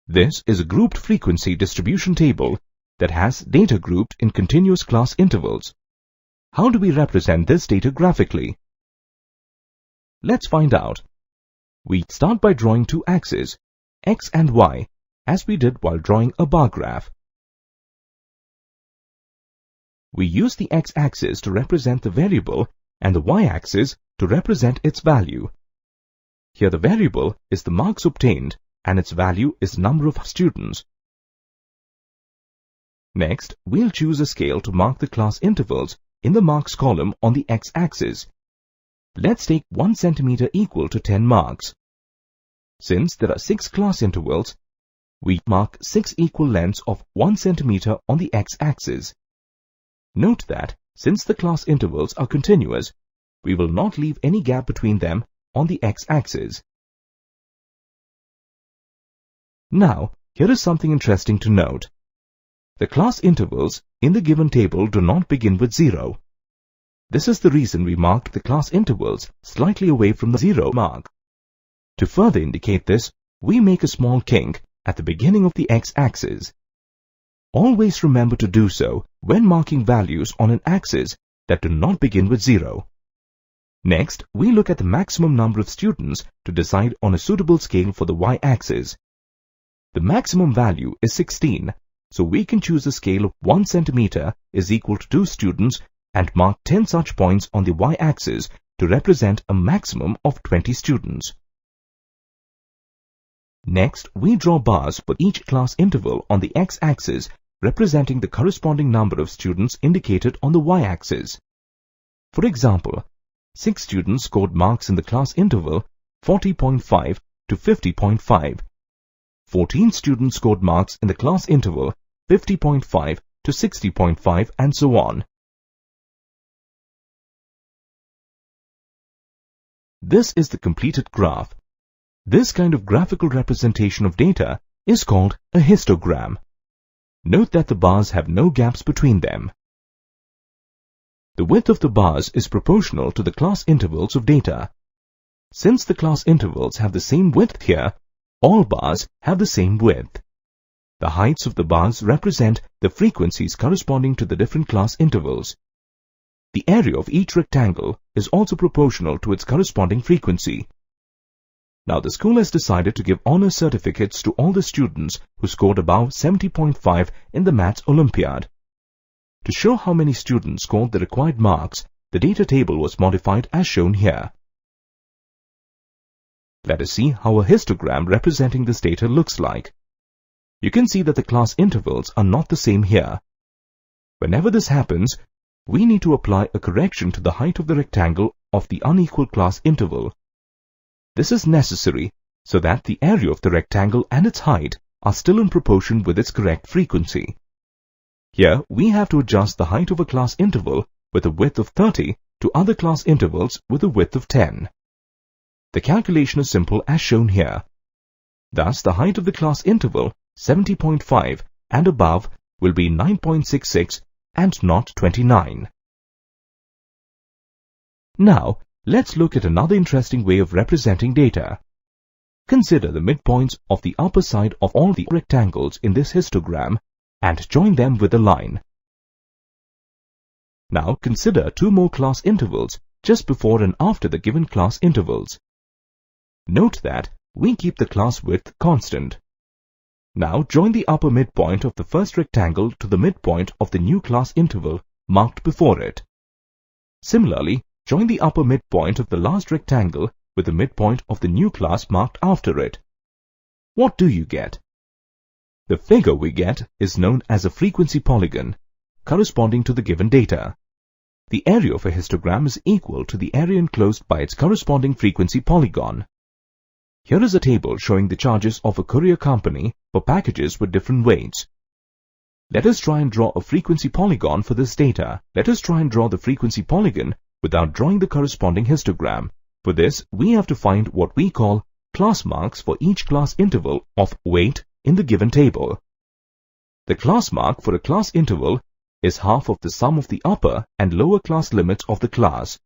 This is a grouped frequency distribution table that has data grouped in continuous class intervals. How do we represent this data graphically? Let's find out. We start by drawing two axes, x and y, as we did while drawing a bar graph. We use the x-axis to represent the variable and the y-axis to represent its value. Here the variable is the marks obtained and its value is number of students. Next, we'll choose a scale to mark the class intervals in the marks column on the x-axis. Let's take 1 centimeter equal to 10 marks. Since there are 6 class intervals, we mark 6 equal lengths of 1 centimeter on the x-axis. Note that, since the class intervals are continuous, we will not leave any gap between them on the x-axis. Now, here is something interesting to note. The class intervals in the given table do not begin with 0. This is the reason we marked the class intervals slightly away from the 0 mark. To further indicate this, we make a small kink at the beginning of the x-axis. Always remember to do so when marking values on an axis that do not begin with 0. Next, we look at the maximum number of students to decide on a suitable scale for the y-axis. The maximum value is 16, so we can choose a scale of 1 centimeter is equal to 2 students and mark 10 such points on the y-axis to represent a maximum of 20 students. Next, we draw bars for each class interval on the x-axis representing the corresponding number of students indicated on the y-axis. For example, 6 students scored marks in the class interval 40.5 to 50.5. 14 students scored marks in the class interval 50.5 to 60.5 and so on. This is the completed graph. This kind of graphical representation of data is called a histogram. Note that the bars have no gaps between them. The width of the bars is proportional to the class intervals of data. Since the class intervals have the same width here, all bars have the same width. The heights of the bars represent the frequencies corresponding to the different class intervals. The area of each rectangle is also proportional to its corresponding frequency. Now the school has decided to give honor certificates to all the students who scored above 70.5 in the Maths Olympiad. To show how many students scored the required marks, the data table was modified as shown here. Let us see how a histogram representing this data looks like. You can see that the class intervals are not the same here. Whenever this happens, we need to apply a correction to the height of the rectangle of the unequal class interval. This is necessary so that the area of the rectangle and its height are still in proportion with its correct frequency. Here we have to adjust the height of a class interval with a width of 30 to other class intervals with a width of 10. The calculation is simple as shown here. Thus, the height of the class interval 70.5 and above will be 9.66 and not 29. Now, let's look at another interesting way of representing data. Consider the midpoints of the upper side of all the rectangles in this histogram and join them with a line. Now consider two more class intervals just before and after the given class intervals. Note that we keep the class width constant. Now join the upper midpoint of the first rectangle to the midpoint of the new class interval marked before it. Similarly, join the upper midpoint of the last rectangle with the midpoint of the new class marked after it. What do you get? The figure we get is known as a frequency polygon, corresponding to the given data. The area of a histogram is equal to the area enclosed by its corresponding frequency polygon. Here is a table showing the charges of a courier company for packages with different weights. Let us try and draw a frequency polygon for this data. Let us try and draw the frequency polygon without drawing the corresponding histogram. For this, we have to find what we call class marks for each class interval of weight in the given table. The class mark for a class interval is half of the sum of the upper and lower class limits of the class.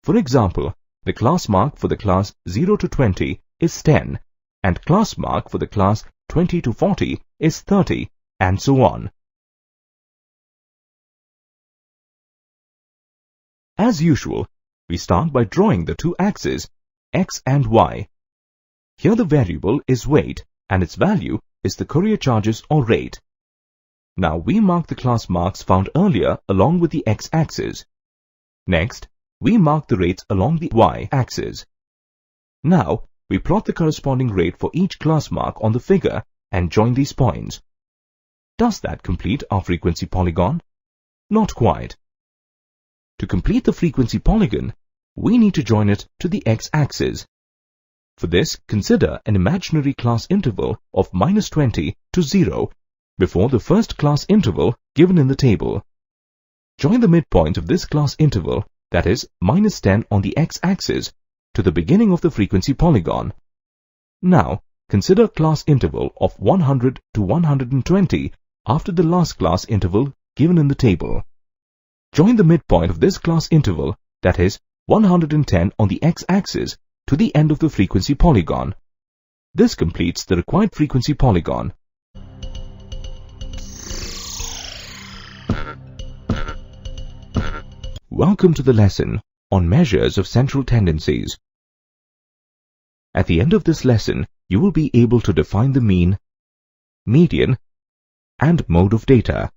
For example, the class mark for the class 0 to 20 is 10, and class mark for the class 20 to 40 is 30, and so on. As usual, we start by drawing the two axes, x and y. Here the variable is weight, and its value is the courier charges or rate. Now we mark the class marks found earlier along with the x-axis. Next, we mark the rates along the y-axis. Now, we plot the corresponding rate for each class mark on the figure and join these points. Does that complete our frequency polygon? Not quite. To complete the frequency polygon, we need to join it to the x-axis. For this, consider an imaginary class interval of -20 to 0 before the first class interval given in the table. Join the midpoint of this class interval, that is, -10 on the x-axis, to the beginning of the frequency polygon. Now, consider class interval of 100 to 120 after the last class interval given in the table. Join the midpoint of this class interval, that is, 110 on the x-axis, to the end of the frequency polygon. This completes the required frequency polygon. Welcome to the lesson on measures of central tendencies. At the end of this lesson, you will be able to define the mean, median, and mode of data.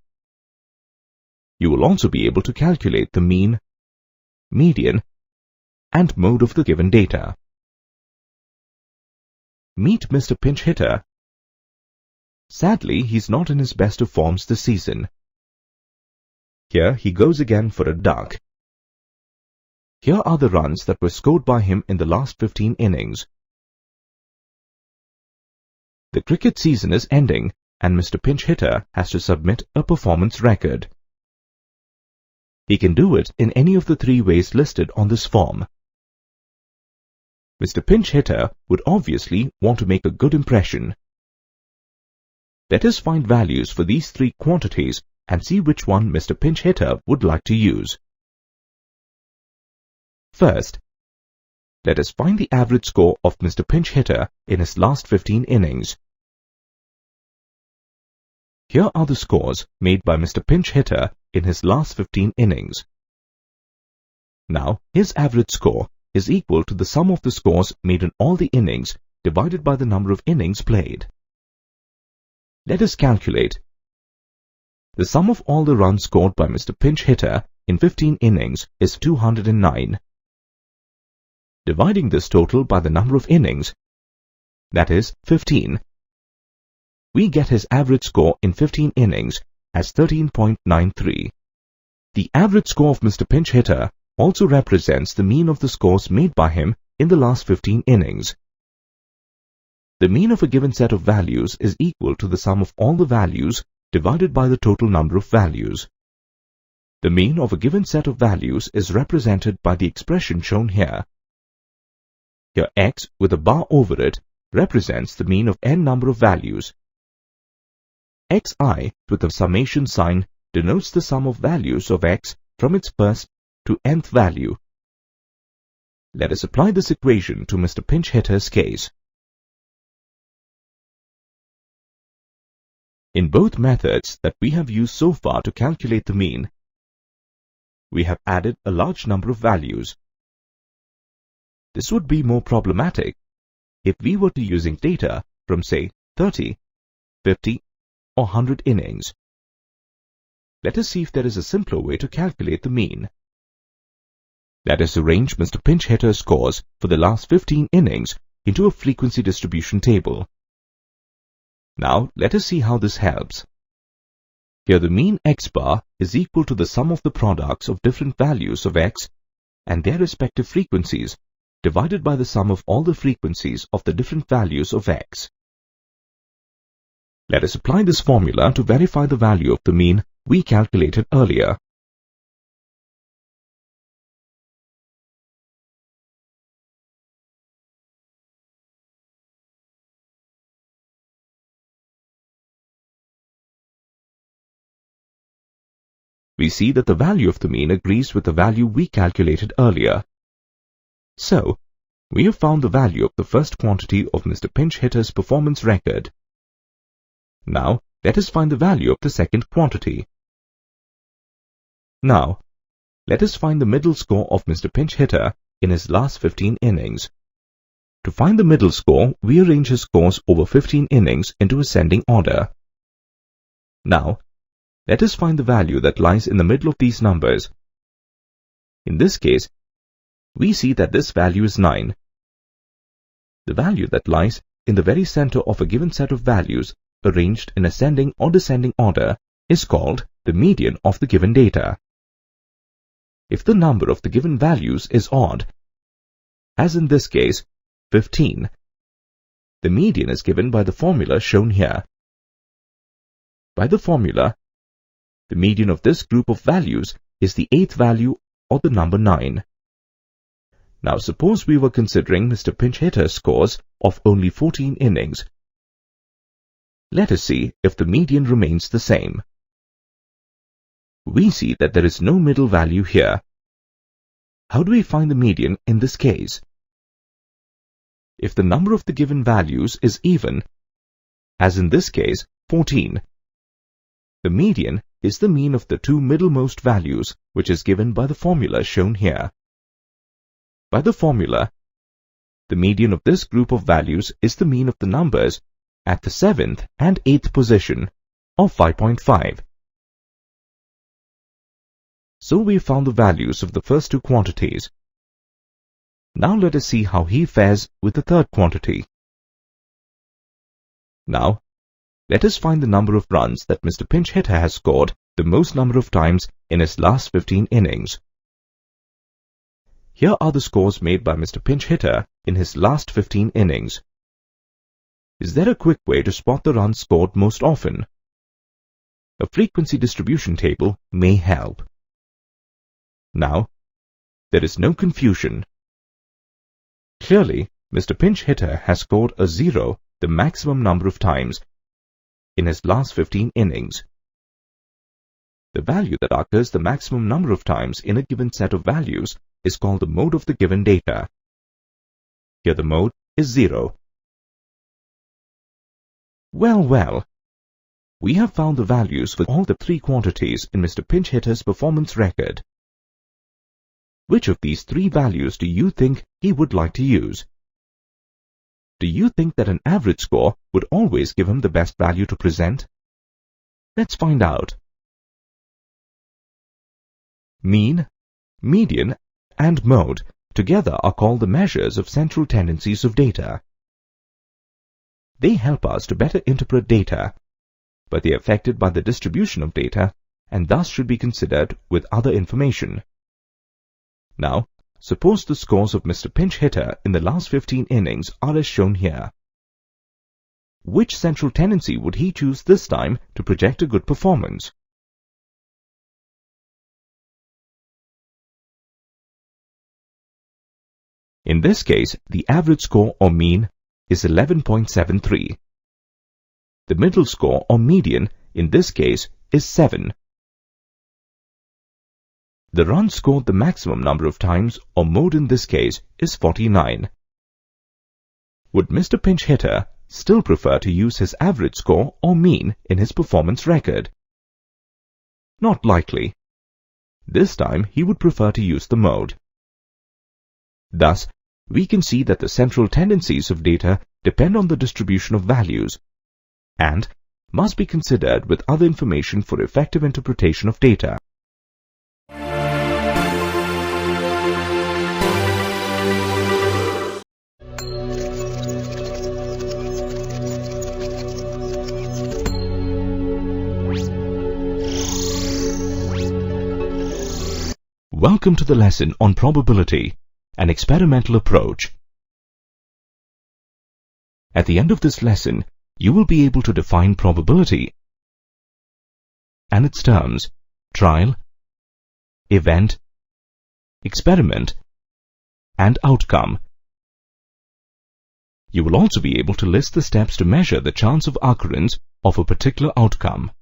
You will also be able to calculate the mean, median, and mode of the given data. Meet Mr. Pinch Hitter. Sadly, he's not in his best of forms this season. Here he goes again for a duck. Here are the runs that were scored by him in the last 15 innings. The cricket season is ending and Mr. Pinch Hitter has to submit a performance record. He can do it in any of the three ways listed on this form. Mr. Pinch Hitter would obviously want to make a good impression. Let us find values for these three quantities and see which one Mr. Pinch Hitter would like to use. First, let us find the average score of Mr. Pinch Hitter in his last 15 innings. Here are the scores made by Mr. Pinch Hitter in his last 15 innings. Now, his average score is equal to the sum of the scores made in all the innings divided by the number of innings played. Let us calculate. The sum of all the runs scored by Mr. Pinch Hitter in 15 innings is 209. Dividing this total by the number of innings, that is 15, we get his average score in 15 innings as 13.93. The average score of Mr. Pinch Hitter also represents the mean of the scores made by him in the last 15 innings. The mean of a given set of values is equal to the sum of all the values divided by the total number of values. The mean of a given set of values is represented by the expression shown here. Here x with a bar over it represents the mean of n number of values. Xi with a summation sign denotes the sum of values of x from its first to nth value. Let us apply this equation to Mr. Pinch Hitter's case. In both methods that we have used so far to calculate the mean, we have added a large number of values. This would be more problematic if we were to using data from say 30, 50 or 100 innings. Let us see if there is a simpler way to calculate the mean. Let us arrange Mr. Pinch Hitter's scores for the last 15 innings into a frequency distribution table. Now let us see how this helps. Here the mean x bar is equal to the sum of the products of different values of x and their respective frequencies divided by the sum of all the frequencies of the different values of x. Let us apply this formula to verify the value of the mean we calculated earlier. We see that the value of the mean agrees with the value we calculated earlier. So, we have found the value of the first quantity of Mr. Pinch Hitter's performance record. Now, let us find the value of the second quantity. Now, let us find the middle score of Mr. Pinch Hitter in his last 15 innings. To find the middle score, we arrange his scores over 15 innings into ascending order. Now, let us find the value that lies in the middle of these numbers. In this case, we see that this value is 9. The value that lies in the very center of a given set of values arranged in ascending or descending order is called the median of the given data. If the number of the given values is odd, as in this case 15, the median is given by the formula shown here. By the formula, the median of this group of values is the 8th value or the number 9. Now suppose we were considering Mr. Pinch Hitter's scores of only 14 innings. Let us see if the median remains the same. We see that there is no middle value here. How do we find the median in this case? If the number of the given values is even, as in this case 14, the median is the mean of the two middlemost values, which is given by the formula shown here. By the formula, the median of this group of values is the mean of the numbers at the 7th and 8th position of 5.5. So we found the values of the first two quantities. Now let us see how he fares with the third quantity. Now, let us find the number of runs that Mr. Pinch Hitter has scored the most number of times in his last 15 innings. Here are the scores made by Mr. Pinch Hitter in his last 15 innings. Is there a quick way to spot the runs scored most often? A frequency distribution table may help. Now, there is no confusion. Clearly, Mr. Pinch Hitter has scored a 0 the maximum number of times in his last 15 innings. The value that occurs the maximum number of times in a given set of values is called the mode of the given data. Here the mode is 0. Well, we have found the values for all the 3 quantities in Mr. Pinch Hitter's performance record. Which of these 3 values do you think he would like to use? Do you think that an average score would always give him the best value to present? Let's find out. Mean, median, and mode together are called the measures of central tendencies of data. They help us to better interpret data, but they are affected by the distribution of data and thus should be considered with other information. Now, suppose the scores of Mr. Pinch Hitter in the last 15 innings are as shown here. Which central tendency would he choose this time to project a good performance? In this case, the average score or mean is 11.73. The middle score or median in this case is 7. The run scored the maximum number of times or mode in this case is 49. Would Mr. Pinch Hitter still prefer to use his average score or mean in his performance record? Not likely. This time he would prefer to use the mode. Thus, we can see that the central tendencies of data depend on the distribution of values and must be considered with other information for effective interpretation of data. Welcome to the lesson on probability, an experimental approach. At the end of this lesson, you will be able to define probability and its terms: trial, event, experiment, and outcome. You will also be able to list the steps to measure the chance of occurrence of a particular outcome.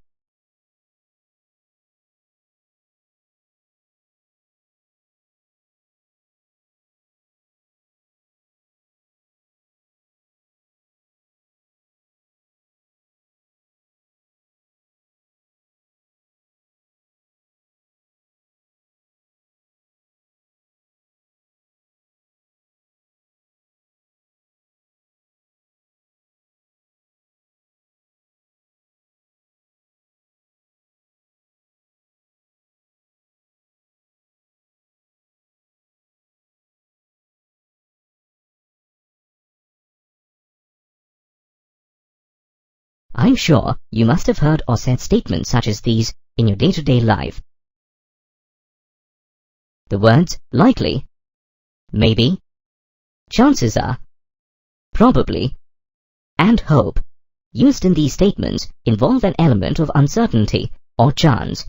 I'm sure you must have heard or said statements such as these in your day-to-day life. The words likely, maybe, chances are, probably, and hope used in these statements involve an element of uncertainty or chance.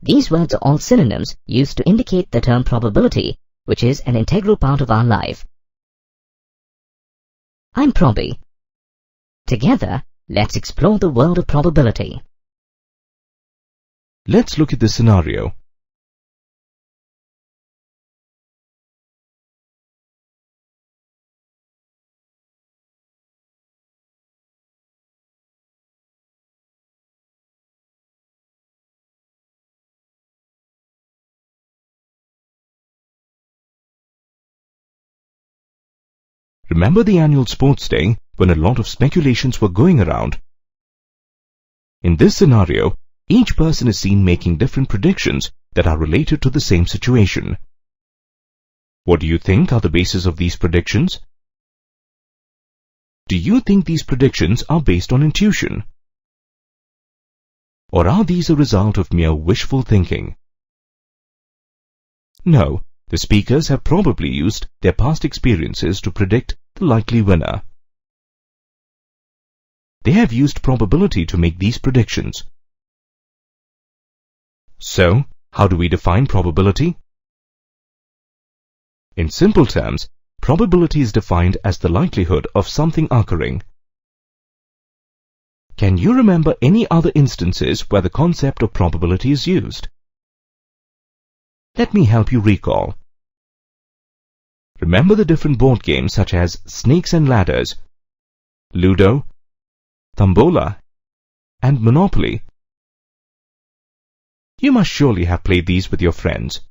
These words are all synonyms used to indicate the term probability, which is an integral part of our life. I'm Probby. Together, let's explore the world of probability. Let's look at this scenario. Remember the annual sports day when a lot of speculations were going around? In this scenario, each person is seen making different predictions that are related to the same situation. What do you think are the basis of these predictions? Do you think these predictions are based on intuition? Or are these a result of mere wishful thinking? No, The speakers have probably used their past experiences to predict the likely winner. They have used probability to make these predictions. So, how do we define probability? In simple terms, probability is defined as the likelihood of something occurring. Can you remember any other instances where the concept of probability is used? Let me help you recall. Remember the different board games such as Snakes and Ladders, Ludo, Tombola, and Monopoly. You must surely have played these with your friends.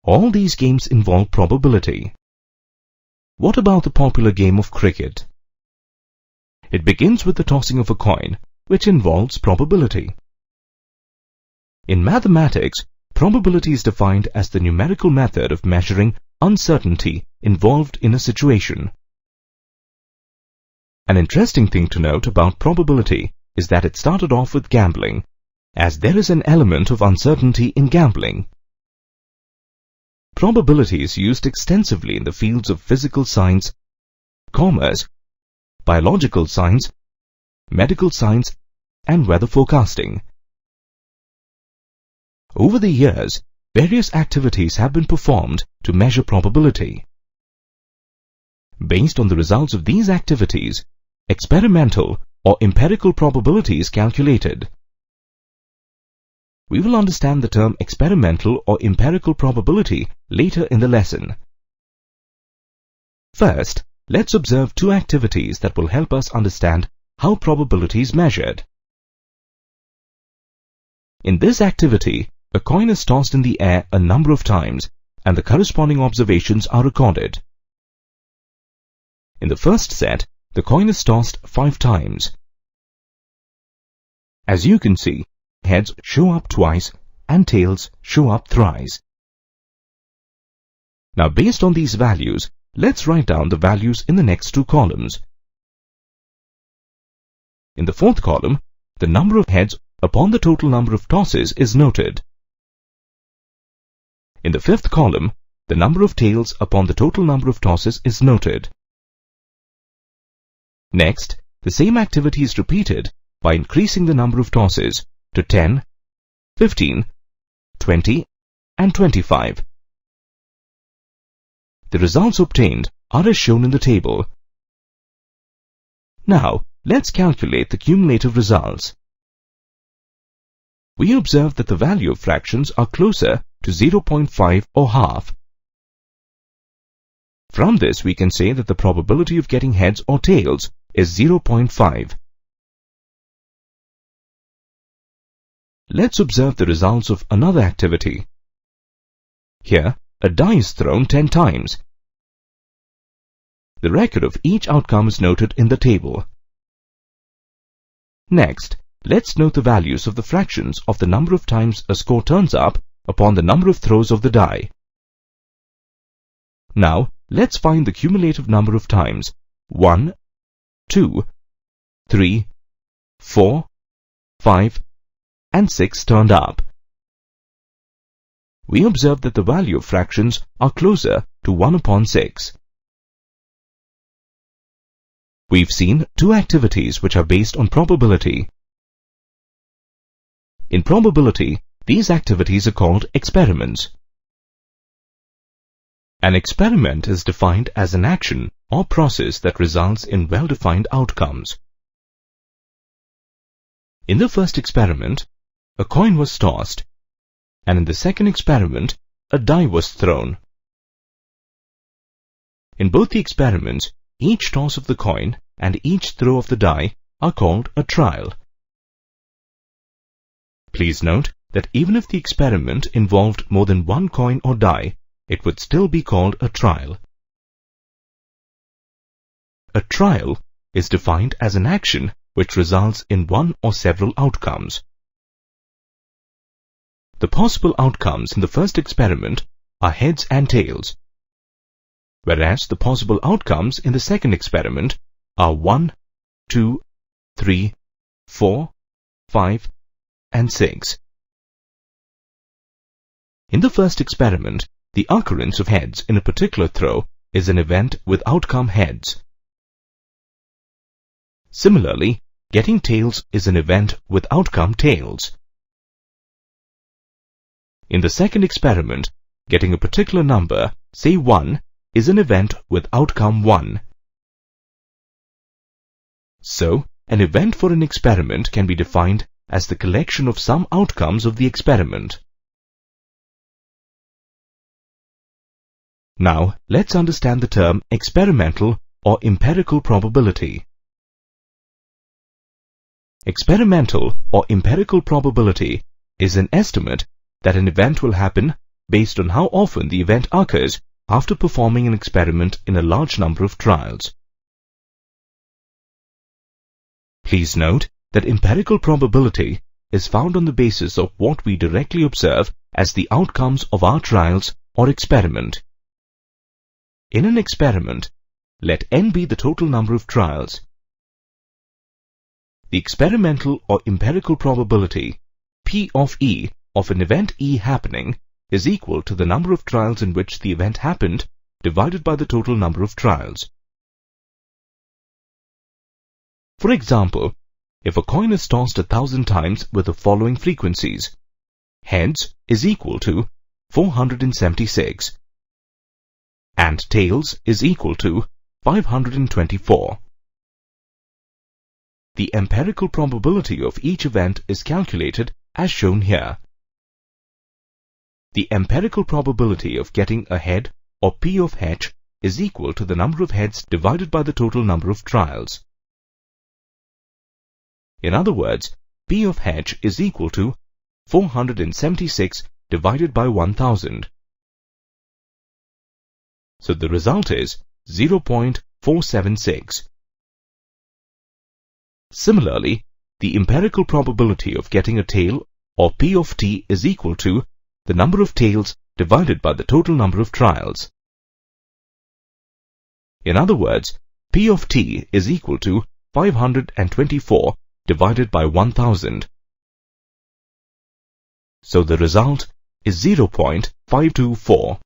All these games involve probability. What about the popular game of cricket? It begins with the tossing of a coin, which involves probability. In mathematics, probability is defined as the numerical method of measuring uncertainty involved in a situation. An interesting thing to note about probability is that it started off with gambling, as there is an element of uncertainty in gambling. Probability is used extensively in the fields of physical science, commerce, biological science, medical science, and weather forecasting. Over the years, various activities have been performed to measure probability. Based on the results of these activities, experimental or empirical probability is calculated. We will understand the term experimental or empirical probability later in the lesson. First, let's observe two activities that will help us understand how probability is measured. In this activity, a coin is tossed in the air a number of times and the corresponding observations are recorded. In the first set, the coin is tossed 5 times. As you can see, heads show up twice and tails show up thrice. Now, based on these values, let's write down the values in the next 2 columns. In the 4th column, the number of heads upon the total number of tosses is noted. In the 5th column, the number of tails upon the total number of tosses is noted. Next, the same activity is repeated by increasing the number of tosses to 10, 15, 20, and 25. The results obtained are as shown in the table. Now, let's calculate the cumulative results. We observe that the value of fractions are closer to 0.5 or half. From this, we can say that the probability of getting heads or tails is 0.5. Let's observe the results of another activity. Here, a die is thrown 10 times. The record of each outcome is noted in the table. Next, let's note the values of the fractions of the number of times a score turns up upon the number of throws of the die. Now, let's find the cumulative number of times 1, 2, 3, 4, 5, and 6 turned up. We observe that the value of fractions are closer to 1 upon 6. We've seen 2 activities which are based on probability. In probability, these activities are called experiments. An experiment is defined as an action or process that results in well-defined outcomes. In the first experiment, a coin was tossed, and in the second experiment, a die was thrown. In both the experiments, each toss of the coin and each throw of the die are called a trial. Please note that even if the experiment involved more than one coin or die, it would still be called a trial. A trial is defined as an action which results in one or several outcomes. The possible outcomes in the first experiment are heads and tails, whereas the possible outcomes in the second experiment are 1, 2, 3, 4, 5, and 6. In the first experiment, the occurrence of heads in a particular throw is an event with outcome heads. Similarly, getting tails is an event with outcome tails. In the second experiment, getting a particular number, say 1, is an event with outcome 1. So, an event for an experiment can be defined as the collection of some outcomes of the experiment. Now, let's understand the term experimental or empirical probability. Experimental or empirical probability is an estimate that an event will happen based on how often the event occurs after performing an experiment in a large number of trials. Please note that empirical probability is found on the basis of what we directly observe as the outcomes of our trials or experiment. In an experiment, let n be the total number of trials. The experimental or empirical probability, P of E, of an event E happening is equal to the number of trials in which the event happened divided by the total number of trials. For example, if a coin is tossed 1,000 times with the following frequencies, heads is equal to 476 and tails is equal to 524. The empirical probability of each event is calculated as shown here. The empirical probability of getting a head or P of H is equal to the number of heads divided by the total number of trials. In other words, P of H is equal to 476 divided by 1000. So the result is 0.476. Similarly, the empirical probability of getting a tail or P of T is equal to the number of tails divided by the total number of trials. In other words, P of T is equal to 524 divided by 1000. So the result is 0.524.